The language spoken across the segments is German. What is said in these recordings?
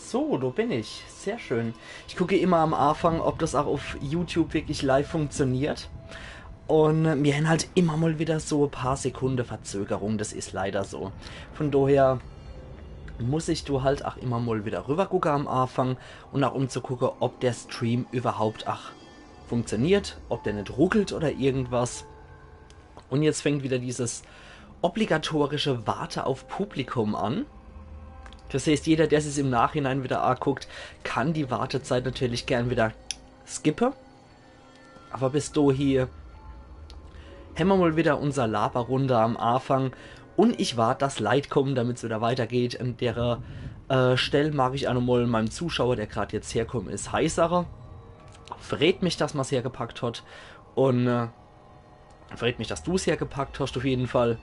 So, da bin ich. Sehr schön. Ich gucke immer am Anfang, ob das auch auf YouTube wirklich live funktioniert. Und wir haben halt immer mal wieder so ein paar Sekunden Verzögerung. Das ist leider so. Von daher muss ich du halt auch immer mal wieder rüber gucken am Anfang. Und auch um zu gucken, ob der Stream überhaupt auch funktioniert. Ob der nicht ruckelt oder irgendwas. Und jetzt fängt wieder dieses obligatorische Warte auf Publikum an. Das heißt, jeder, der es im Nachhinein wieder anguckt, kann die Wartezeit natürlich gern wieder skippen. Aber bis dahin haben wir mal wieder unser Laberrunde am Anfang. Und ich warte, dass Light kommen, damit es wieder weitergeht. An der Stelle mag ich auch nochmal meinem Zuschauer, der gerade jetzt herkommt, ist Heißere. Verrät mich, dass man es hergepackt hat. Und verrät mich, dass du es hergepackt hast, auf jeden Fall.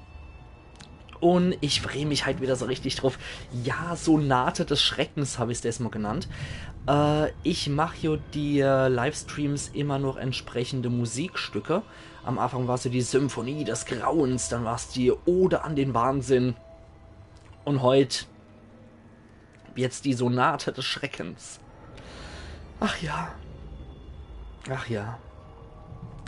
Und ich freue mich halt wieder so richtig drauf. Ja, Sonate des Schreckens habe ich es das mal genannt. Ich mache ja die Livestreams immer noch entsprechende Musikstücke. Am Anfang war es so die Symphonie des Grauens, dann war es die Ode an den Wahnsinn. Und heute jetzt die Sonate des Schreckens. Ach ja. Ach ja.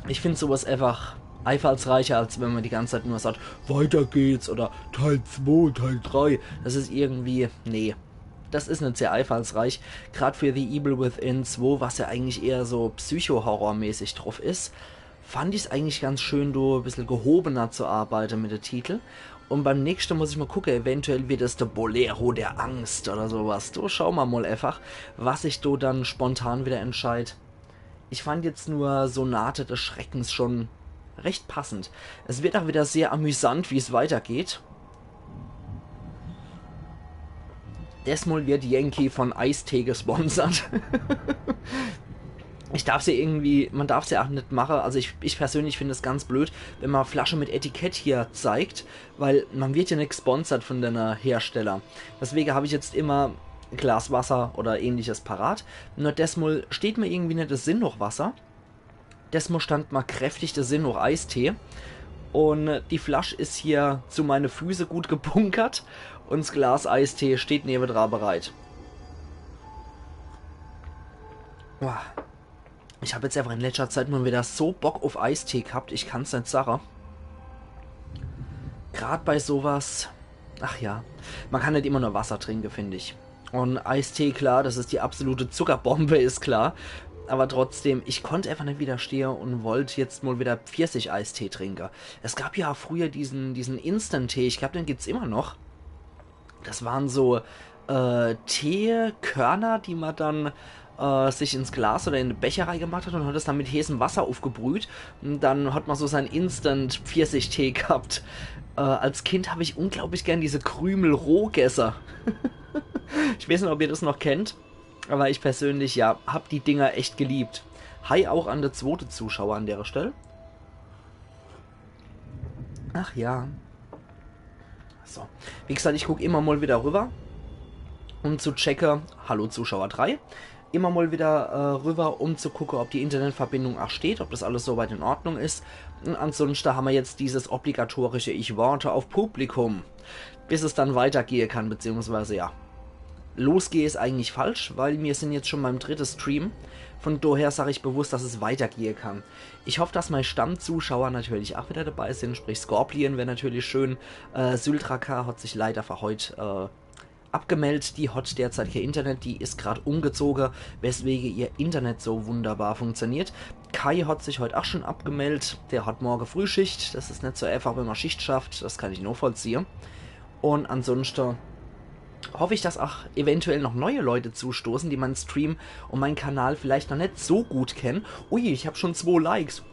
Ich finde sowas einfach einfallsreicher, als wenn man die ganze Zeit nur sagt, weiter geht's oder Teil 2, Teil 3. Das ist irgendwie, nee, das ist nicht sehr einfallsreich. Gerade für The Evil Within 2, was ja eigentlich eher so Psycho-Horror-mäßig drauf ist, fand ich es eigentlich ganz schön, ein bisschen gehobener zu arbeiten mit dem Titel. Und beim nächsten muss ich mal gucken, eventuell wird es der Bolero der Angst oder sowas. Du, schauen wir mal einfach, was ich dann spontan wieder entscheide. Ich fand jetzt nur Sonate des Schreckens schon recht passend. Es wird auch wieder sehr amüsant, wie es weitergeht. Desmal wird Yankee von Eistee gesponsert. Ich darf sie irgendwie, man darf sie auch nicht machen, also ich persönlich finde es ganz blöd, wenn man Flasche mit Etikett hier zeigt, weil man wird ja nicht gesponsert von den Hersteller. Deswegen habe ich jetzt immer Glas Wasser oder ähnliches parat. Nur desmal steht mir irgendwie nicht das Sinn noch Wasser. Desmal stand mal kräftig der Sinn noch Eistee. Und die Flasche ist hier zu meine Füße gut gebunkert. Und das Glas Eistee steht neben dran bereit. Ich habe jetzt einfach in letzter Zeit mal wieder so Bock auf Eistee gehabt. Ich kann es nicht sagen. Gerade bei sowas. Ach ja. Man kann nicht immer nur Wasser trinken, finde ich. Und Eistee, klar, das ist die absolute Zuckerbombe, ist klar. Aber trotzdem, ich konnte einfach nicht widerstehen und wollte jetzt mal wieder Pfirsich-Eistee trinken. Es gab ja früher diesen Instant-Tee, ich glaube, den gibt es immer noch. Das waren so Teekörner, die man dann sich ins Glas oder in eine Becherei gemacht hat und hat es dann mit heißem Wasser aufgebrüht. Und dann hat man so seinen Instant-Pfirsich-Tee gehabt. Als Kind habe ich unglaublich gern diese Krümel-Rohgässer. Ich weiß nicht, ob ihr das noch kennt. Aber ich persönlich, ja, hab die Dinger echt geliebt. Hi auch an der zweite Zuschauer an der Stelle. Ach ja. So. Wie gesagt, ich gucke immer mal wieder rüber. Um zu checken, hallo Zuschauer 3. Immer mal wieder rüber, um zu gucken, ob die Internetverbindung auch steht, ob das alles soweit in Ordnung ist. Und ansonsten haben wir jetzt dieses obligatorische Ich warte auf Publikum. Bis es dann weitergehen kann, beziehungsweise ja. Losgehe ist eigentlich falsch, weil wir sind jetzt schon beim dritten Stream. Von daher sage ich bewusst, dass es weitergehen kann. Ich hoffe, dass meine Stammzuschauer natürlich auch wieder dabei sind. Sprich, Scorpion wäre natürlich schön. Syltraka hat sich leider für heute abgemeldet. Die hat derzeit kein Internet. Die ist gerade umgezogen, weswegen ihr Internet so wunderbar funktioniert. Kai hat sich heute auch schon abgemeldet. Der hat morgen Frühschicht. Das ist nicht so einfach, wenn man Schicht schafft. Das kann ich nur vollziehen. Und ansonsten hoffe ich, dass auch eventuell noch neue Leute zustoßen, die meinen Stream und meinen Kanal vielleicht noch nicht so gut kennen. Ui, ich habe schon 2 Likes.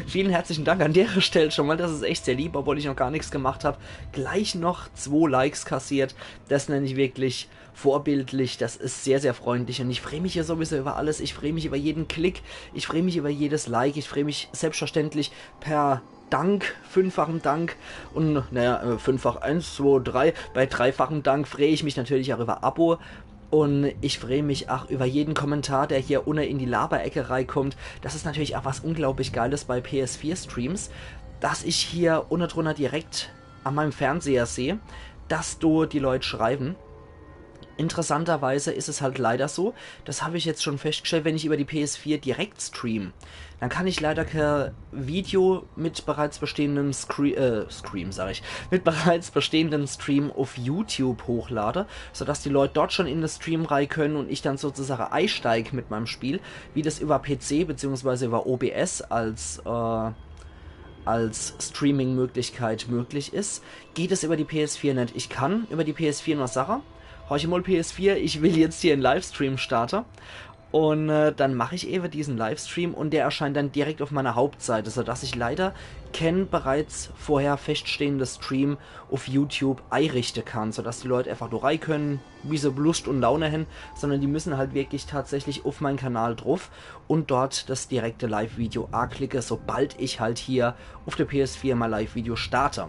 Vielen herzlichen Dank an der Stelle schon mal. Das ist echt sehr lieb, obwohl ich noch gar nichts gemacht habe. Gleich noch 2 Likes kassiert. Das nenne ich wirklich vorbildlich. Das ist sehr, sehr freundlich. Und ich freue mich hier sowieso über alles. Ich freue mich über jeden Klick. Ich freue mich über jedes Like. Ich freue mich selbstverständlich per Dank, 5-fachen Dank und naja, 5-fach 1, 2, 3. Bei 3-fachen Dank freue ich mich natürlich auch über Abo und ich freue mich auch über jeden Kommentar, der hier unten in die Laberecke reinkommt. Das ist natürlich auch was unglaublich Geiles bei PS4-Streams, dass ich hier unten drunter direkt an meinem Fernseher sehe, dass die Leute schreiben. Interessanterweise ist es halt leider so, das habe ich jetzt schon festgestellt, wenn ich über die PS4 direkt stream, dann kann ich leider kein Video mit bereits bestehendem mit bereits bestehenden Stream auf YouTube hochladen, sodass die Leute dort schon in den Stream rein können und ich dann sozusagen einsteige mit meinem Spiel, wie das über PC bzw. über OBS als Streaming-Möglichkeit möglich ist, geht es über die PS4 nicht. Ich kann über die PS4 nur Sachen. Horche mal PS4, ich will jetzt hier einen Livestream starten. Und dann mache ich eben diesen Livestream und der erscheint dann direkt auf meiner Hauptseite, sodass ich leider kein bereits vorher feststehendes Stream auf YouTube einrichten kann, sodass die Leute einfach nur rein können, wie sie Lust und Laune haben, sondern die müssen halt wirklich tatsächlich auf meinen Kanal drauf und dort das direkte Live-Video anklicken, sobald ich halt hier auf der PS4 mal Live-Video starte.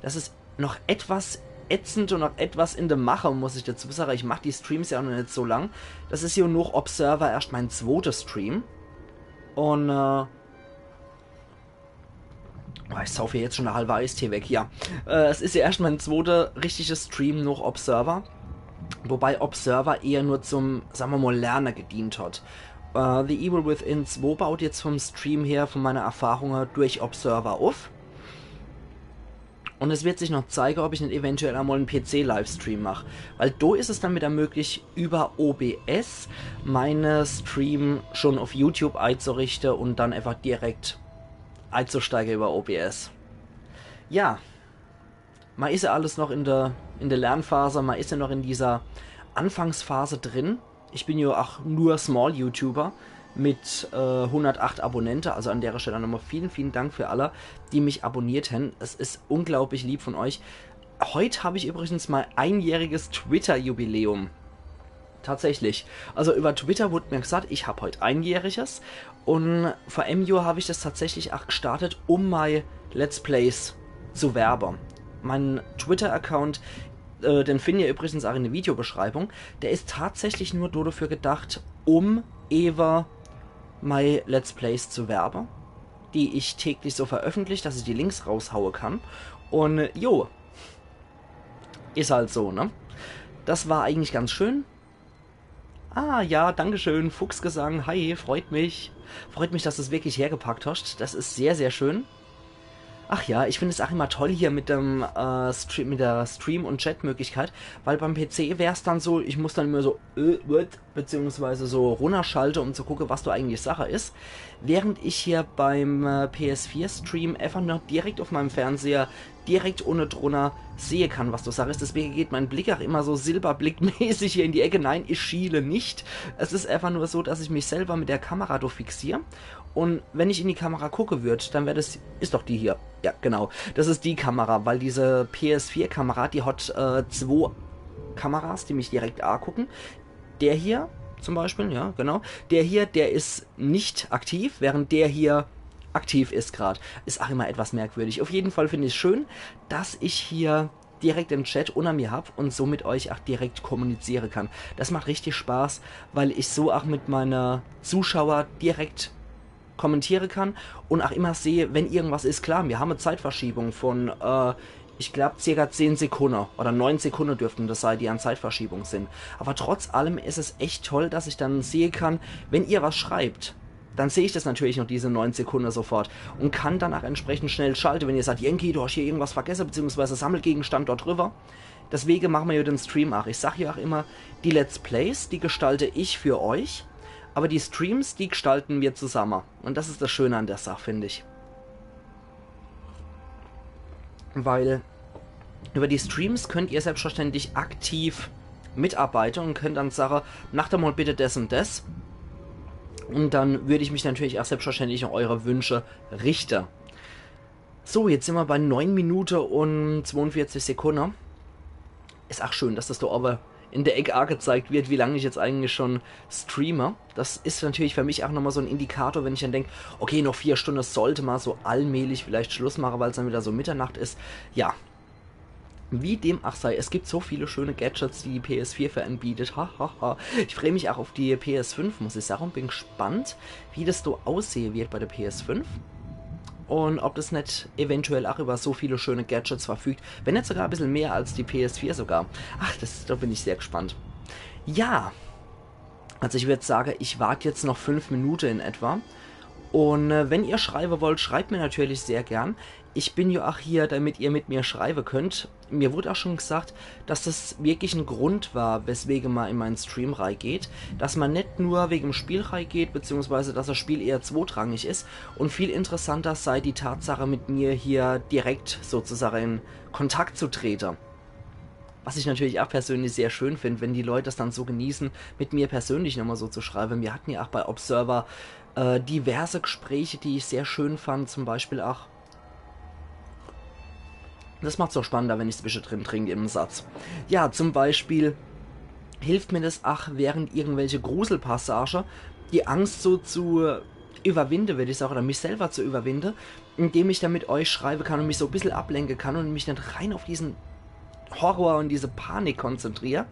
Das ist noch etwas ätzend und noch etwas in der Mache, muss ich dazu sagen. Ich mache die Streams ja auch noch nicht so lang. Das ist hier nur Observer erst mein zweiter Stream. Und, ich saufe jetzt schon eine halbe Eistee weg, ja. Es ist ja erst mein zweiter richtiger Stream noch Observer. Wobei Observer eher nur zum, sagen wir mal, Lernen gedient hat. The Evil Within 2 baut jetzt vom Stream her, von meiner Erfahrung durch Observer auf. Und es wird sich noch zeigen, ob ich nicht eventuell einmal einen PC-Livestream mache. Weil da ist es dann wieder möglich, über OBS meine Stream schon auf YouTube einzurichten und dann einfach direkt einzusteigen über OBS. Ja, man ist ja alles noch in der Lernphase, man ist ja noch in dieser Anfangsphase drin. Ich bin ja auch nur Small-YouTuber mit 108 Abonnenten, also an der Stelle nochmal vielen, vielen Dank für alle, die mich abonniert haben. Es ist unglaublich lieb von euch. Heute habe ich übrigens mal einjähriges Twitter-Jubiläum. Tatsächlich. Also über Twitter wurde mir gesagt, ich habe heute einjähriges und vor einem Jahr habe ich das tatsächlich auch gestartet, um mein Let's Plays zu werben. Mein Twitter-Account, den findet ihr übrigens auch in der Videobeschreibung, der ist tatsächlich nur dafür gedacht, um Eva my Let's Plays zu werben, die ich täglich so veröffentliche, dass ich die Links raushaue kann. Und jo, ist halt so, ne? Das war eigentlich ganz schön. Ah ja, dankeschön, Fuchsgesang, hi, freut mich. Freut mich, dass du es wirklich hergepackt hast. Das ist sehr, sehr schön. Ach ja, ich finde es auch immer toll hier mit dem mit der Stream- und Chat-Möglichkeit, weil beim PC wäre es dann so, ich muss dann immer so beziehungsweise so runterschalten, um zu gucken, was da eigentlich Sache ist, während ich hier beim PS4-Stream einfach nur direkt auf meinem Fernseher direkt ohne drunter sehe kann, was du sagst. Deswegen geht mein Blick auch immer so silberblickmäßig hier in die Ecke. Nein, ich schiele nicht. Es ist einfach nur so, dass ich mich selber mit der Kamera fixiere. Und wenn ich in die Kamera gucke würde, dann wäre das, ist doch die hier. Ja, genau. Das ist die Kamera, weil diese PS4-Kamera, die hat zwei Kameras, die mich direkt angucken. Der hier zum Beispiel, ja, genau. Der hier, der ist nicht aktiv, während der hier aktiv ist gerade. Ist auch immer etwas merkwürdig. Auf jeden Fall finde ich es schön, dass ich hier direkt im Chat unter mir habe und so mit euch auch direkt kommunizieren kann. Das macht richtig Spaß, weil ich so auch mit meiner Zuschauer direkt kommentieren kann und auch immer sehe, wenn irgendwas ist. Klar, wir haben eine Zeitverschiebung von, ich glaube, ca. 10 Sekunden oder 9 Sekunden dürften das sein, die an Zeitverschiebung sind. Aber trotz allem ist es echt toll, dass ich dann sehen kann, wenn ihr was schreibt, dann sehe ich das natürlich noch diese 9 Sekunden sofort und kann dann auch entsprechend schnell schalten, wenn ihr sagt, Jenki, du hast hier irgendwas vergessen, beziehungsweise Sammelgegenstand dort drüber. Deswegen machen wir ja den Stream auch. Ich sage ja auch immer, die Let's Plays, die gestalte ich für euch, aber die Streams, die gestalten wir zusammen. Und das ist das Schöne an der Sache, finde ich. Weil über die Streams könnt ihr selbstverständlich aktiv mitarbeiten und könnt dann sagen, macht doch mal bitte das und das. Und dann würde ich mich natürlich auch selbstverständlich an eure Wünsche richten. So, jetzt sind wir bei 9 Minuten und 42 Sekunden. Ist auch schön, dass das da aber in der Ecke gezeigt wird, wie lange ich jetzt eigentlich schon streame. Das ist natürlich für mich auch nochmal so ein Indikator, wenn ich dann denke, okay, noch 4 Stunden sollte mal so allmählich vielleicht Schluss machen, weil es dann wieder so Mitternacht ist. Ja, wie dem auch sei, es gibt so viele schöne Gadgets, die die PS4 für einen bietet. Ich freue mich auch auf die PS5, muss ich sagen, und bin gespannt, wie das so aussehen wird bei der PS5. Und ob das nicht eventuell auch über so viele schöne Gadgets verfügt. Wenn nicht sogar ein bisschen mehr als die PS4 sogar. Ach, da bin ich sehr gespannt. Ja, also ich würde sagen, ich warte jetzt noch 5 Minuten in etwa. Und wenn ihr schreiben wollt, schreibt mir natürlich sehr gern. Ich bin ja auch hier, damit ihr mit mir schreiben könnt. Mir wurde auch schon gesagt, dass das wirklich ein Grund war, weswegen man in meinen Stream reingeht. Dass man nicht nur wegen dem Spiel reingeht, beziehungsweise dass das Spiel eher zweitrangig ist. Und viel interessanter sei die Tatsache, mit mir hier direkt sozusagen in Kontakt zu treten. Was ich natürlich auch persönlich sehr schön finde, wenn die Leute das dann so genießen, mit mir persönlich nochmal so zu schreiben. Wir hatten ja auch bei Observer diverse Gespräche, die ich sehr schön fand. Zum Beispiel auch. Das macht es auch spannender, wenn ich zwischendrin trinke im Satz. Ja, zum Beispiel hilft mir das auch während irgendwelche Gruselpassage, die Angst so zu überwinden, würde ich sagen, oder mich selber zu überwinden, indem ich dann mit euch schreiben kann und mich so ein bisschen ablenken kann und mich nicht rein auf diesen Horror und diese Panik konzentriere.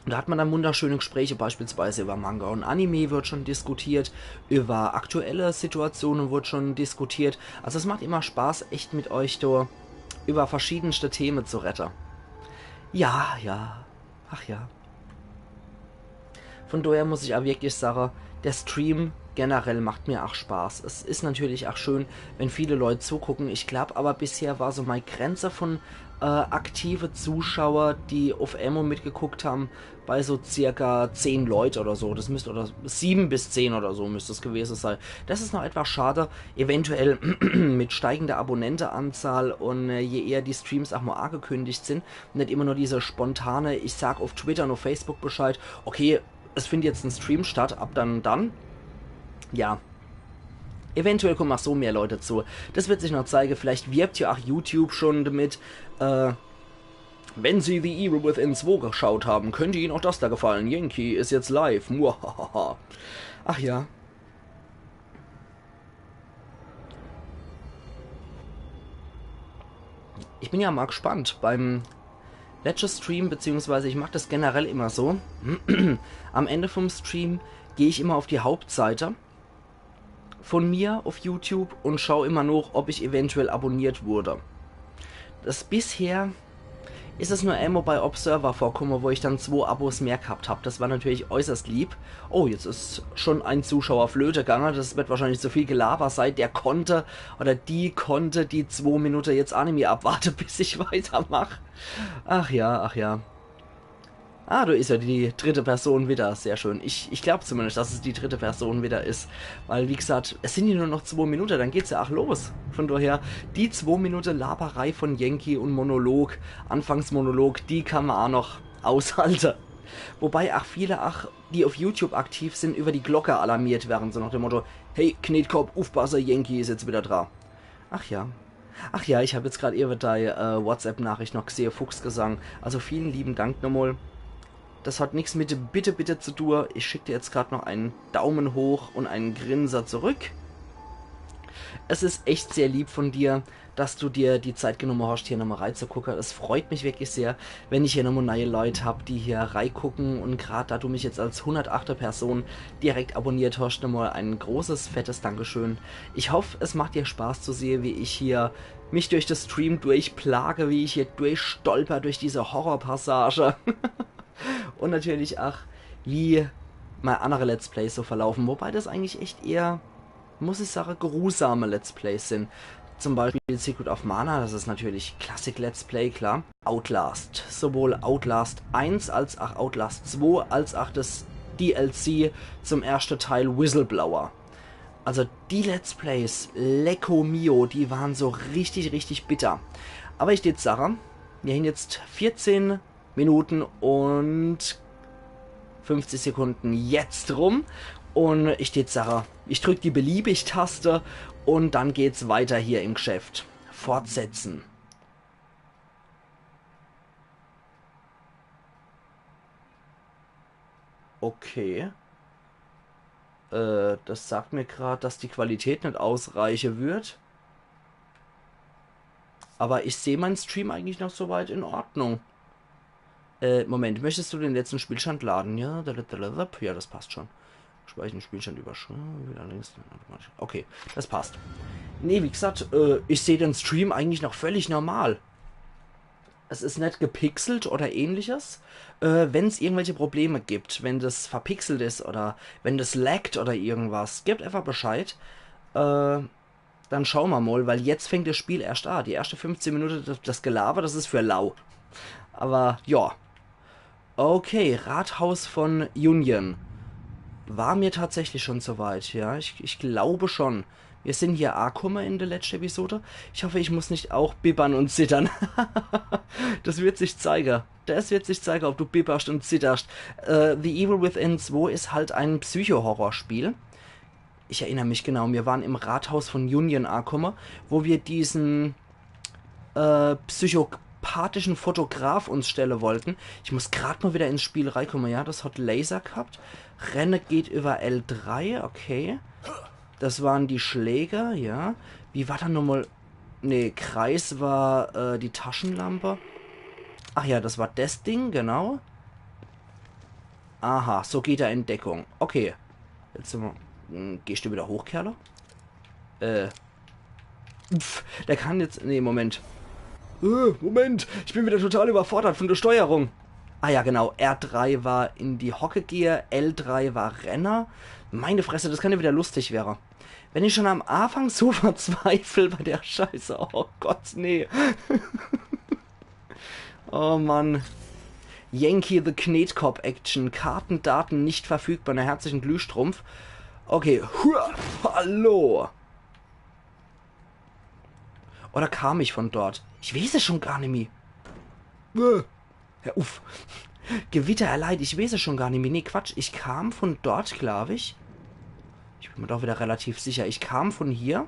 Und da hat man dann wunderschöne Gespräche, beispielsweise über Manga und Anime wird schon diskutiert, über aktuelle Situationen wird schon diskutiert. Also es macht immer Spaß, echt mit euch da über verschiedenste Themen zu retten. Ja, ja, ach ja. Von daher muss ich auch wirklich sagen, der Stream generell macht mir auch Spaß. Es ist natürlich auch schön, wenn viele Leute zugucken. Ich glaube aber bisher war so meine Grenze von aktive Zuschauer, die auf Emo mitgeguckt haben, bei so circa 10 Leute oder so. Das müsste, oder 7 bis 10 oder so müsste es gewesen sein. Das ist noch etwas schade. Eventuell mit steigender Abonnentenanzahl und je eher die Streams auch mal angekündigt sind, nicht immer nur diese spontane, ich sag auf Twitter und auf Facebook Bescheid, okay, es findet jetzt ein Stream statt, ab dann. Ja, eventuell kommen auch so mehr Leute zu. Das wird sich noch zeigen. Vielleicht wirbt ja auch YouTube schon damit. Wenn Sie The Evil Within 2 geschaut haben, könnte Ihnen auch das da gefallen. Yankee ist jetzt live. Muahaha. Ach ja. Ich bin ja mal gespannt. Beim letzten Stream, beziehungsweise ich mache das generell immer so. Am Ende vom Stream gehe ich immer auf die Hauptseite von mir auf YouTube und schaue immer noch, ob ich eventuell abonniert wurde. Das bisher ist es nur einmal bei Observer vorkommen, wo ich dann 2 Abos mehr gehabt habe. Das war natürlich äußerst lieb. Oh, jetzt ist schon ein Zuschauer flöte gegangen. Das wird wahrscheinlich so viel Gelaber sein. Der konnte, oder die konnte die 2 Minuten jetzt Anime abwarten, bis ich weitermache. Ach ja, ach ja. Ah, da ist ja die dritte Person wieder. Sehr schön. Ich glaube zumindest, dass es die dritte Person wieder ist. Weil, wie gesagt, es sind ja nur noch 2 Minuten, dann geht's ja auch los. Von daher, die 2 Minuten Laberei von Yankee und Monolog, Anfangsmonolog, die kann man auch noch aushalten. Wobei auch viele, die auf YouTube aktiv sind, über die Glocke alarmiert werden. So nach dem Motto, hey, Knetkopf, aufpasse, Yankee ist jetzt wieder dran. Ach ja. Ach ja, ich habe jetzt gerade eben deine WhatsApp-Nachricht noch gesehen, Fuchsgesang. Also vielen lieben Dank nochmal. Das hat nichts mit bitte zu tun. Ich schicke dir jetzt gerade noch einen Daumen hoch und einen Grinser zurück. Es ist echt sehr lieb von dir, dass du dir die Zeit genommen hast, hier nochmal reinzugucken. Es freut mich wirklich sehr, wenn ich hier nochmal neue Leute habe, die hier reingucken. Und gerade da du mich jetzt als 108. Person direkt abonniert hast, nochmal ein großes, fettes Dankeschön. Ich hoffe, es macht dir Spaß zu sehen, wie ich hier mich durch das Stream durchplage, wie ich hier durchstolper durch diese Horrorpassage. Und natürlich auch, wie mal andere Let's Plays so verlaufen. Wobei das eigentlich echt eher, muss ich sagen, geruhsame Let's Plays sind. Zum Beispiel Secret of Mana, das ist natürlich Classic Let's Play, klar. Outlast. Sowohl Outlast 1 als auch Outlast 2 als auch das DLC zum ersten Teil Whistleblower. Also die Let's Plays, Lecco Mio, die waren so richtig bitter. Aber ich würde sagen, wir haben jetzt 14 Minuten und 50 Sekunden jetzt rum. Und ich würde sagen, ich drücke die Beliebig-Taste und dann geht's weiter hier im Geschäft. Fortsetzen. Okay. Das sagt mir gerade, dass die Qualität nicht ausreichen wird. Aber ich sehe meinen Stream eigentlich noch soweit in Ordnung. Moment, möchtest du den letzten Spielstand laden? Ja, ja, das passt schon. Speichern Spielstand überschreiben. Okay, das passt. Nee, wie gesagt, ich sehe den Stream eigentlich noch völlig normal. Es ist nicht gepixelt oder ähnliches. Wenn es irgendwelche Probleme gibt, wenn das verpixelt ist oder wenn das laggt oder irgendwas, gebt einfach Bescheid. Äh, Dann schauen wir mal, weil jetzt fängt das Spiel erst an. Die erste 15 Minuten, das Gelaber, das ist für lau. Aber ja. Okay, Rathaus von Union. War mir tatsächlich schon soweit, ja. Ich glaube schon. Wir sind hier angekommen in der letzten Episode. Ich hoffe, ich muss nicht auch bibbern und zittern. Das wird sich zeigen. Das wird sich zeigen, ob du bibberst und zitterst. The Evil Within 2 ist halt ein Psycho-Horror-Spiel. Ich erinnere mich genau, wir waren im Rathaus von Union angekommen, wo wir diesen psychopathischen Fotograf uns stellen wollten. Ich muss gerade mal wieder ins Spiel reinkommen, ja, das hat Laser gehabt. Renne geht über L3, okay. Das waren die Schläger, ja. Wie war dann nochmal... Ne, Kreis war die Taschenlampe. Ach ja, das war das Ding, genau. Aha, so geht er in Deckung. Okay. Jetzt sind wir... Gehst du wieder hoch, Kerle? Der kann jetzt... Ne, Moment. Moment, ich bin wieder total überfordert von der Steuerung. Ah ja, genau. R3 war in die Hocke gehe, L3 war Renner. Meine Fresse, das kann ja wieder lustig werden. Wenn ich schon am Anfang so verzweifle bei der Scheiße. Oh Gott, nee. Oh Mann. Yankee the Knetkopf Action. Kartendaten nicht verfügbar. Einen herzlichen Glühstrumpf. Okay. Hallo. Oder kam ich von dort? Ich weiß es schon gar nicht mehr. Ja, uff. Gewitter erleid, ich weiß es schon gar nicht mehr. Nee, Quatsch. Ich kam von dort, glaube ich. Ich bin mir doch wieder relativ sicher. Ich kam von hier.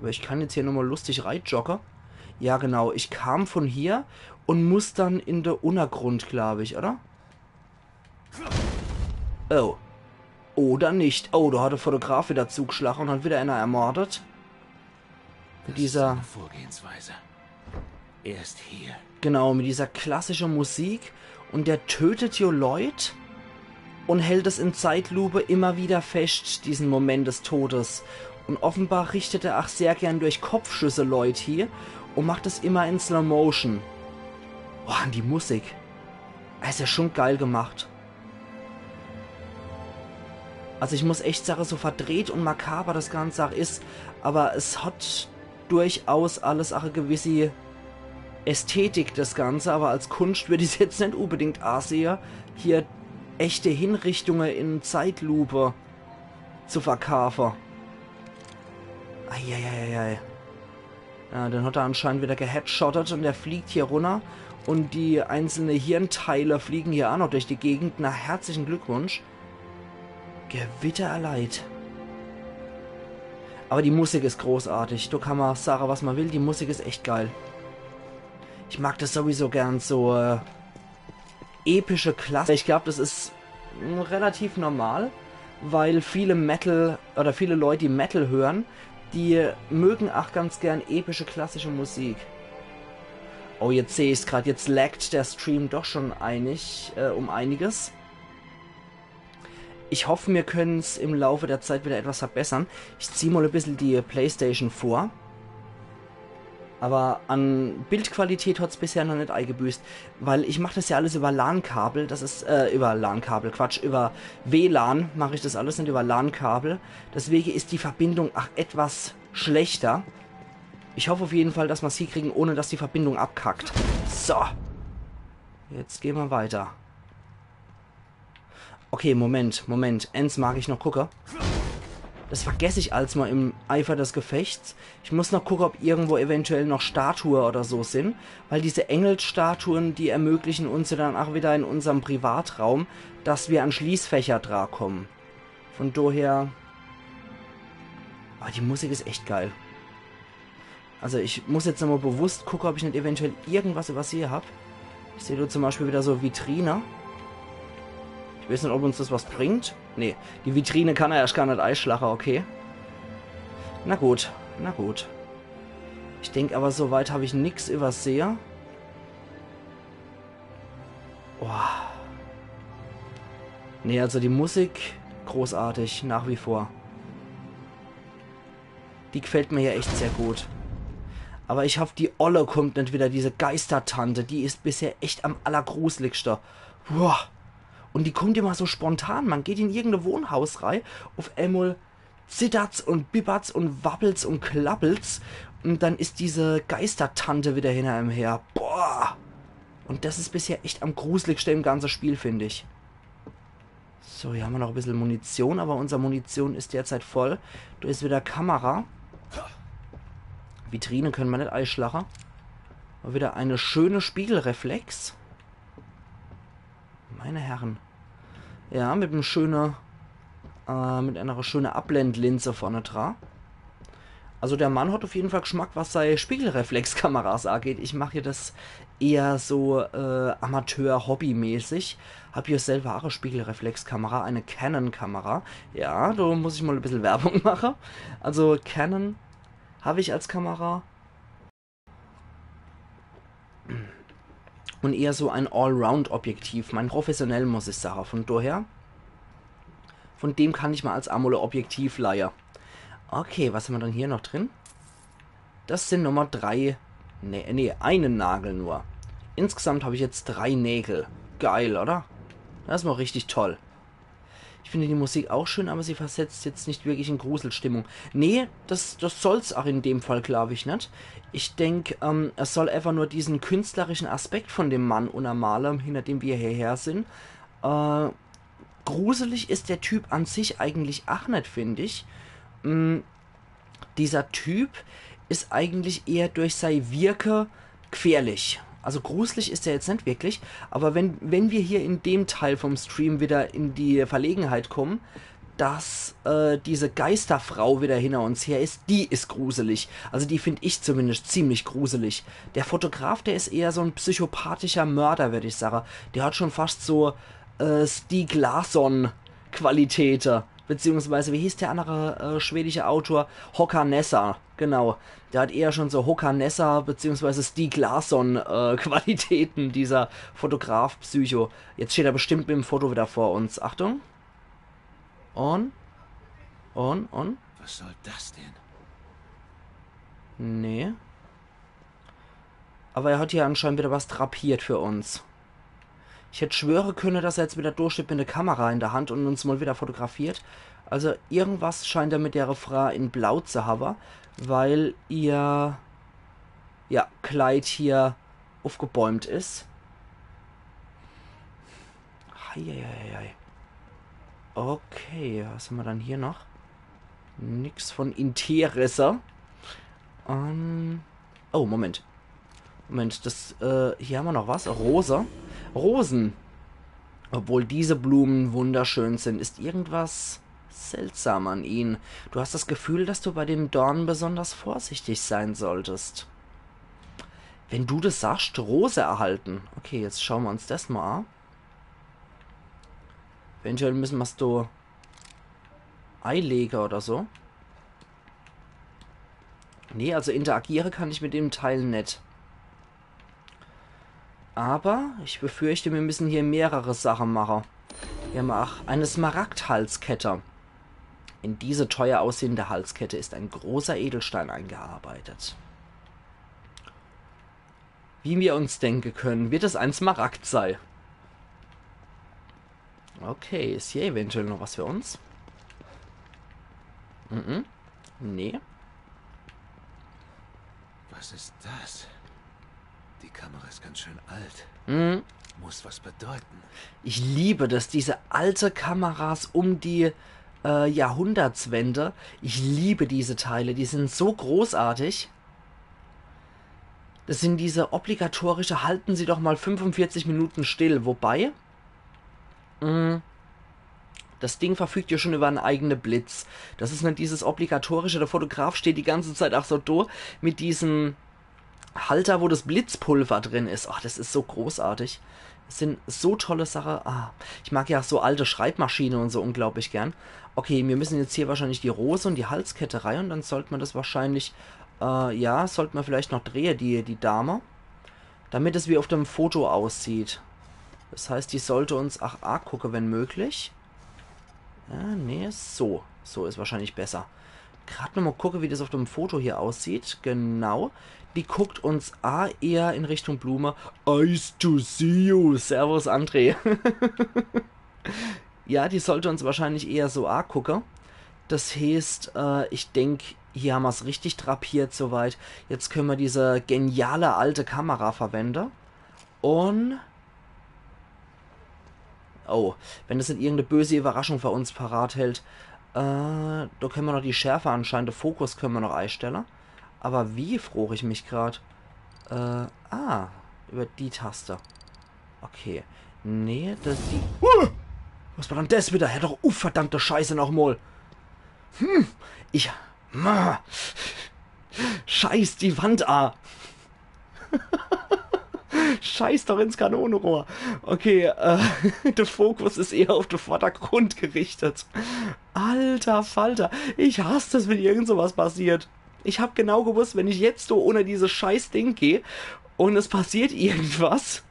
Aber ich kann jetzt hier nochmal lustig reinjoggen. Ja, genau. Ich kam von hier und muss dann in der Untergrund, glaube ich, oder? Oh. Oder nicht. Oh, da hat der Fotograf wieder zugeschlagen und hat wieder einer ermordet. Mit dieser Vorgehensweise. Er ist hier. Genau, mit dieser klassischen Musik. Und der tötet jo Leute und hält es in Zeitlupe immer wieder fest, diesen Moment des Todes. Und offenbar richtet er auch sehr gern durch Kopfschüsse Leute hier und macht es immer in Slow Motion. Boah, und die Musik. Ist ja schon geil gemacht. Also ich muss echt sagen, so verdreht und makaber das Ganze auch ist, aber es hat durchaus alles auch eine gewisse Ästhetik, das Ganze, aber als Kunst würde ich es jetzt nicht unbedingt ansehen, hier echte Hinrichtungen in Zeitlupe zu verkaufen. Eieieiei. Ja, dann hat er anscheinend wieder geheadshottet und er fliegt hier runter und die einzelnen Hirnteile fliegen hier auch noch durch die Gegend. Na, herzlichen Glückwunsch. Gewitter erleid. Aber die Musik ist großartig. Da kann man sagen, was man will. Die Musik ist echt geil. Ich mag das sowieso gern, so epische Klasse. Ich glaube, das ist relativ normal, weil viele Metal oder viele Leute, die Metal hören, die mögen auch ganz gern epische klassische Musik. Oh, jetzt sehe ich es gerade. Jetzt laggt der Stream doch schon um einiges. Ich hoffe, wir können es im Laufe der Zeit wieder etwas verbessern. Ich ziehe mal ein bisschen die PlayStation vor. Aber an Bildqualität hat es bisher noch nicht eingebüßt, weil ich mache das ja alles über LAN-Kabel. Das ist, über LAN-Kabel, Quatsch, über WLAN mache ich das alles, nicht über LAN-Kabel. Deswegen ist die Verbindung auch etwas schlechter. Ich hoffe auf jeden Fall, dass wir es hinkriegen, ohne dass die Verbindung abkackt. So. Jetzt gehen wir weiter. Okay, Moment. Eins mag ich noch gucken. Das vergesse ich als mal im Eifer des Gefechts. Ich muss noch gucken, ob irgendwo eventuell noch Statuen oder so sind. Weil diese Engelsstatuen, die ermöglichen uns ja dann auch wieder in unserem Privatraum, dass wir an Schließfächer dran kommen. Von daher... Aber die Musik ist echt geil. Also ich muss jetzt nochmal bewusst gucken, ob ich nicht eventuell irgendwas übersehen habe. Ich sehe da zum Beispiel wieder so Vitrine. Ich weiß nicht, ob uns das was bringt. Nee, die Vitrine kann er erst gar nicht einschlagen, okay. Na gut, na gut. Ich denke aber, soweit habe ich nichts übersehen. Boah. Nee, also die Musik, großartig, nach wie vor. Die gefällt mir ja echt sehr gut. Aber ich hoffe, die Olle kommt nicht wieder, diese Geistertante. Die ist bisher echt am allergruseligsten. Boah. Und die kommt immer so spontan. Man geht in irgendeine Wohnhaus rein, auf einmal zittert's und bibbert's und wabbelt's und klappelt's. Und dann ist diese Geistertante wieder hinter ihm her. Boah. Und das ist bisher echt am gruseligsten im ganzen Spiel, finde ich. So, hier haben wir noch ein bisschen Munition, aber unsere Munition ist derzeit voll. Da ist wieder Kamera. Vitrine können wir nicht einschlagen. Aber wieder eine schöne Spiegelreflex. Meine Herren. Ja, mit einem schönen, mit einer schönen Abblendlinse vorne dran. Also der Mann hat auf jeden Fall Geschmack, was seine Spiegelreflexkameras angeht. Ich mache hier das eher so Amateur-Hobby-mäßig. Habe hier selber auch eine Spiegelreflexkamera, eine Canon-Kamera. Ja, da muss ich mal ein bisschen Werbung machen. Also Canon habe ich als Kamera. Und eher so ein Allround-Objektiv. Mein professionell, muss ich sagen. Von daher, von dem kann ich mal als AMOLED-Objektiv leihen. Okay, was haben wir dann hier noch drin? Das sind Nummer 3. Nee, einen Nagel nur. Insgesamt habe ich jetzt 3 Nägel. Geil, oder? Das ist mal richtig toll. Ich finde die Musik auch schön, aber sie versetzt jetzt nicht wirklich in Gruselstimmung. Nee, das soll's auch in dem Fall, glaube ich, nicht. Ich denke, es soll einfach nur diesen künstlerischen Aspekt von dem Mann untermalen, hinter dem wir hierher sind. Gruselig ist der Typ an sich eigentlich auch nicht, finde ich. Dieser Typ ist eigentlich eher durch sein Wirke gefährlich. Also gruselig ist er jetzt nicht wirklich, aber wenn wir hier in dem Teil vom Stream wieder in die Verlegenheit kommen, dass diese Geisterfrau wieder hinter uns her ist, die ist gruselig. Also die finde ich zumindest ziemlich gruselig. Der Fotograf, der ist eher so ein psychopathischer Mörder, würde ich sagen. Der hat schon fast so Stieg Larsson-Qualitäten. Beziehungsweise, wie hieß der andere schwedische Autor? Håkan Nesser, genau. Der hat eher schon so Håkan Nesser beziehungsweise Stieg Larsson Qualitäten, dieser Fotograf Psycho. Jetzt steht er bestimmt mit dem Foto wieder vor uns. Achtung. On. Was soll das denn? Nee. Aber er hat hier anscheinend wieder was drapiert für uns. Ich hätte schwören können, dass er jetzt wieder durchsteht mit der Kamera in der Hand und uns mal wieder fotografiert. Also irgendwas scheint er mit der Frau in Blau zu haben, weil ihr Kleid hier aufgebäumt ist. Heieiei. Okay, was haben wir dann hier noch? Nix von Interesse. Oh, Moment, das, hier haben wir noch was. Rosen. Obwohl diese Blumen wunderschön sind, ist irgendwas seltsam an ihnen. Du hast das Gefühl, dass du bei den Dornen besonders vorsichtig sein solltest. Wenn du das sagst, Rose erhalten. Okay, jetzt schauen wir uns das mal an. Eventuell müssen wir es da Eileger oder so. Nee, also interagiere kann ich mit dem Teil nicht. Aber ich befürchte, wir müssen hier mehrere Sachen machen. Wir haben auch eine Smaragd-Halskette. In diese teuer aussehende Halskette ist ein großer Edelstein eingearbeitet. Wie wir uns denken können, wird es ein Smaragd sein. Okay, ist hier eventuell noch was für uns? Nee. Was ist das? Die Kamera ist ganz schön alt. Muss was bedeuten. Ich liebe das, diese alte Kameras um die Jahrhundertswende. Ich liebe diese Teile, die sind so großartig. Das sind diese obligatorische, halten Sie doch mal 45 Minuten still. Wobei, das Ding verfügt ja schon über einen eigenen Blitz. Das ist nicht dieses obligatorische, der Fotograf steht die ganze Zeit auch so da mit diesem Halter, wo das Blitzpulver drin ist. Ach, das ist so großartig. Das sind so tolle Sachen. Ich mag ja so alte Schreibmaschinen und so unglaublich gern. Okay, wir müssen jetzt hier wahrscheinlich die Rose und die Halskette rein und dann sollte man das wahrscheinlich, sollte man vielleicht noch drehen, die Dame. Damit es wie auf dem Foto aussieht. Das heißt, die sollte uns gucken, wenn möglich. Ja, nee, so. So ist wahrscheinlich besser. gerade nochmal gucken, wie das auf dem Foto hier aussieht. Genau. Die guckt uns eher in Richtung Blume. Nice to see you. Servus, André. Ja, die sollte uns wahrscheinlich eher so gucken. Das heißt, ich denke, hier haben wir es richtig drapiert soweit. Jetzt können wir diese geniale alte Kamera verwenden. Und... Oh, wenn das nicht irgendeine böse Überraschung für uns parat hält. Da können wir noch die Schärfe anscheinend, den Fokus können wir noch einstellen. Aber wie, frage ich mich gerade. Über die Taste. Okay. Nee, das ist die... Was war denn das wieder? Hör doch auf, verdammte Scheiße nochmal. Scheiß die Wand Scheiß doch ins Kanonenrohr. Okay, der Fokus ist eher auf den Vordergrund gerichtet. Alter Falter, ich hasse es, wenn irgend sowas passiert. Ich habe genau gewusst, wenn ich jetzt so ohne dieses scheiß Ding gehe und es passiert irgendwas,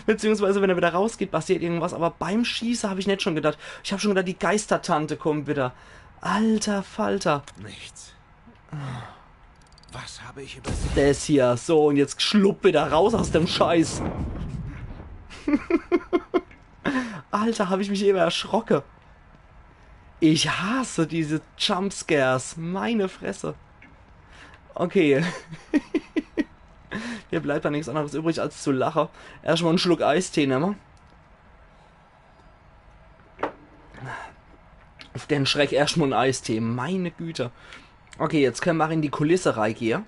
beziehungsweise wenn er wieder rausgeht, passiert irgendwas, aber beim Schießen habe ich nicht schon gedacht. Ich habe schon gedacht, die Geistertante kommt wieder. Alter Falter. Nichts. Was habe ich übersehen? Das hier. So, und jetzt schlupp wieder raus aus dem Scheiß. Alter, habe ich mich eben erschrocken. Ich hasse diese Jumpscares. Meine Fresse. Okay. Hier bleibt da nichts anderes übrig, als zu lachen. Erstmal einen Schluck Eistee nehmen. Auf den Schreck erstmal einen Eistee. Meine Güte. Okay, jetzt können wir in die Kulisse reingehen.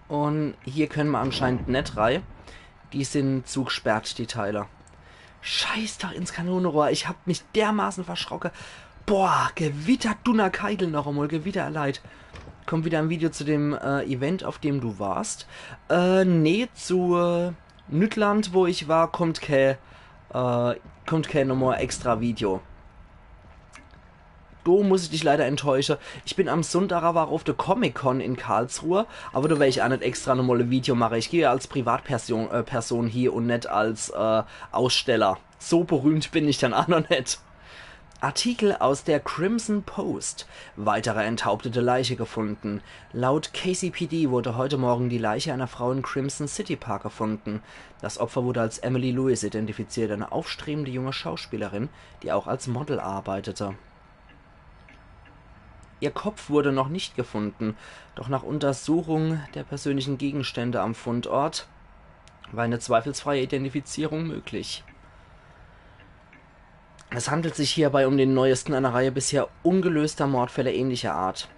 Und hier können wir anscheinend nicht rein. Die sind zugesperrt, die Teile. Scheiß doch ins Kanonenrohr. Ich hab mich dermaßen verschrocken. Boah, Gewitter, dunner Keitel noch einmal. Gewitter leid. Kommt wieder ein Video zu dem Event, auf dem du warst. Nee, zu Nüttland, wo ich war, kommt kein nochmal extra Video. Du muss ich dich leider enttäuschen. Ich bin am Sonntag war auf der Comic-Con in Karlsruhe, aber da werde ich auch nicht extra nochmal ein Video machen. Ich gehe ja als Privatperson Person hier und nicht als Aussteller. So berühmt bin ich dann auch noch nicht. Artikel aus der Crimson Post. Weitere enthauptete Leiche gefunden. Laut KCPD wurde heute Morgen die Leiche einer Frau in Crimson City Park gefunden. Das Opfer wurde als Emily Lewis identifiziert, eine aufstrebende junge Schauspielerin, die auch als Model arbeitete. Ihr Kopf wurde noch nicht gefunden, doch nach Untersuchung der persönlichen Gegenstände am Fundort war eine zweifelsfreie Identifizierung möglich. Es handelt sich hierbei um den neuesten einer Reihe bisher ungelöster Mordfälle ähnlicher Art.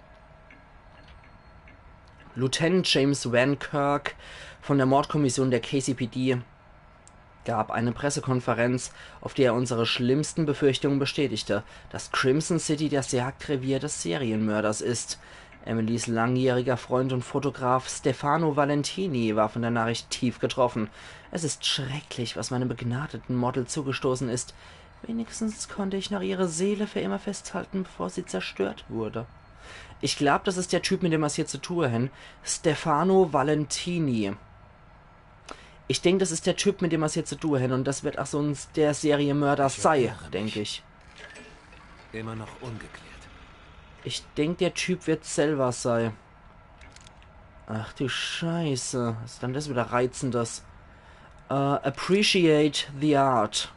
Lieutenant James Van Kirk von der Mordkommission der KCPD gab eine Pressekonferenz, auf der er unsere schlimmsten Befürchtungen bestätigte, dass Crimson City das Jagdrevier des Serienmörders ist. Emilys langjähriger Freund und Fotograf Stefano Valentini war von der Nachricht tief getroffen. Es ist schrecklich, was meinem begnadeten Model zugestoßen ist. Wenigstens konnte ich noch ihre Seele für immer festhalten, bevor sie zerstört wurde. Ich glaube, das ist der Typ, mit dem wir es hier zu tun haben. Stefano Valentini. Ich denke, das ist der Typ, mit dem wir es hier zu tun haben. Und das wird auch so der Serienmörder sei, denke ich. Immer noch ungeklärt. Ich denke, der Typ wird selber sein. Ach du Scheiße. Was ist dann das wieder Reizendes? Appreciate the art.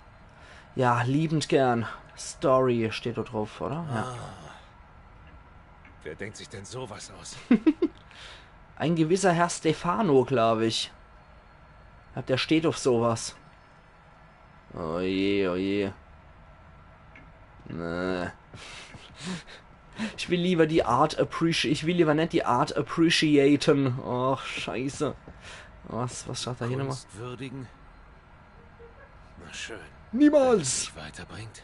Ja, liebend gern. Story steht da drauf, oder? Ja. Wer denkt sich denn sowas aus? Ein gewisser Herr Stefano, glaube ich. Der steht auf sowas. Oh je, oh je. Nee. Ich will lieber die Art appreciate. Ich will lieber nicht die Art appreciaten. Ach, scheiße. Was sagt da hier nochmal? Würdigen? Na schön. Niemals! Wenn es dich weiterbringt,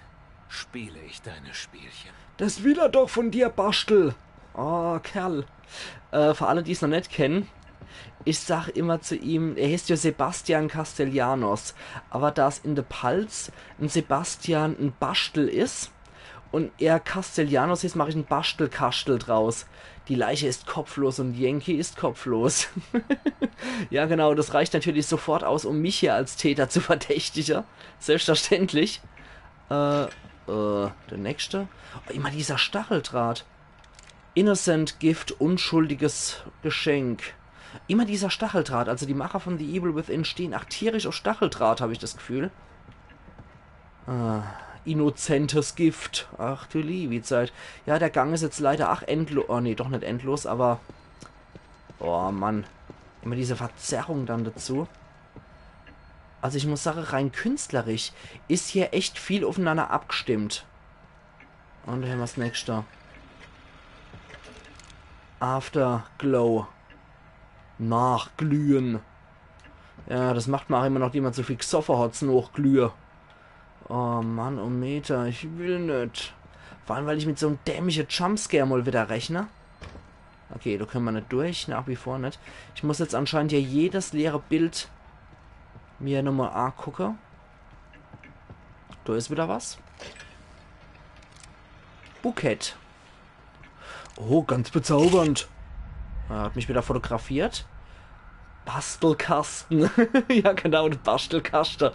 spiele ich deine Spielchen. Das will er doch von dir, Bastel. Oh, Kerl. Für alle, die es noch nicht kennen, ich sag immer zu ihm, er heißt ja Sebastian Castellanos, aber da es in der Palz ein Sebastian ein Bastel ist und er Castellanos ist, mache ich ein Bastelkastel draus. Die Leiche ist kopflos und Yankee ist kopflos. Ja genau, das reicht natürlich sofort aus, um mich hier als Täter zu verdächtigen. Selbstverständlich. Der nächste. Oh, immer dieser Stacheldraht. Innocent Gift, unschuldiges Geschenk. Immer dieser Stacheldraht. Also die Macher von The Evil Within stehen ach tierisch auf Stacheldraht, habe ich das Gefühl. Innozentes Gift. Ach du liebe Zeit. Ja, der Gang ist jetzt leider endlos. Oh nee, doch nicht endlos, aber... Oh Mann. Immer diese Verzerrung dann dazu. Also ich muss sagen, rein künstlerisch ist hier echt viel aufeinander abgestimmt. Und dann haben wir das nächste. Afterglow. Nachglühen. Ja, das macht man auch immer noch, jemand so viel gesoffen hat, nachglühe. Oh Mann, oh Meter, ich will nicht. Vor allem, weil ich mit so einem dämlichen Jumpscare mal wieder rechne. Okay, da können wir nicht durch, nach wie vor nicht. Ich muss jetzt anscheinend hier jedes leere Bild mir nochmal angucken. Da ist wieder was. Bukett. Oh, ganz bezaubernd. Er hat mich wieder fotografiert. Bastelkasten. Ja, genau, ein Bastelkasten.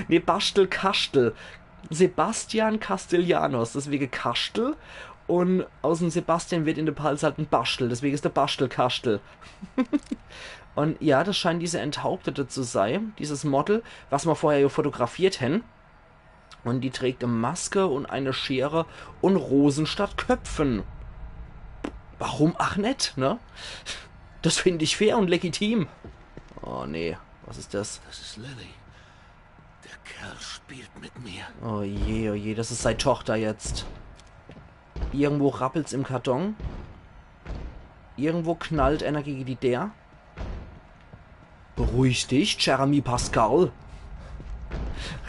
Nee, Bastelkastel. Sebastian Castellanos, deswegen Kastel. Und aus dem Sebastian wird in der Pals halt ein Bastel, deswegen ist der Bastelkastel. Und ja, das scheint diese Enthauptete zu sein, dieses Model, was wir vorher ja fotografiert haben. Und die trägt eine Maske und eine Schere und Rosen statt Köpfen. Warum ach nicht, ne? Das finde ich fair und legitim. Oh nee, was ist das? Das ist Lily. Der Kerl spielt mit mir. Oh je, das ist seine Tochter jetzt. Irgendwo rappelt's im Karton. Irgendwo knallt einer gegen die der. Beruhig dich, Jeremy Pascal.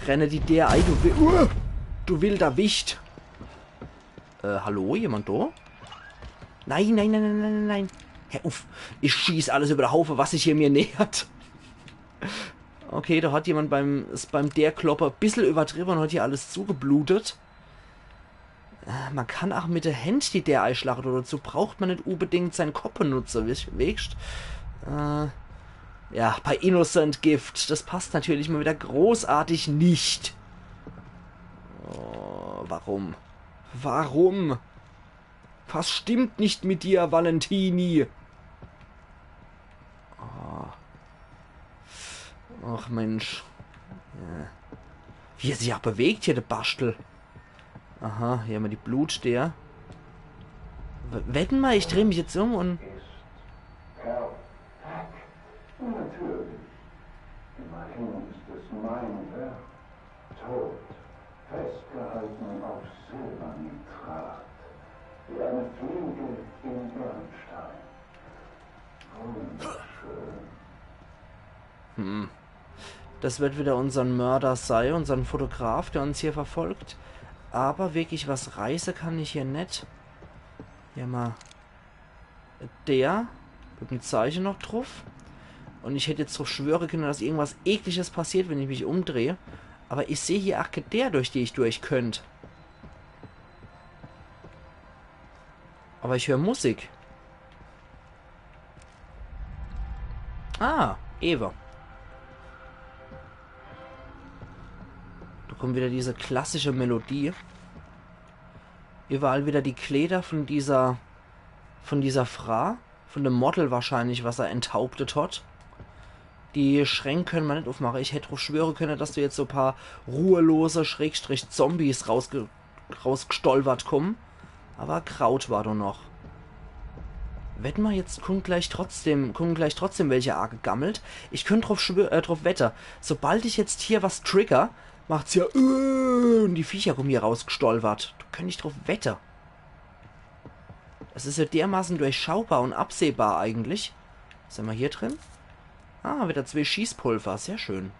Renne die der ein, du wilder Wicht. Hallo, jemand da? Nein. Hör auf, ich schieß alles über den Haufen, was sich hier mir nähert. Okay, da hat jemand beim der Klopper ein bisschen übertrieben und hat hier alles zugeblutet. Man kann auch mit der Hand die der einschlagen, oder dazu braucht man nicht unbedingt seinen Kopf benutzen, weißt? Ja, bei Innocent Gift, das passt natürlich mal wieder großartig nicht. Oh, warum? Warum? Was stimmt nicht mit dir, Valentini? Oh. Ach Mensch. Ja. Wie er sich auch bewegt hier, der Bastel. Aha, hier haben wir die Blut der. Wetten mal, ich drehe mich jetzt um und... Natürlich. Immerhin ist es mein Werk. Tot, festgehalten auf Silbernitrat. Wie eine Fliege in Bernstein. Wunderschön. Das wird wieder unseren Mörder sein, unseren Fotograf, der uns hier verfolgt. Aber wirklich was reißen kann ich hier nicht. Hier mal... Der. Mit dem Zeichen noch drauf. Und ich hätte jetzt drauf schwören können, dass irgendwas Ekliges passiert, wenn ich mich umdrehe. Aber ich sehe hier auch der, durch die ich durch könnte. Aber ich höre Musik. Ah, Eva. Da kommt wieder diese klassische Melodie. Überall wieder die Kleider von dieser Frau. Von dem Model wahrscheinlich, was er enthauptet hat. Die Schränke können wir nicht aufmachen. Ich hätte drauf schwören können, dass du jetzt so ein paar ruhelose Zombies rausgestolpert kommen. Aber Kraut war doch noch. Wetten wir jetzt, kommen gleich trotzdem welche arge gammelt. Ich könnte drauf wetten. Sobald ich jetzt hier was trigger, macht's ja und die Viecher kommen hier rausgestolpert. Da könnte ich drauf wetten. Das ist ja dermaßen durchschaubar und absehbar eigentlich. Was haben wir hier drin? Ah, wieder 2 Schießpulver. Sehr schön.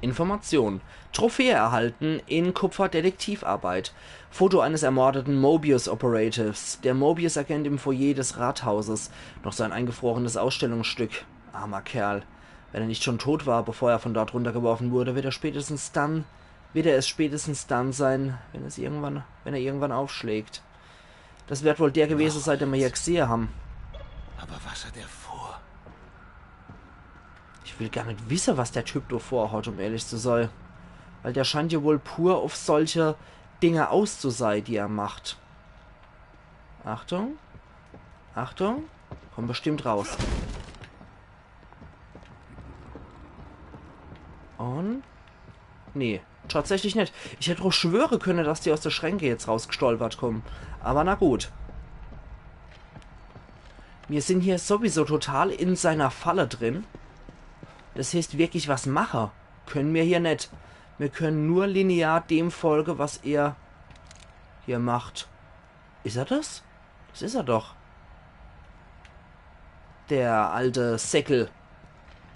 Information. Trophäe erhalten in Kupferdetektivarbeit. Foto eines ermordeten Mobius-Operatives. Der Mobius-Agent im Foyer des Rathauses. Noch sein eingefrorenes Ausstellungsstück. Armer Kerl. Wenn er nicht schon tot war, bevor er von dort runtergeworfen wurde, wird er spätestens dann sein, wenn er irgendwann aufschlägt. Das wird wohl der gewesen sein, den wir hier gesehen haben. Aber was hat er vor? Ich will gar nicht wissen, was der Typ da vorhat, um ehrlich zu sein. Weil der scheint ja wohl pur auf solche Dinge aus zu sein, die er macht. Achtung. Achtung. Kommt bestimmt raus. Und? Nee, tatsächlich nicht. Ich hätte auch schwören können, dass die aus der Schränke jetzt rausgestolpert kommen. Aber na gut. Wir sind hier sowieso total in seiner Falle drin. Das heißt wirklich, was machen können wir hier nicht. Wir können nur linear dem folgen, was er hier macht. Ist er das? Das ist er doch. Der alte Säckel.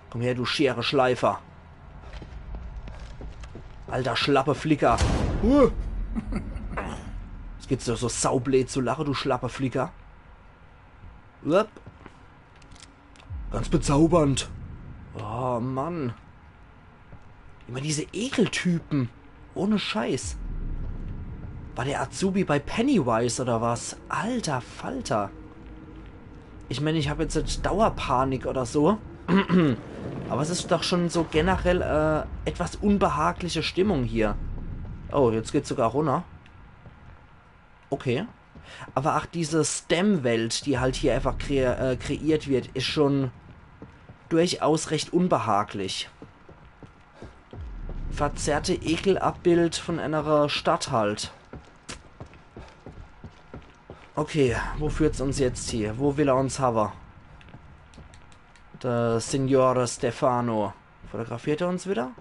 Komm her, du Schere Schleifer. Alter schlappe Flicker. Es geht's doch so saublöd zu lachen, du schlappe Flicker. Upp. Ganz bezaubernd. Oh, Mann. Immer diese Ekeltypen. Ohne Scheiß. War der Azubi bei Pennywise oder was? Alter Falter. Ich meine, ich habe jetzt nicht Dauerpanik oder so. Aber es ist doch schon so generell etwas unbehagliche Stimmung hier. Oh, jetzt geht's sogar runter. Okay. Aber auch diese STEM-Welt, die halt hier einfach kreiert wird, ist schon durchaus recht unbehaglich. Verzerrte Ekelabbild von einer Stadt halt. Okay, wo führt's uns jetzt hier? Wo will er uns haben? Der Signore Stefano. Fotografiert er uns wieder?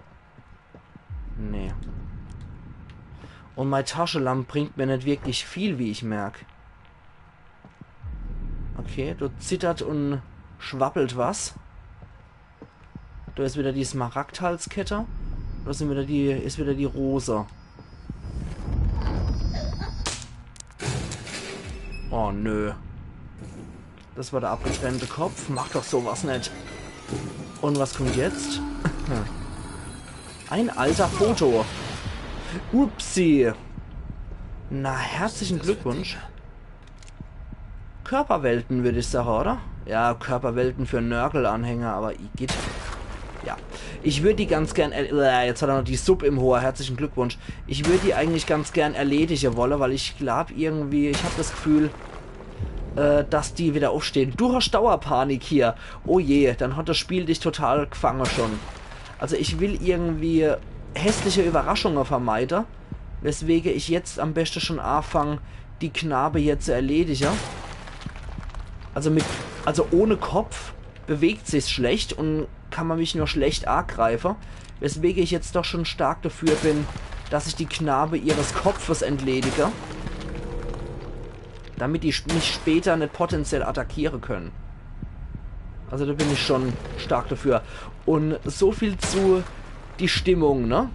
Nee. Und meine Taschenlampe bringt mir nicht wirklich viel, wie ich merke. Okay, da zittert und schwappelt was. Da ist wieder die Smaragdhalskette. Da ist wieder die Rose. Oh, nö. Das war der abgetrennte Kopf. Mach doch sowas nicht. Und was kommt jetzt? Ein alter Foto. Upsi. Na, herzlichen Glückwunsch. Körperwelten, würde ich sagen, oder? Ja, Körperwelten für Nörgel-Anhänger, aber geht. Ja. Ich würde die ganz gern... jetzt hat er noch die Sub im Ohr. Herzlichen Glückwunsch. Ich würde die eigentlich ganz gern erledigen wollen, weil ich glaube irgendwie... Ich habe das Gefühl, dass die wieder aufstehen. Du hast Dauerpanik hier. Oh je, dann hat das Spiel dich total gefangen schon. Also ich will irgendwie hässliche Überraschungen vermeiden. Weswegen ich jetzt am besten schon anfange, die Knabe hier zu erledigen. Also ohne Kopf bewegt sich's schlecht und kann man mich nur schlecht angreifen. Weswegen ich jetzt doch schon stark dafür bin, dass ich die Knabe ihres Kopfes entledige. Damit die mich später nicht potenziell attackieren können. Also da bin ich schon stark dafür. Und so viel zu die Stimmung, ne?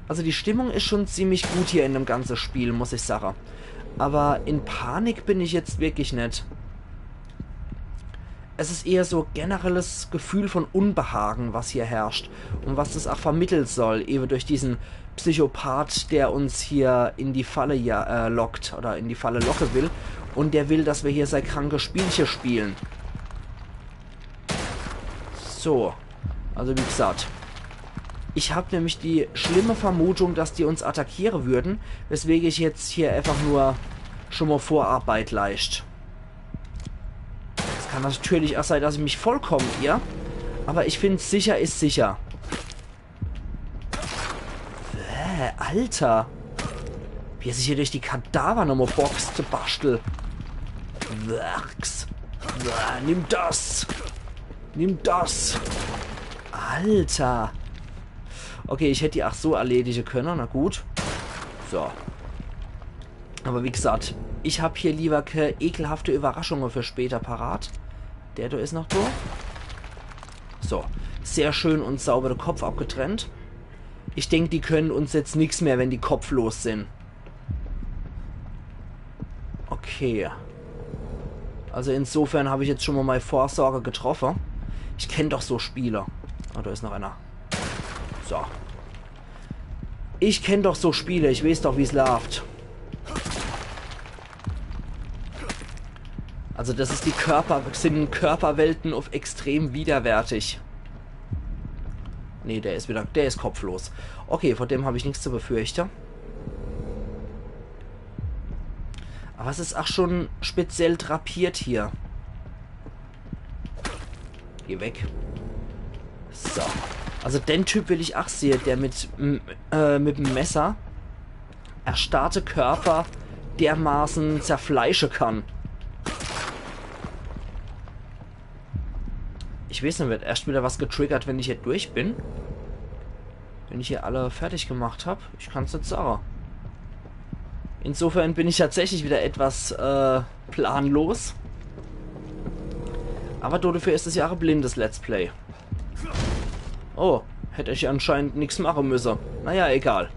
Also die Stimmung ist schon ziemlich gut hier in dem ganzen Spiel, muss ich sagen. Aber in Panik bin ich jetzt wirklich nicht. Es ist eher so generelles Gefühl von Unbehagen, was hier herrscht. Und was das auch vermitteln soll, eben durch diesen Psychopath, der uns hier in die Falle lockt oder in die Falle locken will. Und der will, dass wir hier sein krankes Spielchen spielen. So. Also wie gesagt. Ich habe nämlich die schlimme Vermutung, dass die uns attackieren würden. Weswegen ich jetzt hier einfach nur schon mal Vorarbeit leiste. Es kann natürlich auch sein, dass ich mich vollkommen irre. Aber ich finde, sicher ist sicher. Alter. Wie er sich hier durch die Kadaver nochmal boxt, Bastel. Werks. Nimm das. Nimm das. Alter. Okay, ich hätte die auch so erledigen können. Na gut. So. Aber wie gesagt, ich habe hier lieber keine ekelhafte Überraschungen für später parat. Der da ist noch da. So. Sehr schön und sauber der Kopf abgetrennt. Ich denke, die können uns jetzt nichts mehr, wenn die kopflos sind. Okay. Also insofern habe ich jetzt schon mal meine Vorsorge getroffen. Ich kenne doch so Spieler. Ah, da ist noch einer. So. Ich kenne doch so Spiele. Ich weiß doch, wie es läuft. Also das ist sind Körperwelten auf extrem widerwärtig. Nee, der ist kopflos. Okay, vor dem habe ich nichts zu befürchten. Aber es ist auch schon speziell drapiert hier. Geh weg. So. Also den Typ will ich auch sehen, der mit dem Messer erstarrte Körper dermaßen zerfleischen kann. Ich weiß nicht, wird erst wieder was getriggert, wenn ich hier durch bin. Wenn ich hier alle fertig gemacht habe. Ich kann es nicht sagen. Insofern bin ich tatsächlich wieder etwas planlos. Aber dafür ist es ja auch ein blindes Let's Play. Oh, hätte ich anscheinend nichts machen müssen. Naja, egal.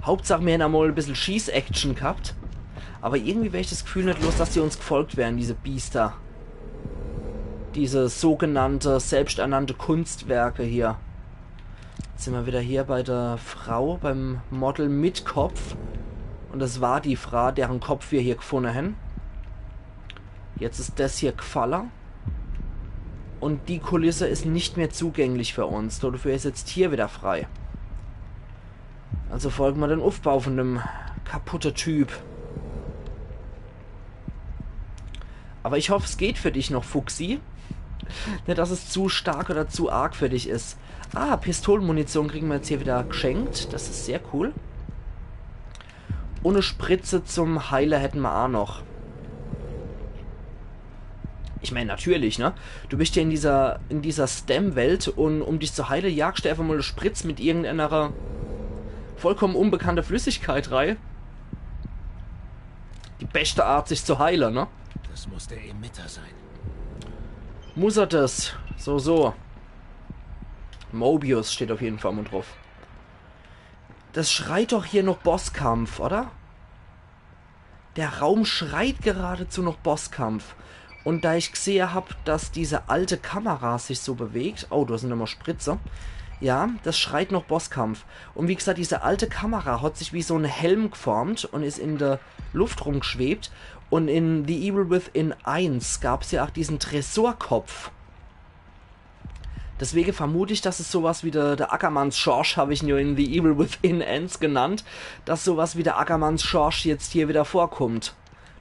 Hauptsache, wir haben mal ein bisschen Schieß-Action gehabt. Aber irgendwie wäre ich das Gefühl nicht los, dass die uns gefolgt wären, diese Biester. Diese sogenannte, selbsternannte Kunstwerke hier. Jetzt sind wir wieder hier bei der Frau, beim Model mit Kopf. Und das war die Frau, deren Kopf wir hier gefunden haben. Jetzt ist das hier gefallen. Und die Kulisse ist nicht mehr zugänglich für uns. Dafür ist jetzt hier wieder frei. Also folgen wir den Aufbau von dem kaputten Typ. Aber ich hoffe, es geht für dich noch, Fuchsi. Nicht, dass es zu stark oder zu arg für dich ist. Ah, Pistolenmunition kriegen wir jetzt hier wieder geschenkt. Das ist sehr cool. Ohne Spritze zum Heiler hätten wir auch noch. Ich meine, natürlich, ne? Du bist ja in dieser STEM-Welt und um dich zu heilen, jagst du einfach mal eine Spritze mit irgendeiner vollkommen unbekannter Flüssigkeit rein. Die beste Art, sich zu heilen, ne? Das muss der Emitter sein. Muss er das? So. Mobius steht auf jeden Fall mal drauf. Das schreit doch hier noch Bosskampf, oder? Der Raum schreit geradezu noch Bosskampf. Und da ich gesehen habe, dass diese alte Kamera sich so bewegt... Oh, da sind immer Spritzer. Ja, das schreit noch Bosskampf. Und wie gesagt, diese alte Kamera hat sich wie so ein Helm geformt und ist in der Luft rumgeschwebt. Und in The Evil Within 1 gab es ja auch diesen Tresorkopf. Deswegen vermute ich, dass es sowas wie der Ackermanns Schorsch, habe ich nur in The Evil Within 1 genannt, dass sowas wie der Ackermanns Schorsch jetzt hier wieder vorkommt.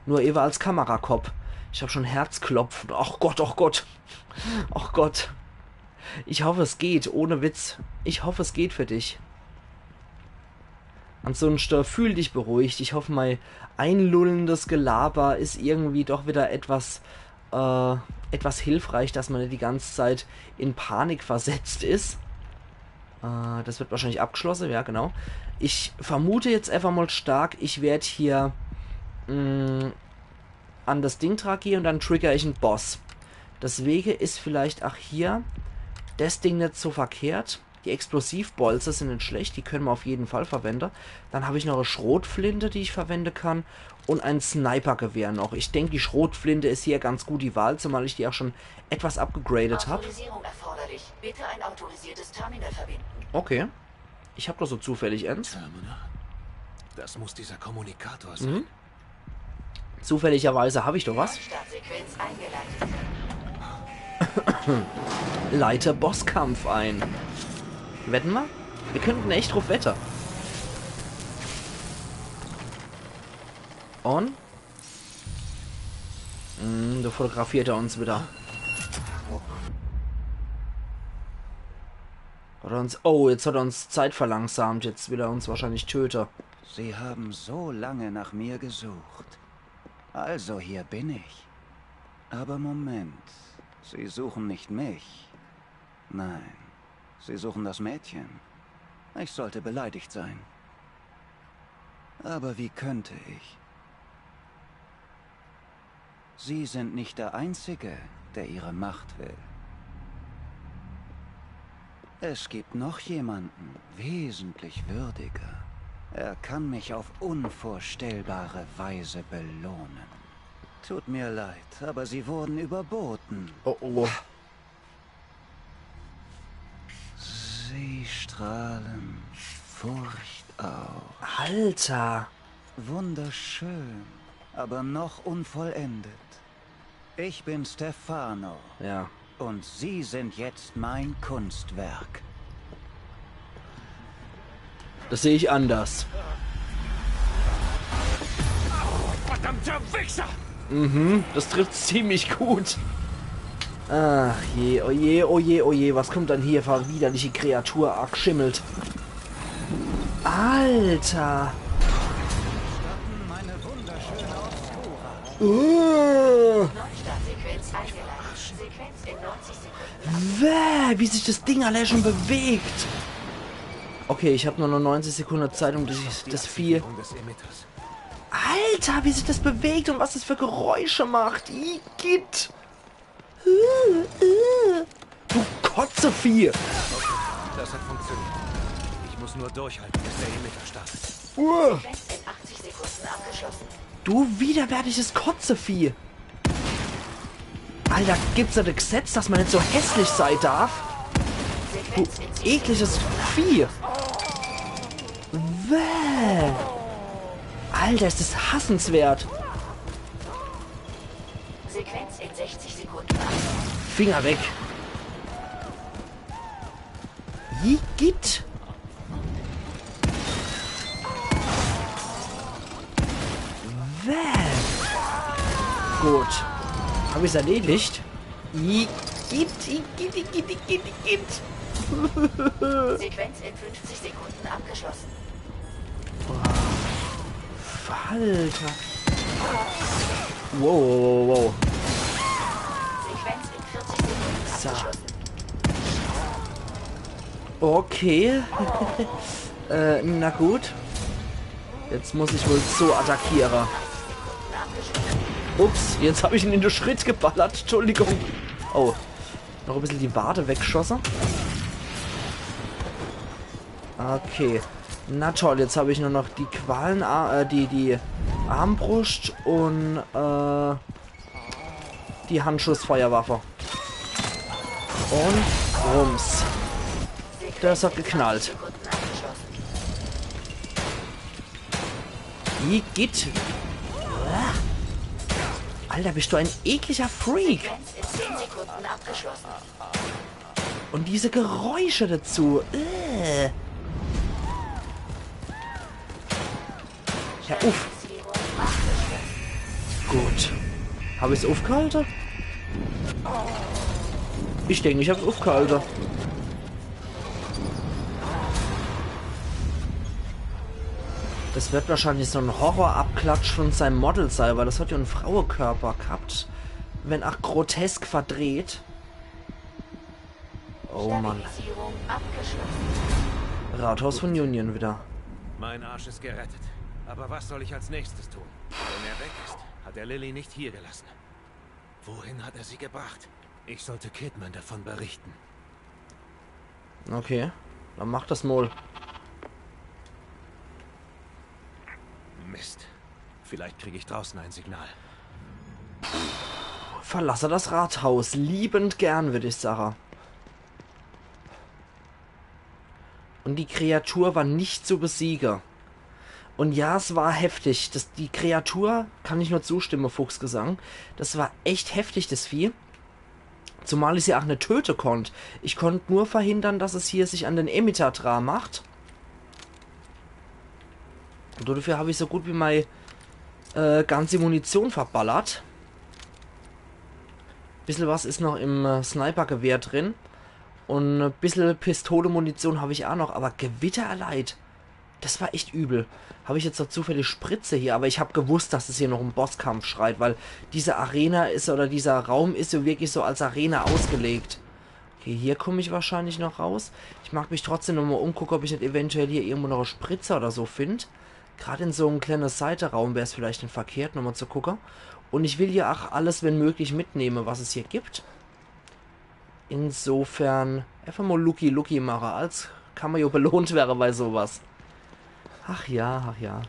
Nur eben als Kamerakopf. Ich habe schon Herzklopfen. Ach Gott, ach Gott. Ach Gott. Ich hoffe, es geht. Ohne Witz. Ich hoffe, es geht für dich. Ansonsten fühl dich beruhigt. Ich hoffe, mein einlullendes Gelaber ist irgendwie doch wieder etwas hilfreich, dass man nicht die ganze Zeit in Panik versetzt ist. Das wird wahrscheinlich abgeschlossen. Ja, genau. Ich vermute jetzt einfach mal stark, ich werde hier an das Ding gehen und dann trigger ich einen Boss. Deswegen ist vielleicht auch hier das Ding nicht so verkehrt. Die Explosivbolzer sind nicht schlecht, die können wir auf jeden Fall verwenden. Dann habe ich noch eine Schrotflinte, die ich verwenden kann und ein Snipergewehr noch. Ich denke, die Schrotflinte ist hier ganz gut die Wahl, zumal ich die auch schon etwas abgegradet habe. Autorisierung erforderlich. Bitte ein autorisiertes Terminal verbinden. Okay. Ich habe doch so zufällig eins. Terminal? Das muss dieser Kommunikator sein. Zufälligerweise habe ich doch was. Startsequenz eingeleitet. Leite Bosskampf ein. Wetten wir? Wir könnten echt drauf wetten. Und? Da fotografiert er uns wieder. Oh, jetzt hat er uns Zeit verlangsamt. Jetzt will er uns wahrscheinlich töten. Sie haben so lange nach mir gesucht. Also hier bin ich. Aber Moment, Sie suchen nicht mich. Nein, Sie suchen das Mädchen. Ich sollte beleidigt sein. Aber wie könnte ich? Sie sind nicht der Einzige, der ihre Macht will. Es gibt noch jemanden, wesentlich würdiger. Er kann mich auf unvorstellbare Weise belohnen. Tut mir leid, aber Sie wurden überboten. Oh, oh. Sie strahlen Furcht aus. Alter. Wunderschön, aber noch unvollendet. Ich bin Stefano. Ja. Und Sie sind jetzt mein Kunstwerk. Das sehe ich anders. Verdammter Wichser! Mhm, das trifft ziemlich gut. Ach je, oh je, oh je, oh je. Was kommt dann hier für widerliche Kreatur? Arg schimmelt. Alter. Meine wunderschöne Obscura. Neustartsequenz eingeleitet. Sequenz in 90 Sekunden. Wäh, wie sich das Ding alle schon bewegt. Okay, ich habe nur noch 90 Sekunden Zeit, um das Vieh... Des Emitters. Alter, wie sich das bewegt und was das für Geräusche macht. Igitt. Du Kotzevieh. Das hat funktioniert. Ich muss nur durchhalten, bis der Emitter startet. Sequenz in 80 Sekunden abgeschlossen. Du widerwärtiges Kotzevieh. Alter, gibt's da ein Gesetz, dass man nicht so hässlich sein darf? Du Sequenz in 10 ekliges Vieh. Wäh. Alter, ist das hassenswert. Sequenz in 60 Sekunden abgeschlossen. Finger weg. Igitt. Wäh. Gut. Habe ich es erledigt? Igitt, Igitt, Igitt, Igitt, Igitt. Sequenz in 50 Sekunden abgeschlossen. Alter. Wow, wow, wow. Sequenz in 40 Sekunden So. abgeschlossen. Okay. Na gut. Jetzt muss ich wohl so attackieren. Ups, jetzt habe ich ihn in den Schritt geballert. Entschuldigung. Oh, noch ein bisschen die Wade weggeschossen. Okay. Na toll, jetzt habe ich nur noch die Qualen, die Armbrust und die Handschussfeuerwaffe. Und Rums. Das hat geknallt. Wie geht? Alter, bist du ein ekliger Freak. Sequenz in 10 Sekunden abgeschlossen. Und diese Geräusche dazu. Ja, uff. Gut. Habe ich es aufgehalten? Ich denke, ich habe es aufgehalten. Das wird wahrscheinlich so ein Horrorabklatsch von seinem Model sein, weil das hat ja einen Frauenkörper gehabt. Wenn auch grotesk verdreht. Oh Mann. Stabilisierung abgeschlossen. Rathaus von Union wieder. Mein Arsch ist gerettet. Aber was soll ich als nächstes tun? Wenn er weg ist, hat er Lily nicht hier gelassen. Wohin hat er sie gebracht? Ich sollte Kidman davon berichten. Okay, dann mach das mal. Mist. Vielleicht kriege ich draußen ein Signal. Verlasse das Rathaus. Liebend gern, würde ich sagen. Und die Kreatur war nicht zu besiegen. Und ja, es war heftig. Die Kreatur, kann ich nur zustimmen, Fuchsgesang. Das war echt heftig, das Vieh. Zumal ich sie auch nicht töten konnte. Ich konnte nur verhindern, dass es hier sich an den Emitter dran macht. Und dafür habe ich so gut wie meine ganze Munition verballert. Bisschen was ist noch im Snipergewehr drin. Und ein bisschen Pistole-Munition habe ich auch noch. Aber Gewittererleid. Das war echt übel. Habe ich jetzt noch zufällig Spritze hier, aber ich habe gewusst, dass es hier noch einen Bosskampf schreit, weil diese Arena ist, oder dieser Raum ist so wirklich so als Arena ausgelegt. Okay, hier komme ich wahrscheinlich noch raus. Ich mag mich trotzdem nochmal umgucken, ob ich nicht eventuell hier irgendwo noch eine Spritze oder so finde. Gerade in so einem kleinen Seitenraum wäre es vielleicht nicht verkehrt, nochmal zu gucken. Und ich will hier auch alles, wenn möglich, mitnehmen, was es hier gibt. Insofern einfach mal Lucky machen, als kann man ja belohnt werden bei sowas. Ach ja, ach ja.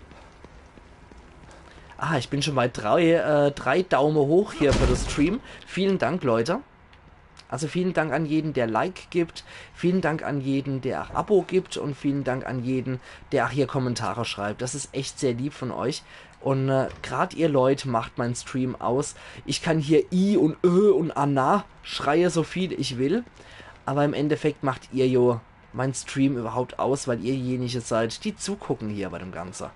Ah, ich bin schon bei drei Daumen hoch hier für das Stream. Vielen Dank, Leute. Also vielen Dank an jeden, der Like gibt. Vielen Dank an jeden, der auch Abo gibt. Und vielen Dank an jeden, der auch hier Kommentare schreibt. Das ist echt sehr lieb von euch. Und gerade ihr Leute macht meinen Stream aus. Ich kann hier I und Ö und Anna schreie so viel ich will. Aber im Endeffekt macht ihr jo, mein Stream überhaupt aus, weil ihr diejenigen seid, die zugucken hier bei dem Ganzen.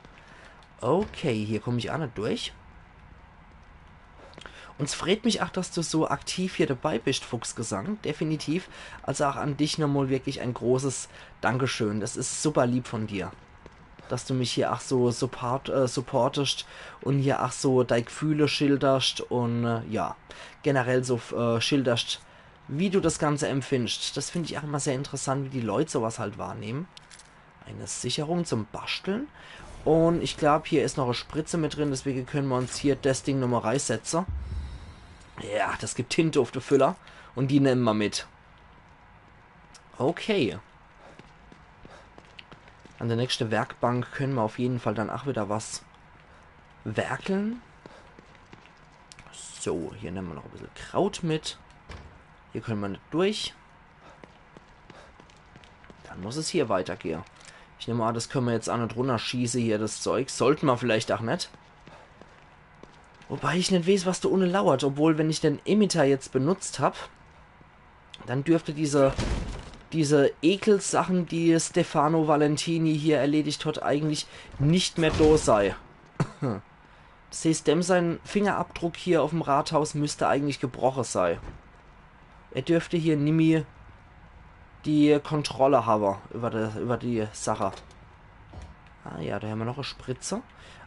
Okay, hier komme ich auch nicht durch. Und es freut mich auch, dass du so aktiv hier dabei bist, Fuchsgesang. Definitiv. Also auch an dich nochmal wirklich ein großes Dankeschön. Das ist super lieb von dir. Dass du mich hier auch so supportest und hier auch so deine Gefühle schilderst und ja, generell so schilderst, wie du das Ganze empfindest. Das finde ich auch immer sehr interessant, wie die Leute sowas halt wahrnehmen. Eine Sicherung zum Basteln. Und ich glaube, hier ist noch eine Spritze mit drin, deswegen können wir uns hier das Ding nochmal reinsetzen. Ja, das gibt Tinte auf den Füller und die nehmen wir mit. Okay. An der nächsten Werkbank können wir auf jeden Fall dann auch wieder was werkeln. So, hier nehmen wir noch ein bisschen Kraut mit. Hier können wir nicht durch. Dann muss es hier weitergehen. Ich nehme an, das können wir jetzt auch nicht runterschießen hier, das Zeug. Sollten wir vielleicht auch nicht. Wobei ich nicht weiß, was da unten lauert. Obwohl, wenn ich den Emitter jetzt benutzt habe, dann dürfte diese Ekelsachen, die Stefano Valentini hier erledigt hat, eigentlich nicht mehr da sein. Das heißt, sein Fingerabdruck hier auf dem Rathaus müsste eigentlich gebrochen sein. Er dürfte hier nimmer die Kontrolle haben über die Sache. Ah ja, da haben wir noch eine Spritze.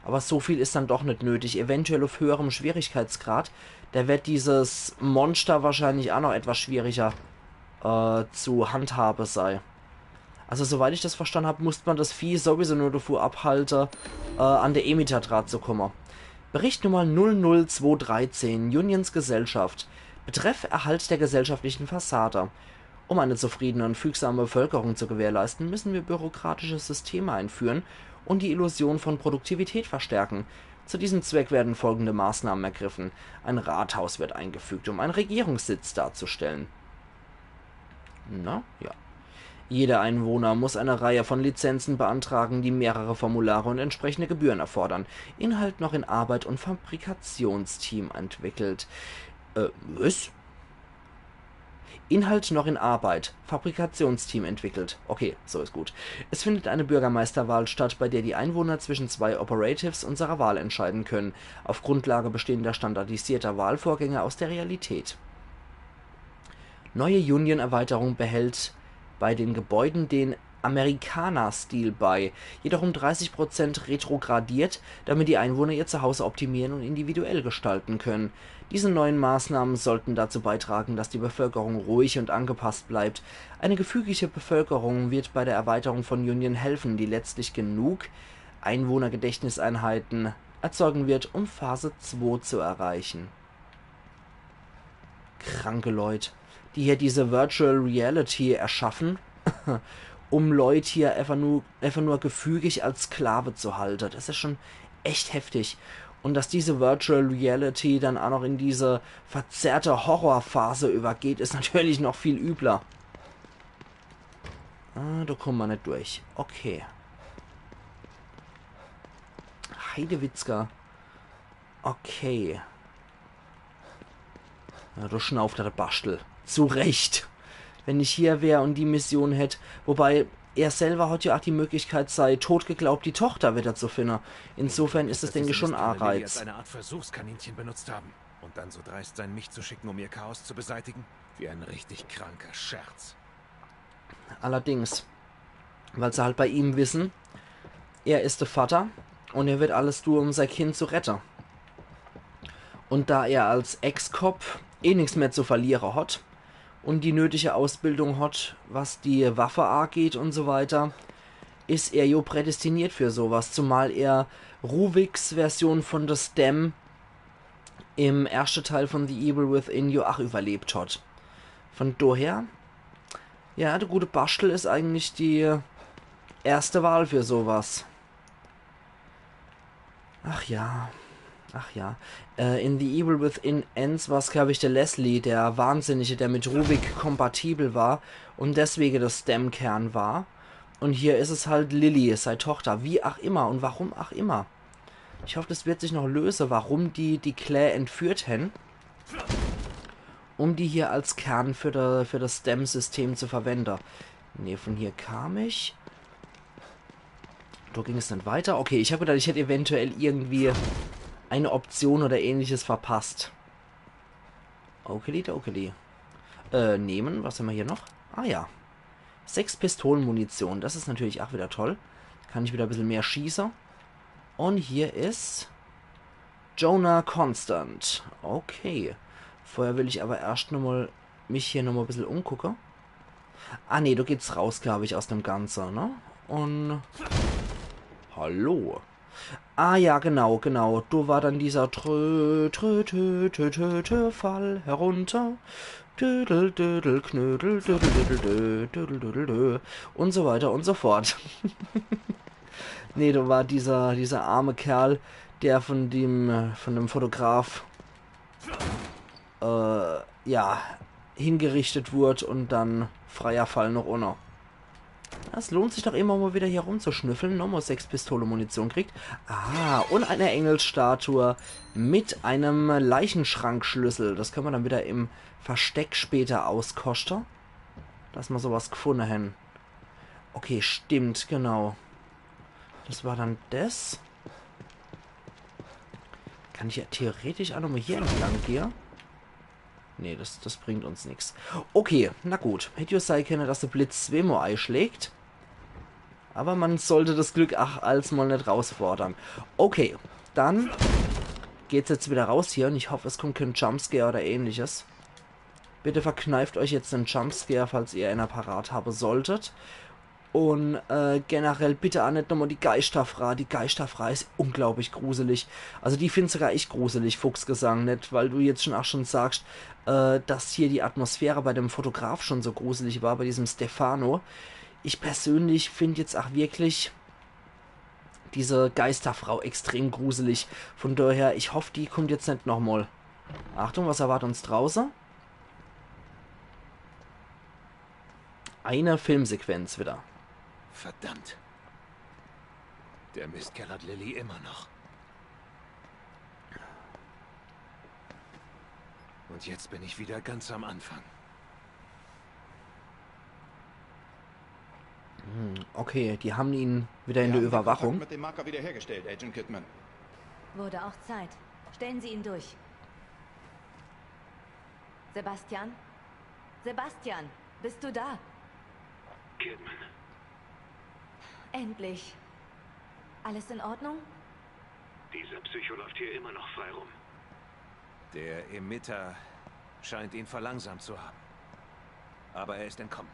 Aber so viel ist dann doch nicht nötig. Eventuell auf höherem Schwierigkeitsgrad. Da wird dieses Monster wahrscheinlich auch noch etwas schwieriger zu handhaben sein. Also soweit ich das verstanden habe, muss man das Vieh sowieso nur davor abhalten, an der Emitter-Draht zu kommen. Bericht Nummer 00213, Unions Gesellschaft. Betreff Erhalt der gesellschaftlichen Fassade. Um eine zufriedene und fügsame Bevölkerung zu gewährleisten, müssen wir bürokratische Systeme einführen und die Illusion von Produktivität verstärken. Zu diesem Zweck werden folgende Maßnahmen ergriffen. Ein Rathaus wird eingefügt, um einen Regierungssitz darzustellen. Na, ja. Jeder Einwohner muss eine Reihe von Lizenzen beantragen, die mehrere Formulare und entsprechende Gebühren erfordern. Inhalt noch in Arbeit und Fabrikationsteam entwickelt. Was? Inhalt noch in Arbeit. Fabrikationsteam entwickelt. Okay, so ist gut. Es findet eine Bürgermeisterwahl statt, bei der die Einwohner zwischen zwei Operatives unserer Wahl entscheiden können, auf Grundlage bestehender standardisierter Wahlvorgänge aus der Realität. Neue Union-Erweiterung behält bei den Gebäuden den Amerikaner-Stil bei, jedoch um 30% retrogradiert, damit die Einwohner ihr Zuhause optimieren und individuell gestalten können. Diese neuen Maßnahmen sollten dazu beitragen, dass die Bevölkerung ruhig und angepasst bleibt. Eine gefügige Bevölkerung wird bei der Erweiterung von Union helfen, die letztlich genug Einwohnergedächtniseinheiten erzeugen wird, um Phase 2 zu erreichen. Kranke Leute, die hier diese Virtual Reality erschaffen, um Leute hier einfach nur gefügig als Sklave zu halten. Das ist schon echt heftig. Und dass diese Virtual Reality dann auch noch in diese verzerrte Horrorphase übergeht, ist natürlich noch viel übler. Ah, da kommen wir nicht durch. Okay. Heidewitzka. Okay. Ja, du schnauft der Bastel. Zu Recht. Wenn ich hier wäre und die Mission hätte. Wobei, er selber hat ja auch die Möglichkeit, sei tot geglaubt, die Tochter wieder zu finden. Insofern ist es, denke ich, schon ein Reiz. Als eine Art Versuchskaninchen benutzt haben. Und dann so dreist sein, mich zu schicken, um ihr Chaos zu beseitigen? Wie ein richtig kranker Scherz. Allerdings. Weil sie halt bei ihm wissen, er ist der Vater und er wird alles tun, um sein Kind zu retten. Und da er als Ex-Cop nichts mehr zu verlieren hat und die nötige Ausbildung hat, was die Waffe angeht und so weiter, ist er jo prädestiniert für sowas, zumal er Ruviks Version von The Stem im ersten Teil von The Evil Within jo auch überlebt hat. Von daher, ja, der gute Bastel ist eigentlich die erste Wahl für sowas. Ach ja. In The Evil Within Ends war es, glaube ich, der Leslie, der Wahnsinnige, der mit Ruvik kompatibel war und deswegen das Stem-Kern war. Und hier ist es halt Lily, seine Tochter, wie auch immer und warum auch immer. Ich hoffe, das wird sich noch lösen, warum die Claire entführt haben, um die hier als Kern für das Stem-System zu verwenden. Ne, von hier kam ich. Da ging es dann weiter. Okay, ich habe gedacht, ich hätte eventuell irgendwie eine Option oder ähnliches verpasst. Okay. Nehmen. Was haben wir hier noch? Ah ja. 6 Pistolenmunition. Das ist natürlich auch wieder toll. Kann ich wieder ein bisschen mehr schießen. Und hier ist Jonah Constant. Okay. Vorher will ich aber erst nochmal mich hier nochmal ein bisschen umgucken. Ah ne, du geht's raus, glaube ich, aus dem Ganzen, ne? Und... Hallo. Ah ja, genau. Du war dann dieser Fall herunter. Dödel, dödel, knödel, dödel, dödel, dödel, dödel, dödel, und so weiter und so fort. Nee, da war dieser arme Kerl, der von dem Fotograf ja, hingerichtet wurde und dann freier Fall noch ohne. Es lohnt sich doch immer mal wieder hier rumzuschnüffeln. Nochmal 6 Pistole-Munition kriegt. Ah, und eine Engelsstatue mit einem Leichenschrankschlüssel. Das können wir dann wieder im Versteck später auskosten. Dass wir sowas gefunden haben. Okay, stimmt, genau. Das war dann das. Kann ich ja theoretisch auch nochmal hier entlang gehen? Nee, das bringt uns nichts. Okay, na gut. Hätte ja sein können, dass der Blitz zweimal einschlägt. Aber man sollte das Glück auch als mal nicht rausfordern. Okay, dann geht's jetzt wieder raus hier. Und ich hoffe, es kommt kein Jumpscare oder ähnliches. Bitte verkneift euch jetzt den Jumpscare, falls ihr einen parat haben solltet. Und generell bitte auch nicht nochmal die Geisterfrau. Die Geisterfrau ist unglaublich gruselig. Also die finde sogar ich gruselig, Fuchsgesang. Nicht, weil du jetzt schon sagst, dass hier die Atmosphäre bei dem Fotograf schon so gruselig war, bei diesem Stefano. Ich persönlich finde jetzt auch wirklich diese Geisterfrau extrem gruselig. Von daher, ich hoffe, die kommt jetzt nicht nochmal. Achtung, was erwartet uns draußen? Eine Filmsequenz wieder. Verdammt. Der Mistkerl hat Lilly immer noch. Und jetzt bin ich wieder ganz am Anfang. Okay, die haben ihn wieder in der Überwachung. Mit dem Marker wiederhergestellt, Agent Kidman. Wurde auch Zeit. Stellen Sie ihn durch. Sebastian? Sebastian, bist du da? Kidman. Endlich. Alles in Ordnung? Dieser Psycho läuft hier immer noch frei rum. Der Emitter scheint ihn verlangsamt zu haben. Aber er ist entkommen.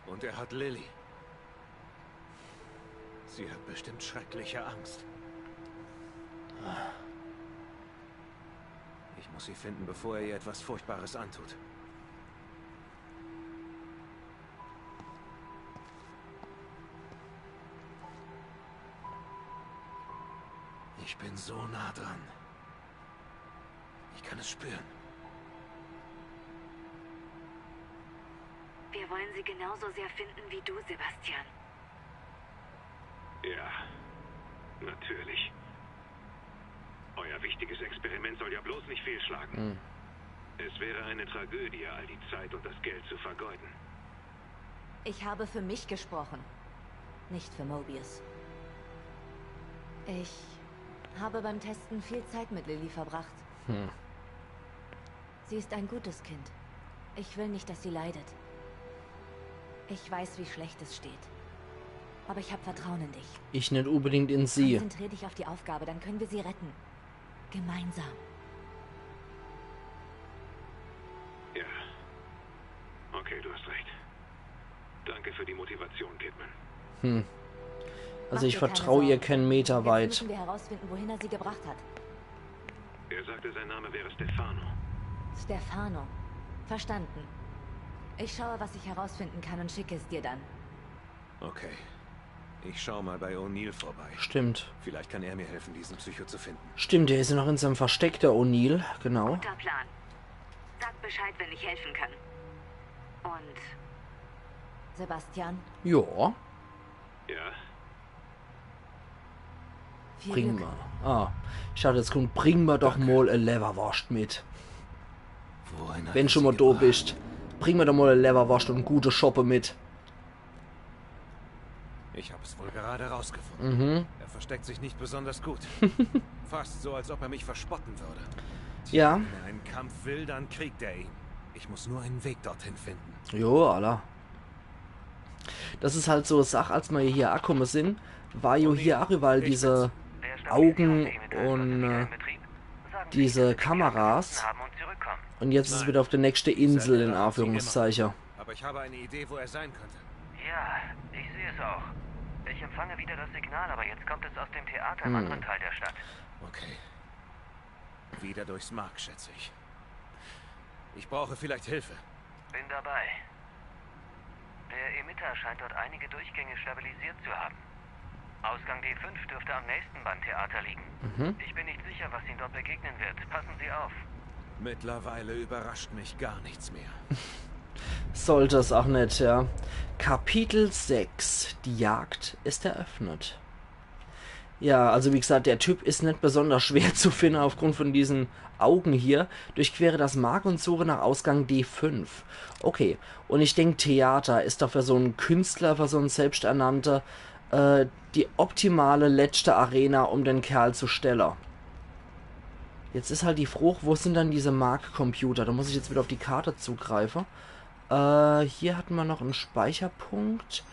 Und er hat Lilly. Sie hat bestimmt schreckliche Angst. Ich muss sie finden, bevor er ihr etwas Furchtbares antut. Ich bin so nah dran. Ich kann es spüren. Wir wollen sie genauso sehr finden wie du, Sebastian. Ja, natürlich. Euer wichtiges Experiment soll ja bloß nicht fehlschlagen. Es wäre eine Tragödie, all die Zeit und das Geld zu vergeuden. Ich habe für mich gesprochen, nicht für Mobius. Ich habe beim Testen viel Zeit mit Lilly verbracht. Sie ist ein gutes Kind. Ich will nicht, dass sie leidet. Ich weiß, wie schlecht es steht. Aber ich habe Vertrauen in dich. Ich nicht unbedingt in sie. Konzentrier dich auf die Aufgabe, dann können wir sie retten. Gemeinsam. Ja. Okay, du hast recht. Danke für die Motivation, Kidman. Also ich Mach dir keine vertraue ihr Sorgen. keinen Meter Jetzt weit. müssen wir herausfinden, wohin er sie gebracht hat. Er sagte, sein Name wäre Stefano. Stefano. Verstanden. Ich schaue, was ich herausfinden kann und schicke es dir dann. Okay. Ich schaue mal bei O'Neill vorbei. Stimmt. Vielleicht kann er mir helfen, diesen Psycho zu finden. Stimmt, der ist ja noch in seinem Versteck, der O'Neill. Genau. Guter Plan. Sag Bescheid, wenn ich helfen kann. Und... Sebastian, Ja, Ja? viel bring Glück. mal. Ah, ich dachte, jetzt kommt, bring mal doch mal eine Leberwurst mit. Wohin hat Wenn er schon sie mal da gebracht? bist. bring mir doch mal eine Leberwurst und gute Schoppe mit. Ich habe es wohl gerade rausgefunden. Er versteckt sich nicht besonders gut. Fast so, als ob er mich verspotten würde. Ja. Wenn er einen Kampf will, dann kriegt er ihn. Ich muss nur einen Weg dorthin finden. Jo, Alter. Das ist halt so eine Sache, als wir hier angekommen sind, war jo hier auch überall diese Augen und diese Kameras. Und jetzt ist es wieder auf der nächsten Insel, in Anführungszeichen. Aber ich habe eine Idee, wo er sein könnte. Ja, ich sehe es auch. Ich empfange wieder das Signal, aber jetzt kommt es aus dem Theater im anderen Teil der Stadt. Okay. Wieder durchs Mark, schätze ich. Ich brauche vielleicht Hilfe. Bin dabei. Der Emitter scheint dort einige Durchgänge stabilisiert zu haben. Ausgang D5 dürfte am nächsten beim Theater liegen. Ich bin nicht sicher, was Ihnen dort begegnen wird. Passen Sie auf. Mittlerweile überrascht mich gar nichts mehr. Sollte es auch nicht, ja. Kapitel 6. Die Jagd ist eröffnet. Ja, also wie gesagt, der Typ ist nicht besonders schwer zu finden aufgrund von diesen Augen hier. Durchquere das Mark und suche nach Ausgang D5. Okay, und ich denke, Theater ist doch für so einen Künstler, für so einen Selbsternannter, die optimale letzte Arena, um den Kerl zu stellen. Jetzt ist halt die Frage, wo sind dann diese Mark-Computer? Da muss ich jetzt wieder auf die Karte zugreifen. Hier hatten wir noch einen Speicherpunkt.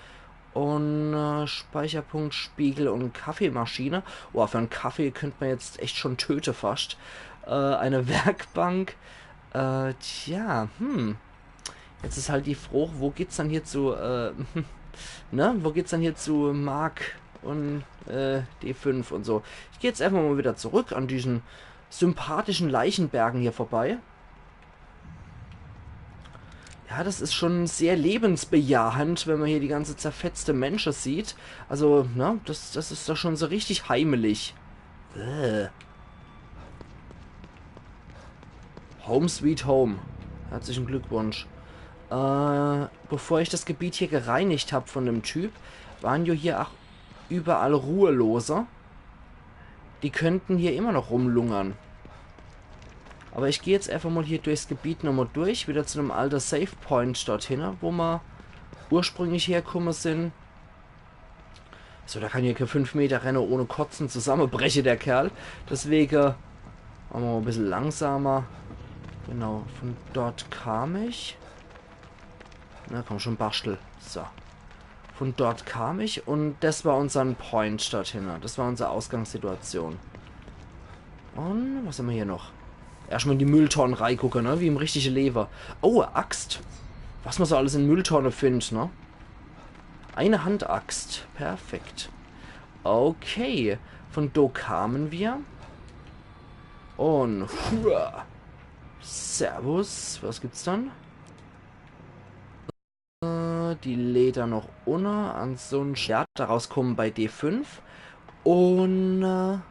Und Speicherpunkt, Spiegel und Kaffeemaschine. Oh, für einen Kaffee könnte man jetzt echt schon töten fast. Eine Werkbank. Tja, Jetzt ist halt die Frage, wo geht's dann hier zu, ne? Wo geht's dann hier zu Mark und D5 und so. Ich gehe jetzt einfach mal wieder zurück an diesen sympathischen Leichenbergen hier vorbei. Ja, das ist schon sehr lebensbejahend, wenn man hier die ganze zerfetzte Menschen sieht. Also, ne, das ist doch schon so richtig heimelig. Home Sweet Home. Herzlichen Glückwunsch. Bevor ich das Gebiet hier gereinigt habe von dem Typ, waren ja hier auch überall Ruhelose. Die könnten hier immer noch rumlungern. Aber ich gehe jetzt einfach mal hier durchs Gebiet nochmal durch, wieder zu einem alten Save Point dorthin, wo wir ursprünglich hergekommen sind. So, da kann hier kein 5 Meter Rennen ohne Kotzen zusammenbrechen, der Kerl. Deswegen machen wir mal ein bisschen langsamer. Genau, von dort kam ich. Na komm schon, Bastel. So. Von dort kam ich und das war unser Point dorthin. Das war unsere Ausgangssituation. Und was haben wir hier noch? Erstmal in die Mülltonnen reingucken, ne? Wie im richtigen Leber. Oh, Axt. Was man so alles in Mülltonne findet, ne? Eine Handaxt. Perfekt. Okay. Von da kamen wir. Und Servus. Was gibt's dann? Die Leder noch ohne. Ansonsten, ja, daraus kommen bei D5. Und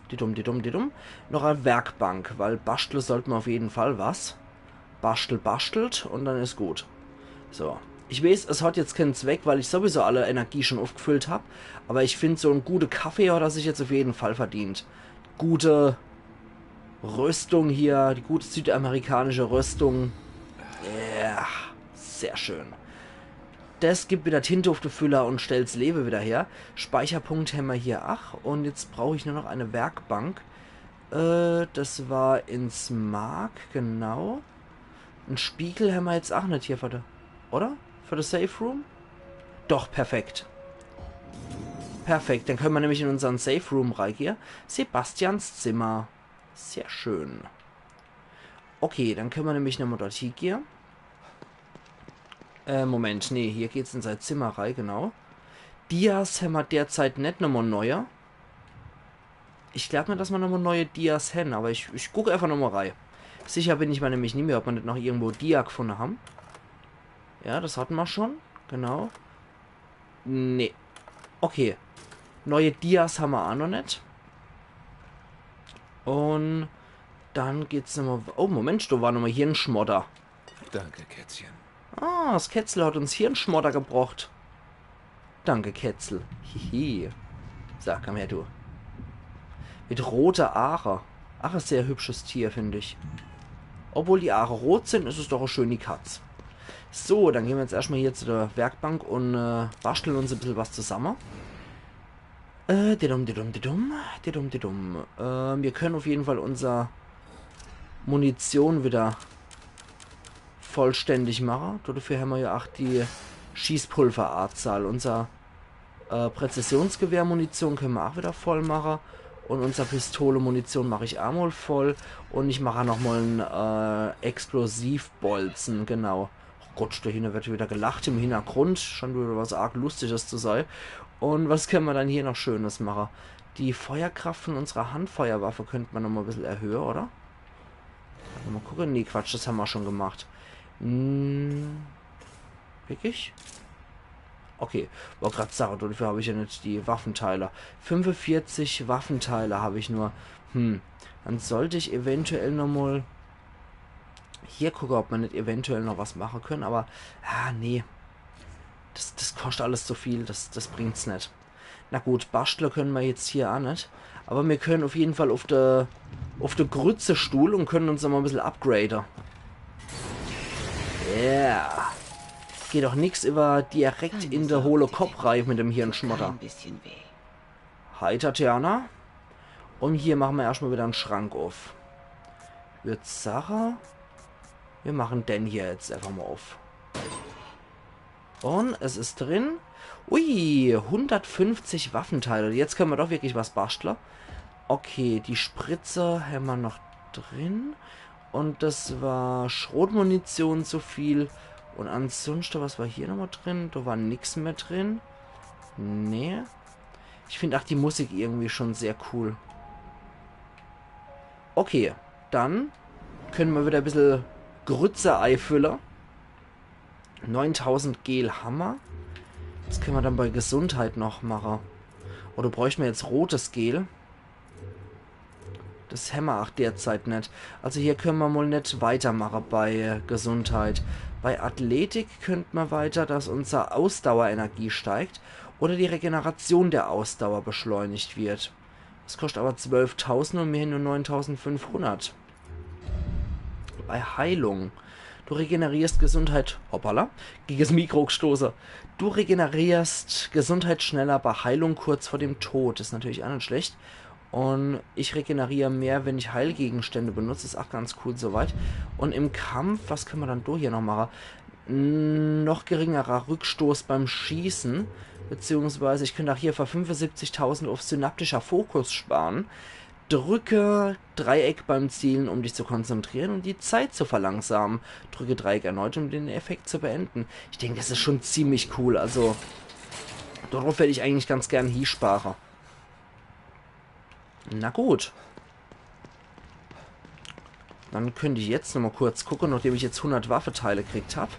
die dumm. Noch eine Werkbank, weil basteln sollten wir auf jeden Fall was. Bastelt und dann ist gut. So. Ich weiß, es hat jetzt keinen Zweck, weil ich sowieso alle Energie schon aufgefüllt habe. Aber ich finde, so ein guter Kaffee hat er sich jetzt auf jeden Fall verdient. Gute Röstung hier, die gute südamerikanische Röstung. Ja, sehr schön. Das gibt wieder Tinte auf den Füller und stellt's Leben wieder her. Speicherpunkt haben wir hier. Ach, und jetzt brauche ich nur noch eine Werkbank. Das war ins Mark, genau. Ein Spiegel haben wir jetzt auch nicht hier für die, oder? Für das Safe Room? Doch, perfekt. Perfekt, dann können wir nämlich in unseren Safe Room reingehen. Sebastians Zimmer. Sehr schön. Okay, dann können wir nämlich nochmal dort hier gehen. Moment, nee, hier geht's in sein Zimmer rein, genau. Dias haben wir derzeit nicht nochmal neue. Ich glaube nicht, dass wir nochmal neue Dias haben, aber ich gucke einfach nochmal rein. Sicher bin ich mir nämlich nicht mehr, ob wir nicht noch irgendwo Dia gefunden haben. Ja, das hatten wir schon, genau. Nee. Okay. Neue Dias haben wir auch noch nicht. Und dann geht's nochmal... Oh, Moment, da war nochmal hier ein Schmodder. Danke, Kätzchen. Ah, das Kätzle hat uns hier einen Schmodder gebracht. Danke, Kätzl. Hihi. So, komm her, du. Mit roter Aare. Ach, ein sehr hübsches Tier, finde ich. Obwohl die Aare rot sind, ist es doch eine schöne Katz. So, dann gehen wir jetzt erstmal hier zu der Werkbank und basteln uns ein bisschen was zusammen. Wir können auf jeden Fall unser Munition wieder vollständig machen. Dafür haben wir ja auch die Schießpulveranzahl. Unser Präzisionsgewehr-Munition können wir auch wieder voll machen. Und unser Pistole-Munition mache ich auch mal voll. Und ich mache nochmal einen Explosivbolzen, genau. Oh Gott, da hinten wird wieder gelacht im Hintergrund. Scheint wieder was arg Lustiges zu sein. Und was können wir dann hier noch Schönes machen? Die Feuerkraft von unserer Handfeuerwaffe könnte man nochmal ein bisschen erhöhen, oder? Mal gucken. Nee, Quatsch, das haben wir schon gemacht. Wirklich? Okay, war gerade sagen, dafür habe ich ja nicht die Waffenteile. 45 Waffenteile habe ich nur. Dann sollte ich eventuell nochmal hier gucken, ob man nicht eventuell noch was machen können, aber nee. Das kostet alles zu viel, das bringt's nicht. Na gut, Bastler können wir jetzt hier auch nicht. Aber wir können auf jeden Fall auf der Grütze-Stuhl und können uns noch mal ein bisschen upgraden. Yeah. Geht doch nichts über direkt in der hohle Kopf rein mit dem Hirnschmotter. Hi Tatjana. Und hier machen wir erstmal wieder einen Schrank auf. Wird Sache. Wir machen den hier jetzt einfach mal auf. Und es ist drin. Ui, 150 Waffenteile. Jetzt können wir doch wirklich was basteln. Okay, die Spritze haben wir noch drin. Und das war Schrotmunition zu viel. Und ansonsten, was war hier nochmal drin? Da war nichts mehr drin. Nee. Ich finde auch die Musik irgendwie schon sehr cool. Okay, dann können wir wieder ein bisschen Grütze-Ei füllen. 9000 Gel Hammer. Das können wir dann bei Gesundheit noch machen. Oder bräuchten wir jetzt rotes Gel? Das haben wir auch derzeit nicht. Also hier können wir mal nicht weitermachen bei Gesundheit. Bei Athletik könnte man weiter, dass unsere Ausdauerenergie steigt. Oder die Regeneration der Ausdauer beschleunigt wird. Das kostet aber 12.000 und wir haben nur 9.500. Bei Heilung. Du regenerierst Gesundheit... Hoppala. Gegen das Mikro gestoßen. Du regenerierst Gesundheit schneller bei Heilung kurz vor dem Tod. Das ist natürlich auch nicht schlecht. Und ich regeneriere mehr, wenn ich Heilgegenstände benutze. Ist auch ganz cool soweit. Und im Kampf, was können wir dann hier noch machen? Noch geringerer Rückstoß beim Schießen. Beziehungsweise ich könnte auch hier für 75.000 auf synaptischer Fokus sparen. Drücke Dreieck beim Zielen, um dich zu konzentrieren und die Zeit zu verlangsamen. Drücke Dreieck erneut, um den Effekt zu beenden. Ich denke, das ist schon ziemlich cool. Also, darauf werde ich eigentlich ganz gern hier sparen. Na gut. Dann könnte ich jetzt nochmal kurz gucken, nachdem ich jetzt 100 Waffenteile gekriegt habe.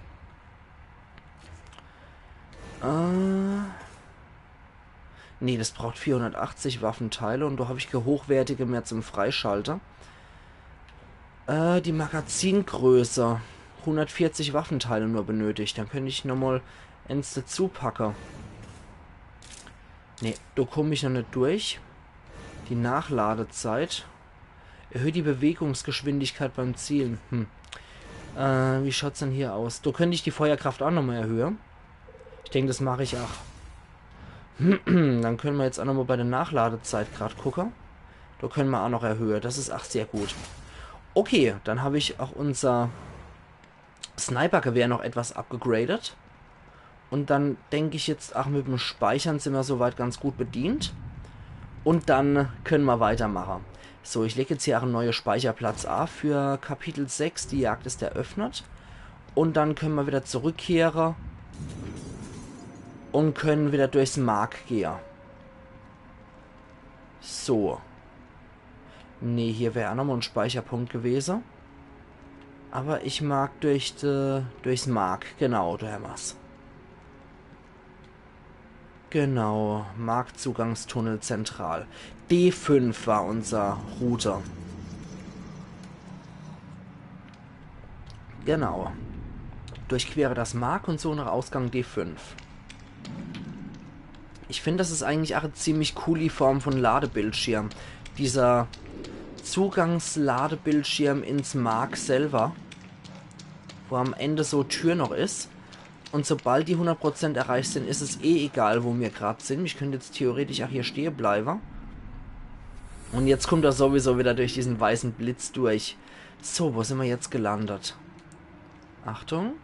Nee, das braucht 480 Waffenteile und da habe ich keine hochwertige mehr zum Freischalter. Die Magazingröße. 140 Waffenteile nur benötigt. Dann könnte ich nochmal eins dazu packen. Nee, da komme ich noch nicht durch. Die Nachladezeit. Erhöht die Bewegungsgeschwindigkeit beim Zielen. Wie schaut es denn hier aus? Da könnte ich die Feuerkraft auch nochmal erhöhen. Ich denke, das mache ich auch. Dann können wir jetzt auch nochmal bei der Nachladezeit gerade gucken. Da können wir auch noch erhöhen. Das ist auch sehr gut. Okay, dann habe ich auch unser Snipergewehr noch etwas abgegradet. Und dann denke ich jetzt, auch mit dem Speichern sind wir soweit ganz gut bedient. Und dann können wir weitermachen. So, ich lege jetzt hier auch einen neuen Speicherplatz A für Kapitel 6. Die Jagd ist eröffnet. Und dann können wir wieder zurückkehren. Und können wieder durchs Mark gehen. So. Nee, hier wäre auch nochmal ein Speicherpunkt gewesen. Aber ich mag durchs Mark. Genau, da haben wir's. Genau, Marktzugangstunnel zentral. D5 war unser Router. Genau. Durchquere das Mark und so nach Ausgang D5. Ich finde, das ist eigentlich auch eine ziemlich coole Form von Ladebildschirm. Dieser Zugangsladebildschirm ins Mark selber. wo am Ende so Tür noch ist. Und sobald die 100% erreicht sind, ist es eh egal, wo wir gerade sind. Ich könnte jetzt theoretisch auch hier stehen bleiben. Und jetzt kommt er sowieso wieder durch diesen weißen Blitz durch. So, wo sind wir jetzt gelandet? Achtung.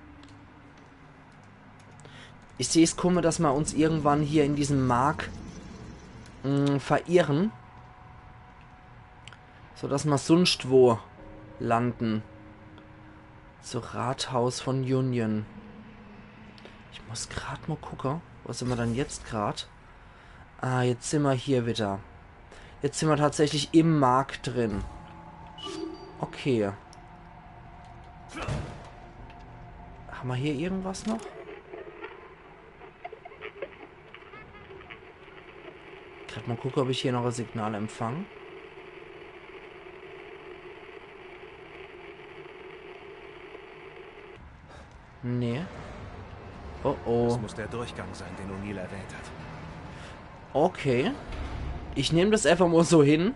Ich sehe es kommen, dass wir uns irgendwann hier in diesem Mark verirren. So dass wir sonst wo landen. So Rathaus von Union. Ich muss gerade mal gucken. Wo sind wir dann jetzt gerade? Ah, jetzt sind wir hier wieder. Jetzt sind wir tatsächlich im Markt drin. Okay. Haben wir hier irgendwas noch? Gerade mal gucken, ob ich hier noch ein Signal empfange. Nee. Oh oh. Das muss der Durchgang sein, den O'Neill erwähnt hat. Okay. Ich nehme das einfach mal so hin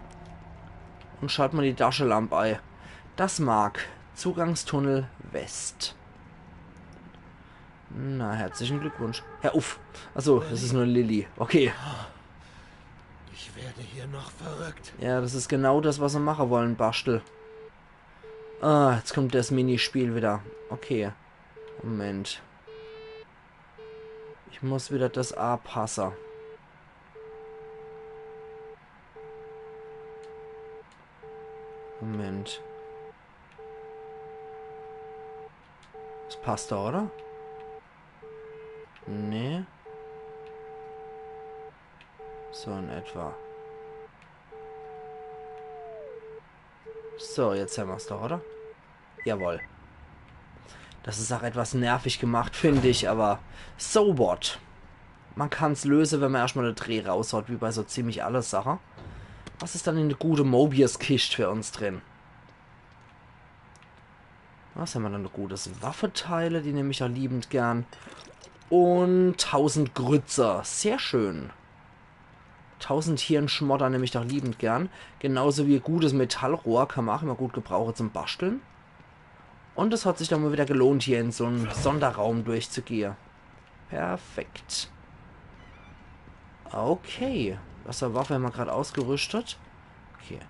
und schalte mal die Taschenlampe ein. Das mag. Zugangstunnel West. Na, herzlichen Glückwunsch. Herr Uff. Achso, das ist nur Lilly. Okay. Ich werde hier noch verrückt. Ja, das ist genau das, was wir machen wollen, Bastel. Ah, jetzt kommt das Minispiel wieder. Okay. Moment. Ich muss wieder das A passen. Moment. Das passt doch, oder? Nee. So in etwa. So, jetzt haben wir es doch, oder? Jawohl. Das ist auch etwas nervig gemacht, finde ich, aber so what? Man kann es lösen, wenn man erstmal eine Dreh raushaut, wie bei so ziemlich alles Sachen. Was ist dann eine gute Mobius-Kiste für uns drin? Was haben wir dann? Eine gutes Waffeteile, die nehme ich auch liebend gern. Und 1000 Grützer. Sehr schön. 1000 Hirnschmodder nehme ich doch liebend gern. Genauso wie gutes Metallrohr kann man auch immer gut gebrauchen zum Basteln. Und es hat sich dann mal wieder gelohnt, hier in so einen Sonderraum durchzugehen. Perfekt. Okay. Was der Waffe haben wir gerade ausgerüstet. Okay.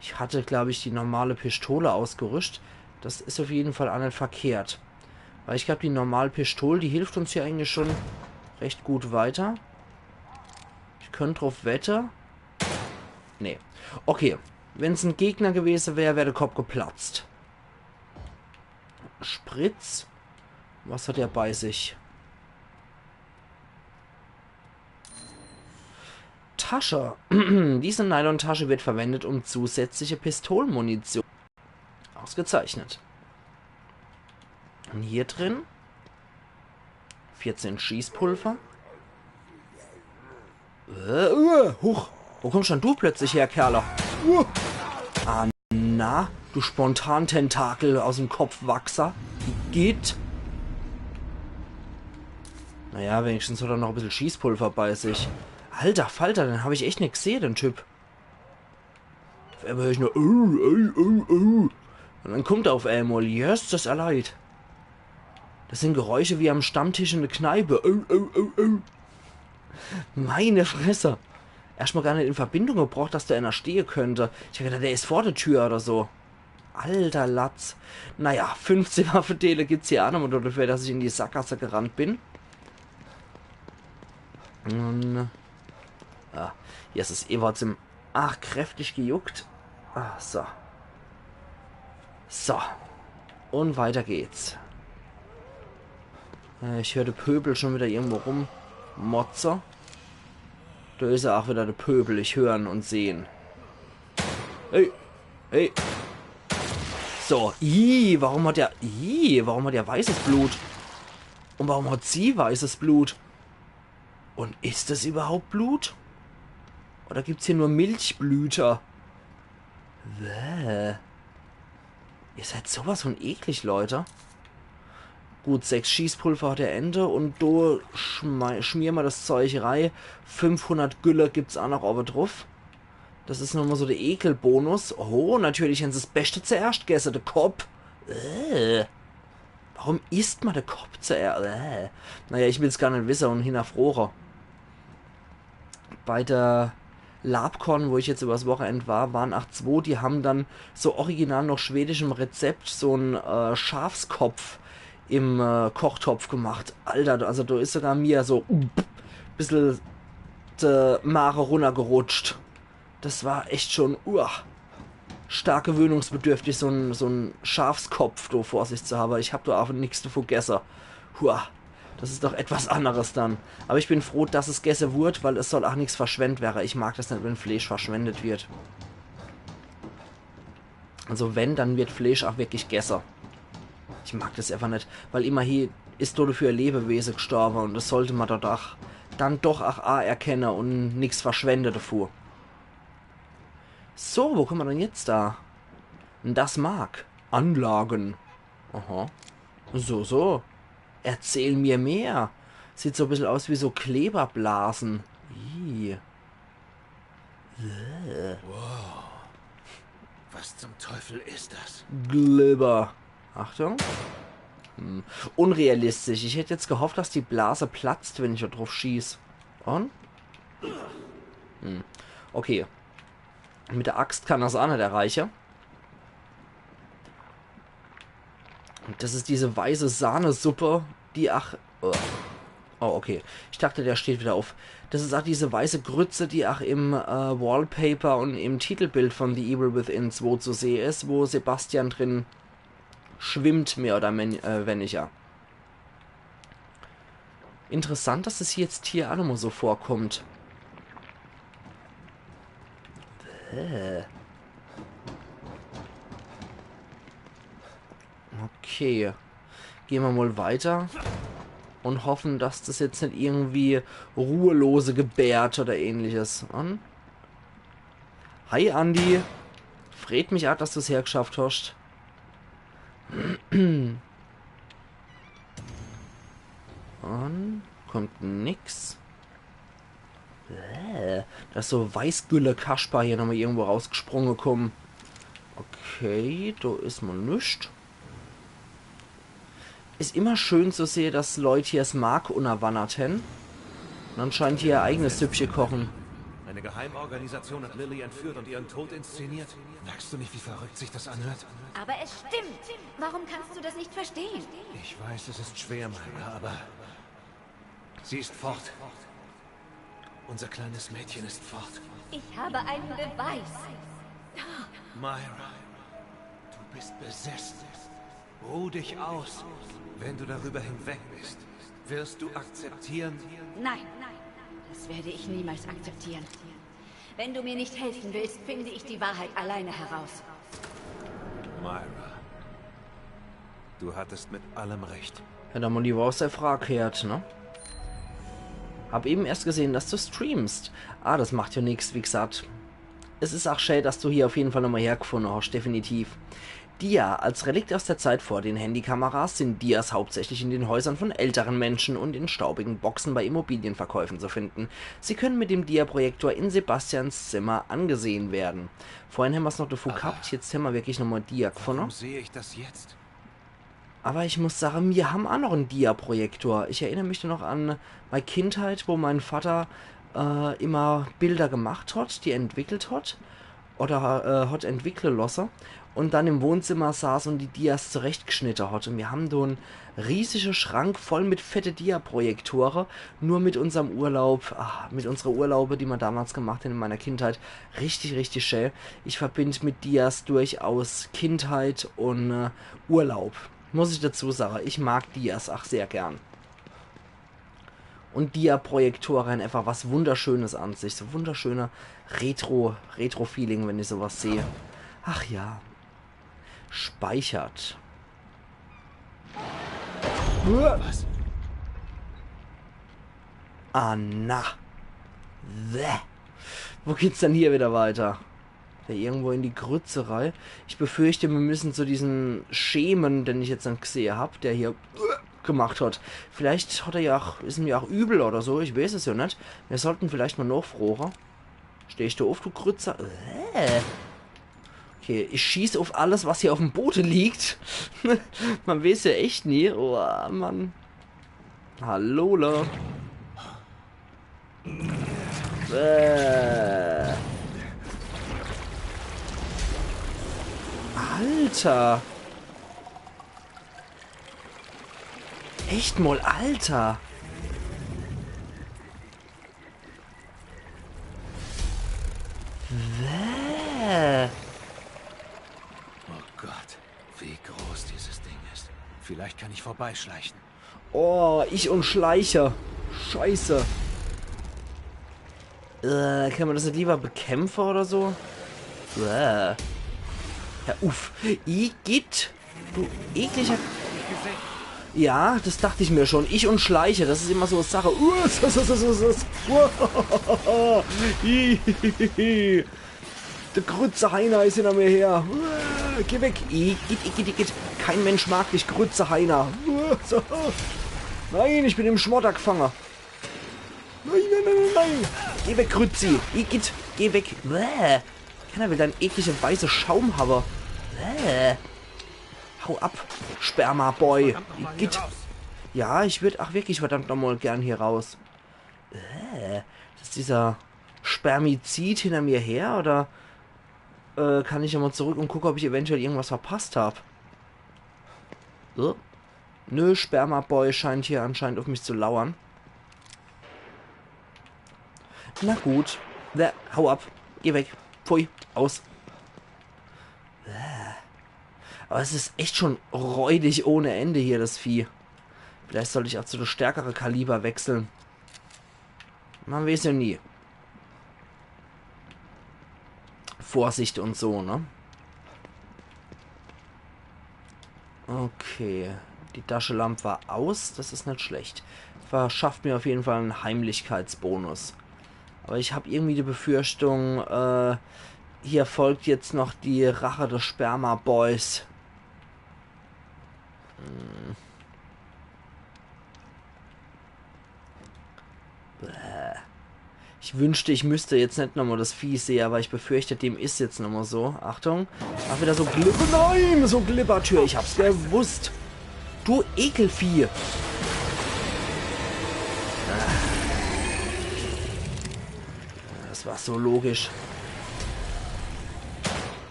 Ich hatte, glaube ich, die normale Pistole ausgerüstet. Das ist auf jeden Fall auch nicht verkehrt. Weil ich glaube, die normale Pistole, die hilft uns hier eigentlich schon recht gut weiter. Ich könnte drauf wetten. Nee. Okay. Wenn es ein Gegner gewesen wäre, wäre der Kopf geplatzt. Spritz. Was hat er bei sich? Tasche. Diese Nylon-Tasche wird verwendet, um zusätzliche Pistolenmunition. Ausgezeichnet. Und hier drin 14 Schießpulver. Huch. Wo kommst denn du plötzlich her, Kerler? Ah, na, du Spontan-Tentakel aus dem Kopfwachser. Wie geht? Naja, wenigstens hat er noch ein bisschen Schießpulver bei sich. Alter Falter, den habe ich echt nicht gesehen, den Typ. Auf einmal höre ich nur Und dann kommt er auf einmal. Yes, das erleid. Das sind Geräusche wie am Stammtisch in der Kneipe. Meine Fresse. Erstmal gar nicht in Verbindung gebracht, dass der einer stehen könnte. Ich habe gedacht, der ist vor der Tür oder so. Alter Latz. Naja, 15 Waffenteile gibt's hier auch noch dafür, dass ich in die Sackgasse gerannt bin. Und ja, hier ist es ebenfalls im... Ach, kräftig gejuckt. Ah, so. So. Und weiter geht's. Ich höre den Pöbel schon wieder irgendwo rum. Motzer. Da ist er auch wieder der Pöbel. Ich hören und sehen. Hey. Hey. So. Warum hat der weißes Blut? Und warum hat sie weißes Blut? Und ist das überhaupt Blut? Oder gibt's hier nur Milchblüter? Bäh. Ihr seid sowas von eklig, Leute. Gut, 6 Schießpulver hat er Ende und do schmieren wir das Zeug rein. 500 Gülle gibt's auch noch oben drauf. Das ist nochmal so der Ekelbonus. Oh, natürlich haben sie das Beste zuerst gegessen, der Kopf. Warum isst man den Kopf zuerst? Naja, ich will es gar nicht wissen und hinterfroren. Bei der Labkorn, wo ich jetzt übers Wochenende war, waren 8-2, die haben dann so original noch schwedischem Rezept so einen Schafskopf im Kochtopf gemacht. Alter, also da ist sogar mir so ein bisschen die Mare runtergerutscht. Das war echt schon stark gewöhnungsbedürftig, so ein Schafskopf da vor sich zu haben. Ich habe da auch nichts davon gegessen. Das ist doch etwas anderes dann. Aber ich bin froh, dass es gegessen wurde, weil es soll auch nichts verschwendet werden. Ich mag das nicht, wenn Fleisch verschwendet wird. Also wenn, dann wird Fleisch auch wirklich gegessen. Ich mag das einfach nicht, weil immerhin ist dort für ein Lebewesen gestorben und das sollte man dort auch dann doch auch erkennen und nichts verschwenden davor. So, wo kommen wir denn jetzt da? Das mag. Anlagen. Aha. So. Erzähl mir mehr. Sieht so ein bisschen aus wie so Kleberblasen. Wow. Was zum Teufel ist das? Glibber. Achtung. Unrealistisch. Ich hätte jetzt gehofft, dass die Blase platzt, wenn ich da drauf schieße. Und? Okay. Mit der Axt kann das auch nicht erreichen. Und das ist diese weiße Sahnesuppe, die Oh, okay. Ich dachte, der steht wieder auf. Das ist auch diese weiße Grütze, die auch im Wallpaper und im Titelbild von The Evil Within 2 zu sehen ist, wo Sebastian drin schwimmt, mehr oder weniger. Interessant, dass es jetzt hier auch nochmal so vorkommt. Okay. Gehen wir mal weiter. Und hoffen, dass das jetzt nicht irgendwie ruhelose gebärt oder ähnliches. Und? Hi, Andi. Freut mich auch, dass du es hergeschafft hast. Und? Kommt nix. Da ist so Weißgülle Kasper hier nochmal irgendwo rausgesprungen gekommen. Okay, da ist mal nichts. Ist immer schön zu sehen, dass Leute hier das Mark unterwanderten. Und anscheinend hier ihr eigenes Süppchen kochen. Eine Geheimorganisation hat Lily entführt und ihren Tod inszeniert. Merkst du nicht, wie verrückt sich das anhört? Aber es stimmt. Warum kannst du das nicht verstehen? Ich weiß, es ist schwer, Myra, aber sie ist fort. Unser kleines Mädchen ist fort. Ich habe einen Beweis. Myra, du bist besessen. Ruh dich aus. Wenn du darüber hinweg bist, wirst du akzeptieren... Nein, das werde ich niemals akzeptieren. Wenn du mir nicht helfen willst, finde ich die Wahrheit alleine heraus. Myra, du hattest mit allem recht. Ja, dann mal lieber aus der Frage hört, ne? Hab eben erst gesehen, dass du streamst. Das macht ja nichts, wie gesagt. Es ist auch schön, dass du hier auf jeden Fall nochmal hergefunden hast, definitiv. Dia, als Relikt aus der Zeit vor den Handykameras sind Dias hauptsächlich in den Häusern von älteren Menschen und in staubigen Boxen bei Immobilienverkäufen zu finden. Sie können mit dem Dia-Projektor in Sebastians Zimmer angesehen werden. Vorhin haben wir es noch davor gehabt, jetzt haben wir wirklich nochmal Dia gefunden. Warum sehe ich das jetzt? Aber ich muss sagen, wir haben auch noch einen Dia-Projektor. Ich erinnere mich noch an meine Kindheit, wo mein Vater immer Bilder gemacht hat, die entwickelt hat. Oder hat entwickeln lassen. Und dann im Wohnzimmer saß und die Dias zurechtgeschnitten hat. Und wir haben da einen riesigen Schrank voll mit fette Dia-Projektoren. Nur mit unserem Urlaub, mit unserer Urlaube, die wir damals gemacht haben in meiner Kindheit. Richtig, richtig schön. Ich verbinde mit Dias durchaus Kindheit und Urlaub. Muss ich dazu sagen, ich mag Dias auch sehr gern. Und Dia-Projektoren einfach was Wunderschönes an sich. So wunderschöner Retro-Feeling, wenn ich sowas sehe. Ach ja. Speichert. Was? Na. Wo geht's denn hier wieder weiter? Ja, irgendwo in die Grützerei. Ich befürchte, wir müssen zu diesen Schemen, den ich jetzt dann gesehen habe, der hier gemacht hat. Vielleicht hat er ja auch, ist ihm ja auch übel oder so, ich weiß es ja nicht. Wir sollten vielleicht mal nachfragen. Steh ich da auf, du Grützer? Okay, Okay, ich schieße auf alles, was hier auf dem Boden liegt. Man weiß ja echt nie. Oh, Mann. Hallo. Alter. Echt mal, Alter. Oh Gott, wie groß dieses Ding ist. Vielleicht kann ich vorbeischleichen. Oh, ich und Schleicher. Scheiße. Kann man das nicht lieber bekämpfen oder so? Ja, uff. Igitt. Du ekliger... Ja, das dachte ich mir schon. Ich und Schleicher, das ist immer so eine Sache. Der Grütze Heiner ist hinter mir her. Geh weg. Igitt. Kein Mensch mag dich, Grütze Heiner. Nein, ich bin im Schmotter gefangen. Nein. Geh weg, Grützi. Igitt, geh weg. Keiner will deinen ekligen weiße Schaum haben. Hau ab, Sperma-Boy. Igitt. Ja, ich würde ach wirklich verdammt nochmal gern hier raus. Ist dieser Spermizid hinter mir her oder kann ich nochmal zurück und gucken, ob ich eventuell irgendwas verpasst habe? Nö, Sperma-Boy scheint hier anscheinend auf mich zu lauern. Na gut. Hau ab. Geh weg. Pfui. Aus. Aber es ist echt schon räudig ohne Ende hier, das Vieh. Vielleicht sollte ich auch zu einem stärkeren Kaliber wechseln. Man weiß ja nie. Vorsicht und so, ne? Okay. Die Taschenlampe war aus. Das ist nicht schlecht. Verschafft mir auf jeden Fall einen Heimlichkeitsbonus. Aber ich habe irgendwie die Befürchtung, hier folgt jetzt noch die Rache des Sperma-Boys. Ich wünschte, ich müsste jetzt nicht nochmal das Vieh sehen, aber ich befürchte, dem ist jetzt nochmal so. Achtung. Ach, wieder so Glipper. Nein, so Glippertür. Ich hab's gewusst. Du Ekelvieh. Das war so logisch.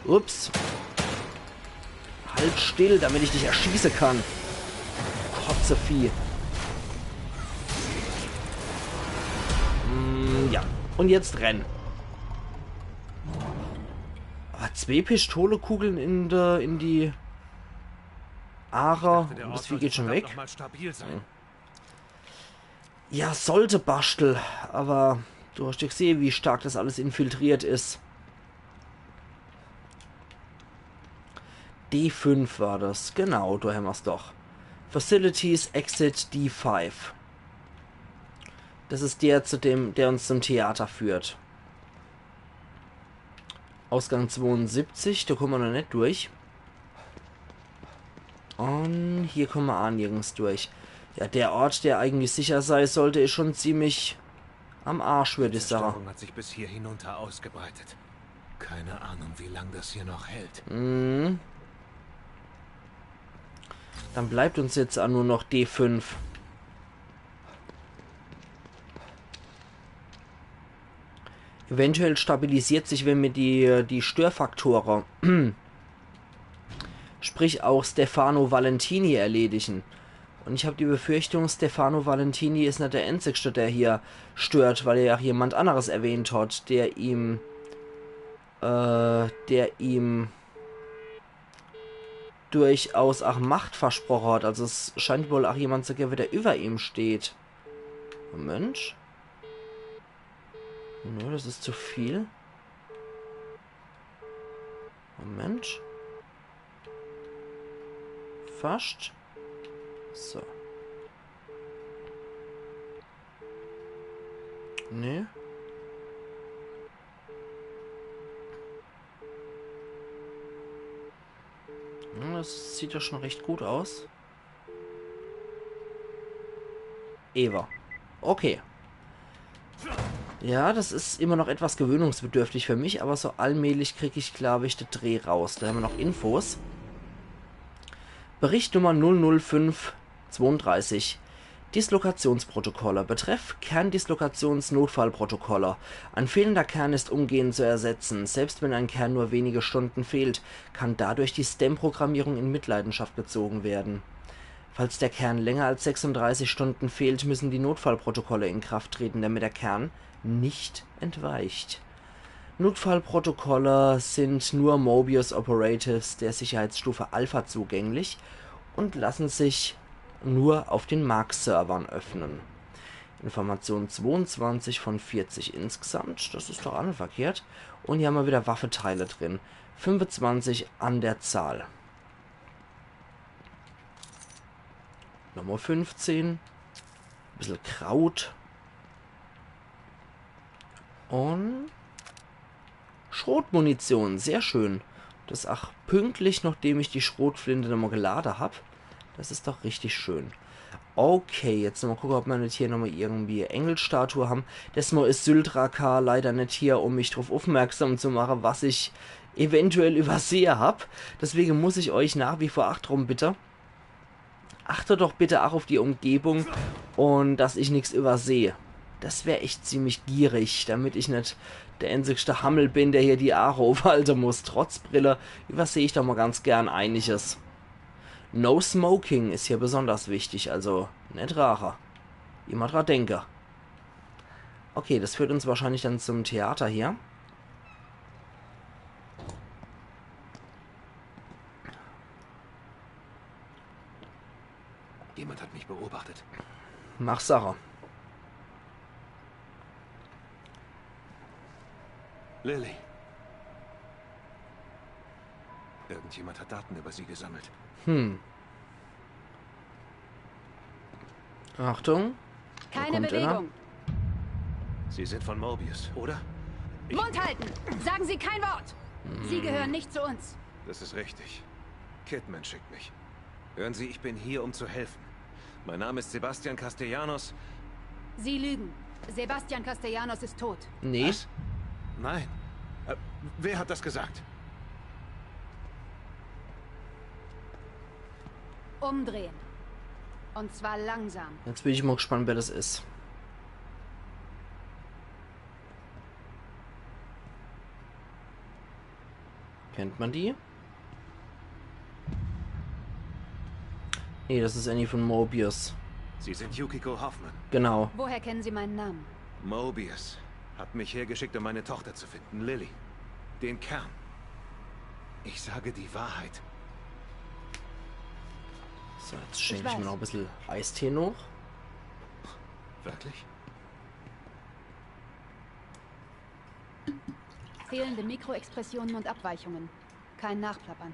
Ups. Halt still, damit ich dich erschießen kann. Kotzevieh. Ja. Und jetzt renn. Aber 2 Pistolekugeln in die Ara. Und das Vieh geht schon weg. Ja, sollte Bastel. Aber du hast ja gesehen, wie stark das alles infiltriert ist. D5 war das. Genau, du hämmerst doch. Facilities Exit D5. Das ist der, der uns zum Theater führt. Ausgang 72, da kommen wir noch nicht durch. Und hier kommen wir auch nirgends durch. Ja, der Ort, der eigentlich sicher sein sollte, ist schon ziemlich am Arsch, würde ich sagen. Die Störung hat sich bis hier hinunter ausgebreitet. Keine Ahnung, wie lange das hier noch hält. Dann bleibt uns jetzt auch nur noch D5. Eventuell stabilisiert sich, wenn wir die Störfaktoren, sprich auch Stefano Valentini erledigen. Und ich habe die Befürchtung, Stefano Valentini ist nicht der Einzige, der hier stört, weil er ja jemand anderes erwähnt hat, der ihm durchaus auch Macht versprochen hat. Also es scheint wohl auch jemand zu geben, der über ihm steht. Mensch. Nö, das ist zu viel. Moment. Fast. So. Nee. Das sieht ja schon recht gut aus. Eva. Okay. Ja, das ist immer noch etwas gewöhnungsbedürftig für mich, aber so allmählich kriege ich, glaube ich, den Dreh raus. Da haben wir noch Infos. Bericht Nummer 00532. Dislokationsprotokolle. Betreff Kerndislokationsnotfallprotokolle. Ein fehlender Kern ist umgehend zu ersetzen. Selbst wenn ein Kern nur wenige Stunden fehlt, kann dadurch die STEM-Programmierung in Mitleidenschaft gezogen werden. Falls der Kern länger als 36 Stunden fehlt, müssen die Notfallprotokolle in Kraft treten, damit der Kern nicht entweicht. Notfallprotokolle sind nur Mobius Operatives der Sicherheitsstufe Alpha zugänglich und lassen sich nur auf den Mark-Servern öffnen. Information 22 von 40 insgesamt, das ist doch auch nicht verkehrt. Und hier haben wir wieder Waffeteile drin. 25 an der Zahl. Nummer 15. Ein bisschen Kraut. Und Schrotmunition, sehr schön. Das ist auch pünktlich, nachdem ich die Schrotflinte nochmal geladen habe. Das ist doch richtig schön. Okay, jetzt nochmal gucken, ob wir nicht hier nochmal irgendwie Engelstatue haben. Desmal ist Syldraka leider nicht hier, um mich darauf aufmerksam zu machen, was ich eventuell übersehe habe. Deswegen muss ich euch nach wie vor drum bitten. Achtet doch bitte auch auf die Umgebung und dass ich nichts übersehe. Das wäre echt ziemlich gierig, damit ich nicht der einzigste Hammel bin, der hier die Aare aufhalten muss. Trotz Brille übersehe ich doch mal ganz gern einiges. No Smoking ist hier besonders wichtig, also nicht Raucher. Immer dran denken. Okay, das führt uns wahrscheinlich dann zum Theater hier. Jemand hat mich beobachtet. Mach Sache. Lily. Irgendjemand hat Daten über sie gesammelt. Achtung. Keine Bewegung. Sie sind von Mobius, oder? Mund halten! Sagen Sie kein Wort! Sie gehören nicht zu uns. Das ist richtig. Kidman schickt mich. Hören Sie, ich bin hier, um zu helfen. Mein Name ist Sebastian Castellanos. Sie lügen. Sebastian Castellanos ist tot. Nee. Was? Nein. Wer hat das gesagt? Umdrehen. Und zwar langsam. Jetzt bin ich mal gespannt, wer das ist. Kennt man die? Nee, das ist Annie von Mobius. Sie sind Yukiko Hoffman. Genau. Woher kennen Sie meinen Namen? Mobius hat mich hergeschickt, um meine Tochter zu finden, Lily. Den Kern. Ich sage die Wahrheit. So, jetzt schenke ich mir noch ein bisschen Eistee noch. Wirklich? Fehlende Mikroexpressionen und Abweichungen. Kein Nachplappern.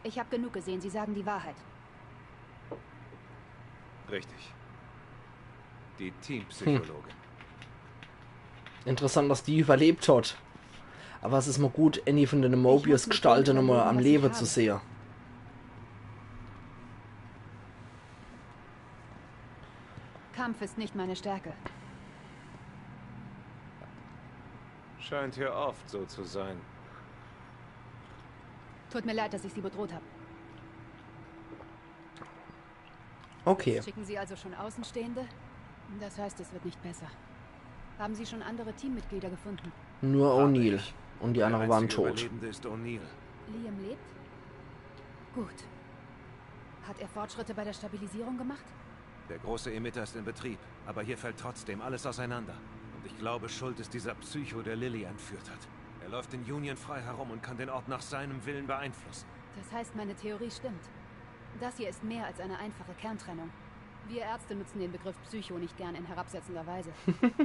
Ich habe genug gesehen, Sie sagen die Wahrheit. Richtig. Die Teampsychologin. Interessant, dass die überlebt hat. Aber es ist mal gut, Annie von den Mobius-Gestalten nochmal am Leben zu sehen. Kampf ist nicht meine Stärke. Scheint hier oft so zu sein. Tut mir leid, dass ich Sie bedroht habe. Okay. Schicken Sie also schon Außenstehende? Das heißt, es wird nicht besser. Haben Sie schon andere Teammitglieder gefunden? Nur O'Neill. Und die anderen waren Der tot. Überlebende ist O'Neill. Liam lebt? Gut. Hat er Fortschritte bei der Stabilisierung gemacht? Der große Emitter ist in Betrieb, aber hier fällt trotzdem alles auseinander. Und ich glaube, schuld ist dieser Psycho, der Lily entführt hat. Er läuft in Union frei herum und kann den Ort nach seinem Willen beeinflussen. Das heißt, meine Theorie stimmt. Das hier ist mehr als eine einfache Kerntrennung. Wir Ärzte nutzen den Begriff Psycho nicht gern in herabsetzender Weise.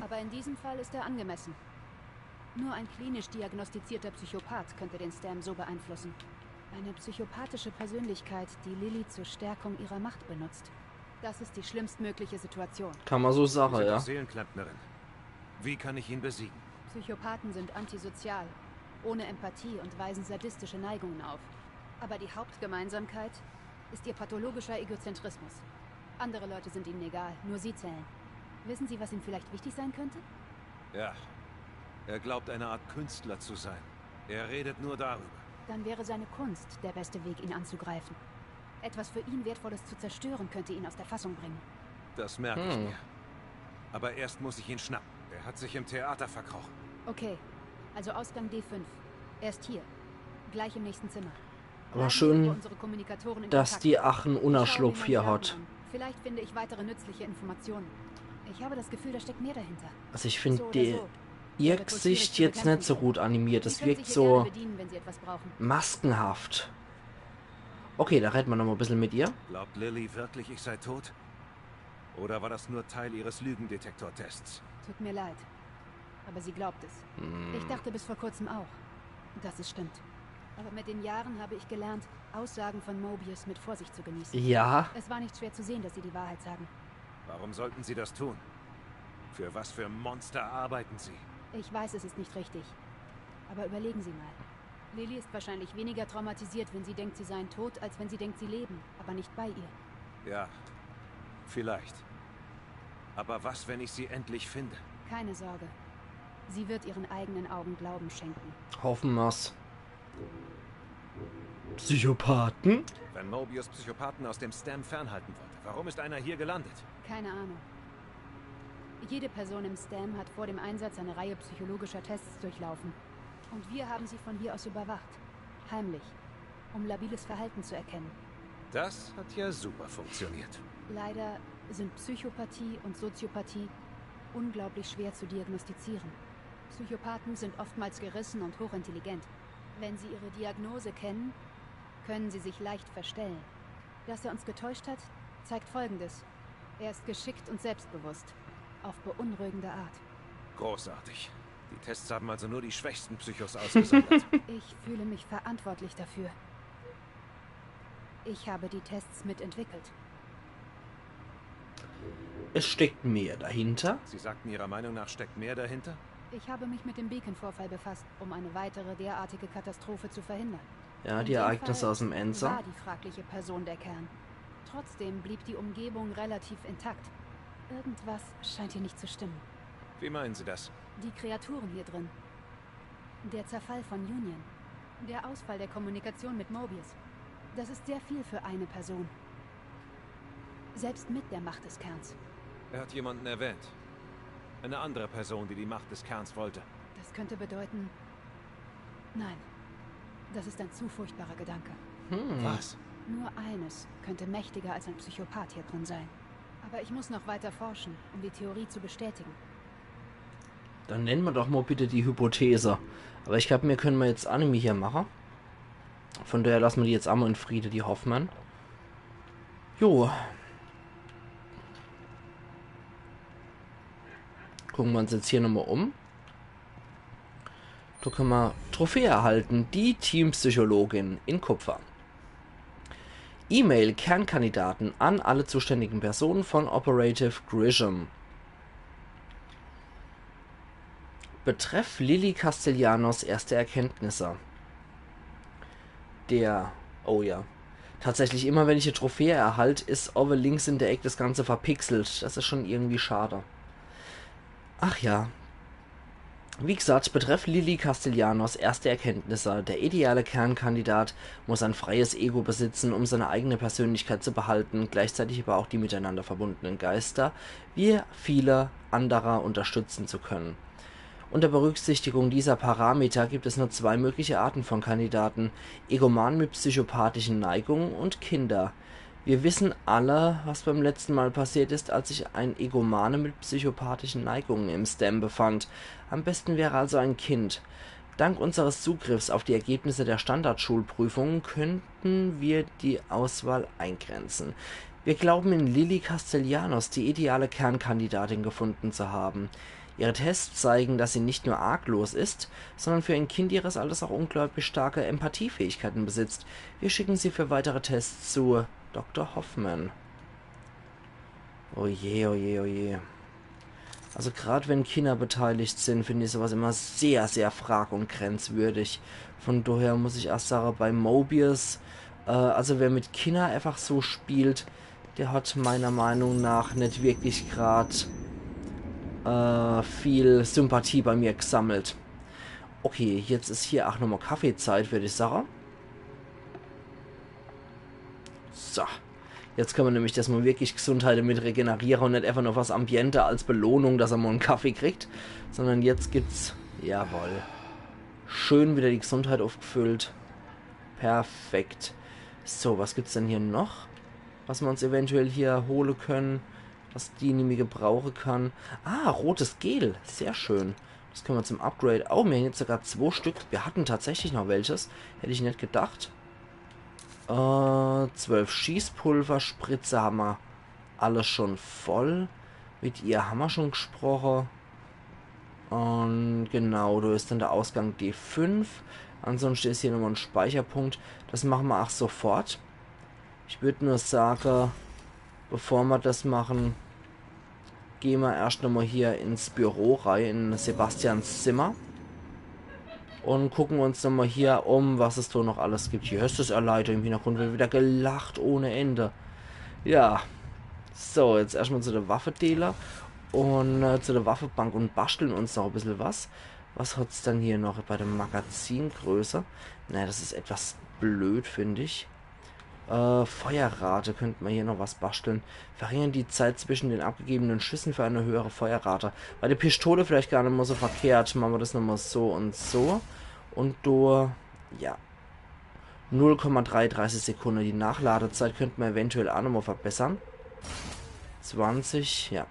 Aber in diesem Fall ist er angemessen. Nur ein klinisch diagnostizierter Psychopath könnte den Stam so beeinflussen. Eine psychopathische Persönlichkeit, die Lily zur Stärkung ihrer Macht benutzt. Das ist die schlimmstmögliche Situation. Kann man so Sie sagen, sind ja. doch Seelenklempnerin. Wie kann ich ihn besiegen? Psychopathen sind antisozial, ohne Empathie und weisen sadistische Neigungen auf. Aber die Hauptgemeinsamkeit ist ihr pathologischer Egozentrismus. Andere Leute sind ihnen egal, nur sie zählen. Wissen Sie, was ihm vielleicht wichtig sein könnte? Ja. Er glaubt, eine Art Künstler zu sein. Er redet nur darüber. Dann wäre seine Kunst der beste Weg, ihn anzugreifen. Etwas für ihn Wertvolles zu zerstören, könnte ihn aus der Fassung bringen. Das merke ich mir. Aber erst muss ich ihn schnappen. Er hat sich im Theater verkrochen. Okay, also Ausgang D5. Er ist hier. Gleich im nächsten Zimmer. Aber schön, dass die Achen Unerschlupf hier hat. Vielleicht finde ich weitere nützliche Informationen. Ich habe das Gefühl, da steckt mehr dahinter. Also ich finde ihr Gesicht jetzt nicht so gut animiert. Das wirkt so maskenhaft. Okay, da reden wir noch mal ein bisschen mit ihr. Glaubt Lily wirklich, ich sei tot? Oder war das nur Teil ihres Lügendetektortests? Tut mir leid. Aber sie glaubt es. Ich dachte bis vor kurzem auch, dass es stimmt. Aber mit den Jahren habe ich gelernt, Aussagen von Mobius mit Vorsicht zu genießen. Ja. Es war nicht schwer zu sehen, dass sie die Wahrheit sagen. Warum sollten sie das tun? Für was für Monster arbeiten sie? Ich weiß, es ist nicht richtig. Aber überlegen Sie mal. Lily ist wahrscheinlich weniger traumatisiert, wenn sie denkt, sie seien tot, als wenn sie denkt, sie leben, aber nicht bei ihr. Ja, vielleicht. Aber was, wenn ich sie endlich finde? Keine Sorge. Sie wird ihren eigenen Augen Glauben schenken. Hoffen wir's. Psychopathen? Wenn Mobius Psychopathen aus dem Stam fernhalten wollte, warum ist einer hier gelandet? Keine Ahnung. Jede Person im Stam hat vor dem Einsatz eine Reihe psychologischer Tests durchlaufen. Und wir haben sie von hier aus überwacht. Heimlich. Um labiles Verhalten zu erkennen. Das hat ja super funktioniert. Leider sind Psychopathie und Soziopathie unglaublich schwer zu diagnostizieren. Psychopathen sind oftmals gerissen und hochintelligent. Wenn sie ihre Diagnose kennen, können sie sich leicht verstellen. Dass er uns getäuscht hat, zeigt Folgendes. Er ist geschickt und selbstbewusst. Auf beunruhigende Art. Großartig. Die Tests haben also nur die schwächsten Psychos ausgesondert. Ich fühle mich verantwortlich dafür. Ich habe die Tests mitentwickelt. Es steckt mehr dahinter. Sie sagten, Ihrer Meinung nach steckt mehr dahinter? Ich habe mich mit dem Beacon-Vorfall befasst, um eine weitere derartige Katastrophe zu verhindern. Ja, die Ereignisse aus dem Enser. War die fragliche Person der Kern. Trotzdem blieb die Umgebung relativ intakt. Irgendwas scheint hier nicht zu stimmen. Wie meinen Sie das? Die Kreaturen hier drin. Der Zerfall von Union. Der Ausfall der Kommunikation mit Mobius. Das ist sehr viel für eine Person. Selbst mit der Macht des Kerns. Er hat jemanden erwähnt. Eine andere Person, die die Macht des Kerns wollte. Das könnte bedeuten... Nein. Das ist ein zu furchtbarer Gedanke. Was? Nur eines könnte mächtiger als ein Psychopath hier drin sein. Aber ich muss noch weiter forschen, um die Theorie zu bestätigen. Dann nennen wir doch mal bitte die Hypothese. Aber ich glaube, wir können jetzt Anime hier machen. Von daher lassen wir die jetzt einmal in Friede, die Hoffmann. Jo. Gucken wir uns jetzt hier nochmal um. Da können wir Trophäe erhalten. Die Teampsychologin in Kupfer. E-Mail Kernkandidaten an alle zuständigen Personen von Operative Grisham. Betreff Lily Castellanos erste Erkenntnisse. Oh ja. Tatsächlich immer, wenn ich eine Trophäe erhalte, ist over links in der Ecke das Ganze verpixelt. Das ist schon irgendwie schade. Ach ja. Wie gesagt, betreff Lily Castellanos erste Erkenntnisse. Der ideale Kernkandidat muss ein freies Ego besitzen, um seine eigene Persönlichkeit zu behalten, gleichzeitig aber auch die miteinander verbundenen Geister, wie viele anderer unterstützen zu können. Unter Berücksichtigung dieser Parameter gibt es nur zwei mögliche Arten von Kandidaten: Egomanen mit psychopathischen Neigungen und Kinder. Wir wissen alle, was beim letzten Mal passiert ist, als sich ein Egomane mit psychopathischen Neigungen im Stam befand. Am besten wäre also ein Kind. Dank unseres Zugriffs auf die Ergebnisse der Standardschulprüfungen könnten wir die Auswahl eingrenzen. Wir glauben in Lily Castellanos die ideale Kernkandidatin gefunden zu haben. Ihre Tests zeigen, dass sie nicht nur arglos ist, sondern für ein Kind ihres Alters auch unglaublich starke Empathiefähigkeiten besitzt. Wir schicken sie für weitere Tests zu Dr. Hoffmann. Oh je, oh je, oh je. Also gerade wenn Kinder beteiligt sind, finde ich sowas immer sehr, sehr frag- und grenzwürdig. Von daher muss ich erst sagen, bei Mobius, also wer mit Kindern einfach so spielt, der hat meiner Meinung nach nicht wirklich gerade viel Sympathie bei mir gesammelt. Okay, jetzt ist hier auch nochmal Kaffeezeit, würde ich sagen. So. Jetzt können wir nämlich, dass man wirklich Gesundheit damit regenerieren und nicht einfach nur was Ambiente als Belohnung, dass er mal einen Kaffee kriegt. Sondern jetzt gibt's, jawohl, schön wieder die Gesundheit aufgefüllt. Perfekt. So, was gibt's denn hier noch? Was wir uns eventuell hier holen können. Was die nämlich gebrauchen kann. Ah, rotes Gel. Sehr schön. Das können wir zum Upgrade. Oh, wir haben jetzt sogar 2 Stück. Wir hatten tatsächlich noch welches. Hätte ich nicht gedacht. 12 Schießpulverspritze haben wir alles schon voll. Mit ihr haben wir schon gesprochen. Und genau, da ist dann der Ausgang D5. Ansonsten ist hier nochmal ein Speicherpunkt. Das machen wir auch sofort. Ich würde nur sagen, bevor wir das machen, gehen wir erst nochmal hier ins Büro rein, in Sebastians Zimmer. Und gucken uns nochmal hier um, was es da noch alles gibt. Hier ist das Erleiter im Hintergrund, wird wieder gelacht ohne Ende. Ja, so, jetzt erstmal zu der Waffendealer und zu der Waffenbank und basteln uns noch ein bisschen was. Was hat es dann hier noch bei der Magazingröße? Naja, das ist etwas blöd, finde ich. Feuerrate könnte man hier noch was basteln. Verringern die Zeit zwischen den abgegebenen Schüssen für eine höhere Feuerrate. Bei der Pistole vielleicht gar nicht mal so verkehrt. Machen wir das nochmal so und so. Und du, ja, 0,33 Sekunden. Die Nachladezeit könnte man eventuell auch nochmal verbessern. 20, ja.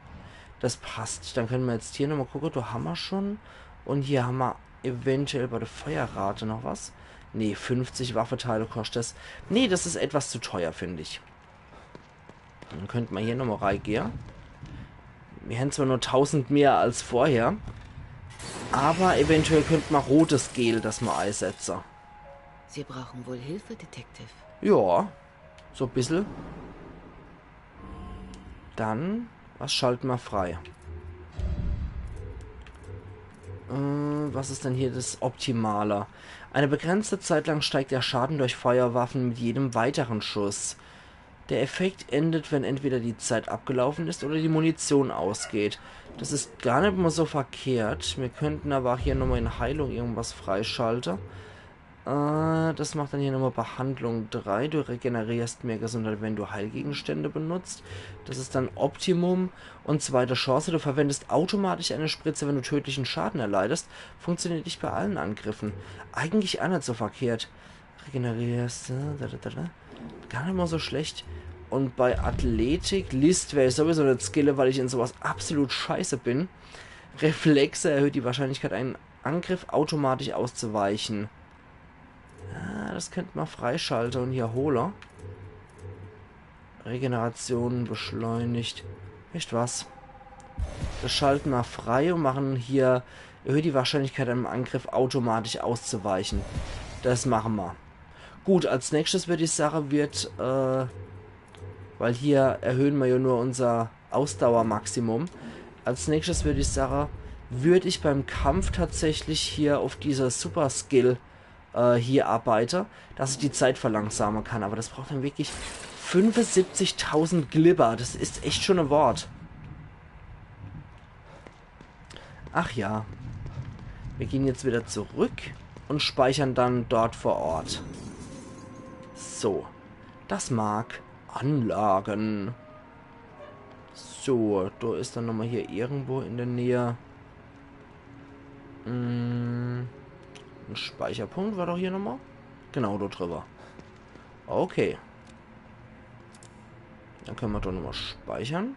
Das passt. Dann können wir jetzt hier nochmal gucken. Da haben wir schon. Und hier haben wir eventuell bei der Feuerrate noch was. Nee, 50 Waffenteile kostet das. Nee, das ist etwas zu teuer, finde ich. Dann könnte man hier nochmal reingehen. Wir haben zwar nur 1000 mehr als vorher. Aber eventuell könnte man rotes Gel, das mal einsetzen. Sie brauchen wohl Hilfe, Detective. Ja, so ein bisschen. Dann, was schalten wir frei? Was ist denn hier das Optimale? Eine begrenzte Zeit lang steigt der Schaden durch Feuerwaffen mit jedem weiteren Schuss. Der Effekt endet, wenn entweder die Zeit abgelaufen ist oder die Munition ausgeht. Das ist gar nicht mal so verkehrt. Wir könnten aber auch hier nochmal in Heilung irgendwas freischalten. Das macht dann hier nochmal Behandlung 3. Du regenerierst mehr Gesundheit, wenn du Heilgegenstände benutzt. Das ist dann Optimum. Und zweite Chance, du verwendest automatisch eine Spritze, wenn du tödlichen Schaden erleidest. Funktioniert nicht bei allen Angriffen. Eigentlich auch nicht so verkehrt. Regenerierst. Gar nicht mal so schlecht. Und bei Athletik, List wäre ich sowieso nicht skille, weil ich in sowas absolut scheiße bin. Reflexe erhöht die Wahrscheinlichkeit, einen Angriff automatisch auszuweichen. Ja, das könnte man freischalten und hier holen. Regeneration beschleunigt. Echt was? Das schalten wir frei und machen hier, erhöht die Wahrscheinlichkeit, einem Angriff automatisch auszuweichen. Das machen wir. Gut, als nächstes würde ich sagen, wird, weil hier erhöhen wir ja nur unser Ausdauermaximum. Als nächstes würde ich sagen, würde ich beim Kampf tatsächlich hier auf dieser Super Skill hier arbeite, dass ich die Zeit verlangsamen kann. Aber das braucht dann wirklich 75.000 Glibber. Das ist echt schon ein Wort. Ach ja. Wir gehen jetzt wieder zurück und speichern dann dort vor Ort. So. Das mag Anlagen. So, da ist dann nochmal hier irgendwo in der Nähe. Ein Speicherpunkt war doch hier nochmal? Genau, da drüber. Okay. Dann können wir doch nochmal speichern.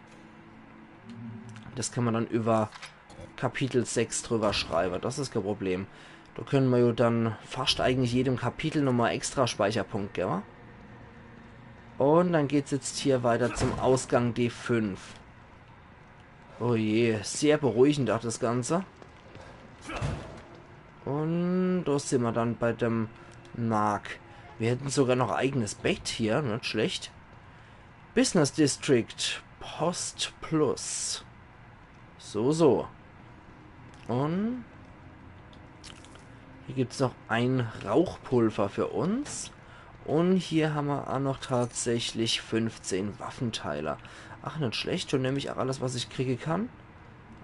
Das kann man dann über Kapitel 6 drüber schreiben. Das ist kein Problem. Da können wir ja dann fast eigentlich jedem Kapitel nochmal extra Speicherpunkt geben. Und dann geht es jetzt hier weiter zum Ausgang D5. Oh je, sehr beruhigend auch das Ganze. Und da sind wir dann bei dem Mark. Wir hätten sogar noch eigenes Bett hier, nicht schlecht. Business District, Post Plus. So. Und hier gibt es noch ein Rauchpulver für uns. Und hier haben wir auch noch tatsächlich 15 Waffenteile. Ach, nicht schlecht. Schon nehme ich auch alles, was ich kriegen kann.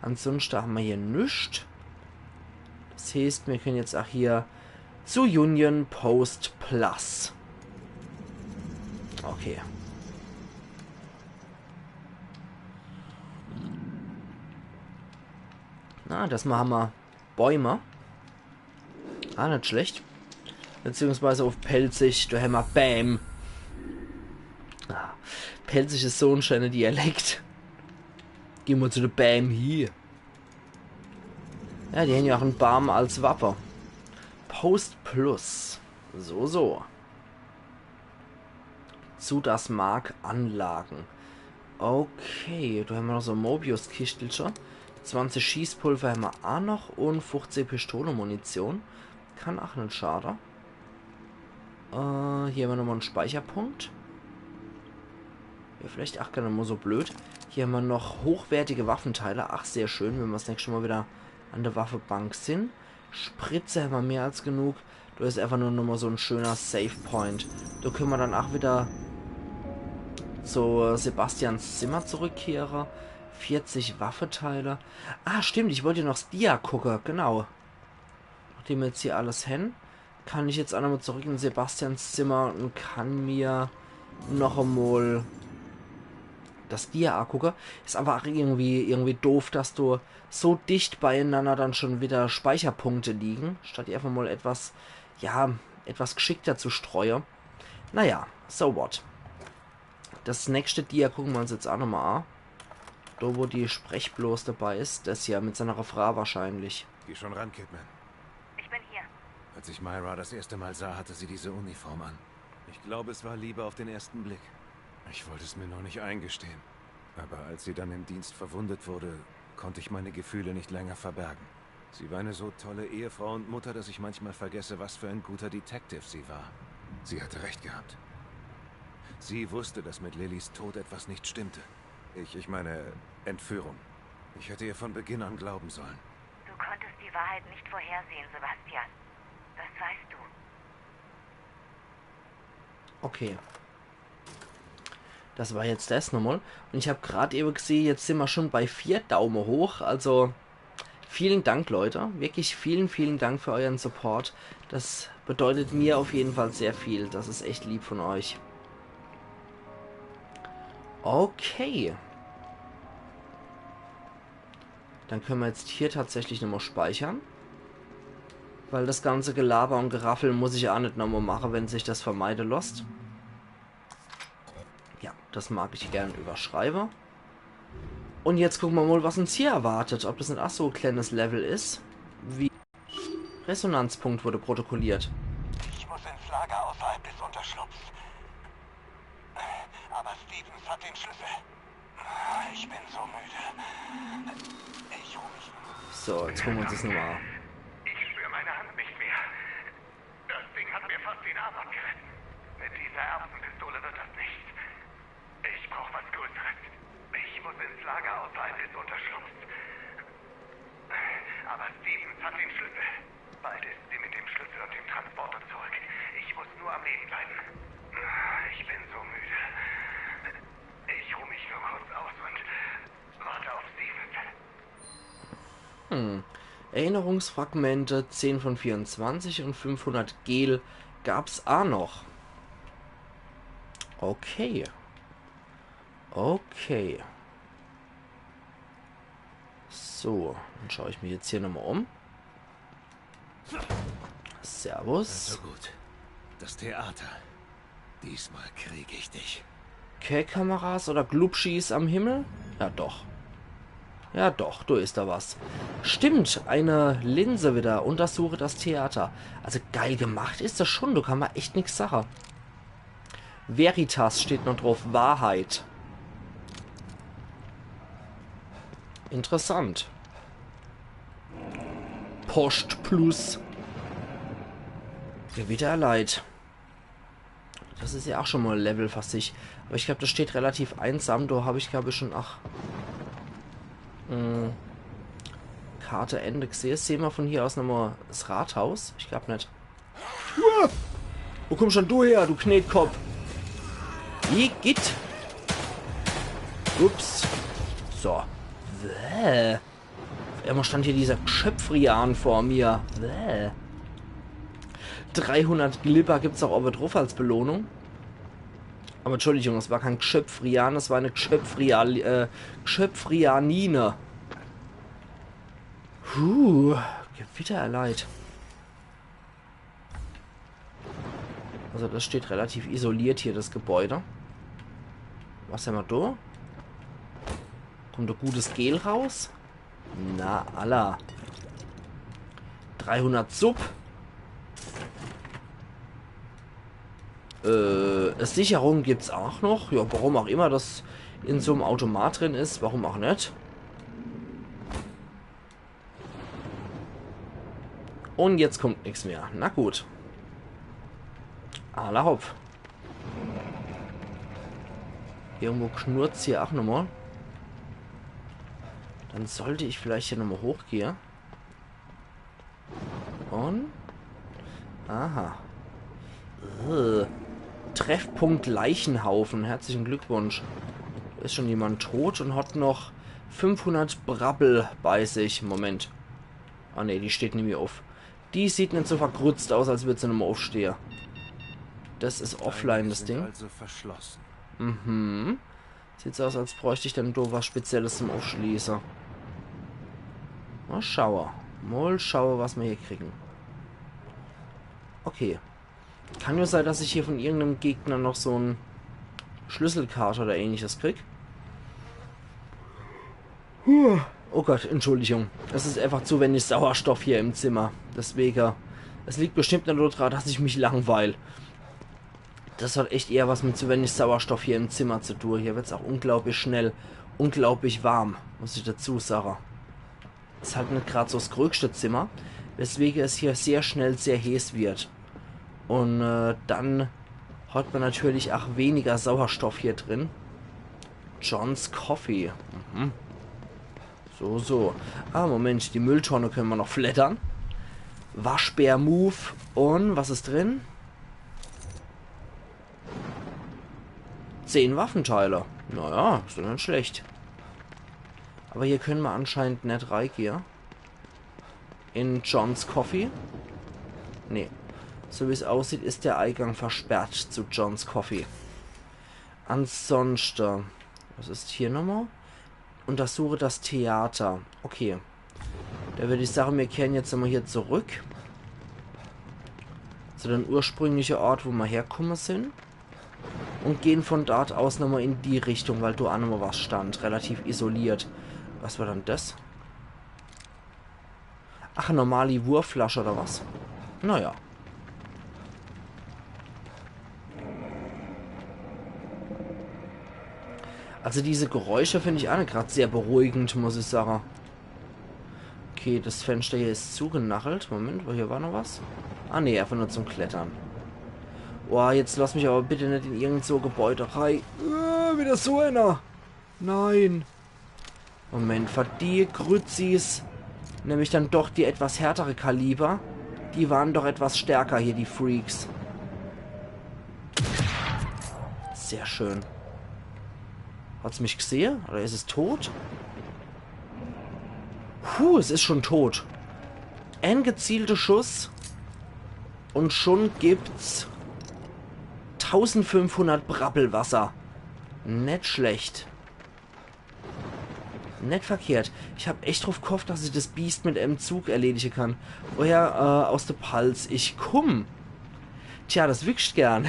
Ansonsten haben wir hier nichts. Das heißt, wir können jetzt auch hier zu Union Post Plus. Okay. Na, das mal haben wir Bäume. Ah, nicht schlecht. Beziehungsweise auf Pelzig, da haben wir Bam. Ah, Pelzig ist so ein schöner Dialekt. Gehen wir zu der Bam hier. Ja, die haben ja auch einen Baum als Waffe. Post Plus. So. Zu das Mark Anlagen. Okay, da haben wir noch so ein Mobius-Kistelchen. 20 Schießpulver haben wir auch noch und 15 Pistolenmunition. Kann auch nicht schaden. Hier haben wir nochmal einen Speicherpunkt. Ja, vielleicht auch gar nicht mal so blöd. Hier haben wir noch hochwertige Waffenteile. Ach, sehr schön, wenn wir das nächste Mal wieder an der Waffenbank sind. Spritze haben wir mehr als genug. Da ist einfach nur nochmal so ein schöner Save Point. Da können wir dann auch wieder zu Sebastians Zimmer zurückkehren. 40 Waffenteile. Ah, stimmt, ich wollte noch das Dia gucken, genau. Nachdem wir jetzt hier alles hin, kann ich jetzt auch nochmal zurück in Sebastians Zimmer und kann mir noch einmal das Dia angucken. Ist aber auch irgendwie doof, dass du so dicht beieinander dann schon wieder Speicherpunkte liegen, statt einfach mal etwas, ja, etwas geschickter zu streuen. Naja, so what. Das nächste Dia gucken wir uns jetzt auch nochmal an. Da, wo die Sprechblos dabei ist, das ja mit seiner Frau wahrscheinlich. Geh schon ran, Kidman. Ich bin hier. Als ich Myra das erste Mal sah, hatte sie diese Uniform an. Ich glaube, es war Liebe auf den ersten Blick. Ich wollte es mir noch nicht eingestehen. Aber als sie dann im Dienst verwundet wurde, konnte ich meine Gefühle nicht länger verbergen. Sie war eine so tolle Ehefrau und Mutter, dass ich manchmal vergesse, was für ein guter Detective sie war. Sie hatte recht gehabt. Sie wusste, dass mit Lillys Tod etwas nicht stimmte. Ich meine, Entführung. Ich hätte ihr von Beginn an glauben sollen. Du konntest die Wahrheit nicht vorhersehen, Sebastian. Das weißt du. Okay. Das war jetzt das nochmal. Und ich habe gerade eben gesehen, jetzt sind wir schon bei 4 Daumen hoch. Also, vielen Dank, Leute. Wirklich vielen Dank für euren Support. Das bedeutet mir auf jeden Fall sehr viel. Das ist echt lieb von euch. Okay. Dann können wir jetzt hier tatsächlich nochmal speichern. Weil das ganze Gelaber und Geraffel muss ich auch nicht nochmal machen, wenn sich das vermeiden lässt. Ja, das mag ich gern überschreiben. Und jetzt gucken wir mal, was uns hier erwartet. Ob das nicht auch so ein kleines Level ist. Wie Resonanzpunkt wurde protokolliert. Ich muss ins Lager außerhalb des Unterschlupfs. Aber Stevens hat den Schlüssel. Ich bin so müde. Ich ruhe mich. So, jetzt gucken wir uns das nochmal an. Ich spüre meine Hand nicht mehr. Das Ding hat mir fast den Arm abgerissen. Mit dieser Erbsenpistole wird das nichts. Ich brauche was Größeres. Ich muss ins Lager außerhalb des Unterschlupfs. Aber Stevens hat den Schlüssel. Bald ist sie mit dem Schlüssel und dem Transporter zurück. Ich muss nur am Leben bleiben. Ich bin so müde. Ich ruhe mich nur kurz aus und warte auf Stevens. Erinnerungsfragmente 10 von 24 und 500 Gel gab's auch noch. Okay. Okay. So, dann schaue ich mich jetzt hier nochmal um. Servus. Also gut. Das Theater. Diesmal kriege ich dich. Okay-Kameras oder Glubschis am Himmel? Ja, doch. Ja, doch, da ist da was. Stimmt, eine Linse wieder. Untersuche das Theater. Also geil gemacht ist das schon. Da kann man echt nichts sagen. Veritas steht noch drauf. Wahrheit. Interessant. Post Plus. Gewitterleid. Das ist ja auch schon mal ein Level fast ich. Aber ich glaube, das steht relativ einsam. Da habe ich, glaube ich, schon... Ach. Karte Ende gesehen. Sehen wir von hier aus nochmal das Rathaus? Ich glaube nicht. Wo kommst schon du her, du Knetkopf? Wie geht? Ups. So. Immer stand hier dieser Geschöpfrian vor mir. 300 Glipper gibt es auch oben drauf als Belohnung. Aber Entschuldigung, es war kein Geschöpfrian, es war eine Geschöpfrianine. Gewitter erleid. Also das steht relativ isoliert hier, das Gebäude. Was haben wir da? Kommt ein gutes Gel raus? Na, Allah. 300 Sub. Sicherung gibt es auch noch. Ja, warum auch immer das in so einem Automat drin ist. Warum auch nicht. Und jetzt kommt nichts mehr. Na gut. Allah hopp. Irgendwo knurrt es hier auch nochmal. Dann sollte ich vielleicht hier nochmal hochgehen. Und? Aha. Treffpunkt Leichenhaufen. Herzlichen Glückwunsch. Ist schon jemand tot und hat noch 500 Brabbel bei sich. Moment. Ah ne, die steht nämlich auf. Die sieht nicht so verkrutzt aus, als würde sie nochmal aufstehen. Das ist offline, das Ding. Also verschlossen. Mhm. Sieht so aus, als bräuchte ich dann doch was Spezielles zum Aufschließen. Mal schauen. Mal schauen, was wir hier kriegen. Okay. Kann nur sein, dass ich hier von irgendeinem Gegner noch so ein Schlüsselkarte oder ähnliches krieg. Oh Gott, Entschuldigung. Es ist einfach zu wenig Sauerstoff hier im Zimmer. Deswegen. Es liegt bestimmt nur daran, dass ich mich langweile. Das hat echt eher was mit zu wenig Sauerstoff hier im Zimmer zu tun. Hier wird es auch unglaublich schnell, unglaublich warm, muss ich dazu sagen. Ist halt nicht gerade so das größte Zimmer, weswegen es hier sehr schnell sehr heiß wird. Und dann hat man natürlich auch weniger Sauerstoff hier drin. John's Coffee. Mhm. So. Ah, Moment, die Mülltonne können wir noch flattern. Waschbär-Move. Und was ist drin? 10 Waffenteile. Naja, ist doch nicht schlecht. Aber hier können wir anscheinend nicht reingehen. In John's Coffee. Nee. So wie es aussieht, ist der Eingang versperrt zu John's Coffee. Ansonsten, was ist hier nochmal? Untersuche das Theater. Okay. Da würde ich sagen, wir kehren jetzt nochmal hier zurück. Zu dem ursprünglichen Ort, wo wir herkommen sind. Und gehen von dort aus nochmal in die Richtung, weil da auch nochmal was stand. Relativ isoliert. Was war dann das? Ach, eine normale Wurfflasche oder was? Naja. Also diese Geräusche finde ich auch nicht gerade sehr beruhigend, muss ich sagen. Okay, das Fenster hier ist zugenachelt. Moment, hier war noch was? Ah ne, einfach nur zum Klettern. Boah, jetzt lass mich aber bitte nicht in irgend so Gebäude rein. Wieder so einer. Nein. Moment, für die Grützis, nämlich dann doch die etwas härtere Kaliber, die waren doch etwas stärker hier, die Freaks. Sehr schön. Hat's mich gesehen? Oder ist es tot? Puh, es ist schon tot. Ein gezielter Schuss. Und schon gibt's 1500 Brabbelwasser. Nicht schlecht. Nicht verkehrt. Ich habe echt drauf gehofft, dass ich das Biest mit einem Zug erledigen kann. Woher aus der Pals ich komm. Tja, das wüchst gern.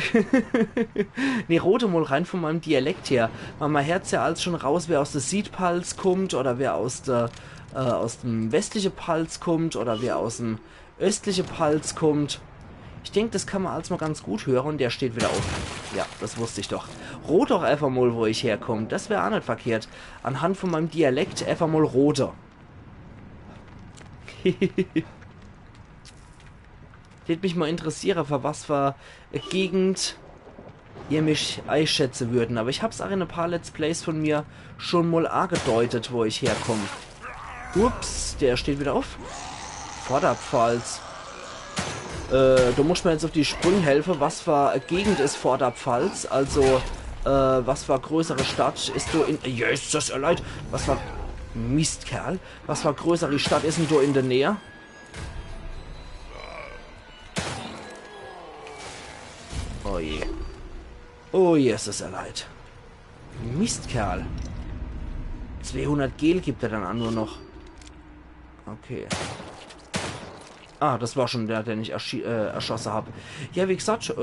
Ne, rote mal rein von meinem Dialekt her. Man Herz ja als schon raus, wer aus der Südpals kommt oder wer aus der aus dem westlichen Pals kommt oder wer aus dem östlichen Pals kommt. Ich denke, das kann man als mal ganz gut hören und der steht wieder auf. Ja, das wusste ich doch. Rot doch einfach mal, wo ich herkomme. Das wäre auch nicht verkehrt. Anhand von meinem Dialekt einfach mal roter. Würde mich mal interessieren, für was für Gegend ihr mich einschätzen würden. Aber ich habe es auch in ein paar Let's Plays von mir schon mal angedeutet, wo ich herkomme. Ups, der steht wieder auf. Vorderpfalz. Da muss man jetzt auf die Sprünge helfen. Was für Gegend ist Vorderpfalz? Also, was für größere Stadt ist so in... Jesus, leid. Was für... Mistkerl. Was für eine größere Stadt ist denn da in der Nähe? Oh je. Oh je, ist es leid. Mistkerl. 200 Gel gibt er dann an nur noch. Okay. Ah, das war schon der, den ich erschossen habe. Ja, wie gesagt,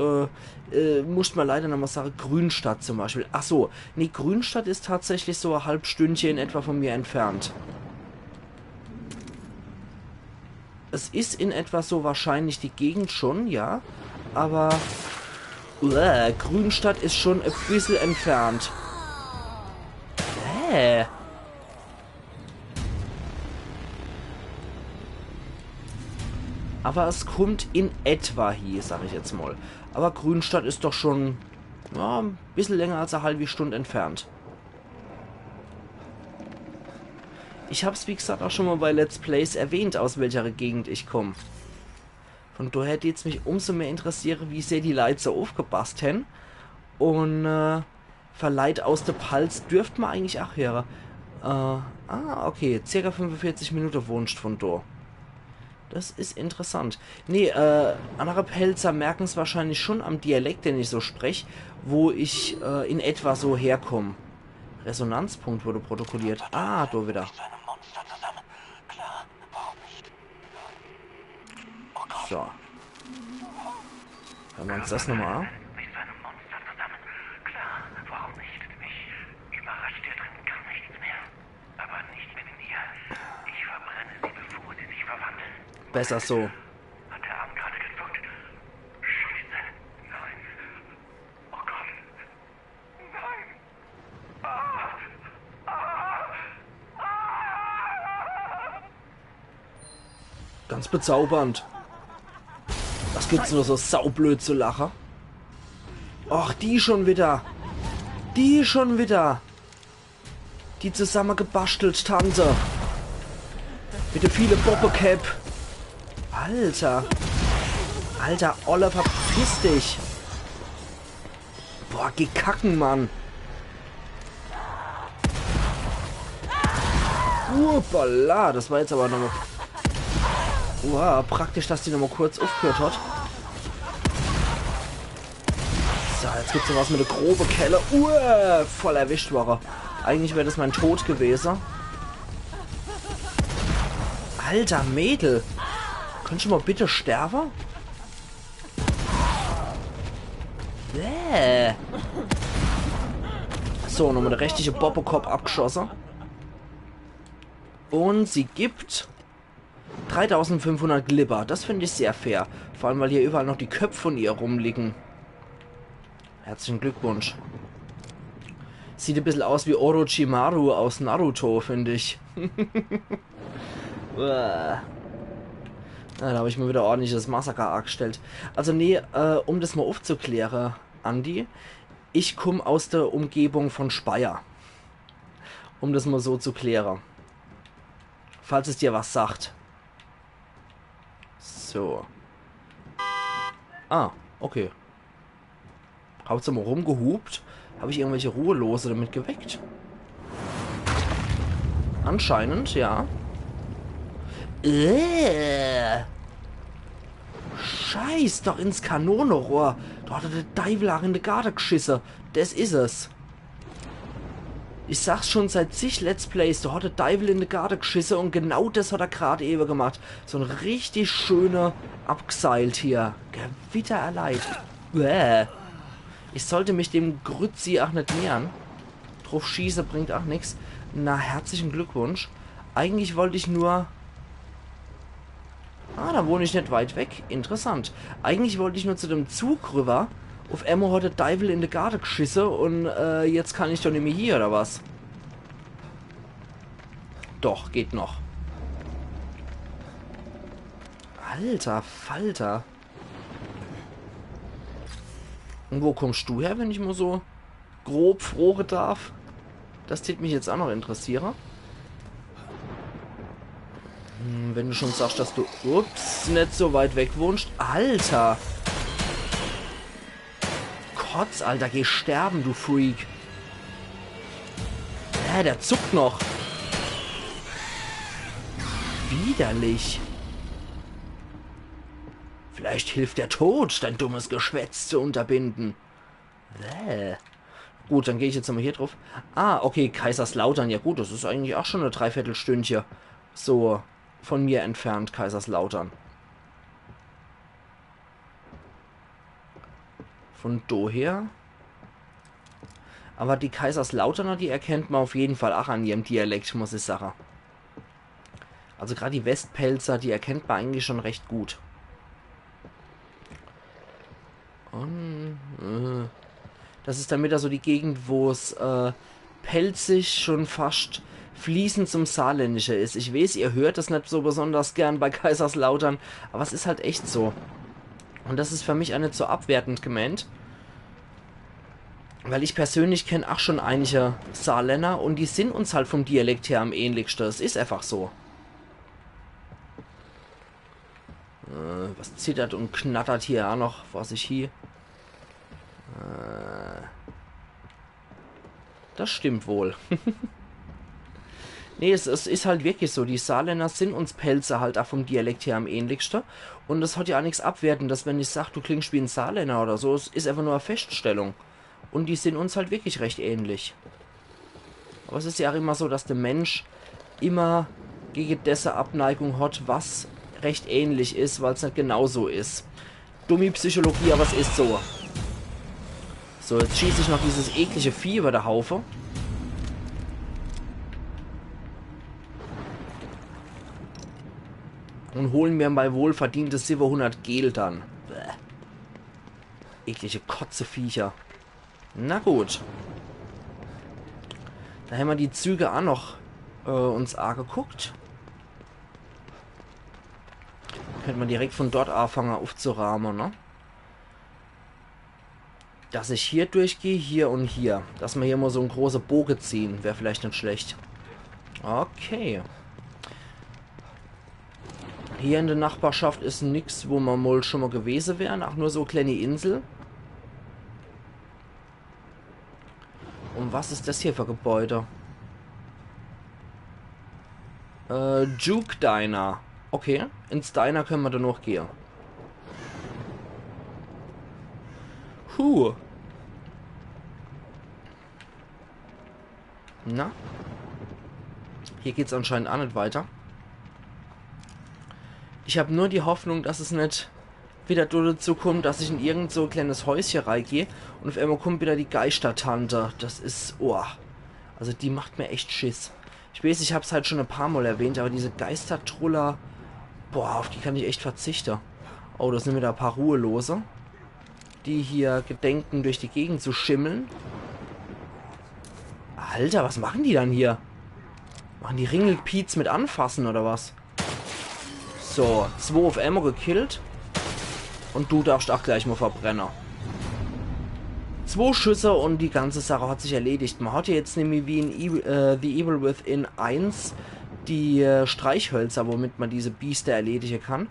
muss man leider nochmal sagen, Grünstadt zum Beispiel. Ach so, nee, Grünstadt ist tatsächlich so ein Halbstündchen in etwa von mir entfernt. Es ist in etwa so wahrscheinlich die Gegend schon, ja. Aber Grünstadt ist schon ein bisschen entfernt. Aber es kommt in etwa hier, sag ich jetzt mal. Aber Grünstadt ist doch schon ja, ein bisschen länger als eine halbe Stunde entfernt. Ich habe es, wie gesagt, auch schon mal bei Let's Plays erwähnt, aus welcher Gegend ich komme. Von daher hätte jetzt mich umso mehr interessiert, wie sehr die Leute so aufgepasst haben. Und Verleiht aus der Pals dürfte man eigentlich auch hören. Okay, circa 45 Minuten wohnst von da. Das ist interessant. Nee, andere Pelzer merken es wahrscheinlich schon am Dialekt, den ich so spreche, wo ich in etwa so herkomme. Resonanzpunkt wurde protokolliert. Ah, da wieder. So. Hören wir uns das nochmal an. Besser so. Hat der Arm gerade gezuckt? Scheiße. Nein. Oh Gott. Nein. Ganz bezaubernd. Was gibt's nur so saublöd zu lachen? Och, die schon wieder. Die schon wieder. Die zusammengebastelt Tante. Mit der viele Bobbecap. Alter. Alter, Olle, verpiss dich. Boah, geh kacken, Mann. Uppala, das war jetzt aber nochmal... Wow, praktisch, dass die nochmal kurz aufgehört hat. So, jetzt gibt's noch was mit der grobe Kelle. Voll erwischt war er. Eigentlich wäre das mein Tod gewesen. Alter, Mädel. Könntest du mal bitte sterben? So, nochmal der richtige Bobbekopf abgeschossen. Und sie gibt 3500 Glibber. Das finde ich sehr fair. Vor allem, weil hier überall noch die Köpfe von ihr rumliegen. Herzlichen Glückwunsch. Sieht ein bisschen aus wie Orochimaru aus Naruto, finde ich. Da habe ich mir wieder ordentliches Massaker angestellt. Also nee, um das mal aufzuklären, Andi, ich komme aus der Umgebung von Speyer. Um das mal so zu klären. Falls es dir was sagt. So. Ah, okay. Hauptsache mal rumgehupt. Habe ich irgendwelche Ruhelose damit geweckt? Anscheinend, ja. Scheiß doch ins Kanonenrohr. Da hat der Teufel auch in die Garde geschissen. Das ist es. Ich sag's schon seit zig Let's Plays. Da hat der Teufel in die Garde geschissen und genau das hat er gerade eben gemacht. So ein richtig schöner abgeseilt hier. Gewitter erleid. Ich sollte mich dem Grützi auch nicht nähern. Drauf schießen bringt auch nichts. Na, herzlichen Glückwunsch. Eigentlich wollte ich nur... Ah, da wohne ich nicht weit weg. Interessant. Eigentlich wollte ich nur zu dem Zug rüber. Auf einmal hat der Teufel in die Garde geschissen und jetzt kann ich doch nicht mehr hier, oder was? Doch, geht noch. Alter Falter. Und wo kommst du her, wenn ich mal so grob frohe darf? Das tät mich jetzt auch noch interessieren. Wenn du schon sagst, dass du nicht so weit weg wohnst. Alter! Kotz, Alter, geh sterben, du Freak. Der zuckt noch. Widerlich. Vielleicht hilft der Tod, dein dummes Geschwätz zu unterbinden. Gut, dann gehe ich jetzt nochmal hier drauf. Ah, okay, Kaiserslautern. Ja gut, das ist eigentlich auch schon eine Dreiviertelstündchen so von mir entfernt, Kaiserslautern. Von daher. Aber die Kaiserslauterner, die erkennt man auf jeden Fall auch an ihrem Dialekt, muss ich sagen. Also gerade die Westpelzer, die erkennt man eigentlich schon recht gut. Und, das ist dann wieder so die Gegend, wo es pelzig schon fast fließend zum Saarländische ist. Ich weiß, ihr hört das nicht so besonders gern bei Kaiserslautern, aber es ist halt echt so. Und das ist für mich auch nicht so abwertend gemeint. Weil ich persönlich kenne auch schon einige Saarländer und die sind uns halt vom Dialekt her am ähnlichsten. Es ist einfach so. Was zittert und knattert hier auch noch vor sich hier? Das stimmt wohl. Nee, es ist halt wirklich so. Die Saarländer sind uns Pelzer halt auch vom Dialekt her am ähnlichsten. Und das hat ja auch nichts Abwertendes, wenn ich sage, du klingst wie ein Saarländer oder so. Es ist einfach nur eine Feststellung. Und die sind uns halt wirklich recht ähnlich. Aber es ist ja auch immer so, dass der Mensch immer gegen dessen Abneigung hat, was recht ähnlich ist, weil es nicht genauso ist. Dumme Psychologie, aber es ist so. So, jetzt schieße ich noch dieses eklige Vieh über der Haufe. Und holen mir mal wohlverdientes 700 Gel dann. Bäh. Eklige Kotzeviecher. Na gut. Da haben wir die Züge auch noch uns angeguckt. Könnte man direkt von dort anfangen aufzurahmen, ne? Dass ich hier durchgehe, hier und hier. Dass wir hier mal so einen großen Bogen ziehen. Wäre vielleicht nicht schlecht. Okay. Hier in der Nachbarschaft ist nichts, wo man mal schon mal gewesen wären. Auch nur so eine kleine Insel. Und was ist das hier für Gebäude? Juke Diner. Okay, ins Diner können wir da noch gehen. Na? Hier geht's anscheinend auch nicht weiter. Ich habe nur die Hoffnung, dass es nicht wieder dazu kommt, dass ich in irgend so ein kleines Häuschen reingehe und auf einmal kommt wieder die Geistertante. Das ist... Oh. Also die macht mir echt Schiss. Ich weiß, ich habe es halt schon ein paar Mal erwähnt, aber diese Geistertruller... Boah, auf die kann ich echt verzichten. Oh, da sind wieder ein paar Ruhelose, die hier gedenken, durch die Gegend zu schimmeln. Alter, was machen die dann hier? Machen die Ringelpiez mit anfassen, oder was? So, 2 auf einmal gekillt. Und du darfst auch gleich mal verbrennen. 2 Schüsse und die ganze Sache hat sich erledigt. Man hat ja jetzt nämlich wie in The Evil Within 1 die Streichhölzer, womit man diese Biester erledigen kann.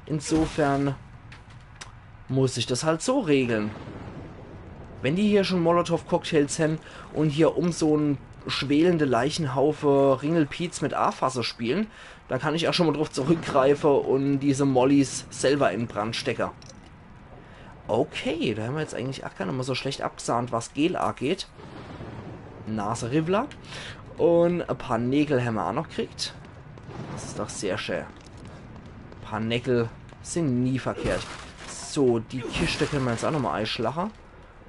Insofern muss ich das halt so regeln. Wenn die hier schon Molotow-Cocktails haben und hier um so einen schwelende Leichenhaufe Ringelpiez mit A-Fasse spielen, dann kann ich auch schon mal drauf zurückgreifen und diese Mollys selber in Brand stecken. Okay, da haben wir jetzt eigentlich auch gar nicht mal so schlecht abgesahnt, was Gel angeht. Nase-Ribbler. Und ein paar Nägel haben wir auch noch gekriegt. Das ist doch sehr schön. Ein paar Nägel sind nie verkehrt. So, die Kiste können wir jetzt auch nochmal einschlagen.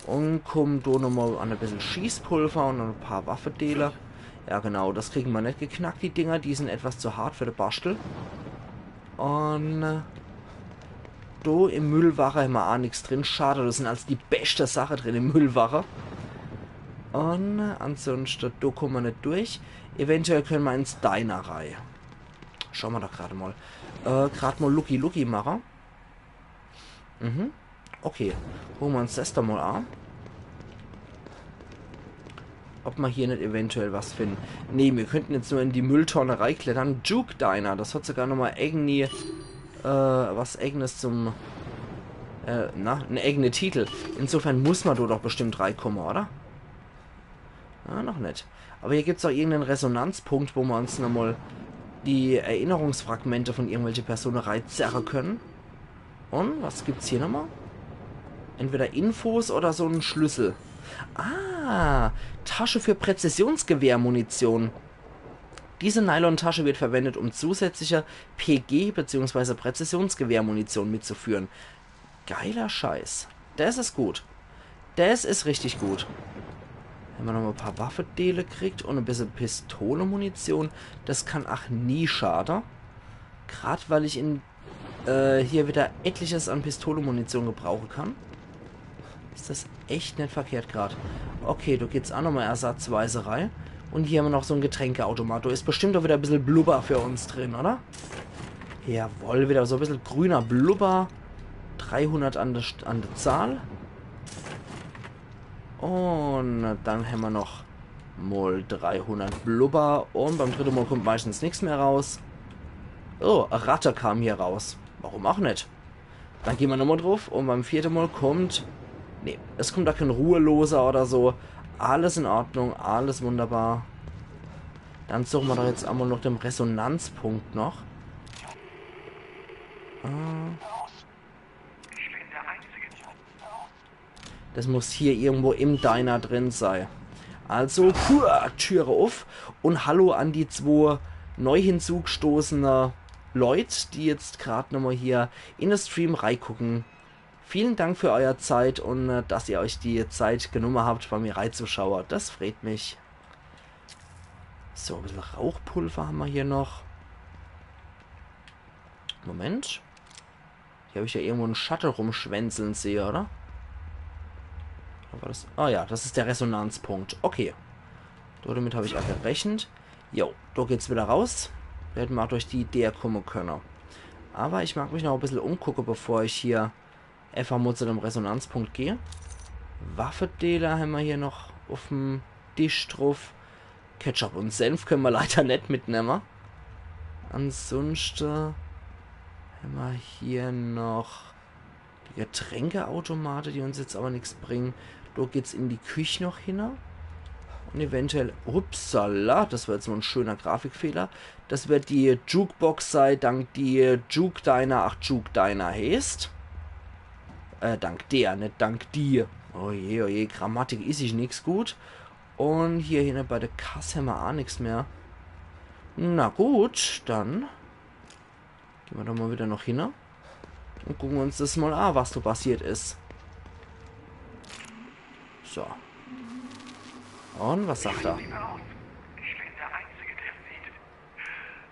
Und kommen da nochmal an ein bisschen Schießpulver und ein paar Waffendeler. Ja genau, das kriegen wir nicht geknackt, die Dinger. Die sind etwas zu hart für den Bastel. Und da im Müllwache haben wir auch nichts drin. Schade, das sind also die beste Sache drin im Müllwache. Und ansonsten, da kommen wir nicht durch. Eventuell können wir ins Diner rein. Schauen wir doch gerade mal. Gerade mal Lucky machen. Okay, holen wir uns das da mal an. Ob wir hier nicht eventuell was finden. Ne, wir könnten jetzt nur in die Mülltonne reinklettern. Juke Diner, das hat sogar nochmal irgendwie was eigenes zum... einen eigenen Titel. Insofern muss man da doch bestimmt reinkommen, oder? Ah, noch nicht. Aber hier gibt es auch irgendeinen Resonanzpunkt, wo wir uns nochmal die Erinnerungsfragmente von irgendwelchen Personen reinzerren können. Und was gibt's hier nochmal? Entweder Infos oder so ein Schlüssel. Ah, Tasche für Präzisionsgewehrmunition. Diese Nylon-Tasche wird verwendet, um zusätzliche PG- bzw. Präzisionsgewehrmunition mitzuführen. Geiler Scheiß. Das ist gut. Das ist richtig gut. Wenn man noch mal ein paar Waffenteile kriegt und ein bisschen Pistole-Munition, das kann auch nie schaden. Gerade weil ich hier wieder etliches an Pistole-Munition gebrauchen kann. Ist das echt nicht verkehrt gerade. Okay, du geht's auch nochmal ersatzweise rein. Und hier haben wir noch so ein Getränkeautomat. Da ist bestimmt auch wieder ein bisschen Blubber für uns drin, oder? Jawohl, wieder so ein bisschen grüner Blubber. 300 an der Zahl. Und dann haben wir noch mal 300 Blubber. Und beim dritten Mal kommt meistens nichts mehr raus. Oh, eine Ratte kam hier raus. Warum auch nicht? Dann gehen wir nochmal drauf. Und beim vierten Mal kommt... Nee, es kommt da kein Ruheloser oder so. Alles in Ordnung, alles wunderbar. Dann suchen wir doch jetzt einmal noch den Resonanzpunkt noch. Das muss hier irgendwo im Diner drin sein. Also, Türe auf. Und hallo an die 2 neu hinzugestoßene Leute, die jetzt gerade nochmal hier in den Stream reingucken. Vielen Dank für eure Zeit und dass ihr euch die Zeit genommen habt, bei mir reinzuschauen. Das freut mich. So, ein bisschen Rauchpulver haben wir hier noch. Moment. Hier habe ich ja irgendwo einen Shuttle rumschwänzeln sehe, oder? Das? Ah ja, das ist der Resonanzpunkt. Okay. Damit habe ich auch gerechnet. Jo, da geht's wieder raus. Wir hätten mal durch die Idee kommen können. Aber ich mag mich noch ein bisschen umgucken, bevor ich hier einfach mal zu dem Resonanzpunkt gehe. Waffendealer haben wir hier noch auf dem Tisch drauf. Ketchup und Senf können wir leider nicht mitnehmen. Ansonsten haben wir hier noch die Getränkeautomate, die uns jetzt aber nichts bringen. Da geht's in die Küche noch hin. Und eventuell... Upsala, das war jetzt nur ein schöner Grafikfehler. Das wird die Jukebox sein, dank die Juke Diner, Juke Diner heißt. Dank der, nicht dank dir. Oje, Grammatik ist ich nichts gut. Und hier hinten bei der Kasse haben wir auch nichts mehr. Na gut, dann gehen wir doch mal wieder noch hin. Und gucken uns das mal an, was so passiert ist. So. Und was sagt er? Ich bin der Einzige, der sieht.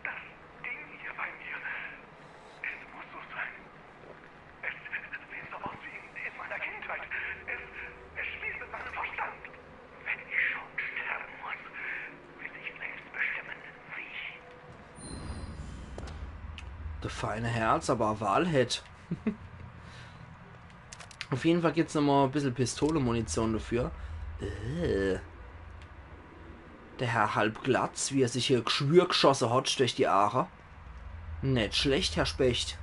Das Ding hier bei mir. Es muss so sein. Es sieht so aus wie in meiner Kindheit. Es spielt mit meinem Verstand. Wenn ich schon sterben muss, will ich selbst bestimmen, wie. Das feine Herz, aber Wahlhead. Auf jeden Fall gibt es nochmal ein bisschen Pistole-Munition dafür. Der Herr Halbglatz, wie er sich hier Geschwür geschossen hat durch die Aare. Nicht schlecht, Herr Specht.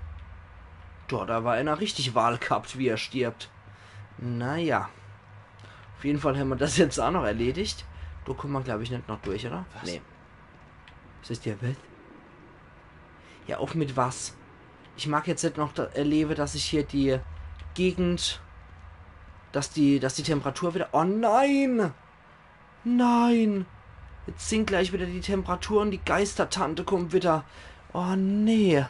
Dort war einer richtig Wahl gehabt, wie er stirbt. Naja. Auf jeden Fall haben wir das jetzt auch noch erledigt. Da kommt man, glaube ich, nicht noch durch, oder? Was? Nee. Was ist hier? Ja, auf mit was? Ich mag jetzt nicht noch erleben, dass ich hier die Gegend... Dass die Temperatur wieder... Oh nein! Nein! Jetzt sinkt gleich wieder die Temperatur und die Geistertante kommt wieder. Oh nee.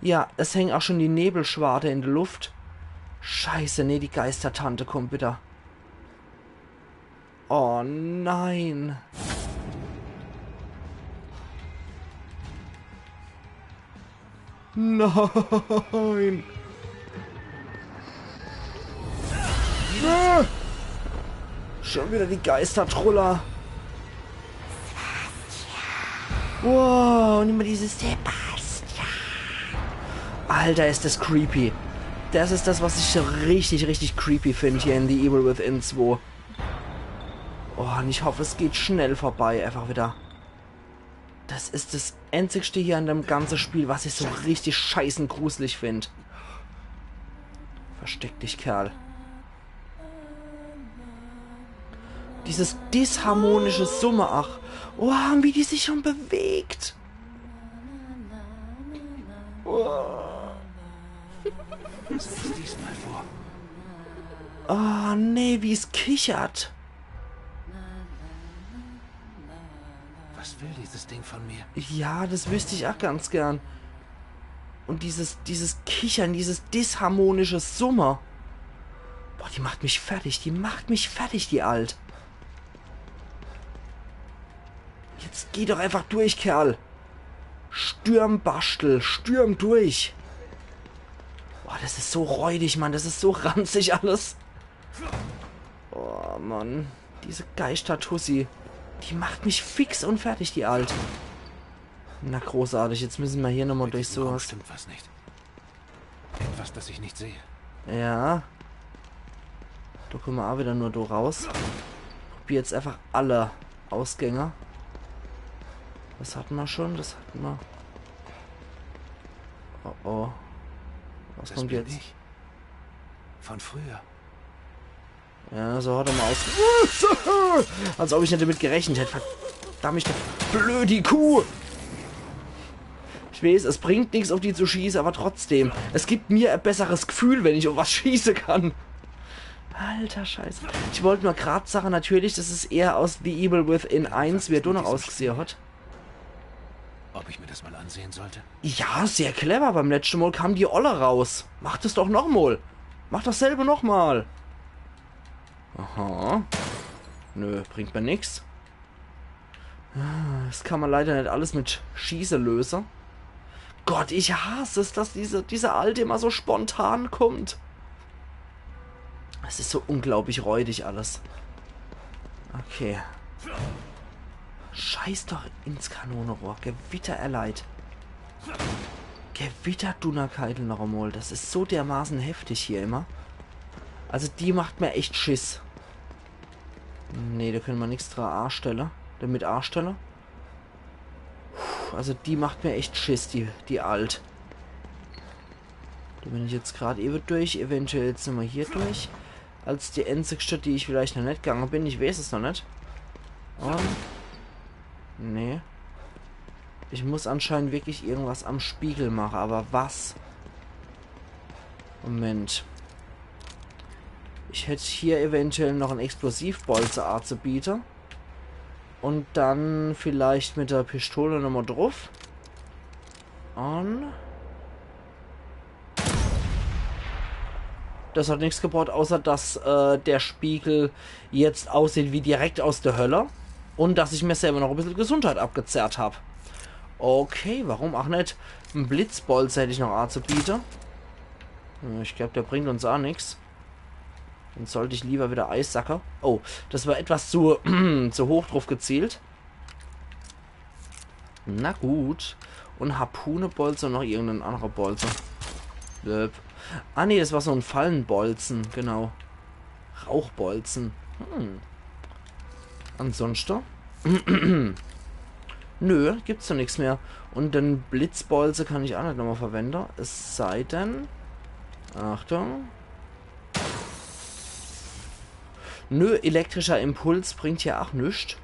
Ja, es hängt auch schon die Nebelschwade in der Luft. Scheiße, nee, die Geistertante kommt wieder. Oh nein. Nein. Ah! Schon wieder die Geistertruller. Wow, und immer dieses Sebastian. Alter, ist das creepy. Das ist das, was ich richtig, richtig creepy finde hier in The Evil Within 2. Oh, und ich hoffe, es geht schnell vorbei. Einfach wieder. Das ist das einzigste hier an dem ganzen Spiel, was ich so richtig scheißen gruselig finde. Versteck dich, Kerl. Dieses disharmonische Summe, ach. Oh, wie die sich schon bewegt. Was ist diesmal vor? Oh, nee, wie es kichert. Was will dieses Ding von mir? Ja, das wüsste ich auch ganz gern. Und dieses Kichern, dieses disharmonische Summer. Boah, die macht mich fertig. Die macht mich fertig, die Alt. Jetzt geh doch einfach durch, Kerl. Stürm, Bastel. Stürm durch. Boah, das ist so räudig, Mann. Das ist so ranzig alles. Oh, Mann. Diese Geister-Tussi. Die macht mich fix und fertig, die Alt. Na, großartig. Jetzt müssen wir hier nochmal durch sowas. Stimmt was nicht. Etwas, das ich nicht sehe. Ja. Da kommen wir auch wieder nur da raus. Probier jetzt einfach alle Ausgänge. Das hatten wir schon, das hatten wir. Oh oh. Was das kommt bin jetzt? Ich. Von früher. Ja, so hat er mal aus. Als ob ich nicht damit gerechnet hätte. Verdammt, blöde Kuh. Ich weiß, es bringt nichts, auf die zu schießen, aber trotzdem. Es gibt mir ein besseres Gefühl, wenn ich auf was schießen kann. Alter Scheiße. Ich wollte nur gerade sagen, natürlich, das ist eher aus The Evil Within 1, wie er da noch ausgesehen hat. Ob ich mir das mal ansehen sollte? Ja, sehr clever. Beim letzten Mal kam die Olle raus. Mach das doch nochmal. Mach dasselbe nochmal. Aha. Nö, bringt mir nichts. Das kann man leider nicht alles mit Schießen lösen. Gott, ich hasse es, dass diese Alte immer so spontan kommt. Es ist so unglaublich räudig alles. Okay. Scheiß doch ins Kanonenrohr. Gewitter erleid. Gewitter Dunnerkeitel noch einmal. Das ist so dermaßen heftig hier immer. Also die macht mir echt Schiss. Nee, da können wir nichts dran A-Stelle. Damit A-Stelle. Also die macht mir echt Schiss, die Alt. Da bin ich jetzt gerade eben durch. Eventuell jetzt sind wir hier durch. Als die einzigste, die ich vielleicht noch nicht gegangen bin. Ich weiß es noch nicht. Und... Nee. Ich muss anscheinend wirklich irgendwas am Spiegel machen. Aber was? Moment. Ich hätte hier eventuell noch einen Explosivbolzer anzubieten. Und dann vielleicht mit der Pistole nochmal drauf. Und... Das hat nichts gebracht, außer dass der Spiegel jetzt aussieht wie direkt aus der Hölle. Und dass ich mir selber noch ein bisschen Gesundheit abgezerrt habe. Okay, warum auch nicht? Ein Blitzbolzer hätte ich noch anzubieten. Ich glaube, der bringt uns auch nichts. Dann sollte ich lieber wieder Eissacker. Oh, das war etwas zu, zu hoch drauf gezielt. Na gut. Und Harpunebolzer und noch irgendein anderer Bolzer. Ah ne, das war so ein Fallenbolzen. Genau. Rauchbolzen. Ansonsten? Nö, gibt's doch nichts mehr. Und den Blitzbolze kann ich auch nicht nochmal verwenden. Es sei denn... Achtung. Nö, elektrischer Impuls bringt hier auch nichts.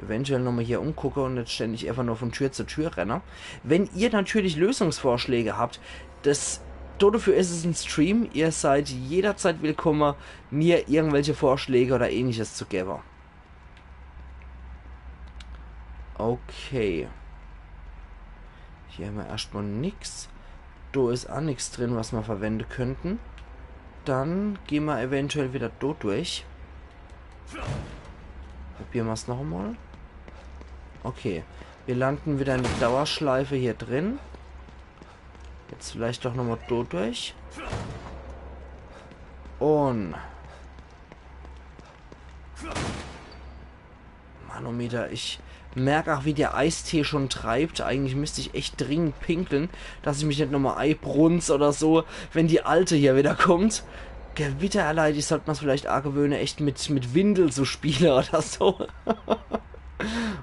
Eventuell nochmal hier umgucken und nicht ständig einfach nur von Tür zu Tür rennen. Wenn ihr natürlich Lösungsvorschläge habt, dafür ist es ein Stream. Ihr seid jederzeit willkommen, mir irgendwelche Vorschläge oder ähnliches zu geben. Okay. Hier haben wir erstmal nichts. Da ist auch nichts drin, was wir verwenden könnten. Dann gehen wir eventuell wieder dort durch. Probieren wir es noch einmal. Okay. Wir landen wieder in der Dauerschleife hier drin. Jetzt vielleicht doch nochmal dort durch. Und... Manometer, ich merke auch, wie der Eistee schon treibt. Eigentlich müsste ich echt dringend pinkeln, dass ich mich nicht nochmal einbrunz oder so, wenn die Alte hier wieder kommt. Gewitter erleid, ich sollte man es vielleicht auch gewöhnen, echt mit Windel zu spielen oder so.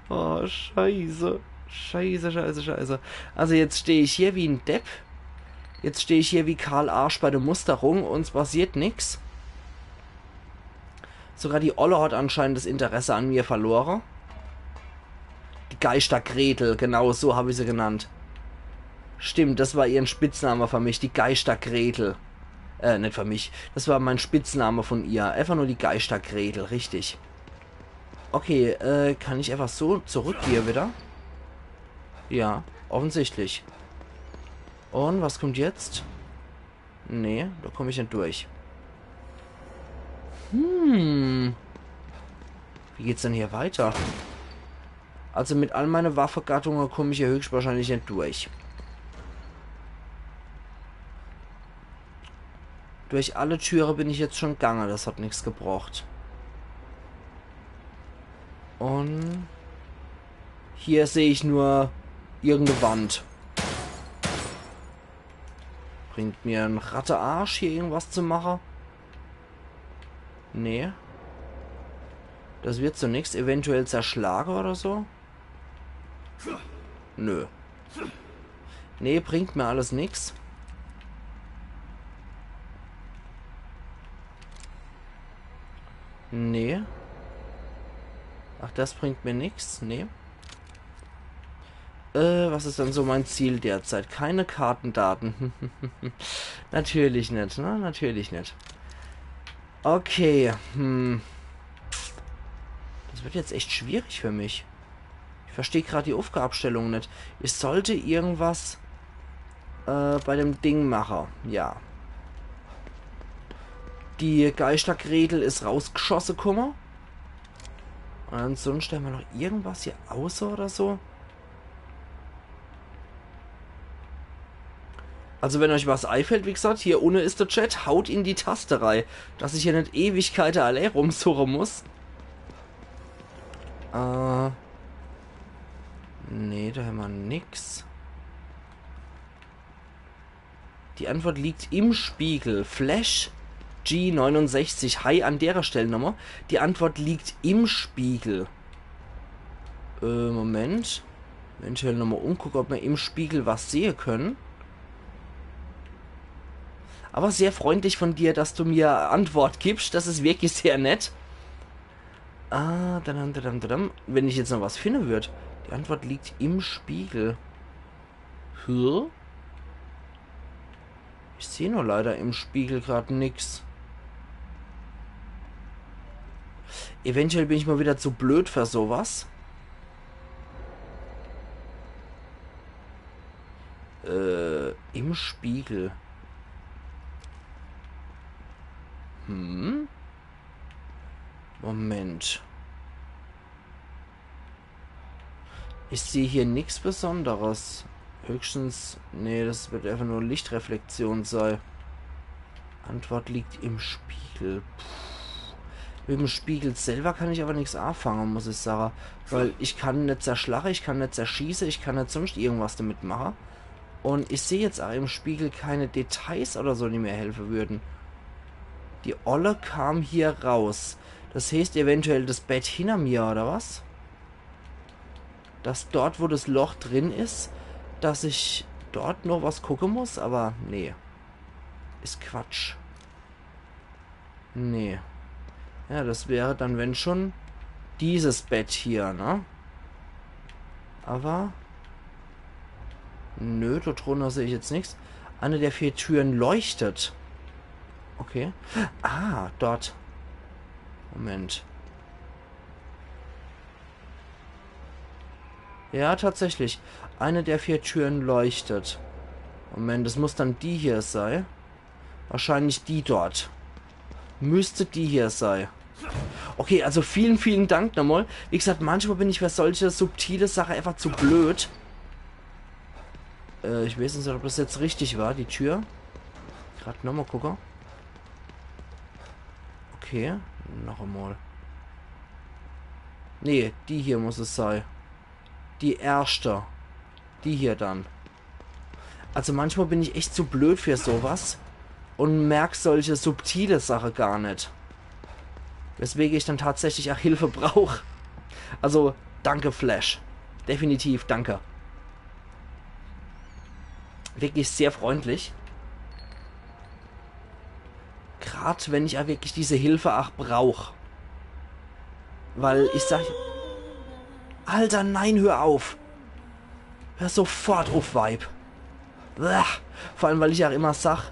Oh, scheiße. Scheiße. Also jetzt stehe ich hier wie ein Depp. Jetzt stehe ich hier wie Karl Arsch bei der Musterung und es passiert nichts. Sogar die Olle hat anscheinend das Interesse an mir verloren. Die Geister Gretel, genau so habe ich sie genannt. Stimmt, das war ihren Spitzname für mich, die Geistergretel. Nicht für mich. Das war mein Spitzname von ihr. Einfach nur die Geistergretel, richtig. Okay, kann ich einfach so zurück hier wieder? Ja, offensichtlich. Und was kommt jetzt? Nee, da komme ich nicht durch. Wie geht's denn hier weiter? Also mit all meinen Waffengattungen komme ich hier höchstwahrscheinlich nicht durch. Durch alle Türen bin ich jetzt schon gegangen, das hat nichts gebraucht. Und hier sehe ich nur irgendeine Wand. Bringt mir ein Rattearsch hier irgendwas zu machen? Nee. Das wird so nichts. Eventuell zerschlagen oder so? Nö. Nee, bringt mir alles nichts. Nee. Ach, das bringt mir nichts. Nee. Was ist dann so mein Ziel derzeit? Keine Kartendaten. Natürlich nicht, ne? Natürlich nicht. Okay. Das wird jetzt echt schwierig für mich. Ich verstehe gerade die Aufgabenstellung nicht. Ich sollte irgendwas bei dem Ding machen. Ja. Die Geistergretel ist rausgeschossen, guck mal. Und ansonsten stellen wir noch irgendwas hier außer oder so. Also wenn euch was einfällt, wie gesagt, hier unten ist der Chat, haut in die Taste rein, dass ich hier nicht Ewigkeiten allein rumsuchen muss. Nee, da haben wir nix. Die Antwort liegt im Spiegel. Flash G69. Hi an der Stelle nochmal. Die Antwort liegt im Spiegel. Moment. Eventuell nochmal umgucken, ob wir im Spiegel was sehen können. Aber sehr freundlich von dir, dass du mir Antwort gibst. Das ist wirklich sehr nett. Wenn ich jetzt noch was finden würde. Die Antwort liegt im Spiegel. Ich sehe nur leider im Spiegel gerade nichts. Eventuell bin ich mal wieder zu blöd für sowas. Im Spiegel. Moment. Ich sehe hier nichts Besonderes. Höchstens... Nee, das wird einfach nur Lichtreflexion sein. Antwort liegt im Spiegel. Mit dem Spiegel selber kann ich aber nichts anfangen, muss ich sagen. Weil ich kann nicht zerschlagen, ich kann nicht zerschießen, ich kann nicht sonst irgendwas damit machen. Und ich sehe jetzt auch im Spiegel keine Details oder so, die mir helfen würden. Die Olle kam hier raus. Das heißt eventuell das Bett hinter mir, oder was? Dass dort, wo das Loch drin ist, dass ich dort noch was gucken muss, aber nee. Ist Quatsch. Nee. Ja, das wäre dann, wenn schon, dieses Bett hier, ne? Aber... Nö, dort drunter sehe ich jetzt nichts. Eine der 4 Türen leuchtet. Okay. Ah, dort. Moment. Ja, tatsächlich. Eine der 4 Türen leuchtet. Moment, das muss dann die hier sein. Wahrscheinlich die dort. Müsste die hier sein. Okay, also vielen, vielen Dank nochmal. Wie gesagt, manchmal bin ich für solche subtile Sachen einfach zu blöd. Ich weiß nicht, ob das jetzt richtig war, die Tür. Gerade nochmal gucken. Okay, noch einmal. Nee, die hier muss es sein. Die erste. Die hier dann. Also manchmal bin ich echt zu blöd für sowas. Und merke solche subtile Sachen gar nicht. Weswegen ich dann tatsächlich auch Hilfe brauche. Also, danke Flash. Definitiv, danke. Wirklich sehr freundlich. Gerade wenn ich ja wirklich diese Hilfe auch brauche. Weil ich sag... Alter, nein, hör auf. Hör sofort auf, Vibe. Vor allem, weil ich ja immer sag,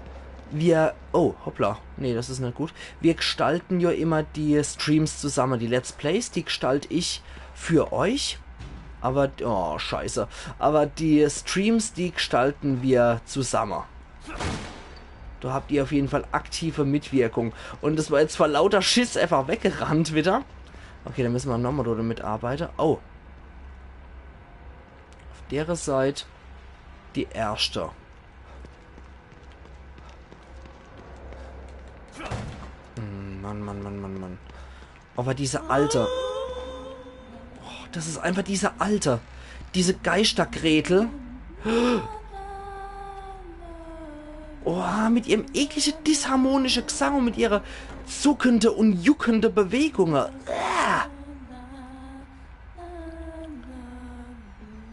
wir... Oh, hoppla. Nee, das ist nicht gut. Wir gestalten ja immer die Streams zusammen. Die Let's Plays, die gestalte ich für euch. Aber... Oh, scheiße. Aber die Streams, die gestalten wir zusammen. Da habt ihr auf jeden Fall aktive Mitwirkung. Und das war jetzt vor lauter Schiss einfach weggerannt wieder. Okay, dann müssen wir nochmal damit arbeiten. Oh. Auf der Seite die erste. Mann. Aber diese alte. Oh, das ist einfach diese alte. Diese Geistergretel. Oh, mit ihrem ekligen disharmonischen Gesang und mit ihrer zuckende und juckende Bewegungen.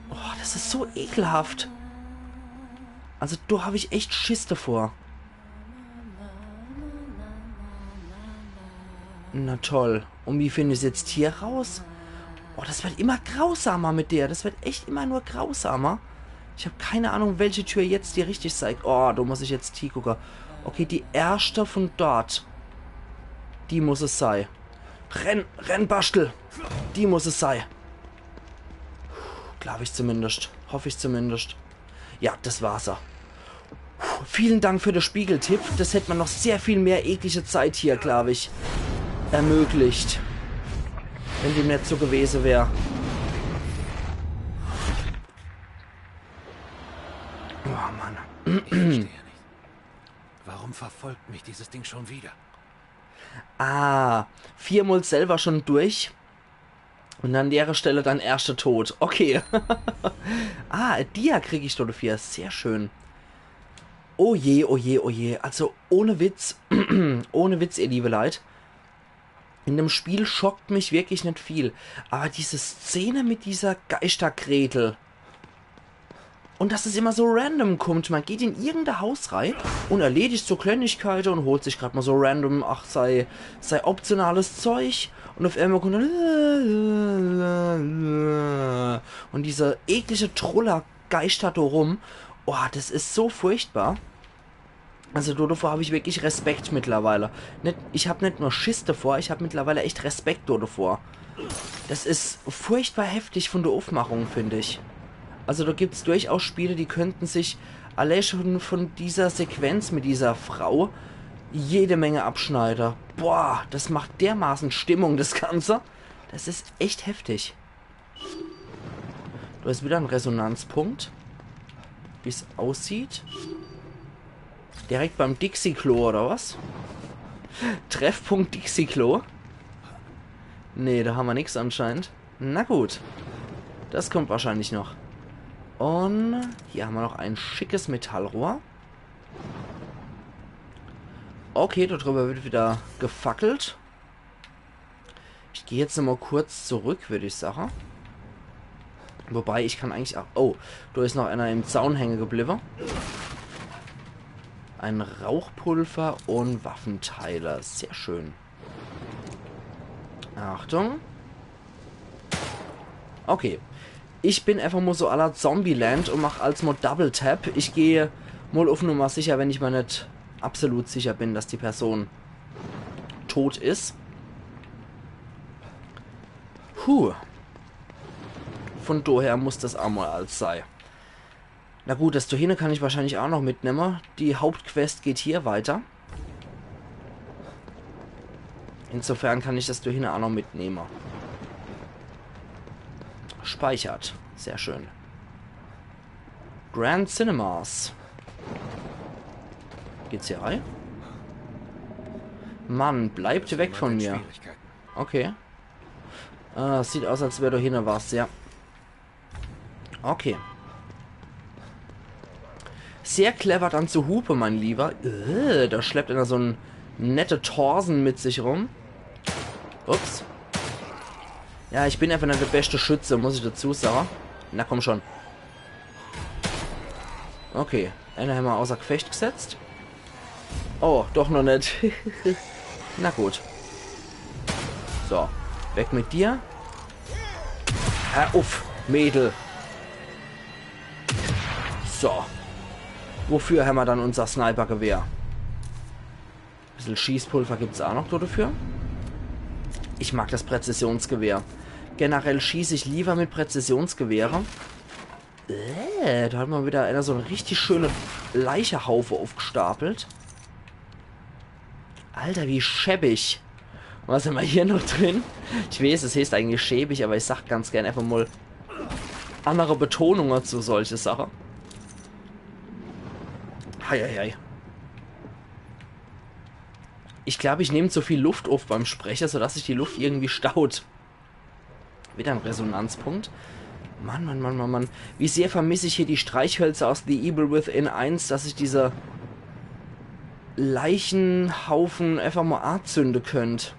Oh, das ist so ekelhaft. Also, da habe ich echt Schiss davor. Na toll. Und wie finde ich es jetzt hier raus? Oh, das wird immer grausamer mit der. Das wird echt immer nur grausamer. Ich habe keine Ahnung, welche Tür jetzt die richtig zeigt. Oh, da muss ich jetzt hier gucken. Okay, die erste von dort. Die muss es sein. Renn, Bastel. Die muss es sein. Glaube ich zumindest. Hoffe ich zumindest. Ja, das war's er. Vielen Dank für den Spiegeltipp. Das hätte man noch sehr viel mehr eklige Zeit hier, glaube ich, ermöglicht. Wenn dem nicht so gewesen wäre. Oh Mann. Ich verstehe nicht. Warum verfolgt mich dieses Ding schon wieder? Ah, 4-mal selber schon durch. Und an der Stelle dann erster Tod. Okay. Ah, Dia kriege ich dafür. Sehr schön. Oh je, oh je, oh je. Also ohne Witz. Ohne Witz, ihr liebe Leute. In dem Spiel schockt mich wirklich nicht viel. Aber diese Szene mit dieser Geistergretel. Und dass es immer so random kommt. Man geht in irgendein Haus rein und erledigt so Kleinigkeiten und holt sich gerade mal so random, ach, sei optionales Zeug. Und auf einmal kommt dann... Und diese eklige Troller geistert da rum. Oh, das ist so furchtbar. Also davor habe ich wirklich Respekt mittlerweile. Ich habe nicht nur Schiss davor, ich habe mittlerweile echt Respekt davor. Das ist furchtbar heftig von der Aufmachung, finde ich. Also da gibt es durchaus Spiele, die könnten sich allein schon von dieser Sequenz mit dieser Frau jede Menge abschneiden. Boah, das macht dermaßen Stimmung, das Ganze. Das ist echt heftig. Da ist wieder ein Resonanzpunkt. Wie es aussieht. Direkt beim Dixie-Klo, oder was? Treffpunkt Dixie-Klo. Nee, da haben wir nichts anscheinend. Na gut. Das kommt wahrscheinlich noch. Und hier haben wir noch ein schickes Metallrohr. Okay, darüber wird wieder gefackelt. Ich gehe jetzt nochmal kurz zurück, würde ich sagen. Wobei, ich kann eigentlich auch... Oh, da ist noch einer im Zaun hängen geblieben. Ein Rauchpulver und Waffenteile. Sehr schön. Achtung. Okay. Ich bin einfach mal so à la Zombieland und mache als mal Double Tap. Ich gehe mal auf Nummer sicher, wenn ich mir nicht absolut sicher bin, dass die Person tot ist. Von daher muss das auch mal als sein. Na gut, das dahin kann ich wahrscheinlich auch noch mitnehmen. Die Hauptquest geht hier weiter. Insofern kann ich das dahin auch noch mitnehmen. Speichert. Sehr schön. Grand Cinemas. Geht's hier rein? Mann, bleibt weg von mir. Okay. Sieht aus, als wäre da hinten was, ja. Okay. Sehr clever dann zu Hupe, mein Lieber. Da schleppt einer so ein nette Torsen mit sich rum. Ups. Ja, ich bin einfach nicht der beste Schütze, muss ich dazu sagen. Na komm schon. Okay, einer haben wir außer Gefecht gesetzt. Oh, doch noch nicht. Na gut. So, weg mit dir. Hör auf, Mädel. So. Wofür haben wir dann unser Snipergewehr? Ein bisschen Schießpulver gibt es auch noch dafür. Ich mag das Präzisionsgewehr. Generell schieße ich lieber mit Präzisionsgewehre. Da hat man wieder einer so eine richtig schöne Leichehaufe aufgestapelt. Alter, wie schäbig. Was haben wir hier noch drin? Ich weiß, es heißt eigentlich schäbig, aber ich sag ganz gerne einfach mal andere Betonungen zu solche Sachen. Heieiei. Ich glaube, ich nehme zu viel Luft auf beim Sprecher, sodass sich die Luft irgendwie staut. Wieder ein Resonanzpunkt. Mann. Wie sehr vermisse ich hier die Streichhölzer aus The Evil Within 1, dass ich diese Leichenhaufen einfach mal anzünden könnte.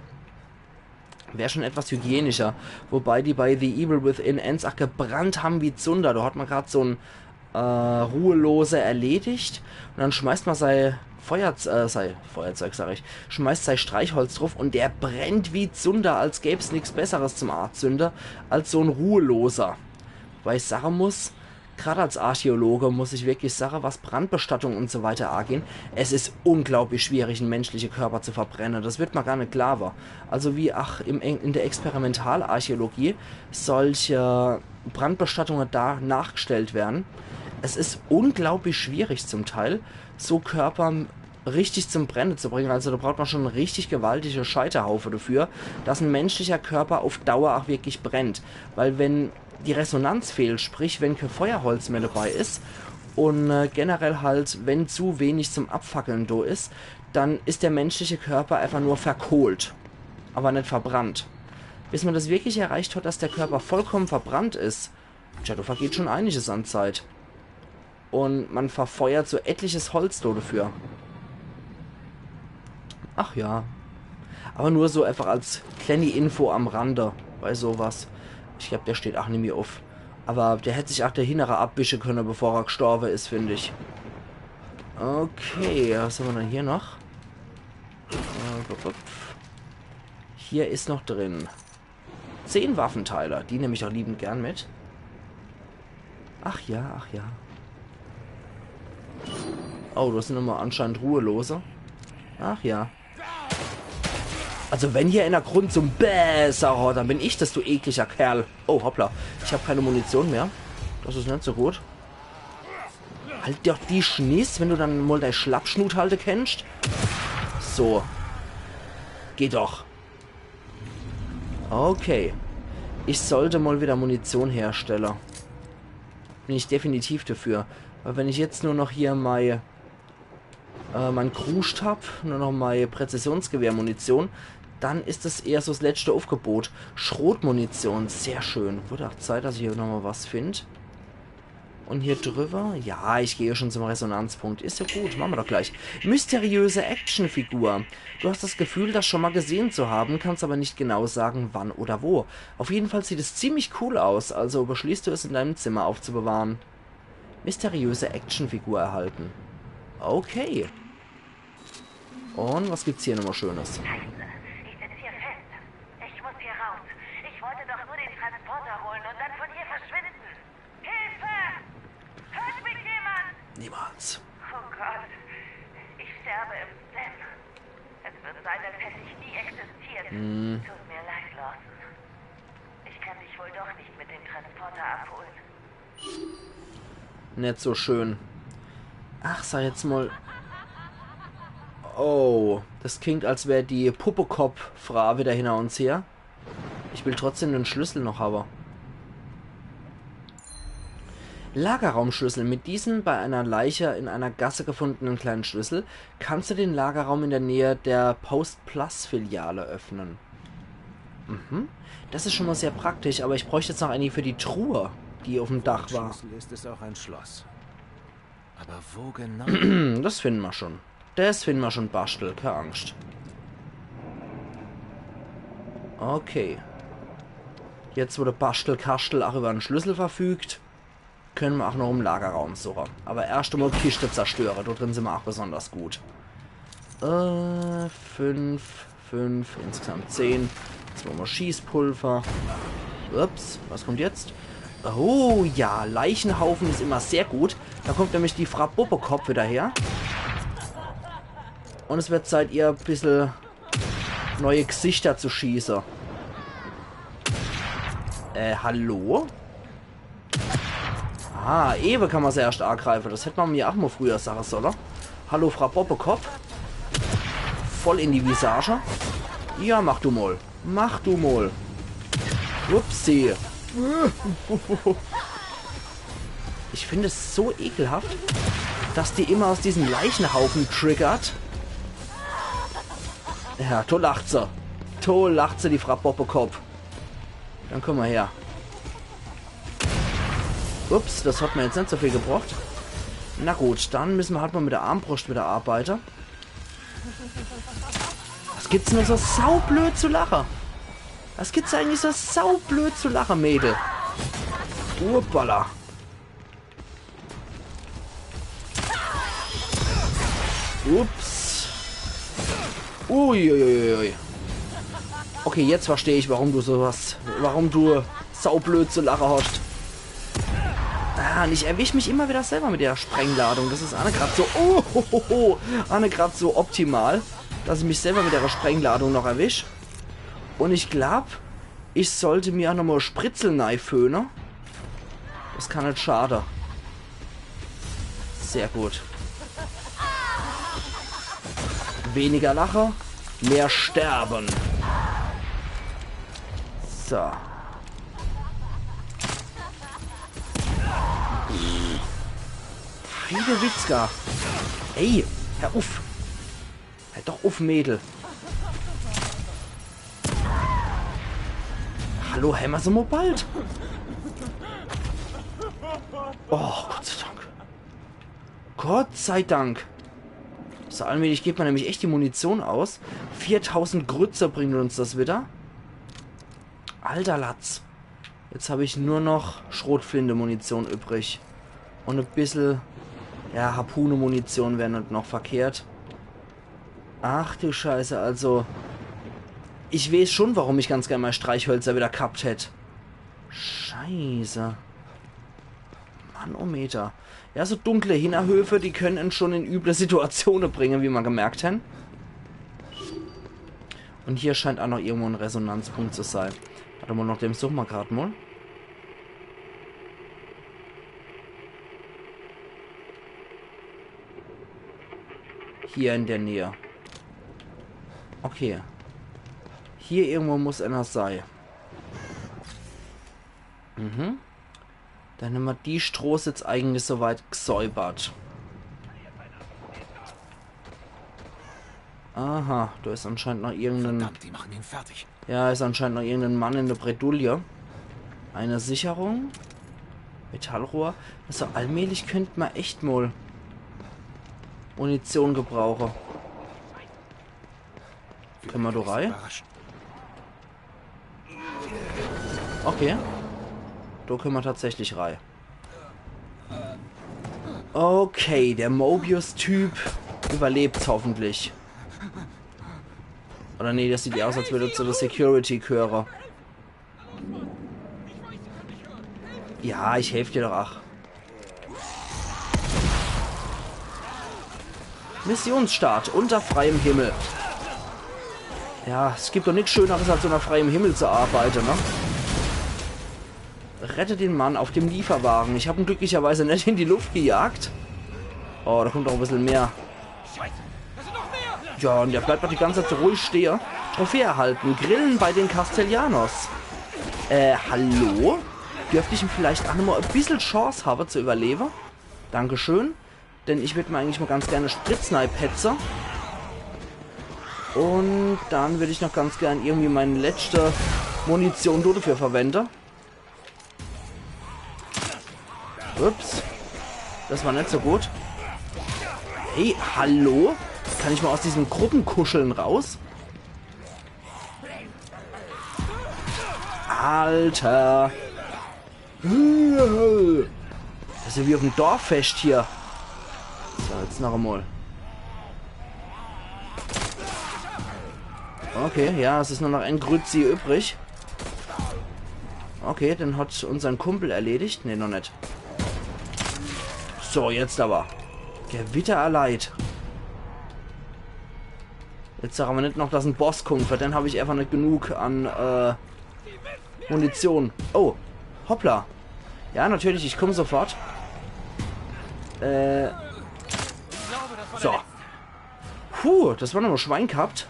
Wäre schon etwas hygienischer. Wobei die bei The Evil Within 1 auch gebrannt haben wie Zunder. Da hat man gerade so ein Ruhelose erledigt. Und dann schmeißt man sein Feuerzeug, sag ich. Schmeißt sein Streichholz drauf und der brennt wie Zunder, als gäbe es nichts Besseres zum Anzünder als so ein Ruheloser. Weil ich sagen muss, gerade als Archäologe muss ich wirklich sagen, was Brandbestattung und so weiter angehen, es ist unglaublich schwierig, einen menschlichen Körper zu verbrennen. Das wird mir gar nicht klarer. Also wie in der Experimentalarchäologie solche Brandbestattungen da nachgestellt werden. Es ist unglaublich schwierig zum Teil, so Körper richtig zum Brennen zu bringen. Also da braucht man schon eine richtig gewaltige Scheiterhaufe dafür, dass ein menschlicher Körper auf Dauer auch wirklich brennt. Weil wenn die Resonanz fehlt, sprich wenn kein Feuerholz mehr dabei ist und generell halt, wenn zu wenig zum Abfackeln da ist, dann ist der menschliche Körper einfach nur verkohlt, aber nicht verbrannt. Bis man das wirklich erreicht hat, dass der Körper vollkommen verbrannt ist, tja, da vergeht schon einiges an Zeit. Und man verfeuert so etliches Holz dafür. Ach ja. Aber nur so einfach als kleine Info am Rande bei sowas. Ich glaube, der steht auch nicht mehr auf. Aber der hätte sich auch der Hintere abwischen können, bevor er gestorben ist, finde ich. Okay, was haben wir denn hier noch? Hier ist noch drin 10 Waffenteile. Die nehme ich auch liebend gern mit. Ach ja. Oh, das sind immer anscheinend Ruhelose. Ach ja. Also wenn hier in der Grund so ein besser, dann bin ich das, du ekliger Kerl. Oh, hoppla. Ich habe keine Munition mehr. Das ist nicht so gut. Halt doch die Schniss, wenn du dann mal dein Schlappschnut halte kennst. So. Geh doch. Okay. Ich sollte mal wieder Munition herstellen. Bin ich definitiv dafür. Weil wenn ich jetzt nur noch hier mein Kruscht habe, nur noch meine Präzisionsgewehrmunition, dann ist das eher so das letzte Aufgebot. Schrotmunition, sehr schön. Wurde auch Zeit, dass ich hier nochmal was finde. Und hier drüber, ja, ich gehe schon zum Resonanzpunkt. Ist ja gut, machen wir doch gleich. Mysteriöse Actionfigur. Du hast das Gefühl, das schon mal gesehen zu haben, kannst aber nicht genau sagen, wann oder wo. Auf jeden Fall sieht es ziemlich cool aus, also beschließt du es in deinem Zimmer aufzubewahren. Mysteriöse Actionfigur erhalten. Okay. Und was gibt's hier nochmal Schönes? Ich sitze hier fest. Ich muss hier raus. Ich wollte doch nur den Transporter holen und dann von hier verschwinden. Hilfe! Hört mich jemand? Niemals. Oh Gott. Ich sterbe im Zen. Es wird sein, als hätte ich nie existiert. Tut mir leid, Lawson. Ich kann dich wohl doch nicht mit dem Transporter abholen. Nicht so schön. Ach, sag jetzt mal. Oh, das klingt, als wäre die Puppekopf-Frau wieder hinter uns her. Ich will trotzdem den Schlüssel noch haben. Lagerraumschlüssel. Mit diesem bei einer Leiche in einer Gasse gefundenen kleinen Schlüssel kannst du den Lagerraum in der Nähe der Post-Plus-Filiale öffnen. Das ist schon mal sehr praktisch, aber ich bräuchte jetzt noch eine für die Truhe, die auf dem Dach war. Schlüssel ist es auch ein Schloss. Aber wo genau? Das finden wir schon. Das finden wir schon, Bastel. Keine Angst. Okay. Jetzt wurde Bastel-Kastel auch über einen Schlüssel verfügt. Können wir auch noch im Lagerraum suchen. Aber erst einmal Kiste zerstören. Dort drin sind wir auch besonders gut. 5, insgesamt 10. Jetzt machen wir Schießpulver. Ups, was kommt jetzt? Oh ja, Leichenhaufen ist immer sehr gut. Da kommt nämlich die Frau Bobocop wieder her. Und es wird Zeit, ihr ein bisschen neue Gesichter zu schießen. Hallo? Ah, Ewe kann man sehr erst angreifen. Das hätte man mir auch mal früher sagen sollen. Hallo, Frau Bobocop. Voll in die Visage. Ja, mach du mal. Mach du mal. Upsi. Ich finde es so ekelhaft, dass die immer aus diesen Leichenhaufen triggert. Ja, toll lacht sie. Toll lacht sie, die Frau Bobocop. Dann komm mal her. Ups, das hat mir jetzt nicht so viel gebraucht. Na gut, dann müssen wir halt mal mit der Armbrust wieder arbeiten. Was gibt's nur so saublöd zu lachen? Was gibt's eigentlich so saublöd zu lachen, Mädel? Uppala. Ups. Uiuiui. Okay, jetzt verstehe ich, warum du saublöd zu lachen hast. Ah, und ich erwische mich immer wieder selber mit der Sprengladung. Das ist Anne gerade so... Anne gerade so optimal, dass ich mich selber mit der Sprengladung noch erwische. Und ich glaube, ich sollte mir auch nochmal Spritzelknife föhnen. Das kann nicht schaden. Sehr gut. Weniger Lache, mehr Sterben. So. Friede Witzka. Ey, Herr Uff. Herr doch Uff, Mädel. Hallo, hämmer so mal bald. Oh, Gott sei Dank. Gott sei Dank. So allmählich geht man nämlich echt die Munition aus. 4000 Grütze bringt uns das wieder. Alter Latz. Jetzt habe ich nur noch Schrotflinte-Munition übrig. Und ein bisschen... Ja, Harpune-Munition wäre noch verkehrt. Ach du Scheiße, also... Ich weiß schon, warum ich ganz gerne mal Streichhölzer wieder gehabt hätte. Scheiße. Manometer. Ja, so dunkle Hinterhöfe, die können uns schon in üble Situationen bringen, wie man gemerkt hat. Und hier scheint auch noch irgendwo ein Resonanzpunkt zu sein. Warte mal, noch dem suchen wir gerade mal. Hier in der Nähe. Okay. Hier irgendwo muss einer sein. Mhm. Dann haben wir die Strohs jetzt eigentlich soweit gesäubert. Aha, da ist anscheinend noch irgendein... Verdammt, die machen ihn fertig. Ja, ist anscheinend noch irgendein Mann in der Bredouille. Eine Sicherung. Metallrohr. Also allmählich könnte man echt mal Munition gebrauchen. Können wir da rein? Okay. Da können wir tatsächlich rein. Okay, der Mobius-Typ überlebt hoffentlich. Oder nee, das sieht ja aus, als würde zu der Security gehören. Ja, ich helfe dir doch auch. Missionsstart unter freiem Himmel. Ja, es gibt doch nichts Schöneres, als unter freiem Himmel zu arbeiten, ne? Rette den Mann auf dem Lieferwagen. Ich habe ihn glücklicherweise nicht in die Luft gejagt. Oh, da kommt auch ein bisschen mehr. Ja, und der bleibt doch die ganze Zeit so ruhig stehen. Trophäe erhalten. Grillen bei den Castellanos. Hallo? Dürfte ich ihm vielleicht auch noch mal ein bisschen Chance haben zu überleben? Dankeschön. Denn ich würde mir eigentlich mal ganz gerne Spritzknife hetzen. Und dann würde ich noch ganz gerne irgendwie meine letzte Munition dafür verwenden. Ups. Das war nicht so gut. Hey, hallo? Kann ich mal aus diesem Gruppenkuscheln raus? Alter. Das ist ja wie auf dem Dorffest hier. So, jetzt noch einmal. Okay, ja, es ist nur noch ein Grützi übrig. Okay, dann hat unseren Kumpel erledigt. Ne, noch nicht. So, jetzt aber. Gewitter erleid. Jetzt sagen wir nicht noch, dass ein Boss kommt, weil dann habe ich einfach nicht genug an Munition. Oh, hoppla. Ja, natürlich, ich komme sofort. So. Puh, das war nur Schwein gehabt.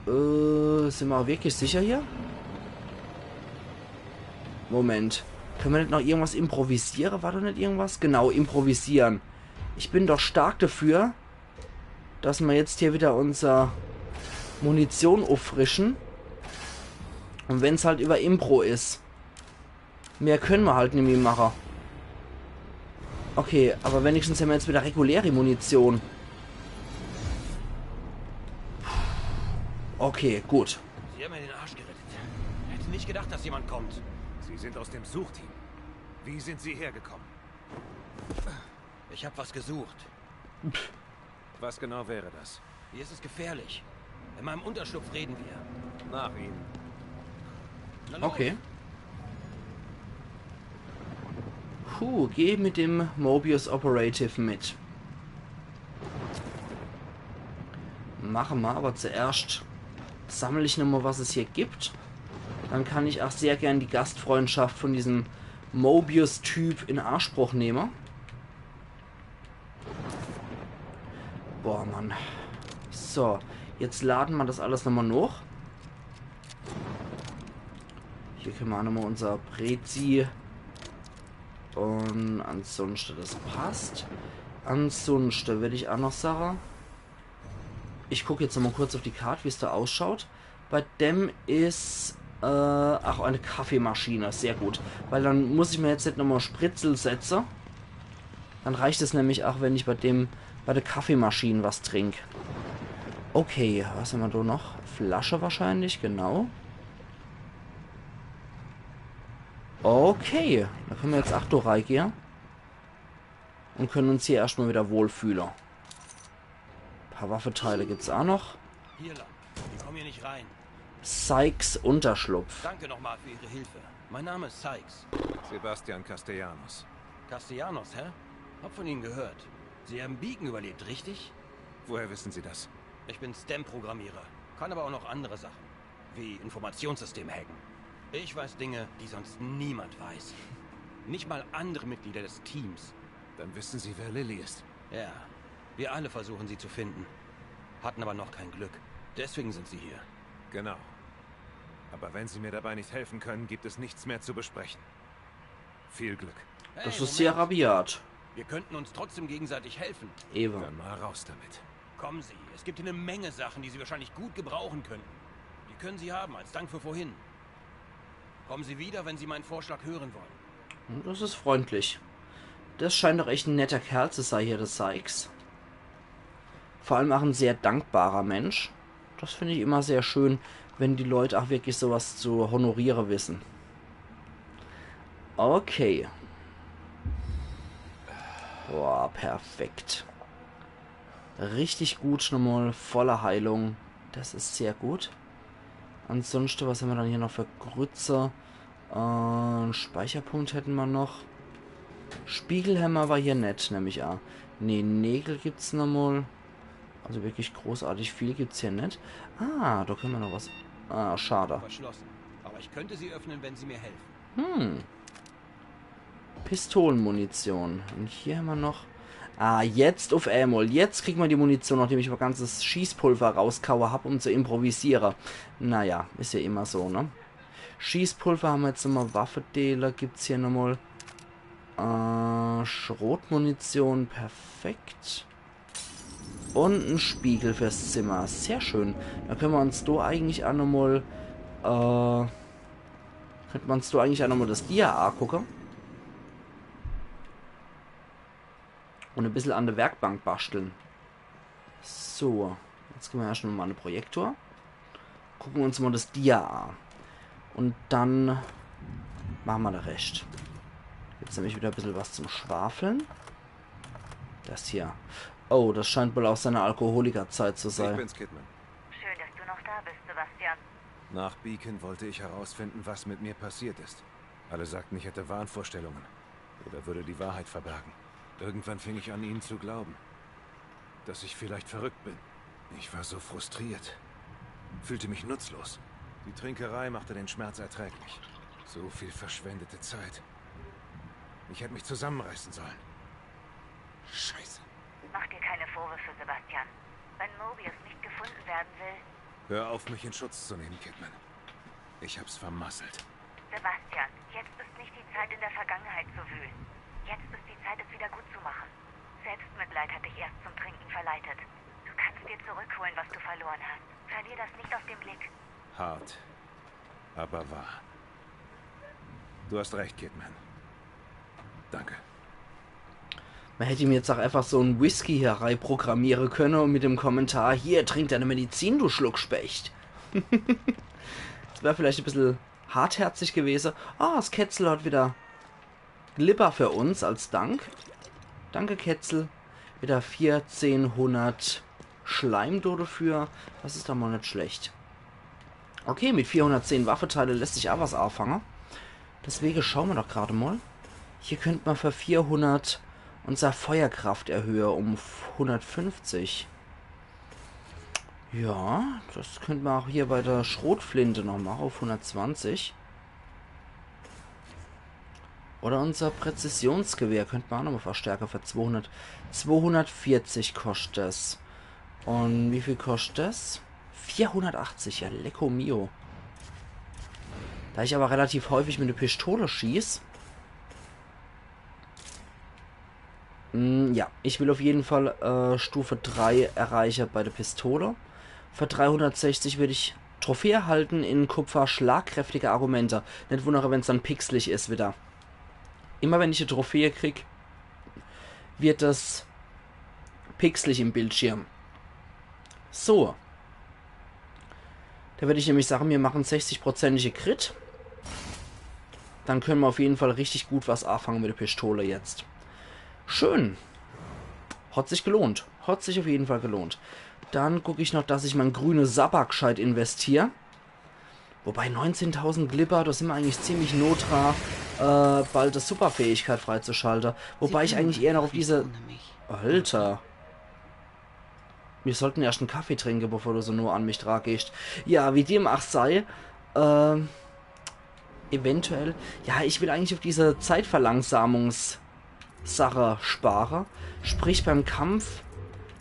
Sind wir wirklich sicher hier? Moment. Können wir nicht noch irgendwas improvisieren? War doch nicht irgendwas? Genau, improvisieren. Ich bin doch stark dafür, dass wir jetzt hier wieder unser Munition auffrischen. Und wenn es halt über Impro ist. Mehr können wir halt nicht mehr machen. Okay, aber wenigstens haben wir jetzt wieder reguläre Munition. Okay, gut. Sie haben mir den Arsch gerettet. Hätte nicht gedacht, dass jemand kommt. Sie sind aus dem Suchteam. Wie sind Sie hergekommen? Ich habe was gesucht. Was genau wäre das? Hier ist es gefährlich. In meinem Unterschlupf reden wir. Nach Ihnen. Okay. Puh, geh mit dem Mobius Operative mit. Machen wir, aber zuerst sammle ich nochmal, was es hier gibt. Dann kann ich auch sehr gern die Gastfreundschaft von diesem Mobius-Typ in Anspruch nehmen. Boah, Mann. So, jetzt laden wir das alles nochmal noch. Hier können wir auch nochmal unser Prezi. Und ansonsten, das passt. Ansonsten würde ich auch noch sagen, ich gucke jetzt nochmal kurz auf die Karte, wie es da ausschaut. Bei dem ist auch eine Kaffeemaschine, sehr gut. Weil dann muss ich mir jetzt nicht nochmal Spritzel setzen. Dann reicht es nämlich auch, wenn ich bei der Kaffeemaschine was trinke. Okay, was haben wir da noch? Flasche wahrscheinlich, genau. Okay, da können wir jetzt 8 Uhr reingehen. Und können uns hier erstmal wieder wohlfühlen. Ein paar Waffenteile gibt es auch noch. Hier lang. Die kommen hier nicht rein. Sykes Unterschlupf. Danke nochmal für Ihre Hilfe. Mein Name ist Sykes. Sebastian Castellanos. Castellanos, hä? Hab von Ihnen gehört. Sie haben Beacon überlebt, richtig? Woher wissen Sie das? Ich bin STEM-Programmierer. Kann aber auch noch andere Sachen. Wie Informationssysteme hacken. Ich weiß Dinge, die sonst niemand weiß. Nicht mal andere Mitglieder des Teams. Dann wissen Sie, wer Lily ist. Ja, wir alle versuchen sie zu finden. Hatten aber noch kein Glück. Deswegen sind sie hier. Genau. Aber wenn Sie mir dabei nicht helfen können, gibt es nichts mehr zu besprechen. Viel Glück. Hey, Das ist Moment. sehr rabiat. Wir könnten uns trotzdem gegenseitig helfen. Eva. Dann mal raus damit. Kommen Sie, es gibt hier eine Menge Sachen, die Sie wahrscheinlich gut gebrauchen könnten. Die können Sie haben, als Dank für vorhin. Kommen Sie wieder, wenn Sie meinen Vorschlag hören wollen. Das ist freundlich. Das scheint doch echt ein netter Kerl zu sein hier, das Sykes. Vor allem auch ein sehr dankbarer Mensch. Das finde ich immer sehr schön, wenn die Leute auch wirklich sowas zu honorieren wissen. Okay. Boah, perfekt. Richtig gut nochmal, voller Heilung. Das ist sehr gut. Ansonsten, was haben wir dann hier noch für Grütze? Einen Speicherpunkt hätten wir noch. Spiegelhämmer war hier nett, nämlich auch. Ne, Nägel gibt's nochmal. Also wirklich großartig viel gibt's hier nicht. Ah, da können wir noch was. Ah, schade. Verschlossen. Aber ich könnte sie öffnen, wenn Sie mir helfen. Pistolenmunition. Und hier haben wir noch. Ah, jetzt auf einmal. Jetzt kriegt man die Munition, nachdem ich mal ganzes Schießpulver rauskaue habe, um zu improvisieren. Naja, ist ja immer so, ne? Schießpulver haben wir jetzt nochmal. Waffendealer gibt's hier nochmal. Schrotmunition, perfekt. Und ein Spiegel fürs Zimmer. Sehr schön. Da können wir uns da eigentlich auch nochmal. Könnte man uns da eigentlich auch nochmal das Dia gucken. Und ein bisschen an der Werkbank basteln. So. Jetzt gehen wir erst nochmal an den Projektor. Gucken wir uns mal das Dia an. Und dann machen wir den Rest. Jetzt nämlich wieder ein bisschen was zum Schwafeln. Das hier. Oh, das scheint wohl auch seine Alkoholikerzeit zu sein. Ich bin's, Kidman. Schön, dass du noch da bist, Sebastian. Nach Beacon wollte ich herausfinden, was mit mir passiert ist. Alle sagten, ich hätte Wahnvorstellungen. Oder würde die Wahrheit verbergen. Irgendwann fing ich an, ihnen zu glauben. Dass ich vielleicht verrückt bin. Ich war so frustriert. Fühlte mich nutzlos. Die Trinkerei machte den Schmerz erträglich. So viel verschwendete Zeit. Ich hätte mich zusammenreißen sollen. Scheiße. Mach dir keine Vorwürfe, Sebastian. Wenn Mobius nicht gefunden werden will... Hör auf, mich in Schutz zu nehmen, Kidman. Ich hab's vermasselt. Sebastian, jetzt ist nicht die Zeit, in der Vergangenheit zu wühlen. Jetzt ist die Zeit, es wieder gut zu machen. Selbstmitleid hat dich erst zum Trinken verleitet. Du kannst dir zurückholen, was du verloren hast. Verlier das nicht aus dem Blick. Hart, aber wahr. Du hast recht, Kidman. Danke. Man hätte ihm jetzt auch einfach so einen Whisky herbeiprogrammieren können und mit dem Kommentar, hier, trink deine Medizin, du Schluckspecht. Das wäre vielleicht ein bisschen hartherzig gewesen. Ah, das Ketzel hat wieder Glibber für uns als Dank. Danke, Ketzel. Wieder 1400 Schleimdode für. Das ist doch mal nicht schlecht. Okay, mit 410 Waffeteile lässt sich auch was anfangen. Deswegen schauen wir doch gerade mal. Hier könnte man für 400 unser Feuerkraft erhöhen um 150. Ja, das könnte man auch hier bei der Schrotflinte noch machen auf 120. Oder unser Präzisionsgewehr könnte man auch nochmal verstärken für 200. 240 kostet es. Und wie viel kostet das? 480, ja, lecco mio. Da ich aber relativ häufig mit der Pistole schieße. Ja, ich will auf jeden Fall Stufe 3 erreichen bei der Pistole. Für 360 würde ich Trophäe erhalten in Kupfer, schlagkräftige Argumente. Nicht wundere, wenn es dann pixelig ist wieder. Immer wenn ich eine Trophäe kriege, wird das pixelig im Bildschirm. So. Da würde ich nämlich sagen, wir machen 60%ige Crit. Dann können wir auf jeden Fall richtig gut was anfangen mit der Pistole jetzt. Schön. Hat sich gelohnt. Hat sich auf jeden Fall gelohnt. Dann gucke ich noch, dass ich mein grüne Sabak gescheit investiere. Wobei 19.000 Glibber, das sind wir eigentlich ziemlich notra, bald das Superfähigkeit freizuschalten. Wobei ich eigentlich eher noch auf diese... Alter. Wir sollten erst einen Kaffee trinken, bevor du so nur an mich tragst. Ja, wie dem auch sei. Eventuell. Ja, ich will eigentlich auf diese Zeitverlangsamungs... Sache spare. Sprich, beim Kampf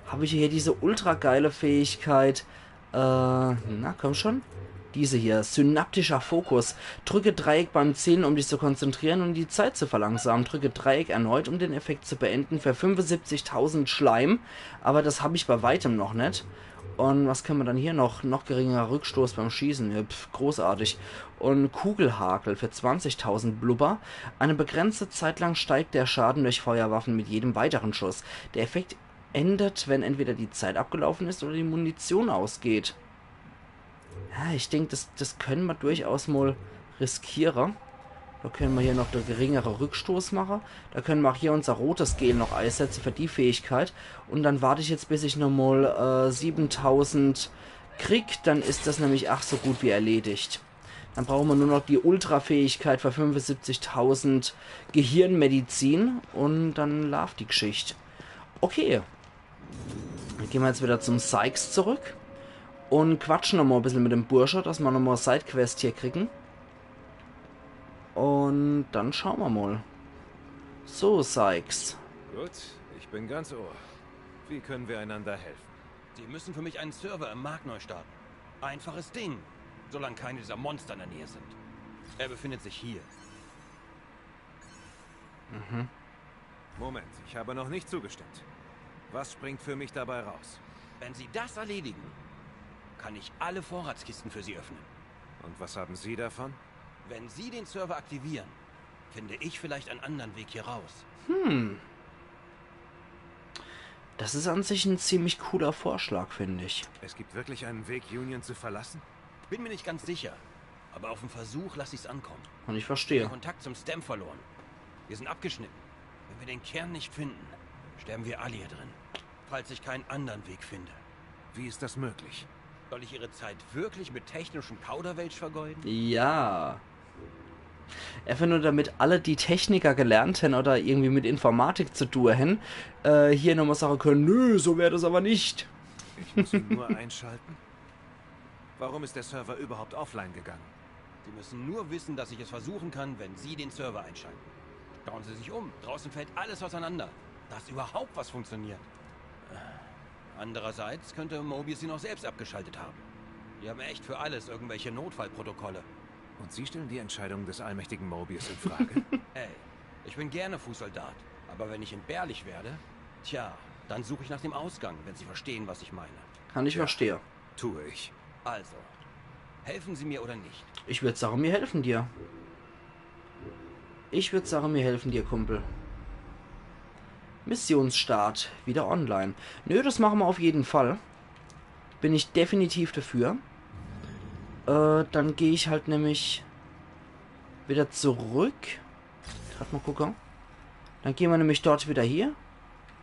habe ich hier diese ultra geile Fähigkeit. Na, komm schon. Diese hier, synaptischer Fokus. Drücke Dreieck beim Zielen, um dich zu konzentrieren und die Zeit zu verlangsamen. Drücke Dreieck erneut, um den Effekt zu beenden. Für 75.000 Schleim. Aber das habe ich bei weitem noch nicht. Und was können wir dann hier noch? Noch geringerer Rückstoß beim Schießen. Ja, großartig. Und Kugelhakel für 20.000 Blubber. Eine begrenzte Zeit lang steigt der Schaden durch Feuerwaffen mit jedem weiteren Schuss. Der Effekt endet, wenn entweder die Zeit abgelaufen ist oder die Munition ausgeht. Ja, ich denke, das können wir durchaus mal riskieren. Da können wir hier noch den geringere Rückstoß machen. Da können wir auch hier unser rotes Gel noch einsetzen für die Fähigkeit. Und dann warte ich jetzt, bis ich nochmal 7000 krieg. Dann ist das nämlich ach so gut wie erledigt. Dann brauchen wir nur noch die Ultra-Fähigkeit für 75.000 Gehirnmedizin. Und dann läuft die Geschichte. Okay. Dann gehen wir jetzt wieder zum Sykes zurück. Und quatschen nochmal ein bisschen mit dem Bursche, dass wir nochmal Sidequest hier kriegen. Und dann schauen wir mal. So, Sykes. Gut, ich bin ganz ohr. Wie können wir einander helfen? Sie müssen für mich einen Server im Markt neu starten. Einfaches Ding, solange keine dieser Monster in der Nähe sind. Er befindet sich hier. Mhm. Moment, ich habe noch nicht zugestimmt. Was springt für mich dabei raus? Wenn Sie das erledigen, kann ich alle Vorratskisten für Sie öffnen. Und was haben Sie davon? Wenn Sie den Server aktivieren, finde ich vielleicht einen anderen Weg hier raus. Das ist an sich ein ziemlich cooler Vorschlag, finde ich. Es gibt wirklich einen Weg, Union zu verlassen? Bin mir nicht ganz sicher, aber auf den Versuch lasse ich es ankommen. Und ich verstehe. Den Kontakt zum Stem verloren. Wir sind abgeschnitten. Wenn wir den Kern nicht finden, sterben wir alle hier drin. Falls ich keinen anderen Weg finde. Wie ist das möglich? Soll ich Ihre Zeit wirklich mit technischem Kauderwelsch vergeuden? Ja. Einfach nur damit alle, die Techniker gelernt haben oder irgendwie mit Informatik zu tun haben, hier nochmal sagen können, nö, so wäre das aber nicht. Ich muss ihn nur einschalten? Warum ist der Server überhaupt offline gegangen? Sie müssen nur wissen, dass ich es versuchen kann, wenn Sie den Server einschalten. Schauen Sie sich um. Draußen fällt alles auseinander. Dass überhaupt was funktioniert. Andererseits könnte Mobius ihn auch selbst abgeschaltet haben. Die haben echt für alles irgendwelche Notfallprotokolle. Und Sie stellen die Entscheidung des allmächtigen Mobius in Frage? Ey, ich bin gerne Fußsoldat. Aber wenn ich entbehrlich werde, tja, dann suche ich nach dem Ausgang, wenn Sie verstehen, was ich meine. Kann ich verstehen. Tue ich. Also, helfen Sie mir oder nicht? Ich würde sagen, wir helfen dir. Ich würde sagen, wir helfen dir, Kumpel. Missionsstart. Wieder online. Nö, das machen wir auf jeden Fall. Bin ich definitiv dafür. Dann gehe ich halt nämlich wieder zurück. Gerade mal gucken. Dann gehen wir nämlich dort wieder hier.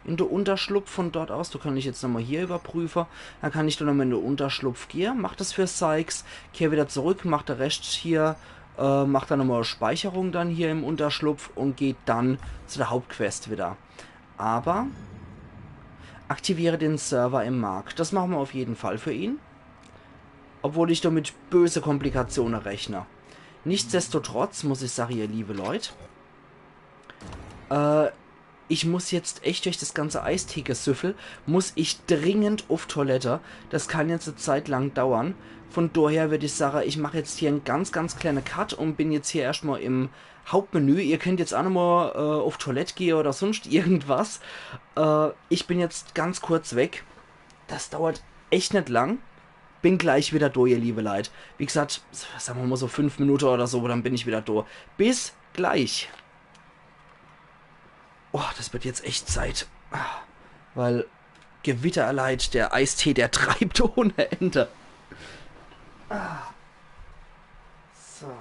In den Unterschlupf von dort aus. Da kann ich jetzt nochmal hier überprüfen. Dann kann ich dann nochmal in den Unterschlupf gehen. Mach das für Sykes. Kehr wieder zurück. Mach der Rest hier. Mach dann nochmal Speicherung dann hier im Unterschlupf. Und geht dann zu der Hauptquest wieder. Aber aktiviere den Server im Markt. Das machen wir auf jeden Fall für ihn. Obwohl ich damit böse Komplikationen rechne. Nichtsdestotrotz muss ich sagen, ihr liebe Leute, ich muss jetzt echt durch das ganze Eistee-Gesüffel, muss ich dringend auf Toilette. Das kann jetzt eine Zeit lang dauern. Von daher würde ich sagen, ich mache jetzt hier einen ganz, ganz kleinen Cut und bin jetzt hier erstmal im Hauptmenü. Ihr könnt jetzt auch nochmal auf Toilette gehen oder sonst irgendwas. Ich bin jetzt ganz kurz weg. Das dauert echt nicht lang. Bin gleich wieder da, ihr liebe Leute. Wie gesagt, sagen wir mal so 5 Minuten oder so, dann bin ich wieder da. Bis gleich. Oh, das wird jetzt echt Zeit. Weil Gewitter erleid, der Eistee, der treibt ohne Ende. So.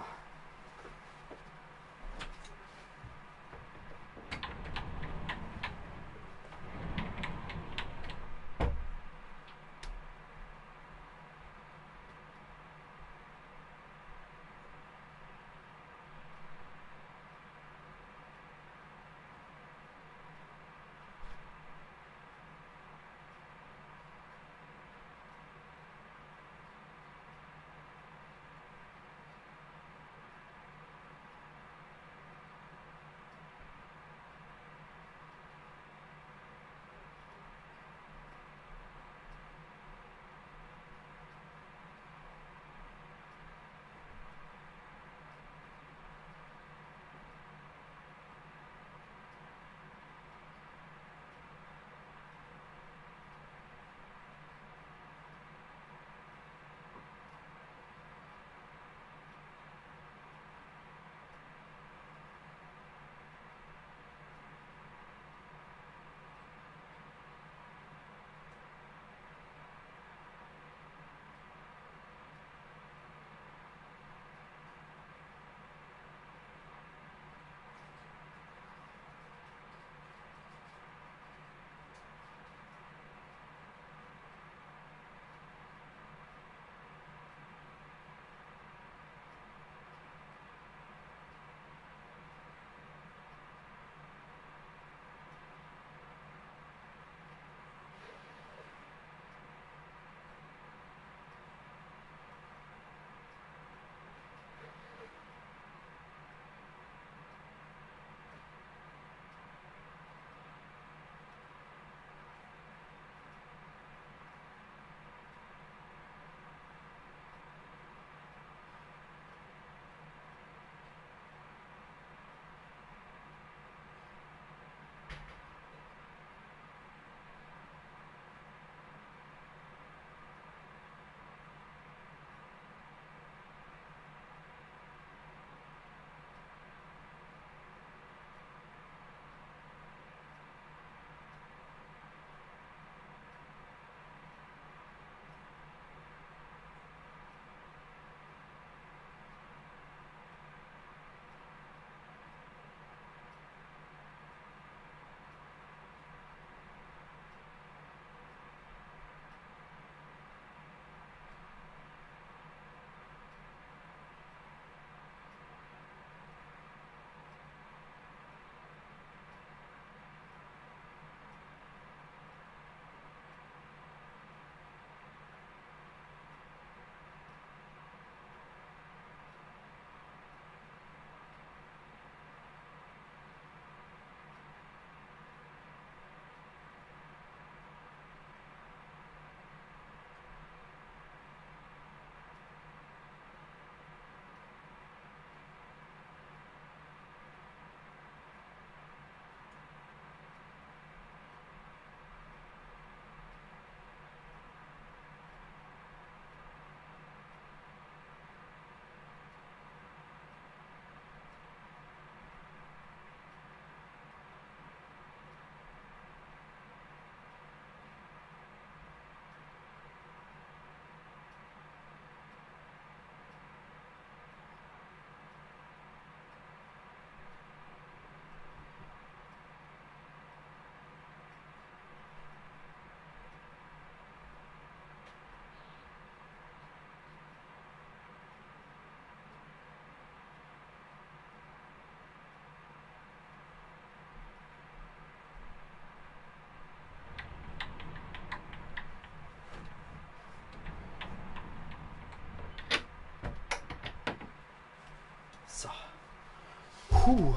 Puh.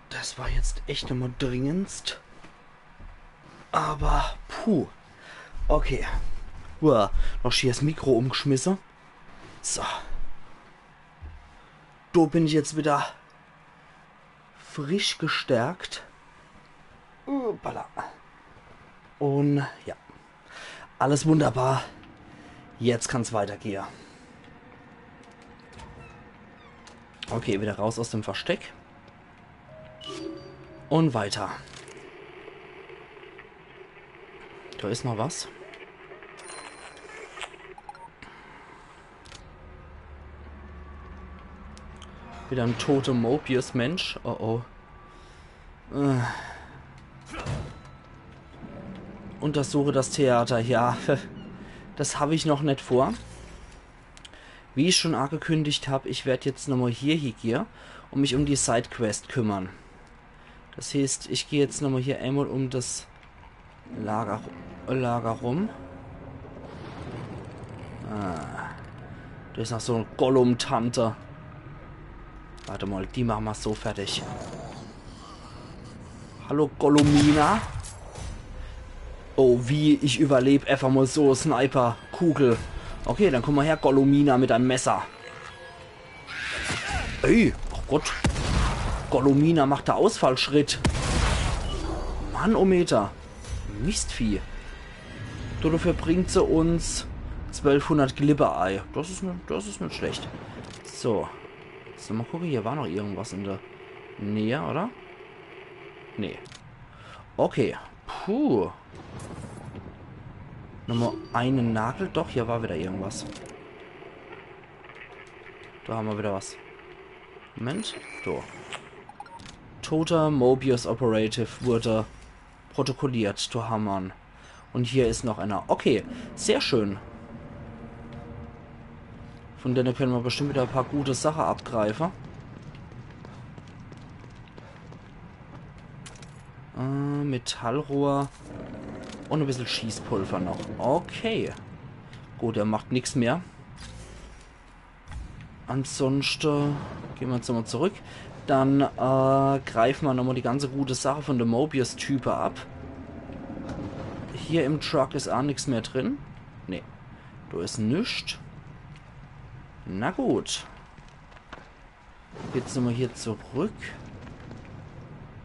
Das war jetzt echt nochmal dringendst. Aber, puh. Okay. Uah, noch schier das Mikro umgeschmissen. So. Da bin ich jetzt wieder frisch gestärkt. Und ja. Alles wunderbar. Jetzt kann es weitergehen. Okay, wieder raus aus dem Versteck. Und weiter. Da ist noch was. Wieder ein toter Mobius-Mensch. Oh oh. Untersuche das Theater. Ja, das habe ich noch nicht vor. Wie ich schon angekündigt habe, ich werde jetzt nochmal hier und mich um die Sidequest kümmern. Das heißt, ich gehe jetzt nochmal hier einmal um das Lager rum. Da ist noch so eine Gollum-Tante. Warte mal, die machen wir so fertig. Hallo Gollumina. Oh, wie, ich überlebe einfach mal so, Sniper-Kugel. Okay, dann komm mal her, Gollumina, mit einem Messer. Ey, oh Gott. Gollumina macht da Ausfallschritt. Manometer. Mistvieh. Dafür bringt sie uns 1200 Glibberei. Das ist nicht schlecht. So. So, mal gucken, hier war noch irgendwas in der Nähe, oder? Nee. Okay. Puh. Nochmal einen Nagel. Doch, hier war wieder irgendwas. Da haben wir wieder was. Moment. So. Toter Mobius Operative wurde protokolliert. Da haben wir ihn. Und hier ist noch einer. Okay, sehr schön. Von denen können wir bestimmt wieder ein paar gute Sachen abgreifen. Metallrohr. Und ein bisschen Schießpulver noch. Okay. Gut, er macht nichts mehr. Ansonsten gehen wir jetzt nochmal zurück. Dann greifen wir nochmal die ganze gute Sache von der Mobius-Type ab. Hier im Truck ist auch nichts mehr drin. Nee. Da ist nichts. Na gut. Jetzt nochmal hier zurück.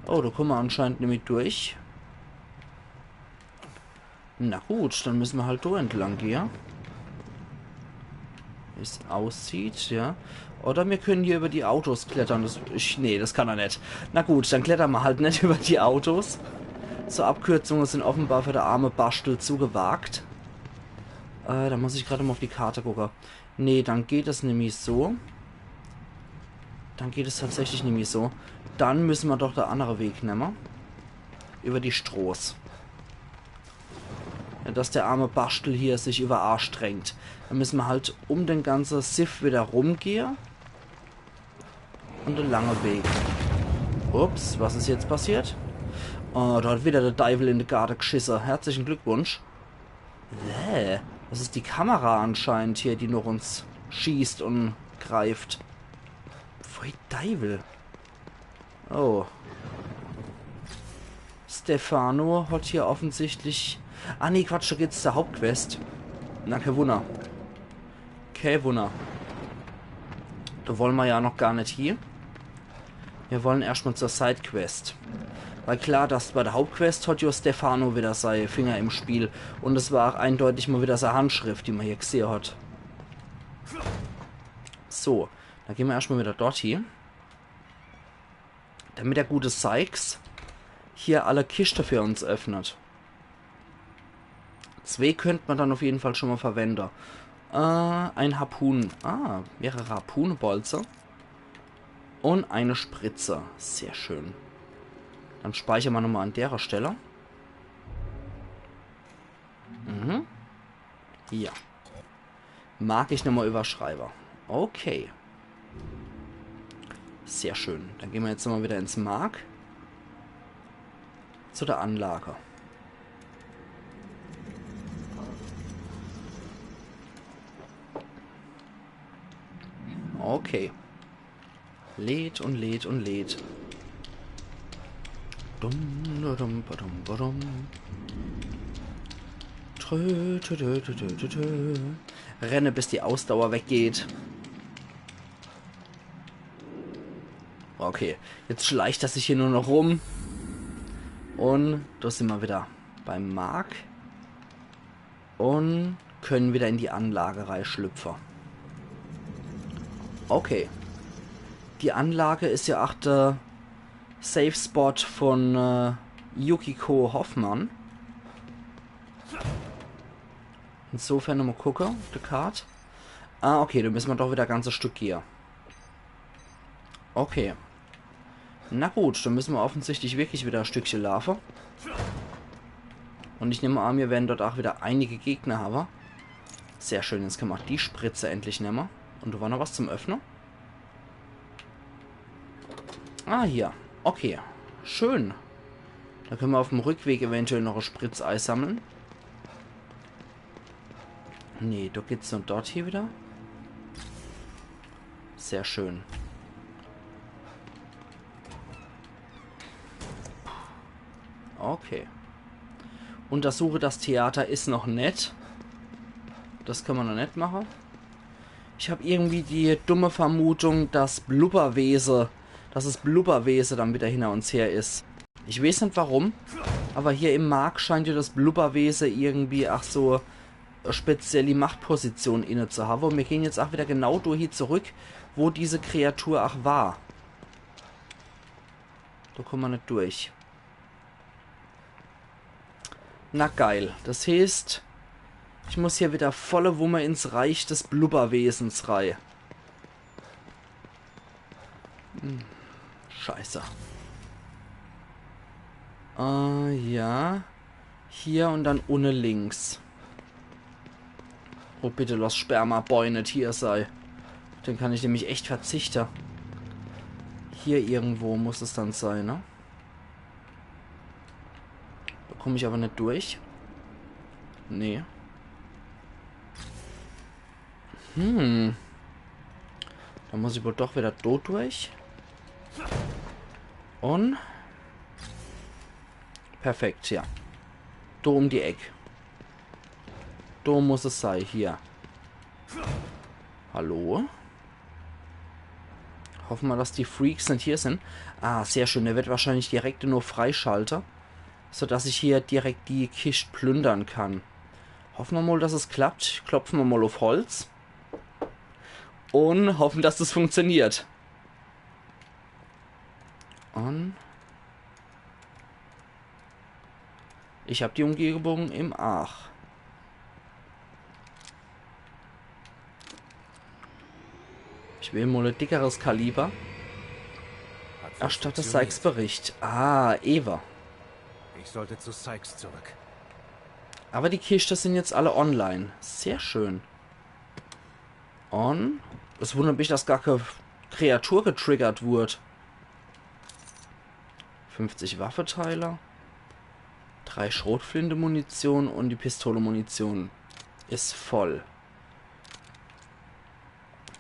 Oh, da kommen wir anscheinend nämlich durch. Na gut, dann müssen wir halt da entlang gehen. Wie es aussieht, ja. Oder wir können hier über die Autos klettern. Nee, das kann er nicht. Na gut, dann klettern wir halt nicht über die Autos. So Abkürzungen sind offenbar für der arme Bastel zu gewagt. Da muss ich gerade mal auf die Karte gucken. Nee, dann geht es nämlich so. Dann geht es tatsächlich nämlich so. Dann müssen wir doch der andere Weg nehmen. Über die Stroß. Ja, dass der arme Bastel hier sich über A strengt. Dann müssen wir halt um den ganzen Siff wieder rumgehen. Und einen langen Weg. Ups, was ist jetzt passiert? Oh, da hat wieder der Teufel in die Garde geschissen. Herzlichen Glückwunsch. Das ist die Kamera anscheinend hier, die noch uns schießt und greift. Pfui Teufel. Oh. Stefano hat hier offensichtlich... Ah nee, Quatsch, da geht's zur Hauptquest. Na, kein Wunder. Kein Wunder. Da wollen wir ja noch gar nicht hier. Wir wollen erstmal zur Sidequest. Weil klar, dass bei der Hauptquest hat ja Stefano wieder seine Finger im Spiel. Und es war eindeutig mal wieder seine Handschrift, die man hier gesehen hat. So, dann gehen wir erstmal wieder dorthin. Damit der gute Sykes hier alle Kisten für uns öffnet. 2 könnte man dann auf jeden Fall schon mal verwenden. Ein Harpun. Mehrere Harpunenbolzer. Und eine Spritze. Sehr schön. Dann speichern wir nochmal an der Stelle. Ja. Mag ich nochmal überschreiben. Okay. Sehr schön. Dann gehen wir jetzt nochmal wieder ins Mark. Zu der Anlage. Okay. Lädt und lädt und lädt. Renne, bis die Ausdauer weggeht. Okay, jetzt schleicht er sich hier nur noch rum. Und da sind wir wieder beim Mark. Und können wieder in die Anlage reinschlüpfen. Okay. Die Anlage ist ja auch der Safe Spot von Yukiko Hoffmann. Insofern nochmal gucken auf der Karte. Ah, okay, dann müssen wir doch wieder ein ganzes Stück gehen. Okay. Na gut, dann müssen wir offensichtlich wirklich wieder ein Stückchen laufen. Und ich nehme an, wir werden dort auch wieder einige Gegner haben. Sehr schön, jetzt können wir auch die Spritze endlich nehmen. Und da war noch was zum Öffnen. Ah, hier. Okay. Schön. Da können wir auf dem Rückweg eventuell noch ein Spritzei sammeln. Nee, da geht's nur dort hier wieder. Sehr schön. Okay. Untersuche das Theater ist noch nett. Das kann man noch nicht machen. Ich habe irgendwie die dumme Vermutung, dass es Blubberwesen dann wieder hinter uns her ist. Ich weiß nicht warum, aber hier im Mark scheint ja das Blubberwesen irgendwie auch so eine spezielle Machtposition inne zu haben. Und wir gehen jetzt auch wieder genau durch hier zurück, wo diese Kreatur auch war. Da kommen wir nicht durch. Na geil. Das heißt, ich muss hier wieder volle Wumme ins Reich des Blubberwesens rein. Scheiße. Ja. Hier und dann ohne links. Oh, bitte lass Sperma-Boy nicht hier sei. Dann kann ich nämlich echt verzichten. Hier irgendwo muss es dann sein, ne? Da komme ich aber nicht durch. Nee. Da muss ich wohl doch wieder dort durch. Und... Perfekt, ja. Da um die Ecke. Da muss es sein, hier. Hallo? Hoffen wir, dass die Freaks nicht hier sind. Ah, sehr schön. Der wird wahrscheinlich direkt nur freischalten, sodass ich hier direkt die Kiste plündern kann. Hoffen wir mal, dass es klappt. Klopfen wir mal auf Holz. Und hoffen, dass das funktioniert. Und... Ich habe die Umgebung im Ach. Ich will mal ein dickeres Kaliber. Erstatte Sykes Bericht. Ah, Eva. Ich sollte zu Sykes zurück. Aber die Kisten sind jetzt alle online. Sehr schön. Und es wundert mich, dass gar keine Kreatur getriggert wurde. 50 Waffeteiler. 3 Schrotflinte-Munition und die Pistole-Munition ist voll.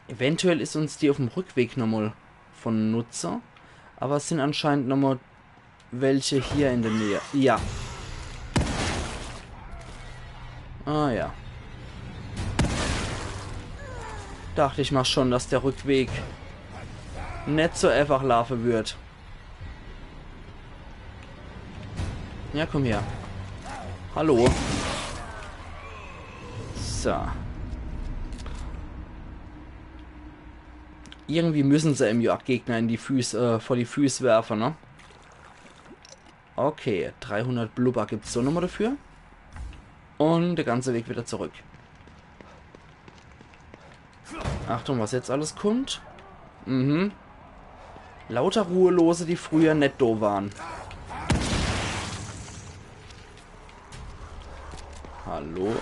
Eventuell ist uns die auf dem Rückweg nochmal von Nutzer. Aber es sind anscheinend nochmal welche hier in der Nähe. Ja. Ah ja. Dachte ich mal schon, dass der Rückweg nicht so einfach laufen wird. Ja, komm her. Hallo. So. Irgendwie müssen sie im Jagdgegner in die Füße, vor die Füße werfen, ne? Okay, 300 Blubber gibt es so nochmal dafür. Und der ganze Weg wieder zurück. Achtung, was jetzt alles kommt. Lauter Ruhelose, die früher netto waren. Hallo.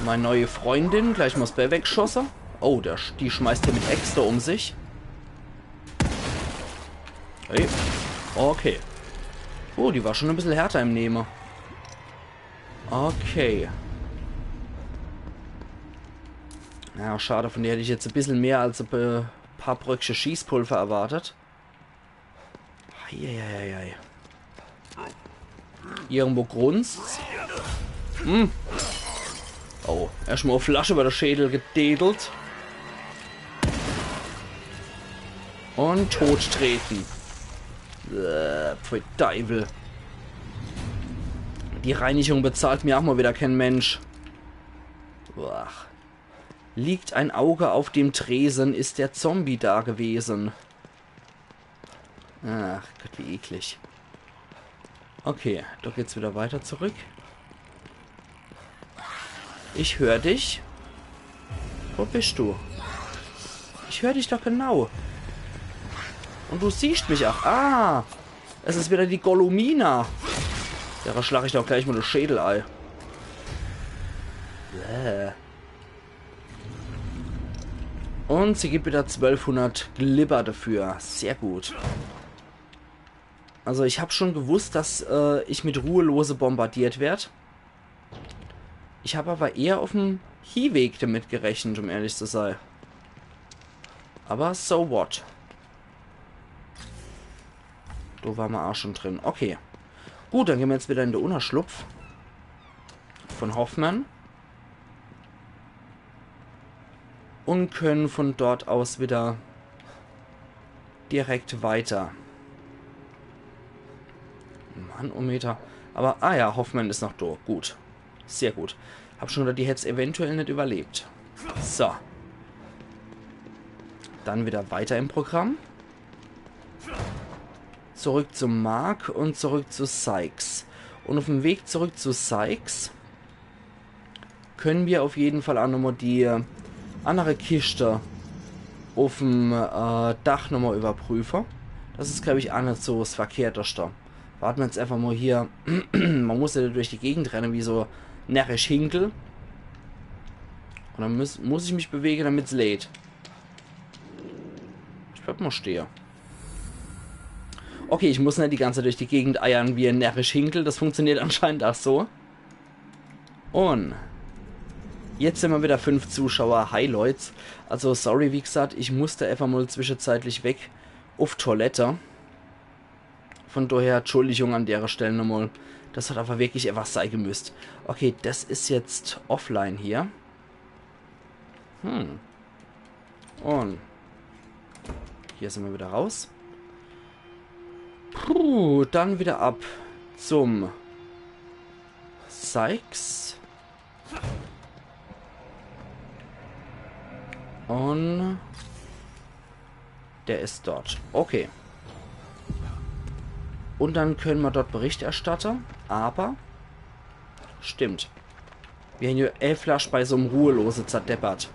Meine neue Freundin, gleich muss Bell wegschossen. Oh, die schmeißt hier mit Äxte um sich. Hey. Okay. Oh, die war schon ein bisschen härter im Nehmen. Okay. Ja, schade, von der hätte ich jetzt ein bisschen mehr als ein paar Bröckchen Schießpulver erwartet. Eieieiei. Irgendwo grunzt. Oh, erstmal auf Flasche über den Schädel gededelt. Und tot treten. Pfui Teufel. Die Reinigung bezahlt mir auch mal wieder kein Mensch. Boah. Liegt ein Auge auf dem Tresen, ist der Zombie da gewesen. Ach Gott, wie eklig. Okay, doch geht's wieder weiter zurück. Ich höre dich. Wo bist du? Ich höre dich doch genau. Und du siehst mich auch. Ah, es ist wieder die Gollumina. Da schlage ich doch gleich mal das Schädelei. Und sie gibt wieder 1200 Glibber dafür. Sehr gut. Also ich habe schon gewusst, dass ich mit Ruhelose bombardiert werde. Ich habe aber eher auf dem Hieweg damit gerechnet, um ehrlich zu sein. Aber so what? Da waren wir auch schon drin. Okay. Gut, dann gehen wir jetzt wieder in den Unterschlupf von Hoffmann. Und können von dort aus wieder direkt weiter. Manometer. Aber, ah ja, Hoffmann ist noch da. Gut. Sehr gut. Hab schon gedacht, die hätte es eventuell nicht überlebt. So. Dann wieder weiter im Programm. Zurück zu Mark und zurück zu Sykes. Und auf dem Weg zurück zu Sykes können wir auf jeden Fall auch nochmal die andere Kiste auf dem Dach nochmal überprüfen. Das ist, glaube ich, auch nicht so das Verkehrteste. Warten wir jetzt einfach mal hier. Man muss ja durch die Gegend rennen, wie so närrisch Hinkel. Und dann muss ich mich bewegen, damit es lädt. Ich bleib mal stehen. Okay, ich muss nicht die ganze Zeit durch die Gegend eiern wie ein närrisch Hinkel. Das funktioniert anscheinend auch so. Und jetzt sind wir wieder 5 Zuschauer. Hi Leute. Also sorry, wie gesagt, ich musste einfach mal zwischenzeitlich weg auf Toilette. Von daher Entschuldigung an der Stelle nochmal. Das hat aber wirklich etwas sein gemüsst. Okay, das ist jetzt offline hier. Und hier sind wir wieder raus. Puh, dann wieder ab zum Sykes. Und der ist dort. Okay. Und dann können wir dort Bericht erstatten. Aber stimmt. Wir haben hier 11 Flasch bei so einem Ruhelose zerdeppert.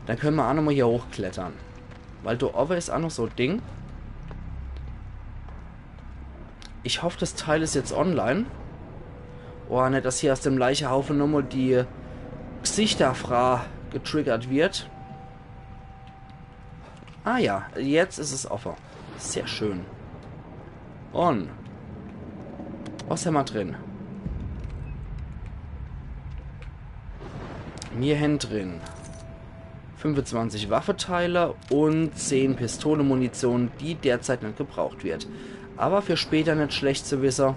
Dann können wir auch nochmal hier hochklettern. Weil da oben ist auch noch so ein Ding. Ich hoffe, das Teil ist jetzt online. Oh, nicht, dass hier aus dem Leichehaufen nochmal die Gesichterfrage getriggert wird. Ah ja, jetzt ist es offen. Sehr schön. Und was haben wir drin? Wir haben drin 25 Waffenteile und 10 Pistolenmunition, die derzeit nicht gebraucht wird. Aber für später nicht schlecht zu wissen.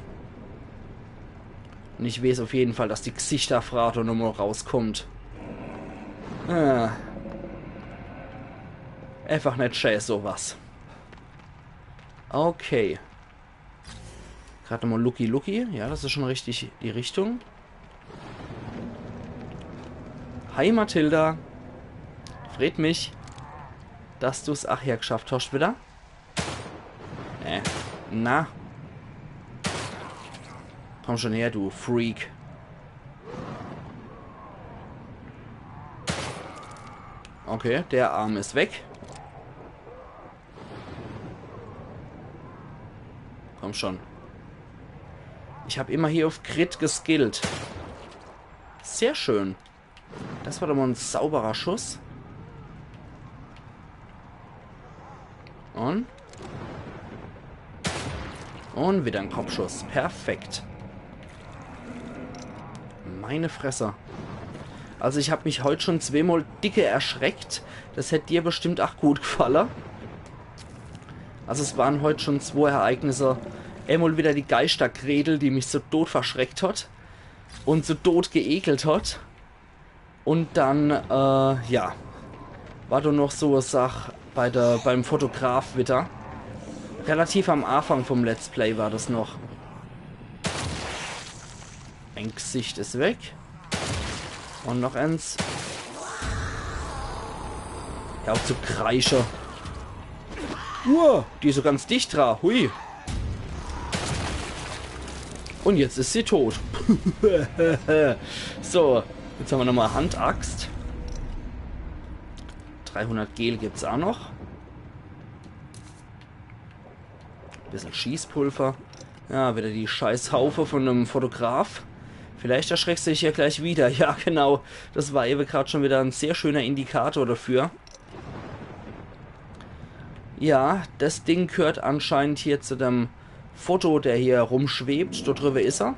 Und ich weiß auf jeden Fall, dass die Gesichterfrage nochmal rauskommt. Einfach nicht schön sowas. Okay. Gerade nochmal Lucky. Ja, das ist schon richtig die Richtung. Hi Mathilda. Freut mich, dass du es ach ja geschafft hast wieder. Na. Komm schon her, du Freak. Okay, der Arm ist weg. Komm schon. Ich habe immer hier auf Crit geskillt. Sehr schön. Das war doch mal ein sauberer Schuss. Und wieder ein Kopfschuss. Perfekt. Meine Fresse. Also ich habe mich heute schon zweimal dicke erschreckt. Das hätte dir bestimmt auch gut gefallen. Also es waren heute schon 2 Ereignisse. Einmal wieder die Geistergredel, die mich so tot verschreckt hat. Und so tot geekelt hat. Und dann, ja, war da noch so eine Sache beim Fotograf wieder. Relativ am Anfang vom Let's Play war das noch. Ein Gesicht ist weg. Und noch eins. Ja, auch zu Kreischer. Die ist so ganz dicht dran. Hui. Und jetzt ist sie tot. So, jetzt haben wir nochmal Handaxt. 300 Gel gibt es auch noch. Bisschen Schießpulver. Ja, wieder die scheiß Haufe von einem Fotograf. Vielleicht erschreckst du dich ja gleich wieder. Ja, genau. Das war eben gerade schon wieder ein sehr schöner Indikator dafür. Ja, das Ding gehört anscheinend hier zu dem Foto, der hier rumschwebt. Dort drüber ist er.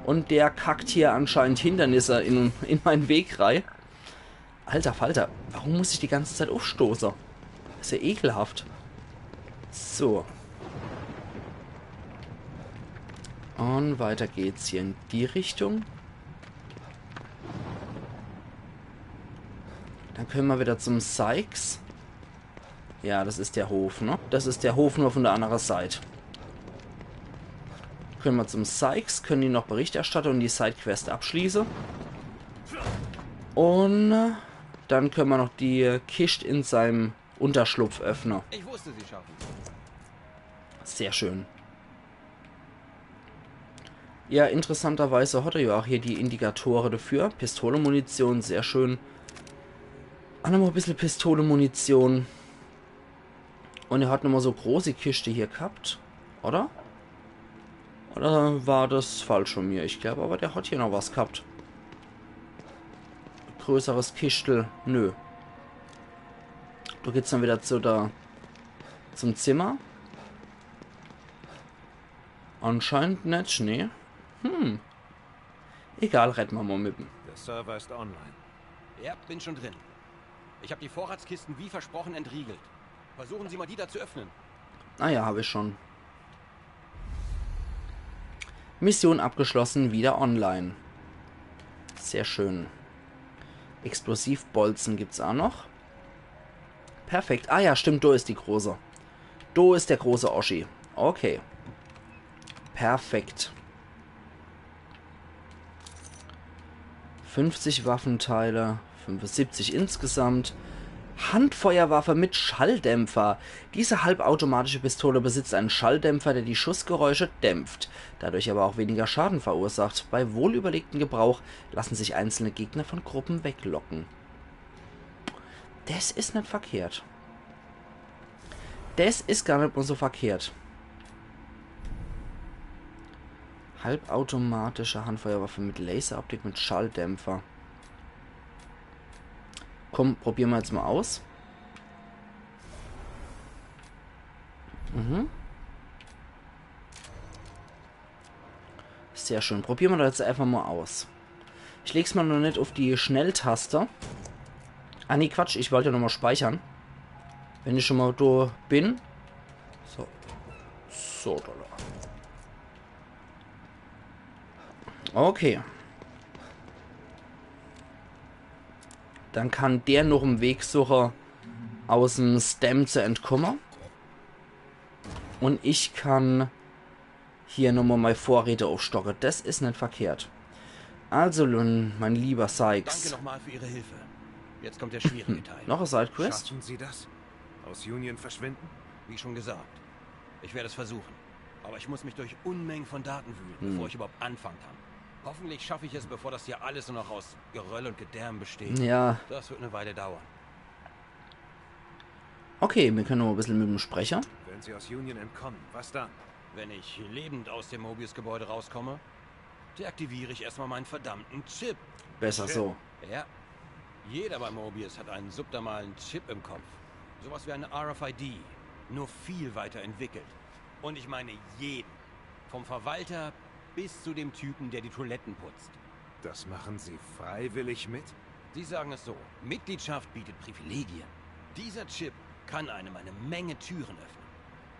Und der kackt hier anscheinend Hindernisse in meinen Weg rein. Alter Falter, warum muss ich die ganze Zeit aufstoßen? Das ist ja ekelhaft. So. Und weiter geht's hier in die Richtung. Dann können wir wieder zum Sykes. Ja, das ist der Hof, ne? Das ist der Hof nur von der anderen Seite. Können wir zum Sykes, können die noch Bericht erstatten und die Sidequest abschließen. Und dann können wir noch die Kiste in seinem Unterschlupf öffnen. Ich wusste, sie schaffen. Sehr schön. Ja, interessanterweise hat er ja auch hier die Indikatoren dafür. Pistolenmunition, sehr schön. Auch nochmal ein bisschen Pistolenmunition. Und er hat nochmal so große Kiste hier gehabt. Oder? Oder war das falsch von mir? Ich glaube aber, der hat hier noch was gehabt. Größeres Kistel. Nö. Da geht's dann wieder zum Zimmer. Anscheinend nicht, nee. Egal, retten wir mal mit dem. Der Server ist online. Ja, bin schon drin. Ich habe die Vorratskisten wie versprochen entriegelt. Versuchen Sie mal, die da zu öffnen. Ah ja, habe ich schon. Mission abgeschlossen, wieder online. Sehr schön. Explosivbolzen gibt's auch noch. Perfekt. Ah ja, stimmt, da ist die große. Da ist der große Oschi. Okay. Perfekt. 50 Waffenteile, 75 insgesamt. Handfeuerwaffe mit Schalldämpfer. Diese halbautomatische Pistole besitzt einen Schalldämpfer, der die Schussgeräusche dämpft, dadurch aber auch weniger Schaden verursacht. Bei wohlüberlegtem Gebrauch lassen sich einzelne Gegner von Gruppen weglocken. Das ist nicht verkehrt. Das ist gar nicht mal so verkehrt. Halbautomatische Handfeuerwaffe mit Laseroptik mit Schalldämpfer. Komm, probieren wir jetzt mal aus. Sehr schön. Probieren wir das jetzt einfach mal aus. Ich leg's mal noch nicht auf die Schnelltaste. Ah, nee, Quatsch. Ich wollte ja nochmal speichern. Wenn ich schon mal da bin. So. So, da. Okay. Dann kann der noch im Weg suchen, aus dem Stem zu entkommen. Und ich kann hier nochmal meine Vorräte aufstocken. Das ist nicht verkehrt. Also, mein lieber Sykes. Danke nochmal für Ihre Hilfe. Jetzt kommt der schwierige Teil. Noch eine Sidequest? Schaffen Sie das? Aus Union verschwinden? Wie schon gesagt. Ich werde es versuchen. Aber ich muss mich durch Unmengen von Daten wühlen, bevor ich überhaupt anfangen kann. Hoffentlich schaffe ich es, bevor das hier alles nur noch aus Geröll und Gedärm besteht. Ja. Das wird eine Weile dauern. Okay, wir können noch ein bisschen mit dem Sprecher. Wenn Sie aus Union entkommen, was dann? Wenn ich lebend aus dem Mobius-Gebäude rauskomme, deaktiviere ich erstmal meinen verdammten Chip. Besser so. Ja. Jeder bei Mobius hat einen subdermalen Chip im Kopf. Sowas wie eine RFID. Nur viel weiterentwickelt. Und ich meine jeden. Vom Verwalter bis zu dem Typen, der die Toiletten putzt. Das machen Sie freiwillig mit? Sie sagen es so, Mitgliedschaft bietet Privilegien. Dieser Chip kann einem eine Menge Türen öffnen.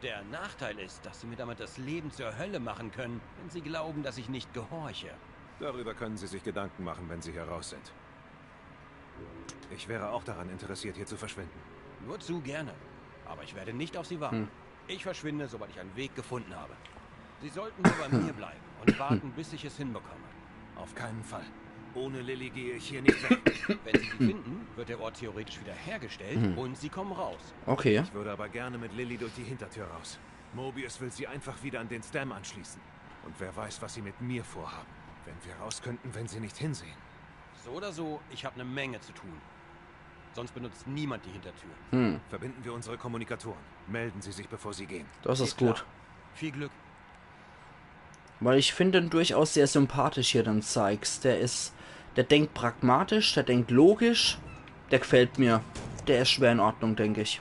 Der Nachteil ist, dass Sie mir damit das Leben zur Hölle machen können, wenn Sie glauben, dass ich nicht gehorche. Darüber können Sie sich Gedanken machen, wenn Sie hier raus sind. Ich wäre auch daran interessiert, hier zu verschwinden. Nur zu gerne. Aber ich werde nicht auf Sie warten. Ich verschwinde, sobald ich einen Weg gefunden habe. Sie sollten nur bei mir bleiben und warten, bis ich es hinbekomme. Auf keinen Fall. Ohne Lilly gehe ich hier nicht weg. Wenn Sie sie finden, wird der Ort theoretisch wieder hergestellt und Sie kommen raus. Okay. Ich würde aber gerne mit Lilly durch die Hintertür raus. Mobius will sie einfach wieder an den Stam anschließen. Und wer weiß, was sie mit mir vorhaben. Wenn wir raus könnten, wenn sie nicht hinsehen. So oder so, ich habe eine Menge zu tun. Sonst benutzt niemand die Hintertür. Verbinden wir unsere Kommunikatoren. Melden Sie sich, bevor Sie gehen. Das ist gut. Viel Glück. Weil ich finde ihn durchaus sehr sympathisch hier, den Sykes. Der denkt pragmatisch, der denkt logisch. Der gefällt mir. Der ist schwer in Ordnung, denke ich.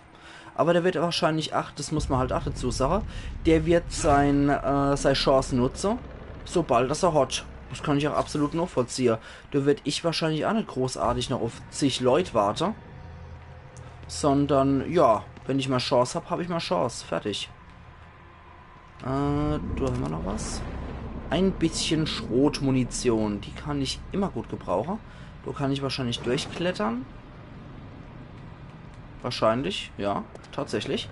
Aber der wird wahrscheinlich, das muss man halt auch dazu sagen, der wird seine Chance nutzen, sobald das er hat. Das kann ich auch absolut nachvollziehen. Da würde ich wahrscheinlich auch nicht großartig noch auf zig Leute warten. Sondern, ja, wenn ich mal Chance habe, habe ich mal Chance. Fertig. Da haben wir noch was. Ein bisschen Schrotmunition. Die kann ich immer gut gebrauchen. Da kann ich wahrscheinlich durchklettern. Wahrscheinlich, ja, tatsächlich.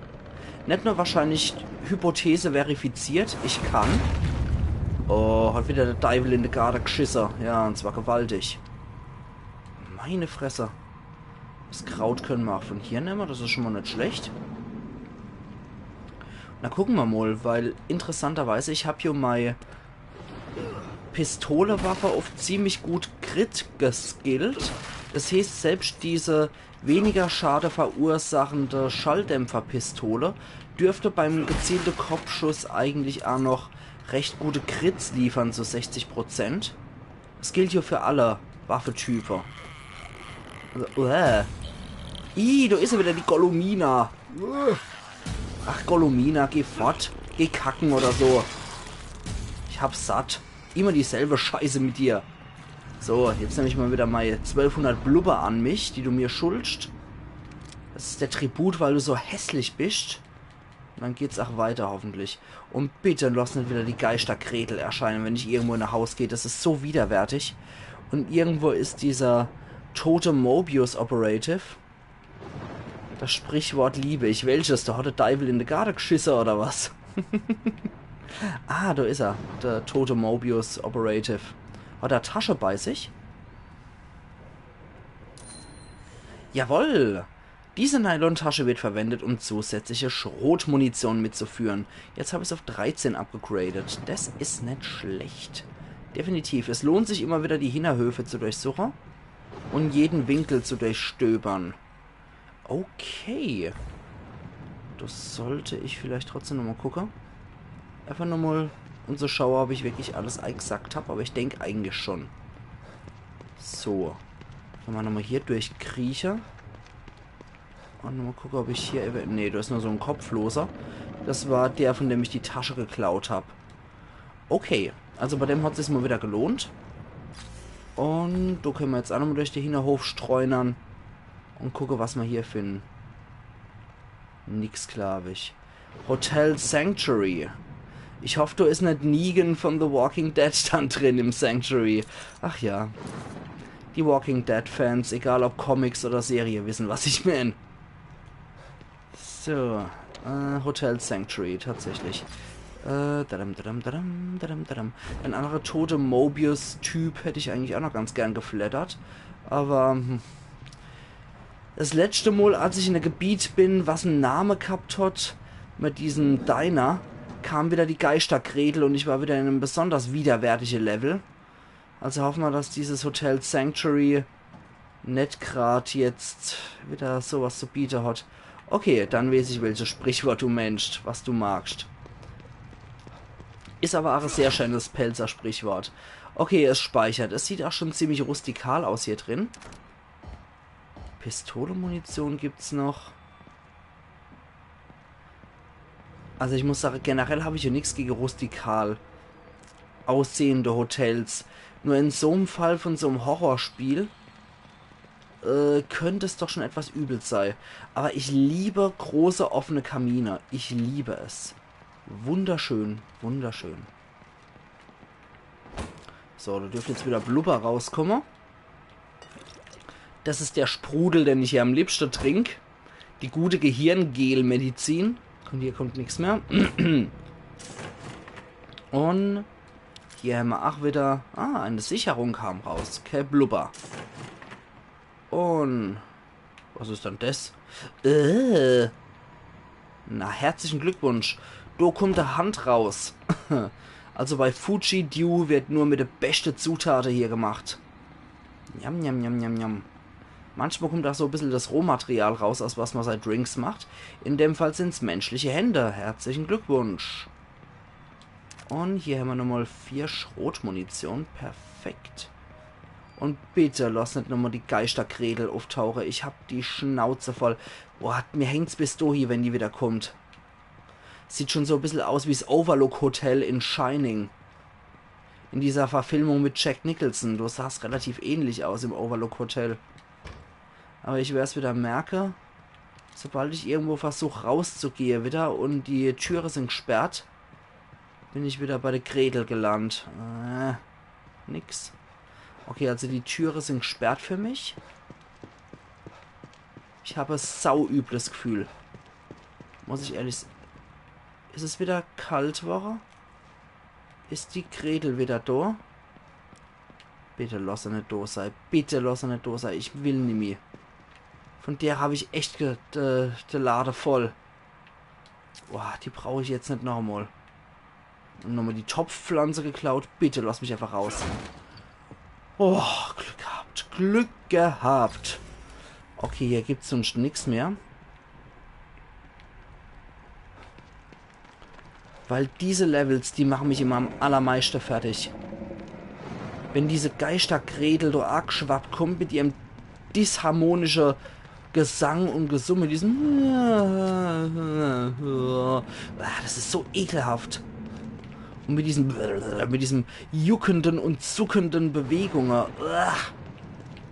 Nicht nur wahrscheinlich Hypothese verifiziert. Ich kann. Oh, hat wieder der Teufel in die Garde geschissen. Ja, und zwar gewaltig. Meine Fresse. Das Kraut können wir auch von hier nehmen. Das ist schon mal nicht schlecht. Na, gucken wir mal, weil interessanterweise, ich habe hier meine Pistolewaffe auf ziemlich gut Crit geskillt. Das heißt, selbst diese weniger Schade verursachende Schalldämpferpistole dürfte beim gezielten Kopfschuss eigentlich auch noch recht gute Crits liefern, so 60%. Das gilt hier für alle Waffentypen. Also, da ist ja wieder die Gollumina. Ach, Gollumina, geh fort. Geh kacken oder so. Ich hab's satt. Immer dieselbe Scheiße mit dir. So, jetzt nehme ich mal wieder mal 1200 Blubber an mich, die du mir schuldest. Das ist der Tribut, weil du so hässlich bist. Und dann geht's auch weiter, hoffentlich. Und bitte lass nicht wieder die Geistergretel erscheinen, wenn ich irgendwo in ein Haus gehe. Das ist so widerwärtig. Und irgendwo ist dieser tote Mobius Operative. Das Sprichwort liebe ich. Welches? Da hat der Teufel in die Garde geschissen, oder was? Ah, da ist er. Der tote Mobius Operative. Hat er Tasche bei sich? Jawohl! Diese Nylon-Tasche wird verwendet, um zusätzliche Schrotmunition mitzuführen. Jetzt habe ich es auf 13 abgegradet. Das ist nicht schlecht. Definitiv. Es lohnt sich immer wieder, die Hinterhöfe zu durchsuchen und jeden Winkel zu durchstöbern. Okay. Das sollte ich vielleicht trotzdem nochmal gucken. Einfach nochmal und so schaue, ob ich wirklich alles exakt habe, aber ich denke eigentlich schon. So. Wenn wir nochmal hier durchkriechen. Und nochmal gucken, ob ich hier... Ne, da ist nur so ein Kopfloser. Das war der, von dem ich die Tasche geklaut habe. Okay. Also bei dem hat es sich mal wieder gelohnt. Und da können wir jetzt auch nochmal durch den Hinterhof streunern. Und gucken, was wir hier finden. Nix, glaube ich. Hotel Sanctuary. Ich hoffe, da ist nicht Negan von The Walking Dead dann drin im Sanctuary. Ach ja. Die Walking Dead Fans, egal ob Comics oder Serie, wissen, was ich meine. So. Hotel Sanctuary, tatsächlich. Ein anderer tote Mobius-Typ hätte ich eigentlich auch noch ganz gern geflattert. Aber... Das letzte Mal, als ich in einem Gebiet bin, was einen Namen gehabt hat, mit diesem Diner, kam wieder die Geistergretel und ich war wieder in einem besonders widerwärtigen Level. Also hoffen wir, dass dieses Hotel Sanctuary nicht gerade jetzt wieder sowas zu bieten hat. Okay, dann weiß ich, welches Sprichwort du meinst, was du magst. Ist aber auch ein sehr schönes Pelzer Sprichwort. Okay, es speichert. Es sieht auch schon ziemlich rustikal aus hier drin. Pistolenmunition gibt's noch. Also ich muss sagen, generell habe ich ja nichts gegen rustikal aussehende Hotels. Nur in so einem Fall von so einem Horrorspiel könnte es doch schon etwas übel sein. Aber ich liebe große offene Kamine. Ich liebe es. Wunderschön, wunderschön. So, da dürfte jetzt wieder Blubber rauskommen. Das ist der Sprudel, den ich hier am liebsten trinke. Die gute Gehirngel-Medizin. Und hier kommt nichts mehr. Und hier haben wir auch wieder... Ah, eine Sicherung kam raus. Okay, Blubber. Und... Was ist dann das? Na, herzlichen Glückwunsch. Da kommt der Hand raus. Also bei Fuji Dew wird nur mit der besten Zutaten hier gemacht. Jam, jam, jam, jam, jam. Manchmal kommt auch so ein bisschen das Rohmaterial raus, aus was man seit Drinks macht. In dem Fall sind es menschliche Hände. Herzlichen Glückwunsch. Und hier haben wir nochmal 4 Schrotmunition. Perfekt. Und bitte lass nicht nochmal die Geistergredel auftauchen. Ich hab die Schnauze voll. Boah, mir hängt's bis dahin, wenn die wieder kommt. Sieht schon so ein bisschen aus wie das Overlook Hotel in Shining. In dieser Verfilmung mit Jack Nicholson. Du sahst relativ ähnlich aus im Overlook Hotel. Aber ich werde es wieder merke, sobald ich irgendwo versuche rauszugehen wieder und die Türen sind gesperrt, bin ich wieder bei der Gretel gelandet. Nix. Okay, also die Türen sind gesperrt für mich. Ich habe ein sauübles Gefühl. Muss ich ehrlich sagen. Ist es wieder kalt, Woche? Ist die Gretel wieder da? Bitte lass er nicht da sein. Bitte lass er nicht da sein. Ich will nicht mehr. Von der habe ich echt die Lade voll. Boah, die brauche ich jetzt nicht nochmal. Und nochmal die Topfpflanze geklaut. Bitte lass mich einfach raus. Oh, Glück gehabt. Glück gehabt. Okay, hier gibt es sonst nichts mehr. Weil diese Levels, die machen mich immer am allermeisten fertig. Wenn diese Geistergredel da angeschwappt kommt mit ihrem disharmonischen Gesang und Gesumme, diesen... Das ist so ekelhaft. Und mit diesem juckenden und zuckenden Bewegungen.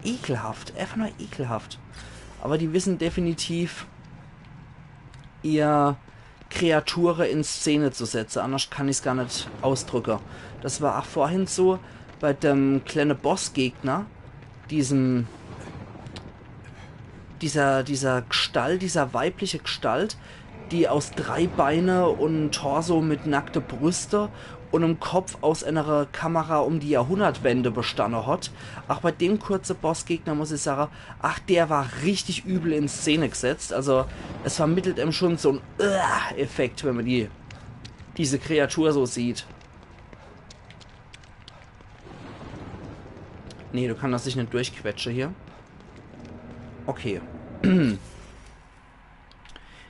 Ekelhaft. Einfach nur ekelhaft. Aber die wissen definitiv, ihr Kreaturen in Szene zu setzen. Anders kann ich es gar nicht ausdrücken. Das war auch vorhin so bei dem kleinen Bossgegner. Dieser Gestalt, dieser weibliche Gestalt, die aus 3 Beine und Torso mit nackte Brüste und einem Kopf aus einer Kamera um die Jahrhundertwende bestanden hat. Auch bei dem kurzen Bossgegner muss ich sagen, ach, der war richtig übel in Szene gesetzt. Also es vermittelt ihm schon so ein Effekt, wenn man diese Kreatur so sieht. Nee, du kannst das sich nicht durchquetschen hier. Okay.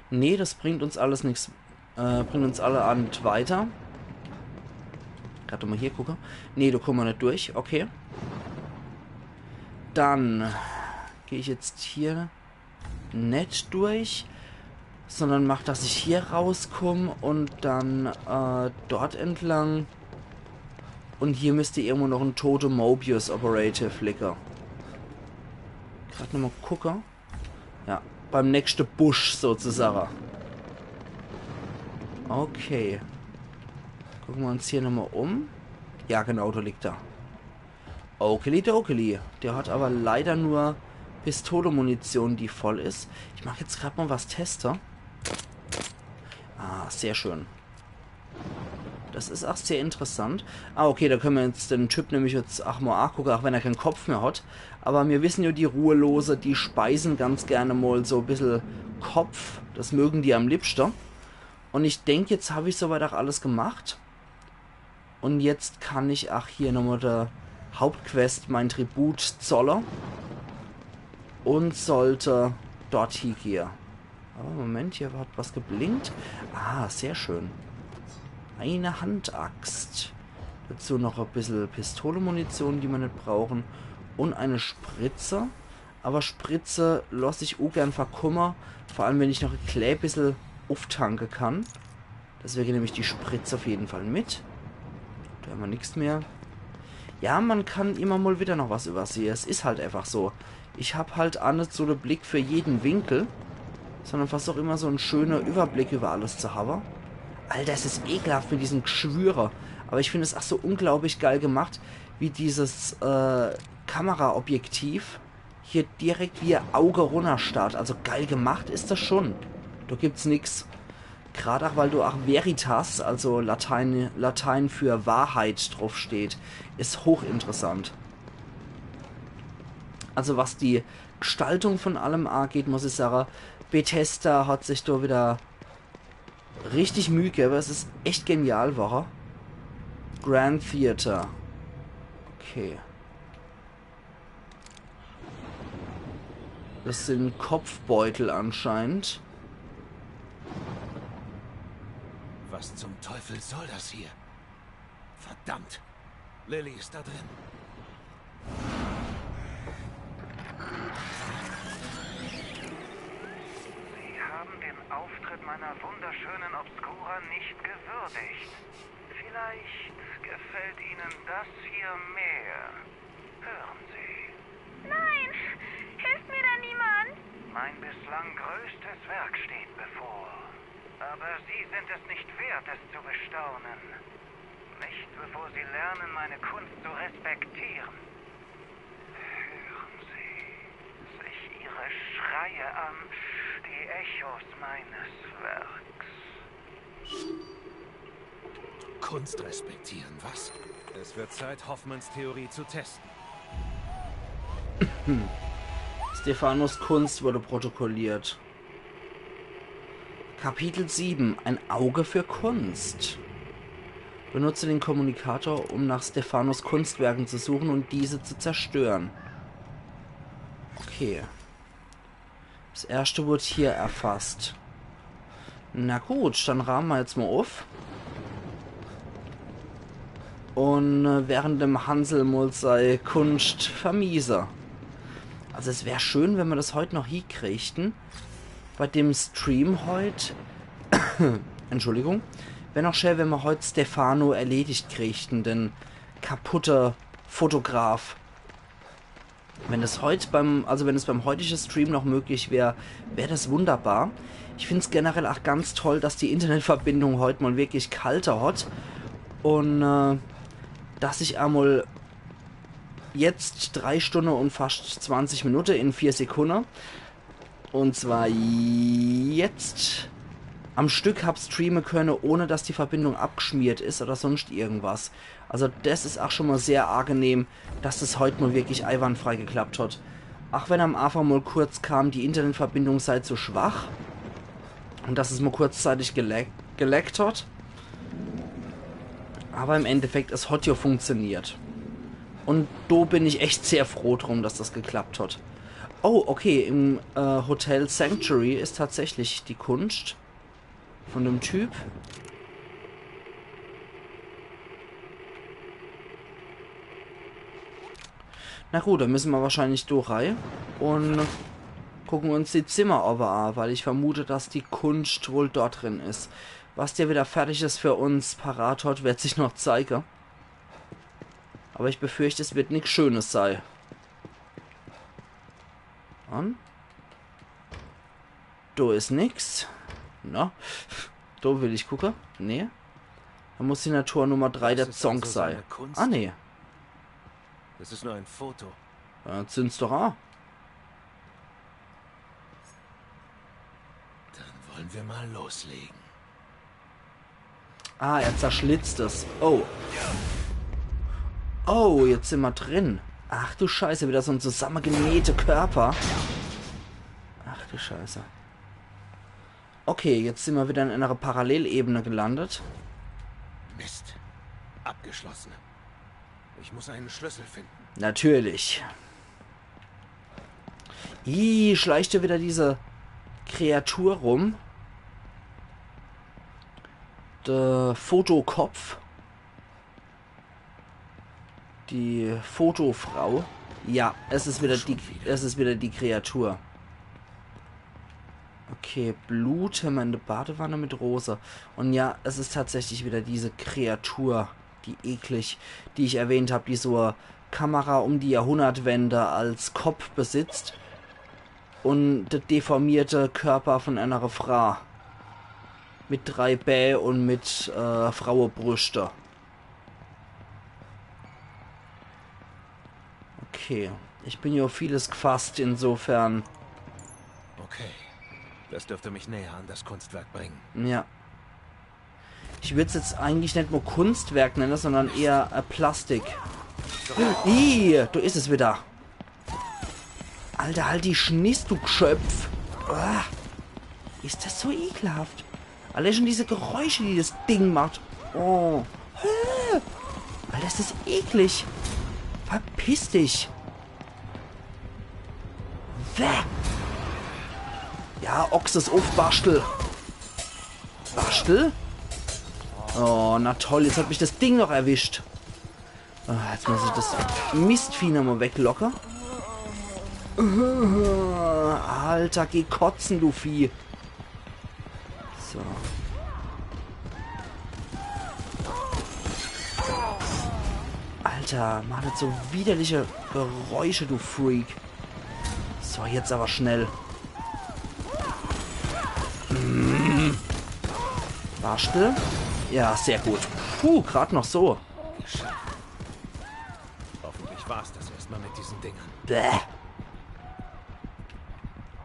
Nee, das bringt uns alles nichts. Bringt uns alle nicht weiter. Gerade mal hier gucken. Nee, da kommen wir nicht durch. Okay. Dann gehe ich jetzt hier nicht durch, sondern mache, dass ich hier rauskomme und dann dort entlang. Und hier müsste irgendwo noch ein tote Mobius Operative liegen. Gerade nochmal gucken. Ja, beim nächsten Busch sozusagen. Okay. Gucken wir uns hier nochmal um. Ja, genau, da liegt er. Okeli. Der hat aber leider nur Pistole-Munition, die voll ist. Ich mache jetzt gerade mal was testen. Ah, sehr schön. Das ist auch sehr interessant. Ah, okay, da können wir jetzt den Typ nämlich jetzt auch mal angucken, auch wenn er keinen Kopf mehr hat. Aber wir wissen ja, die Ruhelose, die speisen ganz gerne mal so ein bisschen Kopf. Das mögen die am liebsten. Und ich denke, jetzt habe ich soweit auch alles gemacht. Und jetzt kann ich auch hier nochmal der Hauptquest mein Tribut zollen. Und sollte dort hier. Aber Moment, hier hat was geblinkt. Ah, sehr schön. Eine Handaxt. Dazu noch ein bisschen Pistolenmunition, die wir nicht brauchen. Und eine Spritze. Aber Spritze lasse ich auch gern verkummer. Vor allem, wenn ich noch ein klein bisschen auftanken kann. Deswegen nehme ich die Spritze auf jeden Fall mit. Da haben wir nichts mehr. Ja, man kann immer mal wieder noch was übersehen. Es ist halt einfach so. Ich habe halt auch nicht so einen Blick für jeden Winkel, sondern versuche immer so einen schönen Überblick über alles zu haben. Alter, es ist ekelhaft mit diesem Geschwüre. Aber ich finde es auch so unglaublich geil gemacht, wie dieses Kameraobjektiv hier direkt wie ihr Auge runterstarrt. Also geil gemacht ist das schon. Da gibt's nix. Gerade auch, weil du auch Veritas, also Latein für Wahrheit drauf steht, ist hochinteressant. Also was die Gestaltung von allem angeht, muss ich sagen, Bethesda hat sich da wieder richtig Mühe gegeben. Es ist echt genial, war. Grand Theater. Okay. Das sind Kopfbeutel anscheinend. Was zum Teufel soll das hier? Verdammt! Lily ist da drin. Sie haben den Auftritt meiner wunderschönen Obscura nicht gewürdigt. Vielleicht gefällt Ihnen das hier mehr. Hören Sie. Nein! Hilft mir da niemand? Mein bislang größtes Werk steht bevor. Aber Sie sind es nicht wert, es zu bestaunen. Nicht bevor Sie lernen, meine Kunst zu respektieren. Hören Sie sich Ihre Schreie an, die Echos meines Werks. Kunst respektieren, was? Es wird Zeit, Hoffmanns Theorie zu testen. Stephanos Kunst wurde protokolliert. Kapitel 7. Ein Auge für Kunst. Benutze den Kommunikator, um nach Stephanos Kunstwerken zu suchen und diese zu zerstören. Okay. Das erste wurde hier erfasst. Na gut, dann rahmen wir jetzt mal auf. Und während dem Hansel mal sei Kunst vermiese. Also es wäre schön, wenn wir das heute noch hinkriegten. Bei dem Stream heute, Entschuldigung, wäre noch schön, wenn wir heute Stefano erledigt kriegten, den kaputter Fotograf. Wenn das heute beim heutigen Stream noch möglich wäre, wäre das wunderbar. Ich finde es generell auch ganz toll, dass die Internetverbindung heute mal wirklich kalter hat und dass ich einmal jetzt 3 Stunden und fast 20 Minuten in 4 Sekunden. Und zwar jetzt am Stück habe streamen können, ohne dass die Verbindung abgeschmiert ist oder sonst irgendwas. Also das ist auch schon mal sehr angenehm, dass das heute mal wirklich einwandfrei geklappt hat. Auch wenn am Anfang mal kurz kam, die Internetverbindung sei zu schwach und dass es mal kurzzeitig geleckt hat. Aber im Endeffekt, es hat ja funktioniert. Und da bin ich echt sehr froh drum, dass das geklappt hat. Oh, okay, im Hotel Sanctuary ist tatsächlich die Kunst von dem Typ. Na gut, dann müssen wir wahrscheinlich durch rein und gucken uns die Zimmer aber an, weil ich vermute, dass die Kunst wohl dort drin ist. Was der wieder fertig ist für uns parat hat, wird sich noch zeigen. Aber ich befürchte, es wird nichts Schönes sein. Und? Da ist nix. Na? Da will ich gucken. Nee. Da muss die Natur Nummer 3 der Zonk also sein. Ah, nee. Das ist nur ein Foto. Ja, zünd's doch an. Dann wollen wir mal loslegen. Ah, er zerschlitzt es. Oh. Oh, jetzt sind wir drin. Ach du Scheiße, wieder so ein zusammengenähte Körper. Ach du Scheiße. Okay, jetzt sind wir wieder in einer Parallelebene gelandet. Mist. Abgeschlossen. Ich muss einen Schlüssel finden. Natürlich. Ih, schleicht ja wieder diese Kreatur rum. Der Fotokopf. Die Fotofrau. Ja, es ist wieder die Kreatur. Okay, Bluthämmernde Badewanne mit Rose. Und ja, es ist tatsächlich wieder diese Kreatur, die eklig, die ich erwähnt habe, die so eine Kamera um die Jahrhundertwende als Kopf besitzt und der deformierte Körper von einer Frau mit 3 Bä und mit Frauenbrüste. Okay, ich bin ja auf vieles gefasst, insofern. Okay, das dürfte mich näher an das Kunstwerk bringen. Ja. Ich würde es jetzt eigentlich nicht nur Kunstwerk nennen, sondern eher Plastik. Ih, du ist es wieder. Alter, halt die Schniss, du Geschöpf. Ah, ist das so ekelhaft? Alle schon diese Geräusche, die das Ding macht. Oh. Alter, ist das eklig. Verpiss dich. Weg. Ja, Ochses auf, Bastel. Bastel? Oh, na toll, jetzt hat mich das Ding noch erwischt. Oh, jetzt muss ich das Mistvieh nochmal weglocken. Alter, geh kotzen, du Vieh. So. Alter, mach nicht so widerliche Geräusche, du Freak. So, jetzt aber schnell. Bastel? Ja, sehr gut. Puh, gerade noch so. Hoffentlich war's das erstmal mit diesen Dingern. Bäh.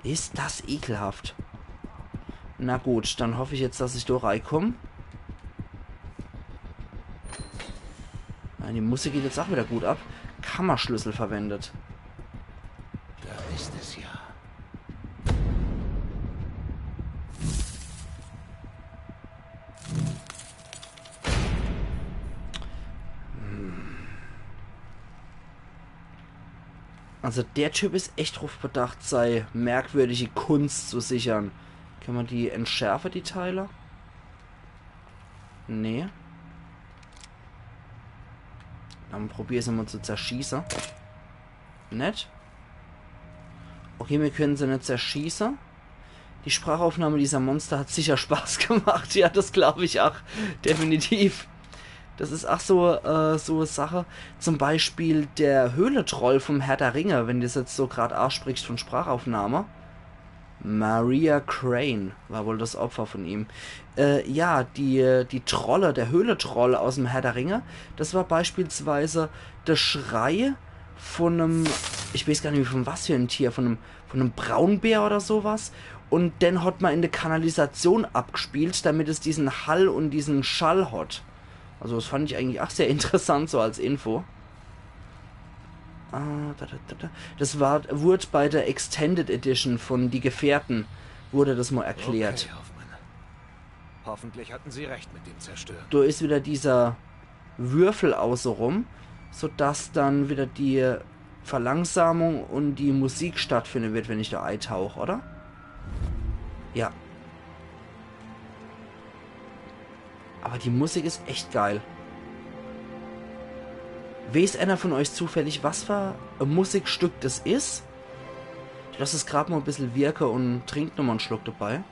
Ist das ekelhaft. Na gut, dann hoffe ich jetzt, dass ich da reinkomme. Die Musik geht jetzt auch wieder gut ab. Kammerschlüssel verwendet. Da ist es ja. Also der Typ ist echt drauf bedacht, sei merkwürdige Kunst zu sichern. Kann man die entschärfen, die Teile? Nee. Dann probier es mal zu zerschießen. Nett. Okay, wir können sie nicht zerschießen. Die Sprachaufnahme dieser Monster hat sicher Spaß gemacht. Ja, das glaube ich auch. Definitiv. Das ist auch so eine Sache. Zum Beispiel der Höhlentroll vom Herr der Ringe, wenn du das jetzt so gerade aussprichst von Sprachaufnahme. Maria Crane war wohl das Opfer von ihm. Ja, die Trolle, der Höhlentroll aus dem Herr der Ringe, das war beispielsweise der Schrei von einem, ich weiß gar nicht von was für ein Tier, von einem Braunbär oder sowas. Und den hat man in der Kanalisation abgespielt, damit es diesen Hall und diesen Schall hat. Also das fand ich eigentlich auch sehr interessant, so als Info. Das wurde bei der Extended Edition von Die Gefährten, wurde das mal erklärt. Okay, Hoffmann. Hoffentlich hatten sie recht mit dem Zerstören. Da ist wieder dieser Würfel außenrum, sodass dann wieder die Verlangsamung und die Musik stattfinden wird, wenn ich da eintauche, oder? Ja. Aber die Musik ist echt geil. Weiß einer von euch zufällig, was für ein Musikstück das ist? Ich lasse es gerade mal ein bisschen wirken und trinke nochmal einen Schluck dabei.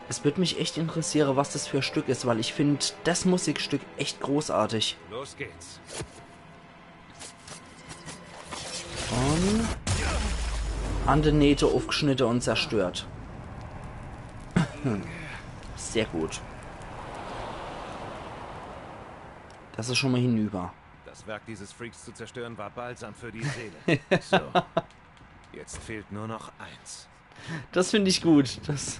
Es würde mich echt interessieren, was das für ein Stück ist, weil ich finde das Musikstück echt großartig. Los geht's. Und an der Nähte aufgeschnitten und zerstört. Sehr gut. Das ist schon mal hinüber. Das Werk dieses Freaks zu zerstören war Balsam für die Seele. So. Jetzt fehlt nur noch eins. Das finde ich gut. Das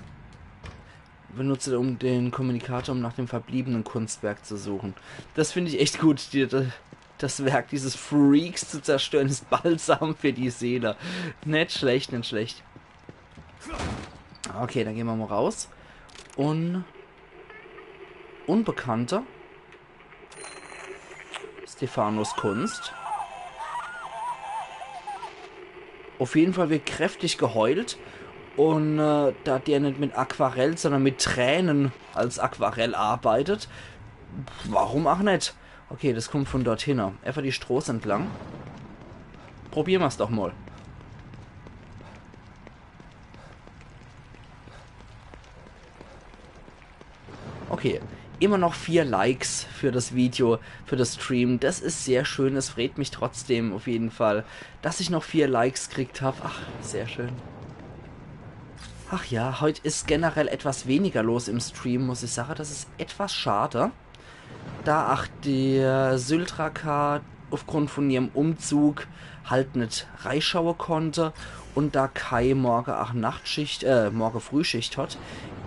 benutze, um den Kommunikator, um nach dem verbliebenen Kunstwerk zu suchen. Das finde ich echt gut. Das Werk dieses Freaks zu zerstören ist Balsam für die Seele. Nicht schlecht, nicht schlecht. Okay, dann gehen wir mal raus. Unbekannter. Stephanos Kunst. Auf jeden Fall wird kräftig geheult. Und da der nicht mit Aquarell, sondern mit Tränen als Aquarell arbeitet, warum auch nicht? Okay, das kommt von dorthin. Einfach die Straße entlang. probieren wir es doch mal. Okay, immer noch 4 Likes für das Video, für das Stream. Das ist sehr schön, es freut mich trotzdem auf jeden Fall, dass ich noch 4 Likes gekriegt habe. Ach, sehr schön. Ach ja, heute ist generell etwas weniger los im Stream, muss ich sagen. Das ist etwas schade, da auch der Syltrakar aufgrund von ihrem Umzug halt nicht reinschauen konnte und da Kai morgen auch Nachtschicht, morgen Frühschicht hat,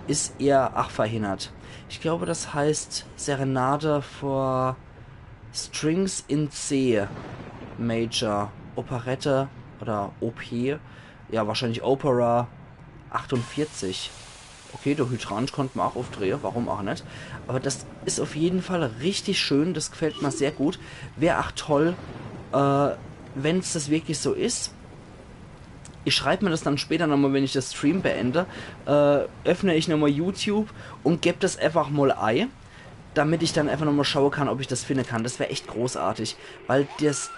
ist er auch verhindert. Ich glaube, das heißt Serenade for Strings in C Major Operette oder OP, ja wahrscheinlich Opera 48. Okay, der Hydrant konnte man auch aufdrehen, warum auch nicht. Aber das ist auf jeden Fall richtig schön, das gefällt mir sehr gut. Wäre auch toll, wenn es das wirklich so ist. Ich schreibe mir das dann später nochmal, wenn ich das Stream beende, öffne ich nochmal YouTube und gebe das einfach mal ein, damit ich dann einfach nochmal schauen kann, ob ich das finden kann. Das wäre echt großartig, weil das...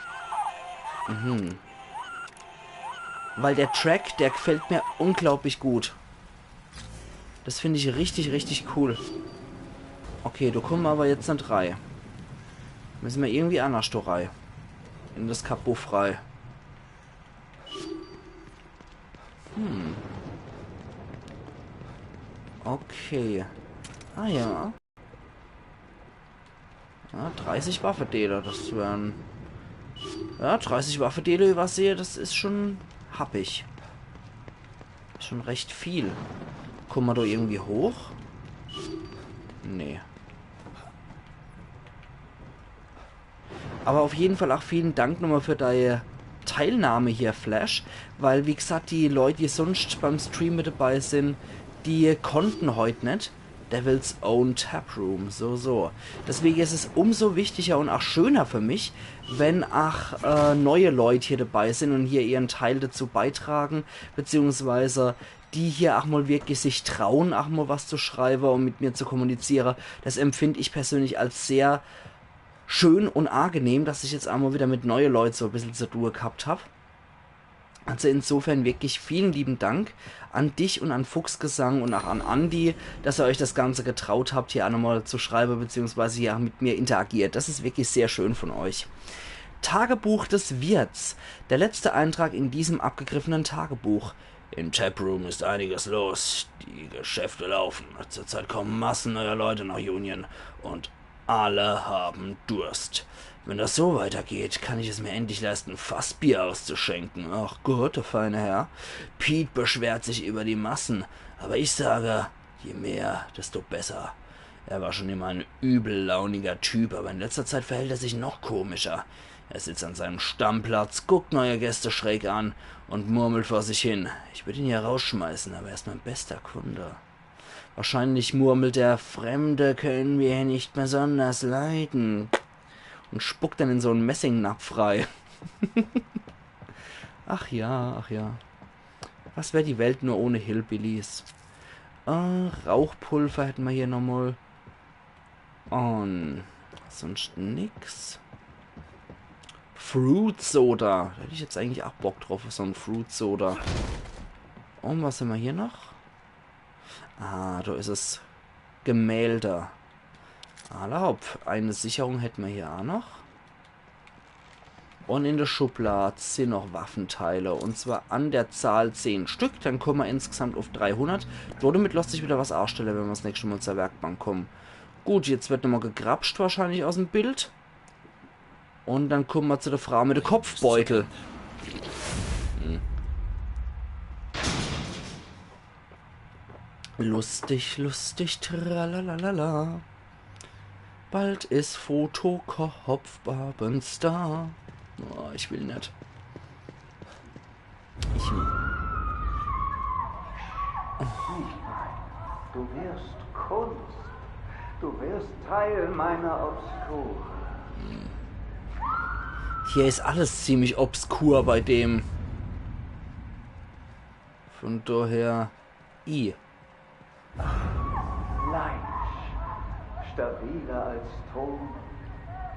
Weil der Track, der gefällt mir unglaublich gut. Das finde ich richtig, richtig cool. Okay, du kommst aber jetzt nicht rein. Müssen wir irgendwie anders da rein. In das Kabuff rein. Okay. Ah ja. 30 Waffendealer, das wären... Ja, 30 Waffendealer übersehe, das ist schon happig. Schon recht viel. Kommen wir da irgendwie hoch? Nee. Aber auf jeden Fall auch vielen Dank nochmal für deine Teilnahme hier, Flash. Weil, wie gesagt, die Leute, die sonst beim Stream mit dabei sind, die konnten heute nicht. Devil's Own Taproom, so. Deswegen ist es umso wichtiger und auch schöner für mich, wenn auch neue Leute hier dabei sind und hier ihren Teil dazu beitragen, beziehungsweise die hier auch mal wirklich sich trauen, auch mal was zu schreiben und mit mir zu kommunizieren. Das empfinde ich persönlich als sehr schön und angenehm, dass ich jetzt auch mal wieder mit neuen Leuten so ein bisschen zur Ruhe gehabt habe. Also insofern wirklich vielen lieben Dank an dich und an Fuchsgesang und auch an Andi, dass ihr euch das Ganze getraut habt, hier auch nochmal zu schreiben, beziehungsweise hier auch mit mir interagiert. Das ist wirklich sehr schön von euch. Tagebuch des Wirts. Der letzte Eintrag in diesem abgegriffenen Tagebuch. Im Taproom ist einiges los. Die Geschäfte laufen. Zurzeit kommen Massen neuer Leute nach Union und alle haben Durst. Wenn das so weitergeht, kann ich es mir endlich leisten, Fassbier auszuschenken. Ach Gott, der feine Herr. Pete beschwert sich über die Massen, aber ich sage, je mehr, desto besser. Er war schon immer ein übellauniger Typ, aber in letzter Zeit verhält er sich noch komischer. Er sitzt an seinem Stammplatz, guckt neue Gäste schräg an und murmelt vor sich hin. Ich würde ihn hier rausschmeißen, aber er ist mein bester Kunde. Wahrscheinlich murmelt er, Fremde können wir hier nicht besonders leiden. Und spuckt dann in so einen Messingnapf rein. Ach ja, ach ja. Was wäre die Welt nur ohne Hillbillies? Rauchpulver hätten wir hier nochmal. Und sonst nix. Fruit Soda. Da hätte ich jetzt eigentlich auch Bock drauf, auf so einen Fruit Soda. Und was haben wir hier noch? Ah, da ist es. Gemälde. Erlaubt. Eine Sicherung hätten wir hier auch noch. Und in der Schublade sind noch Waffenteile. Und zwar an der Zahl 10 Stück. Dann kommen wir insgesamt auf 300. Damit lässt sich wieder was ausstellen, wenn wir das nächste Mal zur Werkbank kommen. Gut, jetzt wird nochmal gegrapscht wahrscheinlich aus dem Bild. Und dann kommen wir zu der Frau mit dem Kopfbeutel. Lustig, lustig, tralalala. Bald ist Fotokopfabends da. Oh, ich will nicht. Du wirst Kunst. Du wirst Teil meiner Obskur. Hier ist alles ziemlich obskur bei dem. Von daher... Fleisch. Stabiler als Ton.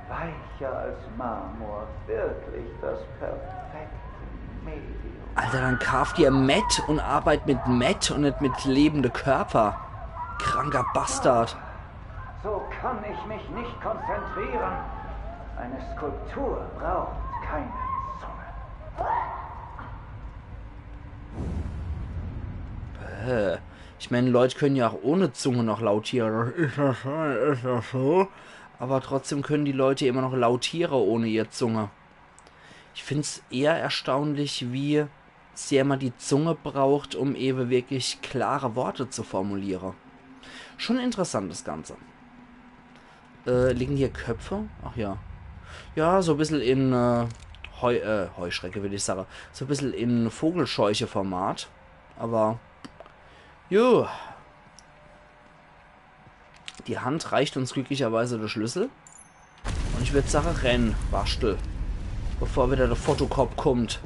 Weicher als Marmor. Wirklich das perfekte Alter, dann kauft ihr Met und arbeitet mit Met und nicht mit lebende Körper. Kranker Bastard. So kann ich mich nicht konzentrieren. Eine Skulptur braucht keine Zunge. Ich meine, Leute können ja auch ohne Zunge noch lautieren. Ist das so? Aber trotzdem können die Leute immer noch lautieren ohne ihre Zunge. Ich finde es eher erstaunlich, wie sehr man die Zunge braucht, um eben wirklich klare Worte zu formulieren. Schon interessant das Ganze. Liegen hier Köpfe? Ach ja. Ja, so ein bisschen in Heuschrecke, würde ich sagen. So ein bisschen in Vogelscheuche-Format. Aber jo. Die Hand reicht uns glücklicherweise der Schlüssel. Und ich würde sagen, renn, Bastel. Bevor wieder der Fotokop kommt.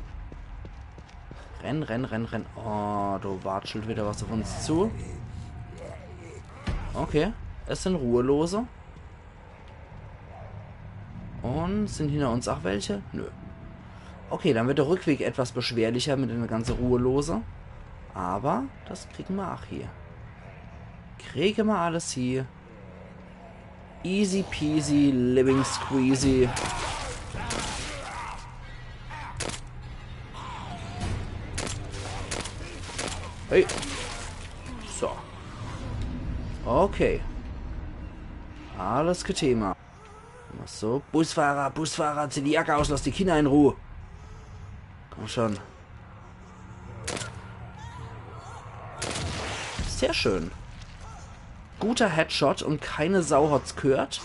Renn, renn, renn, renn. Oh, du watschelt wieder was auf uns zu. Okay, es sind Ruhelose. Und sind hinter uns auch welche? Nö. Okay, dann wird der Rückweg etwas beschwerlicher mit den ganzen Ruhelose. Aber das kriegen wir auch hier. Kriegen wir alles hier. Easy peasy, living squeezy. Hey. So. Okay. Alles kein Thema. So, Busfahrer, Busfahrer, zieh die Jacke aus, lass die Kinder in Ruhe. Komm schon. Sehr schön. Guter Headshot und keine Sau hat's gehört.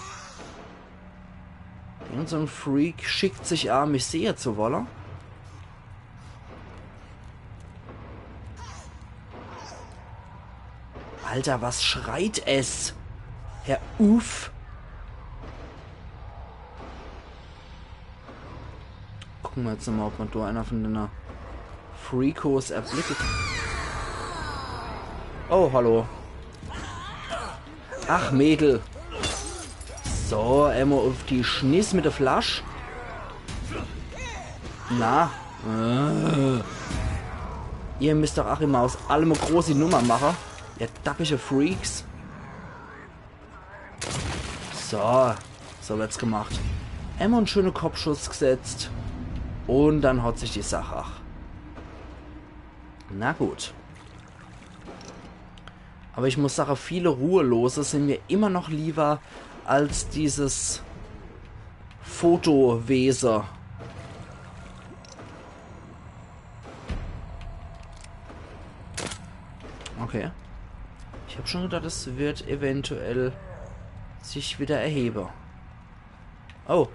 Irgend so ein Freak schickt sich an, mich sehe zu wollen. Alter, was schreit es? Herr Uff. Gucken wir jetzt mal, ob man da einer von den Freakos erblickt. Oh, hallo. Ach, Mädel. So, einmal auf die Schniss mit der Flasche. Na. Ihr müsst doch auch immer aus allem eine große Nummer machen. Ihr dappische Freaks. So. So wird's gemacht. Einmal einen schönen Kopfschuss gesetzt. Und dann haut sich die Sache. Ach. Na gut. Aber ich muss sagen, viele Ruhelose sind mir immer noch lieber als dieses Fotowesen. Okay. Ich habe schon gedacht, es wird eventuell sich wieder erheben. Oh.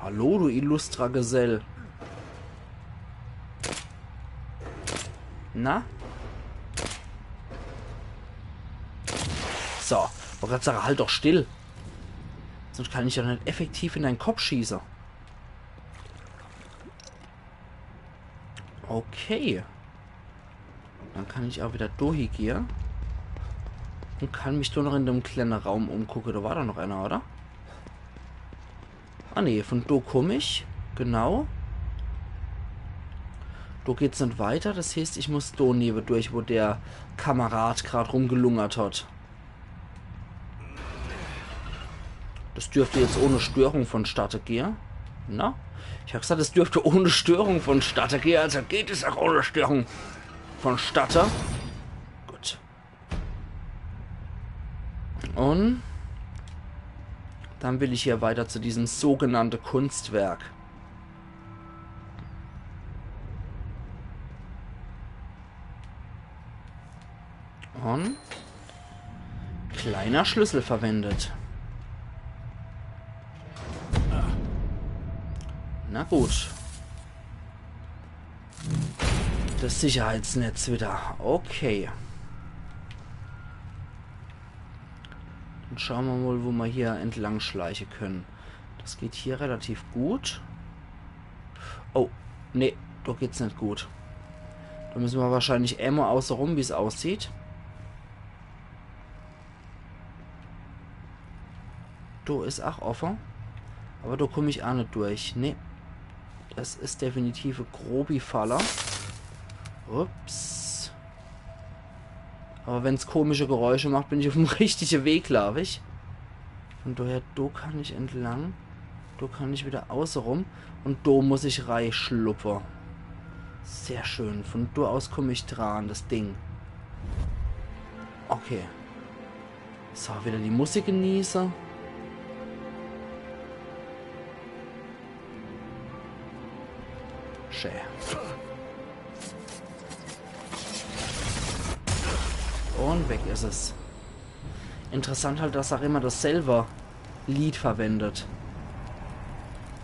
Hallo, du illustrer Gesell. Na? So, wollte gerade sagen, halt doch still. Sonst kann ich ja nicht effektiv in deinen Kopf schießen. Okay. Dann kann ich auch wieder durchgehen. Und kann mich nur noch in dem kleinen Raum umgucken. Da war doch noch einer, oder? Ah ne, von da komme ich. Genau. Da geht's nicht weiter. Das heißt, ich muss da neben durch, wo der Kamerad gerade rumgelungert hat. Das dürfte jetzt ohne Störung vonstatten gehen. Na? Ich habe gesagt, es dürfte ohne Störung vonstatten gehen. Also geht es auch ohne Störung vonstatten. Gut. Und dann will ich hier weiter zu diesem sogenannten Kunstwerk. Und kleiner Schlüssel verwendet. Na gut. Das Sicherheitsnetz wieder. Okay. Dann schauen wir mal, wo wir hier entlang schleichen können. Das geht hier relativ gut. Oh, nee, da geht's nicht gut. Da müssen wir wahrscheinlich immer außenrum, wie es aussieht. Da ist auch offen. Aber da komme ich auch nicht durch. Nee. Es ist definitiv ein Grobi-Faller. Ups. Aber wenn es komische Geräusche macht, bin ich auf dem richtigen Weg, glaube ich. Von daher, da kann ich entlang. Da kann ich wieder außen rum. Und da muss ich reinschluppern. Sehr schön. Von da aus komme ich dran, das Ding. Okay. So, wieder die Musik genießen. Schön. Und weg ist es. Interessant halt, dass auch immer dasselbe Lied verwendet.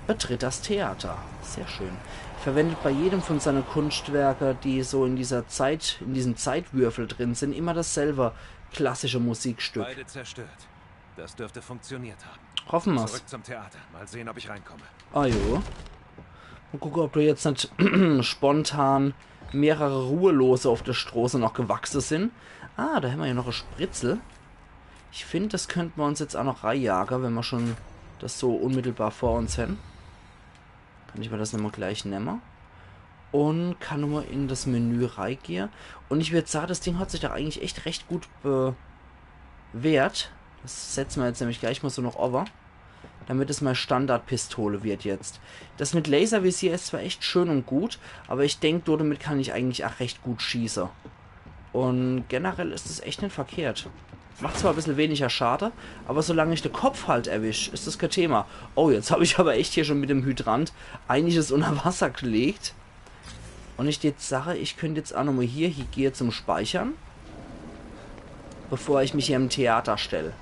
Betritt das Theater. Sehr schön. Verwendet bei jedem von seinen Kunstwerken, die so in dieser Zeit, in diesem Zeitwürfel drin sind, immer dasselbe klassische Musikstück. Beide zerstört. Das dürfte funktioniert haben. Hoffen wir's. Zurück zum Theater. Mal sehen, ob ich reinkomme. Ah jo. Und gucke, ob du jetzt nicht spontan mehrere Ruhelose auf der Straße noch gewachsen sind. Ah, da haben wir ja noch eine Spritzel. Ich finde, das könnten wir uns jetzt auch noch reinjagen, wenn wir schon das so unmittelbar vor uns hätten. Kann ich mir das nochmal gleich nehmen. Und kann nochmal in das Menü reingehen. Und ich würde sagen, das Ding hat sich da eigentlich echt recht gut bewährt. Das setzen wir jetzt nämlich gleich mal so noch over. Damit es mal Standardpistole wird jetzt. Das mit Laservisier ist zwar echt schön und gut, aber ich denke, damit kann ich eigentlich auch recht gut schießen. Und generell ist es echt nicht verkehrt. Macht zwar ein bisschen weniger Schade, aber solange ich den Kopf halt erwische, ist das kein Thema. Oh, jetzt habe ich aber echt hier schon mit dem Hydrant einiges unter Wasser gelegt. Und ich jetzt sage, ich könnte jetzt auch nochmal hier gehe zum Speichern. Bevor ich mich hier im Theater stelle.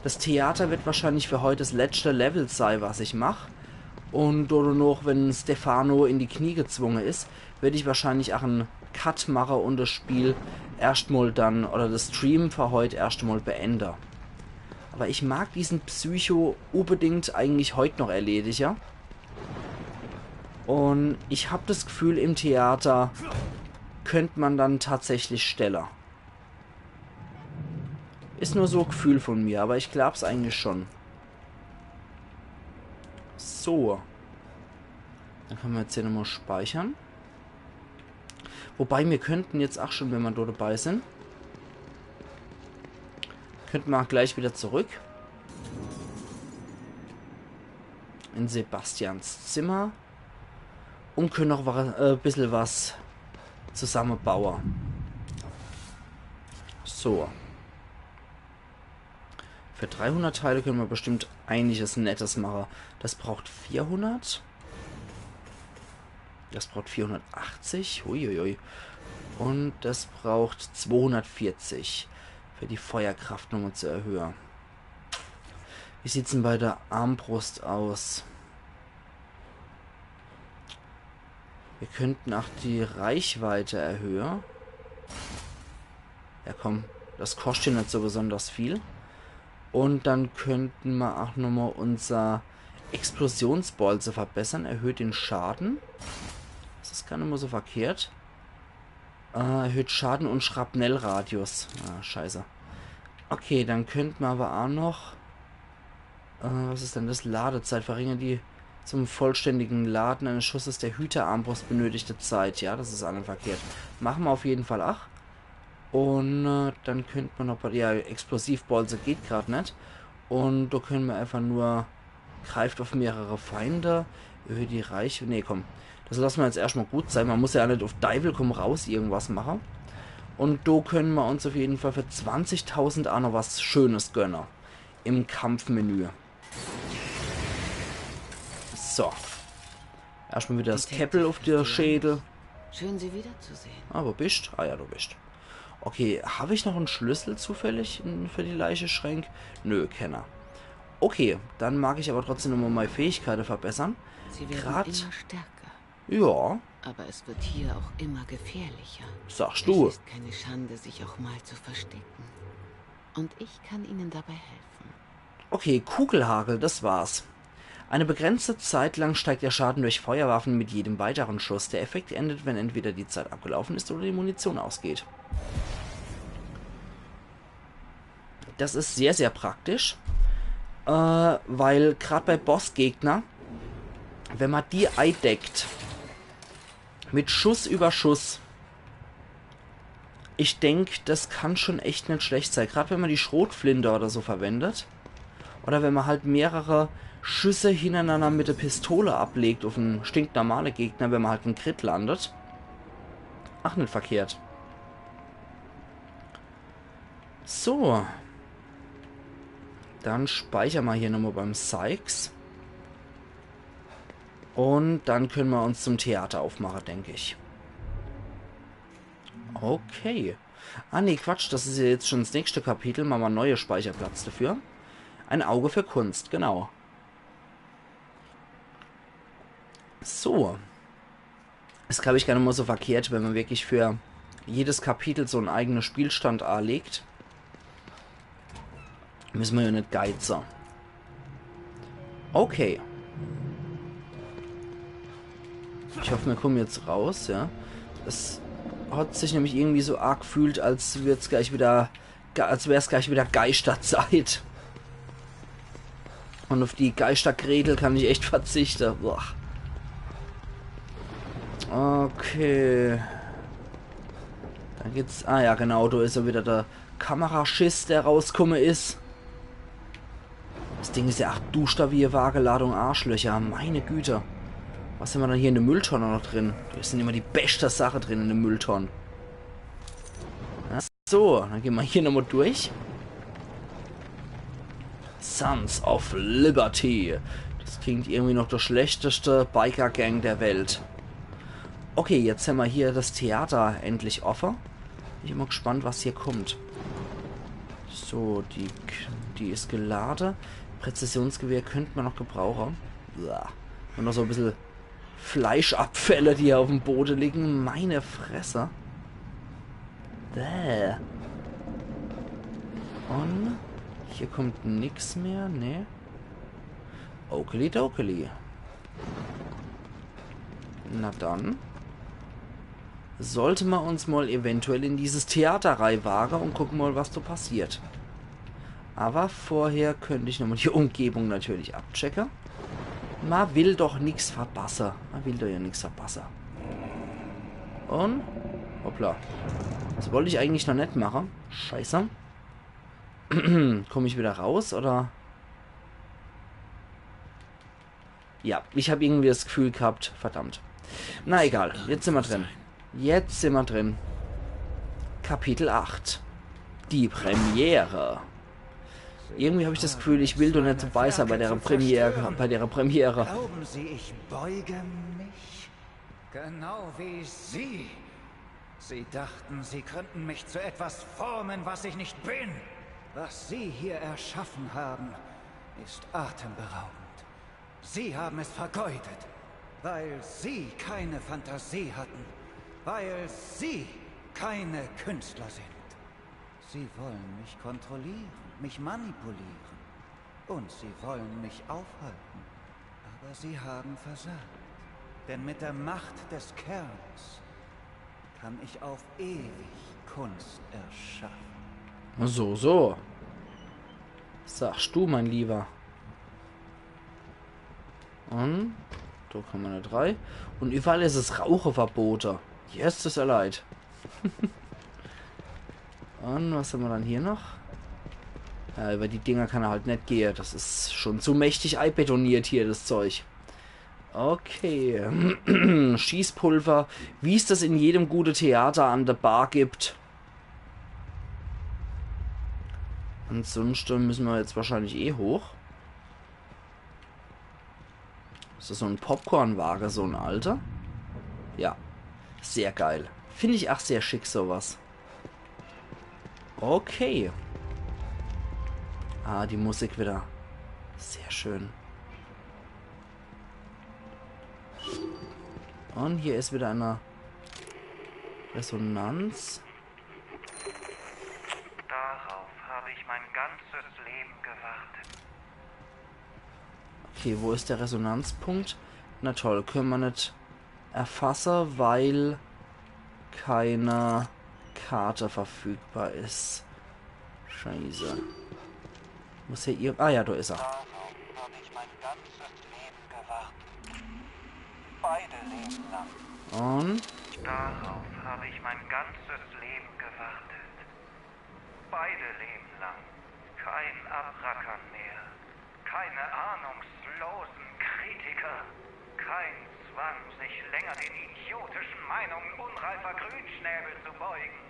Das Theater wird wahrscheinlich für heute das letzte Level sein, was ich mache. Und oder noch, wenn Stefano in die Knie gezwungen ist, werde ich wahrscheinlich auch einen Cut machen und das Spiel erstmal dann, oder das Stream für heute erstmal beenden. Aber ich mag diesen Psycho unbedingt eigentlich heute noch erledigen. Und ich habe das Gefühl, im Theater könnte man dann tatsächlich stellen. Ist nur so ein Gefühl von mir, aber ich glaube es eigentlich schon. So. Dann können wir jetzt hier nochmal speichern. Wobei wir könnten jetzt auch schon, wenn wir dort dabei sind, könnten wir auch gleich wieder zurück. In Sebastians Zimmer. Und können noch ein bisschen was zusammenbauen. So. Für 300 Teile können wir bestimmt einiges Nettes machen. Das braucht 400. Das braucht 480. Uiuiui. Und das braucht 240. Für die Feuerkraft nochmal zu erhöhen. Wie sieht es denn bei der Armbrust aus? Wir könnten auch die Reichweite erhöhen. Ja komm, das kostet nicht so besonders viel. Und dann könnten wir auch nochmal unser Explosionsbolze verbessern. Erhöht den Schaden. Das ist gar nicht mehr so verkehrt. Erhöht Schaden und Schrapnellradius. Ah, scheiße. Okay, dann könnten wir aber auch noch... was ist denn das? Ladezeit. Verringert die zum vollständigen Laden eines Schusses der Hüterarmbrust benötigte Zeit. Ja, das ist auch nicht verkehrt. Machen wir auf jeden Fall auch. Und dann könnte man noch... Ja, Explosivbolze geht gerade nicht. Und da können wir einfach nur... Greift auf mehrere Feinde. Erhöht die Reichweite... Nee, komm. Das lassen wir jetzt erstmal gut sein. Man muss ja nicht auf Teufel komm raus irgendwas machen. Und da können wir uns auf jeden Fall für 20.000 auch noch was Schönes gönnen. Im Kampfmenü. So. Erstmal wieder das Käppel auf der Schädel. Schön, Sie wiederzusehen. Ah, wo bist? Ah ja, du bist. Okay, habe ich noch einen Schlüssel zufällig für die Leicheschränk? Nö, Kenner. Okay, dann mag ich aber trotzdem nochmal meine Fähigkeiten verbessern. Sie werden immer stärker. Ja. Aber es wird hier auch immer gefährlicher. Sagst du. Es ist keine Schande, sich auch mal zu verstecken. Und ich kann Ihnen dabei helfen. Okay, Kugelhagel, das war's. Eine begrenzte Zeit lang steigt der Schaden durch Feuerwaffen mit jedem weiteren Schuss. Der Effekt endet, wenn entweder die Zeit abgelaufen ist oder die Munition ausgeht. Das ist sehr, sehr praktisch. Weil gerade bei Bossgegner, wenn man die eindeckt, Mit Schuss über Schuss. Ich denke, das kann schon echt nicht schlecht sein. Gerade wenn man die Schrotflinte oder so verwendet. Oder wenn man halt mehrere Schüsse hintereinander mit der Pistole ablegt auf einen stinknormalen Gegner, wenn man halt einen Crit landet. Ach, nicht verkehrt. So. Dann speichern wir hier nochmal beim Sykes. Und dann können wir uns zum Theater aufmachen, denke ich. Okay. Ah, nee, Quatsch. Das ist ja jetzt schon das nächste Kapitel. Machen wir einen neuen Speicherplatz dafür. Ein Auge für Kunst, genau. So. Ist, glaube ich, gar nicht mal so verkehrt, wenn man wirklich für jedes Kapitel so einen eigenen Spielstand anlegt. Müssen wir ja nicht geizen. Okay. Ich hoffe, wir kommen jetzt raus, ja. Es hat sich nämlich irgendwie so arg gefühlt, als wäre es gleich wieder Geisterzeit. Und auf die Geistergretel kann ich echt verzichten. Boah. Okay. Dann geht's. Ah ja, genau, da ist ja wieder der Kameraschiss, der rausgekommen ist. Das Ding ist ja 8 Buchstaben, Wageladung Arschlöcher. Meine Güte. Was haben wir dann hier in der Mülltonne noch drin? Da sind immer die beste Sache drin in der Mülltonne. Ja, so, dann gehen wir hier nochmal durch. Sons of Liberty. Das klingt irgendwie noch der schlechteste Biker-Gang der Welt. Okay, jetzt haben wir hier das Theater endlich offen. Ich bin mal gespannt, was hier kommt. So, die ist geladen. Präzisionsgewehr könnte man noch gebrauchen. Und noch so ein bisschen Fleischabfälle, die hier auf dem Boden liegen. Meine Fresse. Bäh. Und hier kommt nichts mehr. Ne. Okidoki. Na dann. Sollte man uns mal eventuell in dieses Theater wagen und gucken mal, was da passiert. Aber vorher könnte ich nochmal die Umgebung natürlich abchecken. Man will doch nichts verpassen. Man will doch ja nichts verpassen. Und? Hoppla. Das wollte ich eigentlich noch nicht machen. Scheiße. Komme ich wieder raus, oder? Ja, ich habe irgendwie das Gefühl gehabt. Verdammt. Na egal, jetzt sind wir drin. Jetzt sind wir drin. Kapitel 8. Die Premiere. Irgendwie habe ich das Gefühl, ich will doch nicht dabei sein bei der Premiere. Glauben Sie, ich beuge mich? Genau wie Sie. Sie dachten, Sie könnten mich zu etwas formen, was ich nicht bin. Was Sie hier erschaffen haben, ist atemberaubend. Sie haben es vergeudet, weil Sie keine Fantasie hatten, weil Sie keine Künstler sind. Sie wollen mich kontrollieren, mich manipulieren und Sie wollen mich aufhalten. Aber Sie haben versagt, denn mit der Macht des Kerns kann ich auf ewig Kunst erschaffen. So. Sagst du, mein Lieber. Und da kann man nicht rein. Und überall ist es Raucherverbote. Yes, das ist ja leid. Und was haben wir dann hier noch? Ja, über die Dinger kann er halt nicht gehen. Das ist schon zu mächtig einbetoniert hier, das Zeug. Okay. Schießpulver. Wie es das in jedem guten Theater an der Bar gibt. Ansonsten müssen wir jetzt wahrscheinlich hoch. Ist das so ein Popcornwagen, so ein alter? Ja. Sehr geil. Finde ich auch sehr schick, sowas. Okay. Ah, die Musik wieder. Sehr schön. Und hier ist wieder eine Resonanz. Darauf habe ich mein ganzes Leben gewartet. Okay, wo ist der Resonanzpunkt? Na toll, können wir nicht erfassen, weil keine Karte verfügbar ist. Scheiße. Muss hier ihr... Ah ja, da ist er. Darauf habe ich mein ganzes Leben gewartet. Beide leben lang. Und? Darauf habe ich mein ganzes Leben gewartet. Beide leben lang. Kein Abrackern mehr. Keine ahnungslosen Kritiker. Kein Zwang, sich länger den idiotischen Meinungen unreifer Grünschnäbel zu beugen.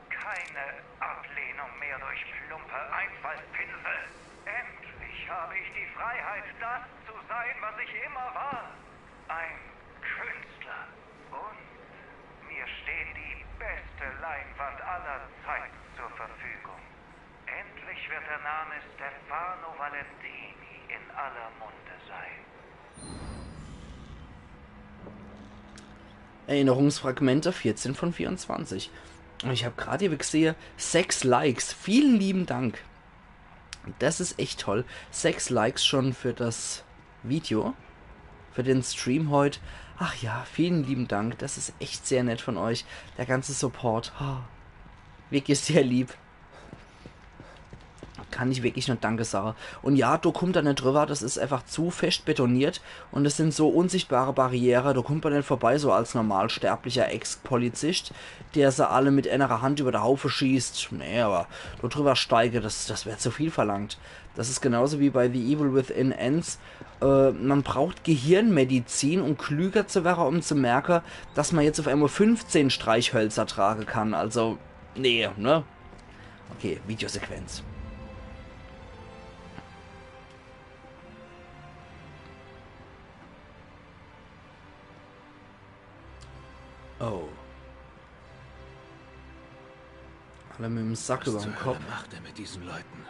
Keine Ablehnung mehr durch plumpe Einfallspinsel. Endlich habe ich die Freiheit, das zu sein, was ich immer war. Ein Künstler. Und mir steht die beste Leinwand aller Zeiten zur Verfügung. Endlich wird der Name Stefano Valentini in aller Munde sein. Erinnerungsfragmente 14 von 24. Und ich habe gerade hier gesehen, 6 Likes. Vielen lieben Dank. Das ist echt toll. 6 Likes schon für das Video. Für den Stream heute. Ach ja, vielen lieben Dank. Das ist echt sehr nett von euch. Der ganze Support. Oh, wirklich sehr lieb. Kann ich wirklich nur Danke sagen. Und ja, da kommt da nicht drüber, das ist einfach zu fest betoniert und das sind so unsichtbare Barriere, da kommt man nicht vorbei, so als normalsterblicher Ex-Polizist, der sie alle mit einer Hand über den Haufen schießt. Nee, aber da drüber steige, das wäre zu viel verlangt. Das ist genauso wie bei The Evil Within Ends. Man braucht Gehirnmedizin, um klüger zu werden, um zu merken, dass man jetzt auf einmal 15 Streichhölzer tragen kann. Also, nee, ne? Okay, Videosequenz. Oh. Alle mit dem Sack über dem Kopf. Was macht er mit diesen Leuten?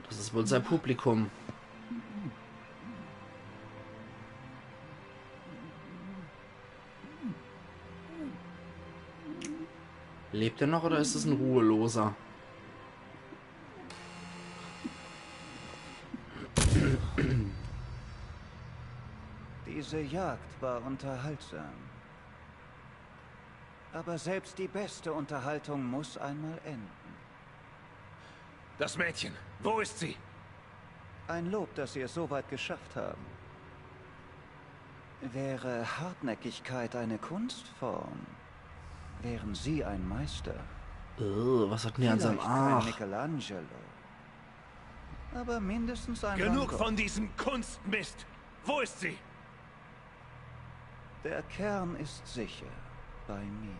Das ist wohl sein Publikum. Lebt er noch oder ist es ein Ruheloser? Diese Jagd war unterhaltsam. Aber selbst die beste Unterhaltung muss einmal enden. Das Mädchen, wo ist sie? Ein Lob, dass Sie es so weit geschafft haben. Wäre Hartnäckigkeit eine Kunstform, wären Sie ein Meister. Was hat denn der an seinem Kein Michelangelo. Aber mindestens ein Genug Van Gogh. von diesem Kunstmist! Wo ist sie? Der Kern ist sicher bei mir.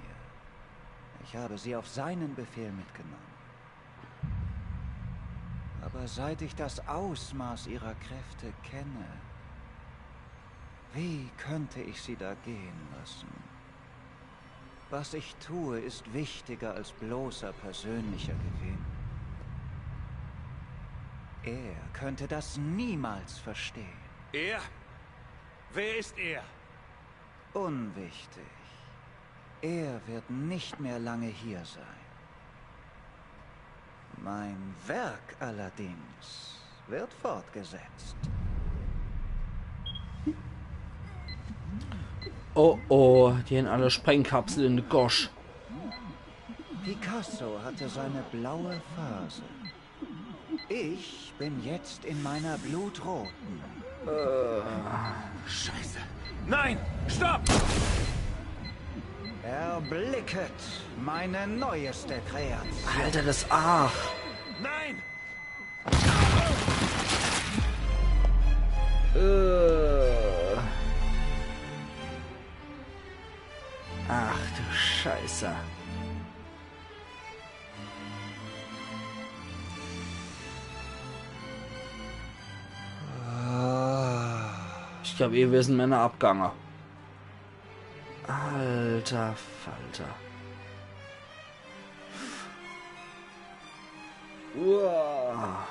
Ich habe sie auf seinen Befehl mitgenommen. Aber seit ich das Ausmaß ihrer Kräfte kenne, wie könnte ich sie da gehen lassen? Was ich tue, ist wichtiger als bloßer persönlicher Gewinn. Er könnte das niemals verstehen. Er? Wer ist er? Unwichtig. Er wird nicht mehr lange hier sein. Mein Werk allerdings wird fortgesetzt. Oh oh, die haben alle Sprengkapsel in der Gosch. Picasso hatte seine blaue Phase. Ich bin jetzt in meiner blutroten. Scheiße. Nein! Stopp! Erblicket meine neueste Kreation. Alter, das Ach. Nein! Ach du Scheiße. Ich glaube, wir sind Männer Abganger. Alter Falter. Uah.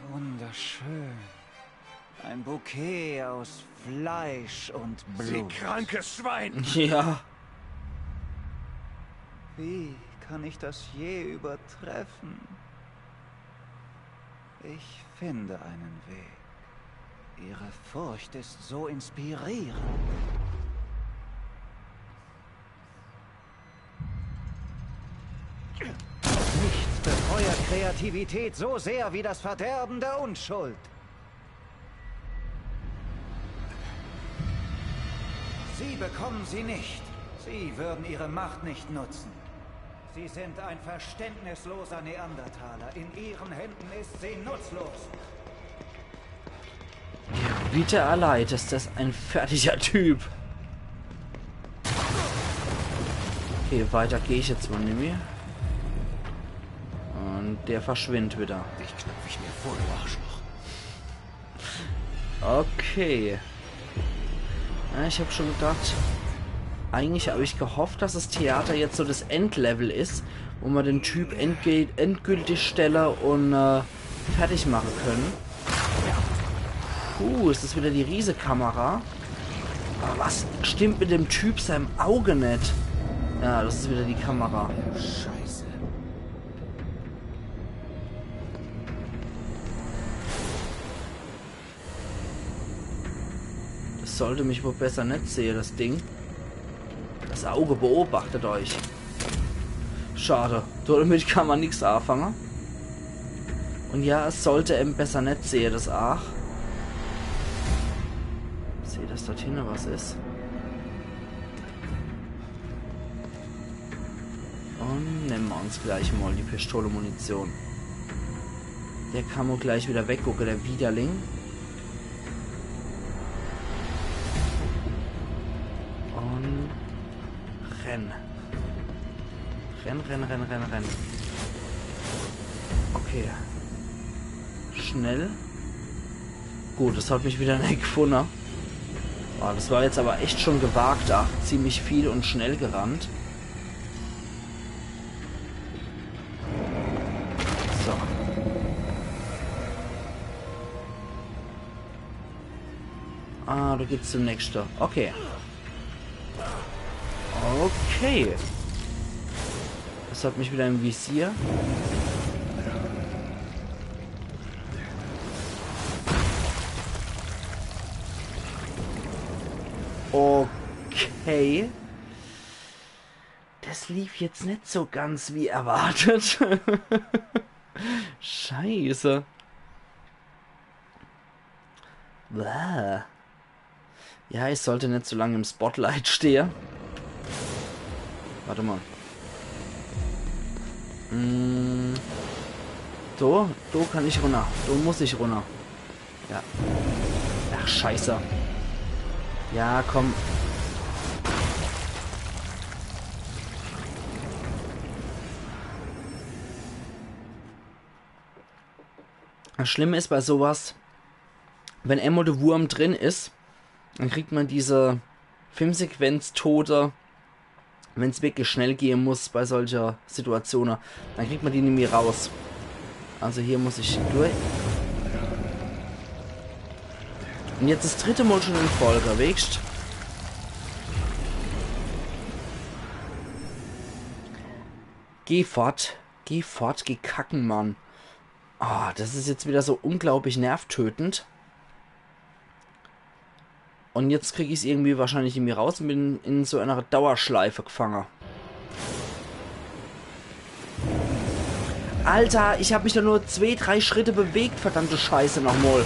Wunderschön. Ein Bouquet aus Fleisch und Blut. Sie krankes Schwein! Ja. Wie kann ich das je übertreffen? Ich finde einen Weg. Ihre Furcht ist so inspirierend. Nichts befeuert Kreativität so sehr wie das Verderben der Unschuld. Sie bekommen sie nicht. Sie würden ihre Macht nicht nutzen. Sie sind ein verständnisloser Neandertaler. In ihren Händen ist sie nutzlos. Bitte erleid, ist das ein fertiger Typ. Okay, weiter gehe ich jetzt mal nicht mehr. Und der verschwindet wieder. Dich knöpfe ich mir vor, du Arschloch. Okay. Ja, ich habe schon gedacht, eigentlich habe ich gehofft, dass das Theater jetzt so das Endlevel ist, wo wir den Typ endgültig stellen und fertig machen können. Ist das wieder die Riesenkamera? Aber was stimmt mit dem Typ seinem Auge nicht? Ja, das ist wieder die Kamera. Scheiße. Das sollte mich wohl besser nicht sehen, das Ding. Das Auge beobachtet euch. Schade. Damit kann man nichts anfangen. Und ja, es sollte eben besser nicht sehen, das Ach. Ich sehe, dass dort hinten was ist. Und nehmen wir uns gleich mal die Pistole-Munition. Der kann wohl gleich wieder weggucken, der Widerling. Und renn. Renn. Okay. Schnell. Gut, das hat mich wieder nicht gefunden. Oh, das war jetzt aber echt schon gewagt. Ach, ziemlich viel und schnell gerannt. So. Ah, du geht's zum nächsten. Okay. Okay. Das hat mich wieder im Visier. Okay. Das lief jetzt nicht so ganz wie erwartet. Scheiße. Bäh. Ja, ich sollte nicht so lange im Spotlight stehen. Warte mal. So, kann ich runter. So muss ich runter. Ja. Ach, scheiße. Ja, komm. Das Schlimme ist bei sowas, wenn einmal der Wurm drin ist, dann kriegt man diese Filmsequenz-Tote, wenn es wirklich schnell gehen muss bei solcher Situationen, dann kriegt man die nicht mehr raus. Also hier muss ich durch. Und jetzt das dritte Mal schon in Folge, wächst. Geh fort, geh kacken, Mann. Ah, das ist jetzt wieder so unglaublich nervtötend. Und jetzt kriege ich es irgendwie wahrscheinlich in mir raus und bin in so einer Dauerschleife gefangen. Alter, ich habe mich da nur 2-3 Schritte bewegt, verdammte Scheiße nochmal.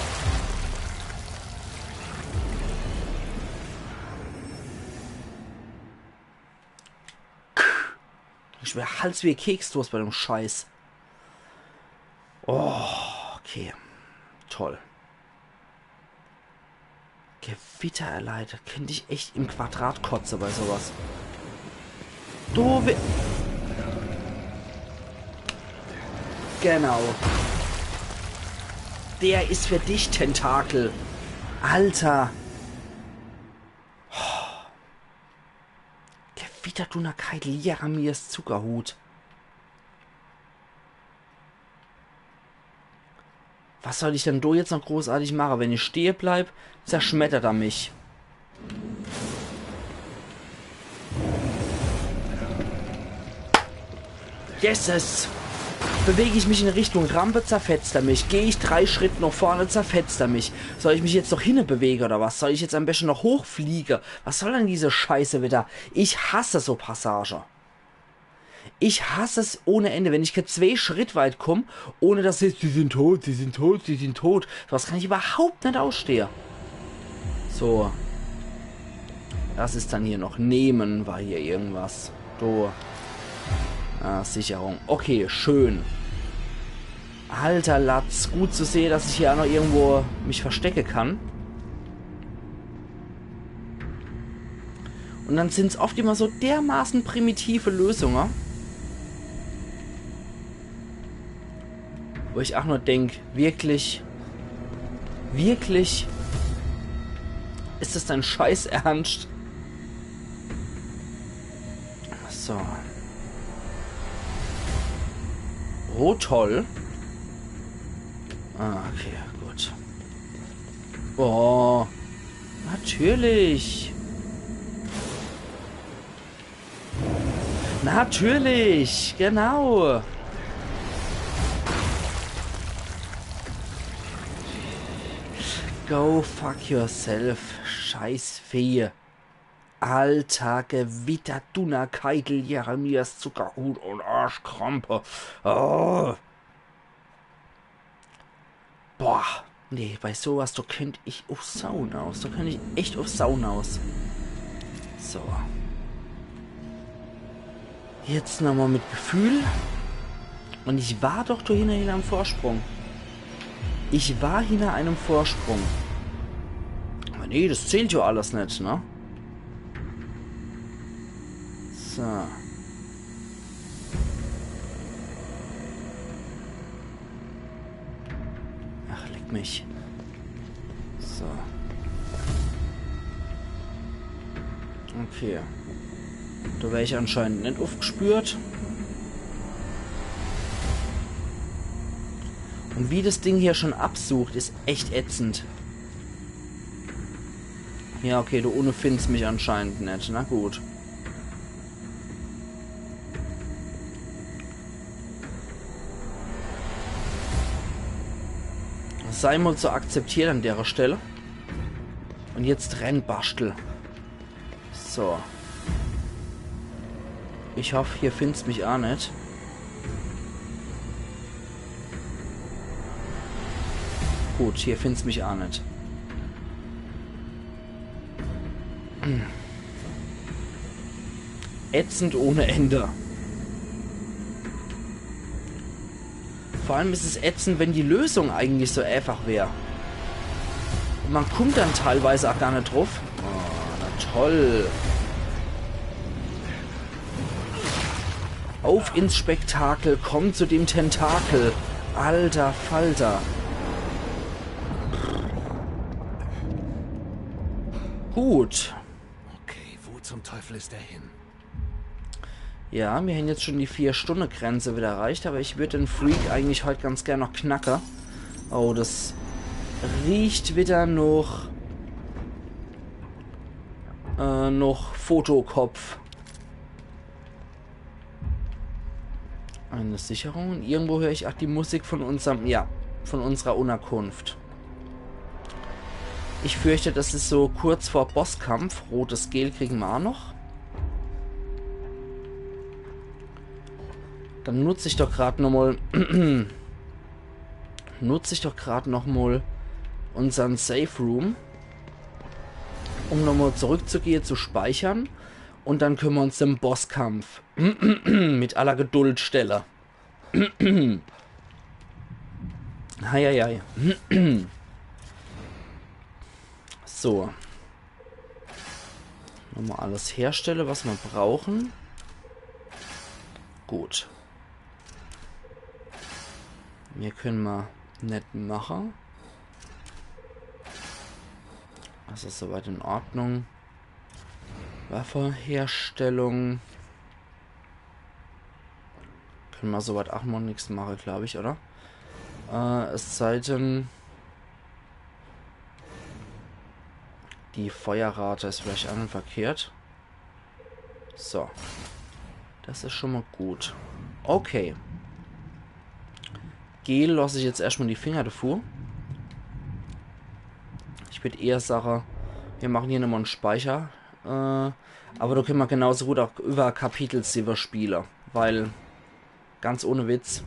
Ich wäre Hals wie Keksdurst bei dem Scheiß. Oh, okay. Toll. Gewitter erleidet. Könnte ich echt im Quadrat kotzen bei sowas. Du Genau. Der ist für dich, Tentakel. Alter. Oh. Gewitter, du Nakeit, Jeremias Zuckerhut. Was soll ich denn da jetzt noch großartig machen? Wenn ich stehe bleib, zerschmettert er mich. Yeses! Bewege ich mich in Richtung Rampe, zerfetzt er mich. Gehe ich 3 Schritte nach vorne, zerfetzt er mich. Soll ich mich jetzt noch hinne bewegen oder was? Soll ich jetzt am besten noch hochfliegen? Was soll denn diese Scheiße wieder? Ich hasse so Passage. Ich hasse es ohne Ende, wenn ich 2 Schritt weit komme, ohne dass sie sind tot, sie sind tot, sie sind tot. Was kann ich überhaupt nicht ausstehen. So. Das ist dann hier noch. Nehmen war hier irgendwas. So. Ah, Sicherung. Okay, schön. Alter Latz. Gut zu sehen, dass ich hier auch noch irgendwo mich verstecken kann. Und dann sind es oft immer so dermaßen primitive Lösungen. Wo ich auch nur denke, wirklich... Wirklich... Ist das dein Scheiß Ernst? So. Oh, toll. Ah, okay, gut. Oh, natürlich. Natürlich, genau. Go fuck yourself, scheiß Fee. Alter Gewitter, Dunner, Keitel, Jeremias, Zuckerhut und Arschkrampe. Oh. Boah, nee, bei sowas, da könnte ich auf Sauna aus. Da könnte ich echt auf Sauna aus. So. Jetzt nochmal mit Gefühl. Und ich war doch da hinter einem Vorsprung. Ich war hinter einem Vorsprung. Aber nee, das zählt ja alles nicht, ne? So. Ach, leck mich. So. Okay. Da wäre ich anscheinend nicht aufgespürt. Und wie das Ding hier schon absucht, ist echt ätzend. Ja, okay, du ohne findest mich anscheinend nicht. Na gut. Sei mal zu akzeptieren an der Stelle. Und jetzt Rennbastel. So. Ich hoffe, hier findest mich auch nicht. Gut, hier findest mich auch nicht. Ätzend ohne Ende. Vor allem ist es ätzend, wenn die Lösung eigentlich so einfach wäre. Und man kommt dann teilweise auch gar nicht drauf. Oh, na toll. Auf ins Spektakel, komm zu dem Tentakel. Alter Falter. Gut. Okay, wo zum Teufel ist er hin? Ja, wir haben jetzt schon die 4-Stunden-Grenze wieder erreicht, aber ich würde den Freak eigentlich heute ganz gerne noch knacken. Oh, das riecht wieder noch Fotokopf. Eine Sicherung. Irgendwo höre ich auch die Musik von unserem, ja, von unserer Unterkunft. Ich fürchte, das ist so kurz vor Bosskampf. Rotes Gel kriegen wir auch noch. Dann nutze ich doch gerade nochmal unseren Safe Room, um nochmal zurückzugehen, zu speichern. Und dann können wir uns dem Bosskampf mit aller Geduld stellen. Heieiei. So. Nochmal alles herstelle, was wir brauchen. Gut. Hier können wir nicht machen. Das ist soweit in Ordnung. Waffenherstellung. Können wir soweit auch mal nichts machen, glaube ich, oder? Es sei denn, die Feuerrate ist vielleicht an und verkehrt. So. Das ist schon mal gut. Okay. Gel lasse ich jetzt erstmal die Finger davor. Ich würde eher sagen, wir machen hier nochmal einen Speicher. Aber da können wir genauso gut auch über Kapitel-Silver spielen. weil, ganz ohne Witz,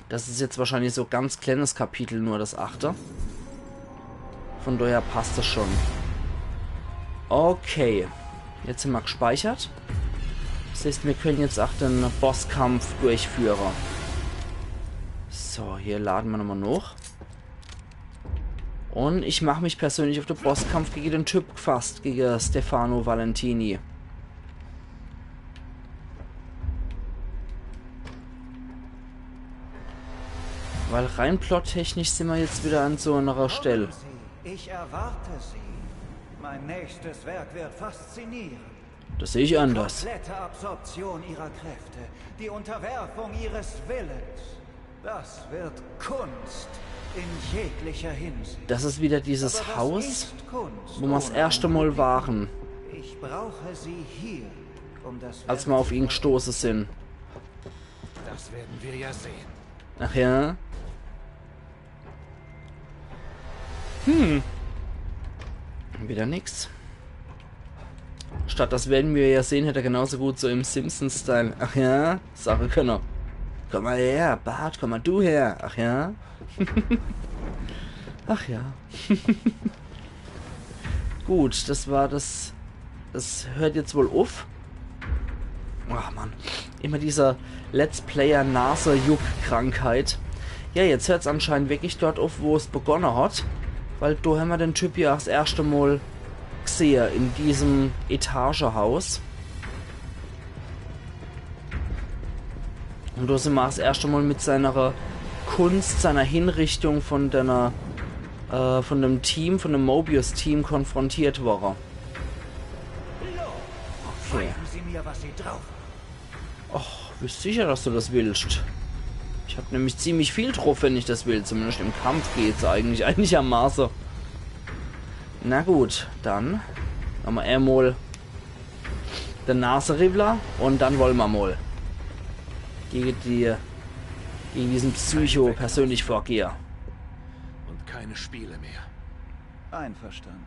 das ist jetzt wahrscheinlich so ganz kleines Kapitel, nur das 8. Von daher passt das schon. Okay, jetzt sind wir gespeichert. Das heißt, wir können jetzt auch den Bosskampf durchführen. So, hier laden wir nochmal noch. Und ich mache mich persönlich auf den Bosskampf gegen den Typ gefasst, gegen Stefano Valentini. Weil rein plottechnisch sind wir jetzt wieder an so einer Stelle. Ich erwarte Sie. Mein nächstes Werk wird faszinieren. Das sehe ich anders. Die komplette Absorption Ihrer Kräfte, die Unterwerfung Ihres Willens. Das wird Kunst in jeglicher Hinsicht. Das ist wieder dieses Haus, wo wir das erste Mal waren. Ich brauche Sie hier, um das als wir auf ihn gestoßen sind. Das werden wir ja sehen. Ach ja? Wieder nix. Statt das werden wir ja sehen, hätte er genauso gut so im Simpsons-Style. Ach ja? Sache können. Komm mal her, Bart, komm mal du her. Ach ja? Ach ja. Gut, das war das. Das hört jetzt wohl auf. Ach Mann. Immer dieser Let's Player Nase-Juck-Krankheit. Ja, jetzt hört es anscheinend wirklich dort auf, wo es begonnen hat. Weil da haben wir den Typ ja das erste Mal gesehen in diesem Etagehaus. Und da sind wir das erste Mal mit seiner Kunst, seiner Hinrichtung von dem Team, von dem Mobius-Team konfrontiert worden. Okay. Och, bist sicher, dass du das willst? Ich habe nämlich ziemlich viel drauf, wenn ich das will. Zumindest im Kampf geht's eigentlich einigermaßen. Na gut, dann haben wir einmal den Naseribbler und dann wollen wir mal gegen diesen Psycho persönlich vorgehen. Und keine Spiele mehr. Einverstanden.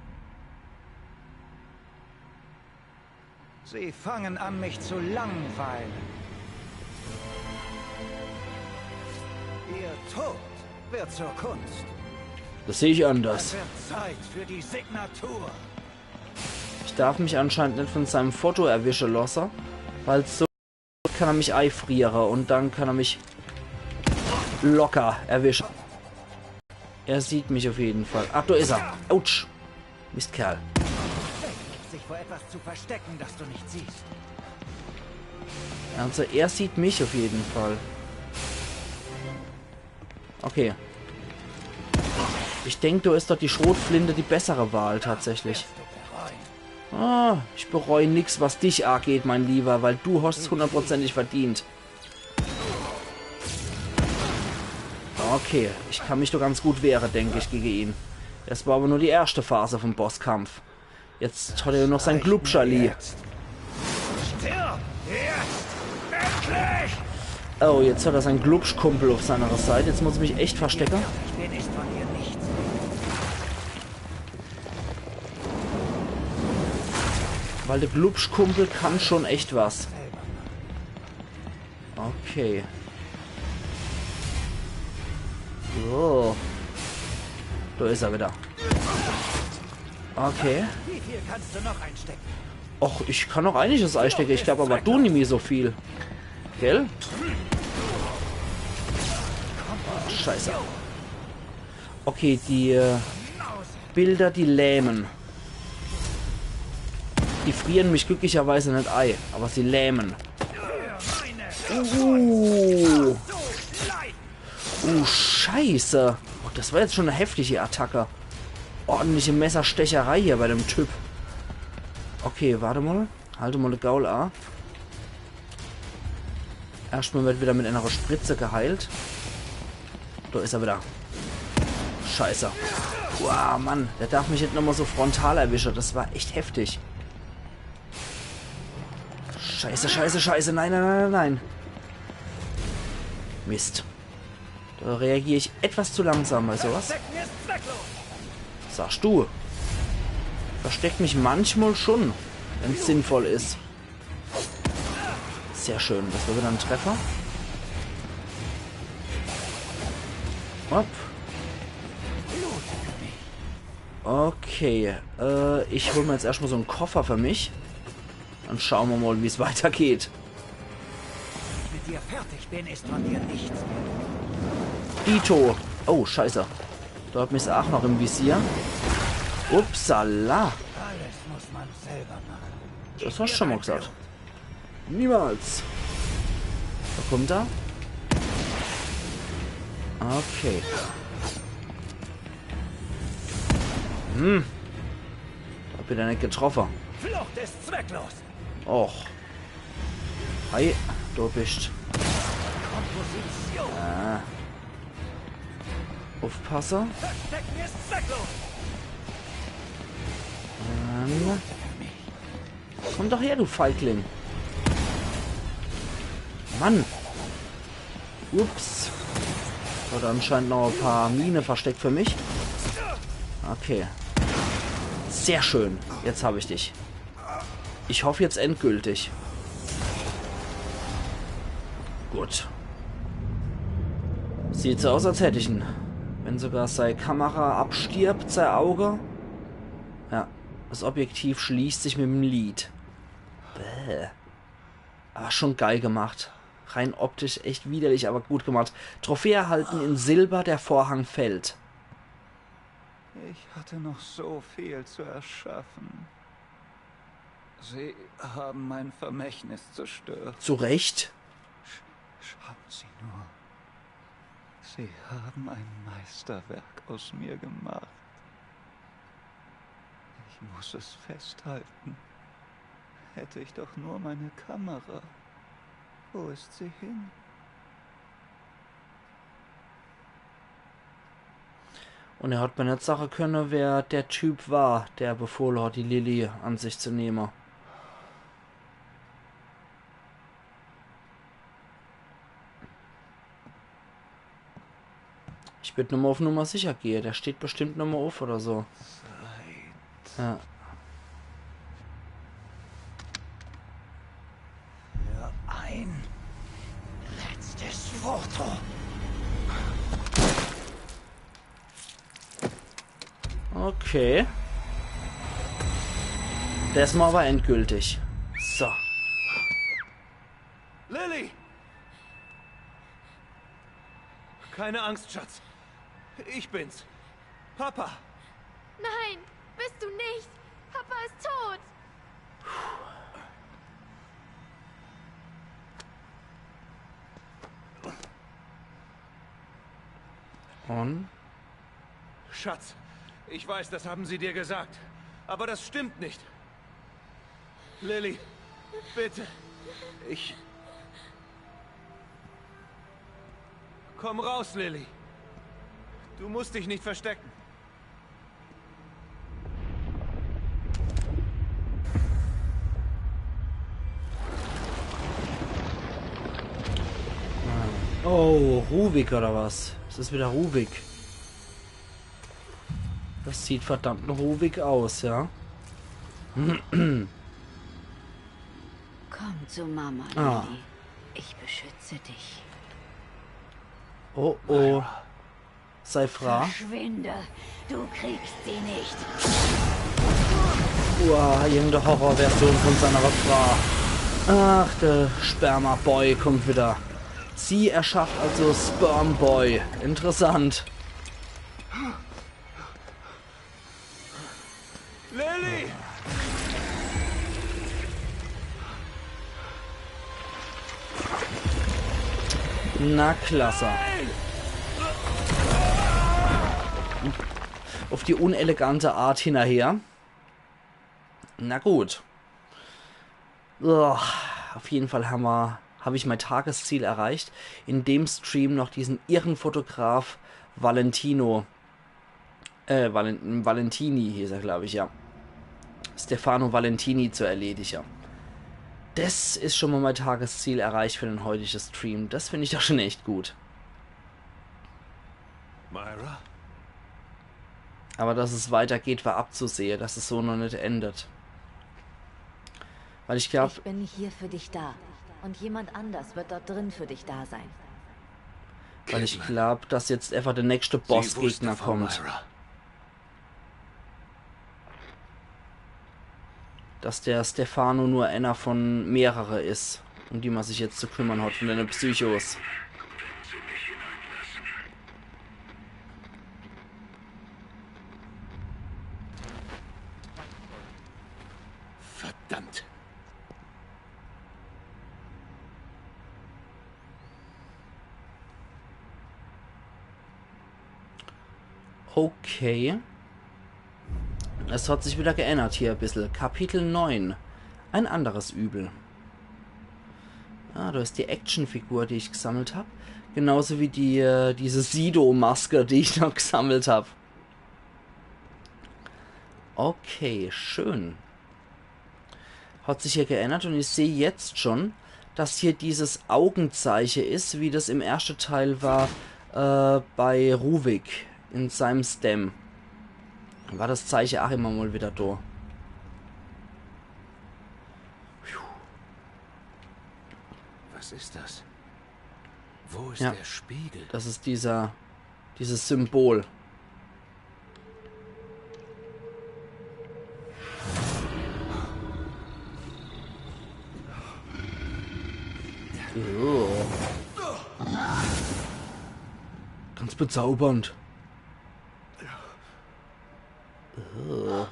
Sie fangen an, mich zu langweilen. Ihr Tod wird zur Kunst. Das sehe ich anders. Es wird Zeit für die Signatur. Ich darf mich anscheinend nicht von seinem Foto erwischen lassen, weil so kann er mich einfrieren und dann kann er mich locker erwischen. Er sieht mich auf jeden Fall. Ach, da ist er. Autsch. Mistkerl. Sich vor etwas zu verstecken, das du nicht siehst. Also er sieht mich auf jeden Fall. Okay. Ich denke, da ist doch die Schrotflinte die bessere Wahl tatsächlich. Ah, ich bereue nichts, was dich angeht, mein Lieber, weil du hast es hundertprozentig verdient. Okay, ich kann mich doch ganz gut wehren, denke ich, gegen ihn. Das war aber nur die erste Phase vom Bosskampf. Jetzt hat er noch sein Glubschali. Oh, jetzt hat er seinen Glubschkumpel auf seiner Seite. Jetzt muss ich mich echt verstecken. Weil der Glubschkumpel kann schon echt was. Okay. So. Da ist er wieder. Okay. Wie viel kannst du noch einstecken? Och, ich kann noch einiges einstecken. Ich glaube aber du nimmst so viel. Gell? Oh, Scheiße. Okay, die Bilder, die lähmen. Die frieren mich glücklicherweise nicht ein, aber sie lähmen. Scheiße. Oh, das war jetzt schon eine heftige Attacke. Ordentliche Messerstecherei hier bei dem Typ. Okay, warte mal. Halte mal eine Gaul an. Erstmal wird wieder mit einer Spritze geheilt. Da ist er wieder. Scheiße. Wow, Mann. Der darf mich jetzt nochmal so frontal erwischen. Das war echt heftig. Scheiße, scheiße, scheiße. Nein, nein, nein, nein. Mist. Da reagiere ich etwas zu langsam bei sowas. Sagst du. Versteckt mich manchmal schon, wenn es sinnvoll ist. Sehr schön. Das war wieder ein Treffer. Hopp. Okay. Ich hole mir jetzt erstmal so einen Koffer für mich. Dann schauen wir mal, wie es weitergeht. Mit dir fertig bin, ist von dir nichts mehr. Dito. Oh, scheiße. Da hat mich auch noch im Visier. Upsala. Alles muss man selber machen. Das hast du schon mal gesagt. Niemals. Da kommt er. Okay. Da wird er nicht getroffen. Flucht ist zwecklos. Och. Hi, du bist. Komposition. Ah. Aufpasser. Verstecken ist zwecklos. Komm doch her, du Feigling. Mann. Ups. Oder anscheinend noch ein paar Mine versteckt für mich. Okay. Sehr schön. Jetzt habe ich dich. Ich hoffe jetzt endgültig. Gut. Sieht so aus, als hätte ich ihn. Wenn sogar seine Kamera abstirbt, sein Auge. Ja. Das Objektiv schließt sich mit dem Lid. Bäh. Aber schon geil gemacht. Rein optisch echt widerlich, aber gut gemacht. Trophäe erhalten in Silber, der Vorhang fällt. Ich hatte noch so viel zu erschaffen. Sie haben mein Vermächtnis zerstört. Zu Recht. Schauen Sie nur. Sie haben ein Meisterwerk aus mir gemacht. Ich muss es festhalten. Hätte ich doch nur meine Kamera. Wo ist sie hin? Und er hat mir nicht sagen können, wer der Typ war, der befohlen hat, die Lilly an sich zu nehmen. Ich würde nochmal auf Nummer sicher gehen. Der steht bestimmt nochmal auf oder so. Ja. Für ein letztes Foto. Okay. Das mal aber endgültig. So. Lilly! Keine Angst, Schatz. Ich bin's. Papa. Nein, bist du nicht. Papa ist tot. Und? Schatz, ich weiß, das haben sie dir gesagt. Aber das stimmt nicht. Lilly, bitte. Komm raus, Lilly. Du musst dich nicht verstecken. Oh, Ruvik oder was? Ist das wieder Ruvik? Das sieht verdammt noch Ruvik aus, ja? Komm zu Mama, Lilly. Ich beschütze dich. Oh, oh. Sei fra. Verschwinde, du kriegst sie nicht. Uah, irgendeine Horrorversion von seiner Fra. Ach, der Sperma-Boy kommt wieder. Sie erschafft also Sperm-Boy. Interessant. Lilly! Na, klasse. Auf die unelegante Art hinterher. Na gut. Auf jeden Fall habe ich mein Tagesziel erreicht. In dem Stream noch diesen irren Fotograf Valentino. Valentini hieß er, glaube ich, ja. Stefano Valentini zu erledigen. Das ist schon mal mein Tagesziel erreicht für den heutigen Stream. Das finde ich doch schon echt gut. Myra? Aber dass es weitergeht, war abzusehen, dass es so noch nicht endet. Weil ich glaube... Ich bin hier für dich da. Und jemand anders wird dort drin für dich da sein. Weil ich glaube, dass jetzt einfach der nächste Bossgegner kommt. Dass der Stefano nur einer von mehrere ist, um die man sich jetzt zu kümmern hat, von den Psychos. Verdammt. Okay. Es hat sich wieder geändert hier ein bisschen. Kapitel 9. Ein anderes Übel. Ah, da ist die Actionfigur, die ich gesammelt habe. Genauso wie diese Sido-Maske, die ich noch gesammelt habe. Okay, schön. Hat sich hier geändert und ich sehe jetzt schon, dass hier dieses Augenzeichen ist, wie das im ersten Teil war bei Ruvik in seinem Stem. War das Zeichen auch immer mal wieder da. Was ist das? Wo ist Ja, der Spiegel? das ist dieses Symbol. Oh. Ganz bezaubernd. Oh.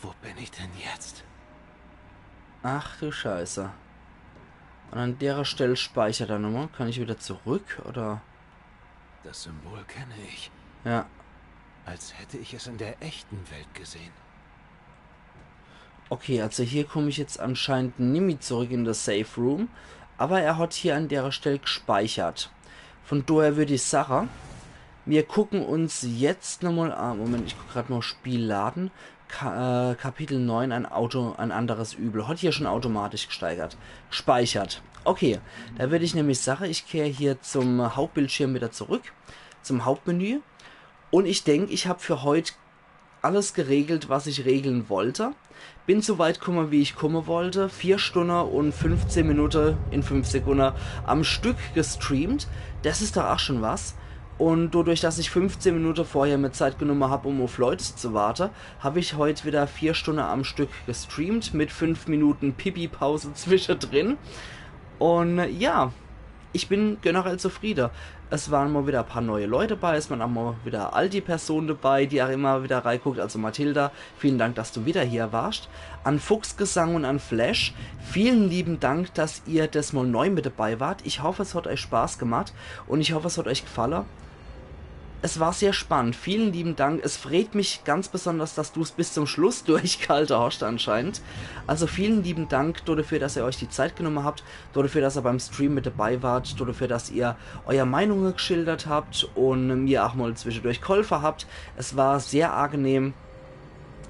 Wo bin ich denn jetzt? Ach du Scheiße. Und an der Stelle speichert er nochmal. Kann ich wieder zurück, oder? Das Symbol kenne ich. Ja. Als hätte ich es in der echten Welt gesehen. Okay, also hier komme ich jetzt anscheinend nicht mehr zurück in das Safe Room. Aber er hat hier an der Stelle gespeichert. Von daher würde ich sagen, wir gucken uns jetzt nochmal an. Moment, ich gucke gerade mal Spiel laden. Kapitel 9, ein anderes Übel. Hat hier schon automatisch gespeichert. Okay, da würde ich nämlich sagen, ich kehre hier zum Hauptbildschirm wieder zurück. Zum Hauptmenü. Und ich denke, ich habe für heute alles geregelt, was ich regeln wollte. Bin so weit gekommen, wie ich kommen wollte. 4 Stunden und 15 Minuten in 5 Sekunden am Stück gestreamt. Das ist doch auch schon was. Und dadurch, dass ich 15 Minuten vorher mir Zeit genommen habe, um auf Leute zu warten, habe ich heute wieder 4 Stunden am Stück gestreamt mit 5 Minuten Pipi-Pause zwischendrin. Und ja, ich bin generell zufrieden. Es waren mal wieder ein paar neue Leute dabei, es waren auch mal wieder all die Personen dabei, die auch immer wieder reinguckt. Also Mathilda, vielen Dank, dass du wieder hier warst. An Fuchsgesang und an Flash, vielen lieben Dank, dass ihr das mal neu mit dabei wart. Ich hoffe, es hat euch Spaß gemacht und ich hoffe, es hat euch gefallen. Es war sehr spannend. Vielen lieben Dank. Es freut mich ganz besonders, dass du es bis zum Schluss durchgehalten hast anscheinend. Also vielen lieben Dank dafür, dass ihr euch die Zeit genommen habt, dafür, dass ihr beim Stream mit dabei wart, dafür, dass ihr eure Meinungen geschildert habt und mir auch mal zwischendurch geholfen habt. Es war sehr angenehm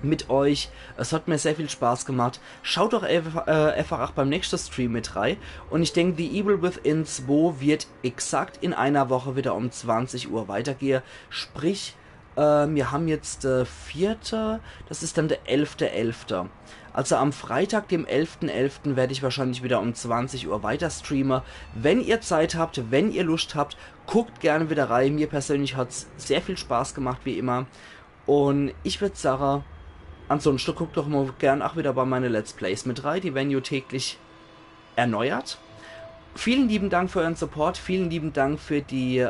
mit euch. Es hat mir sehr viel Spaß gemacht. Schaut doch einfach auch beim nächsten Stream mit rein. Und ich denke, The Evil Within 2 wird exakt in einer Woche wieder um 20 Uhr weitergehen. Sprich, wir haben jetzt 4. Das ist dann der 11.11. Also am Freitag, dem 11.11. werde ich wahrscheinlich wieder um 20 Uhr weiter streamen. Wenn ihr Zeit habt, wenn ihr Lust habt, guckt gerne wieder rein. Mir persönlich hat es sehr viel Spaß gemacht, wie immer. Und ich würde sagen, ansonsten guckt doch mal gern auch wieder bei meine Let's Plays mit rein. Die werden ja täglich erneuert. Vielen lieben Dank für euren Support. Vielen lieben Dank für die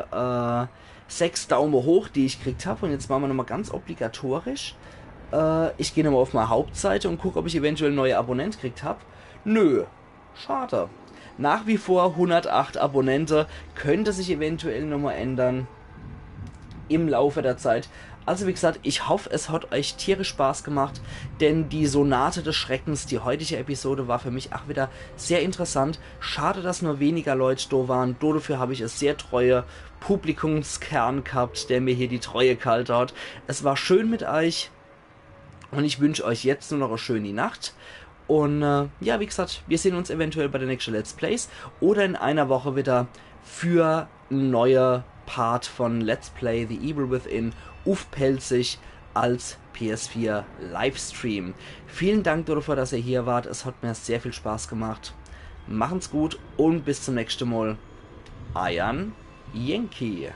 6 Daumen hoch, die ich gekriegt habe. Und jetzt machen wir nochmal ganz obligatorisch. Ich gehe nochmal auf meine Hauptseite und gucke, ob ich eventuell neue Abonnenten gekriegt habe. Nö. Schade. Nach wie vor 108 Abonnenten. Könnte sich eventuell nochmal ändern im Laufe der Zeit. Also wie gesagt, ich hoffe, es hat euch tierisch Spaß gemacht, denn die Sonate des Schreckens, die heutige Episode, war für mich auch wieder sehr interessant. Schade, dass nur weniger Leute da waren. Dafür habe ich es sehr treue Publikumskern gehabt, der mir hier die Treue gehalten hat. Es war schön mit euch und ich wünsche euch jetzt nur noch eine schöne Nacht. Und ja, wie gesagt, wir sehen uns eventuell bei der nächsten Let's Plays oder in einer Woche wieder für ein neuer Part von Let's Play The Evil Within. Pelzig. als PS4 Livestream. Vielen Dank dafür, dass ihr hier wart. Es hat mir sehr viel Spaß gemacht. Machen's gut und bis zum nächsten Mal. Ian Yankee.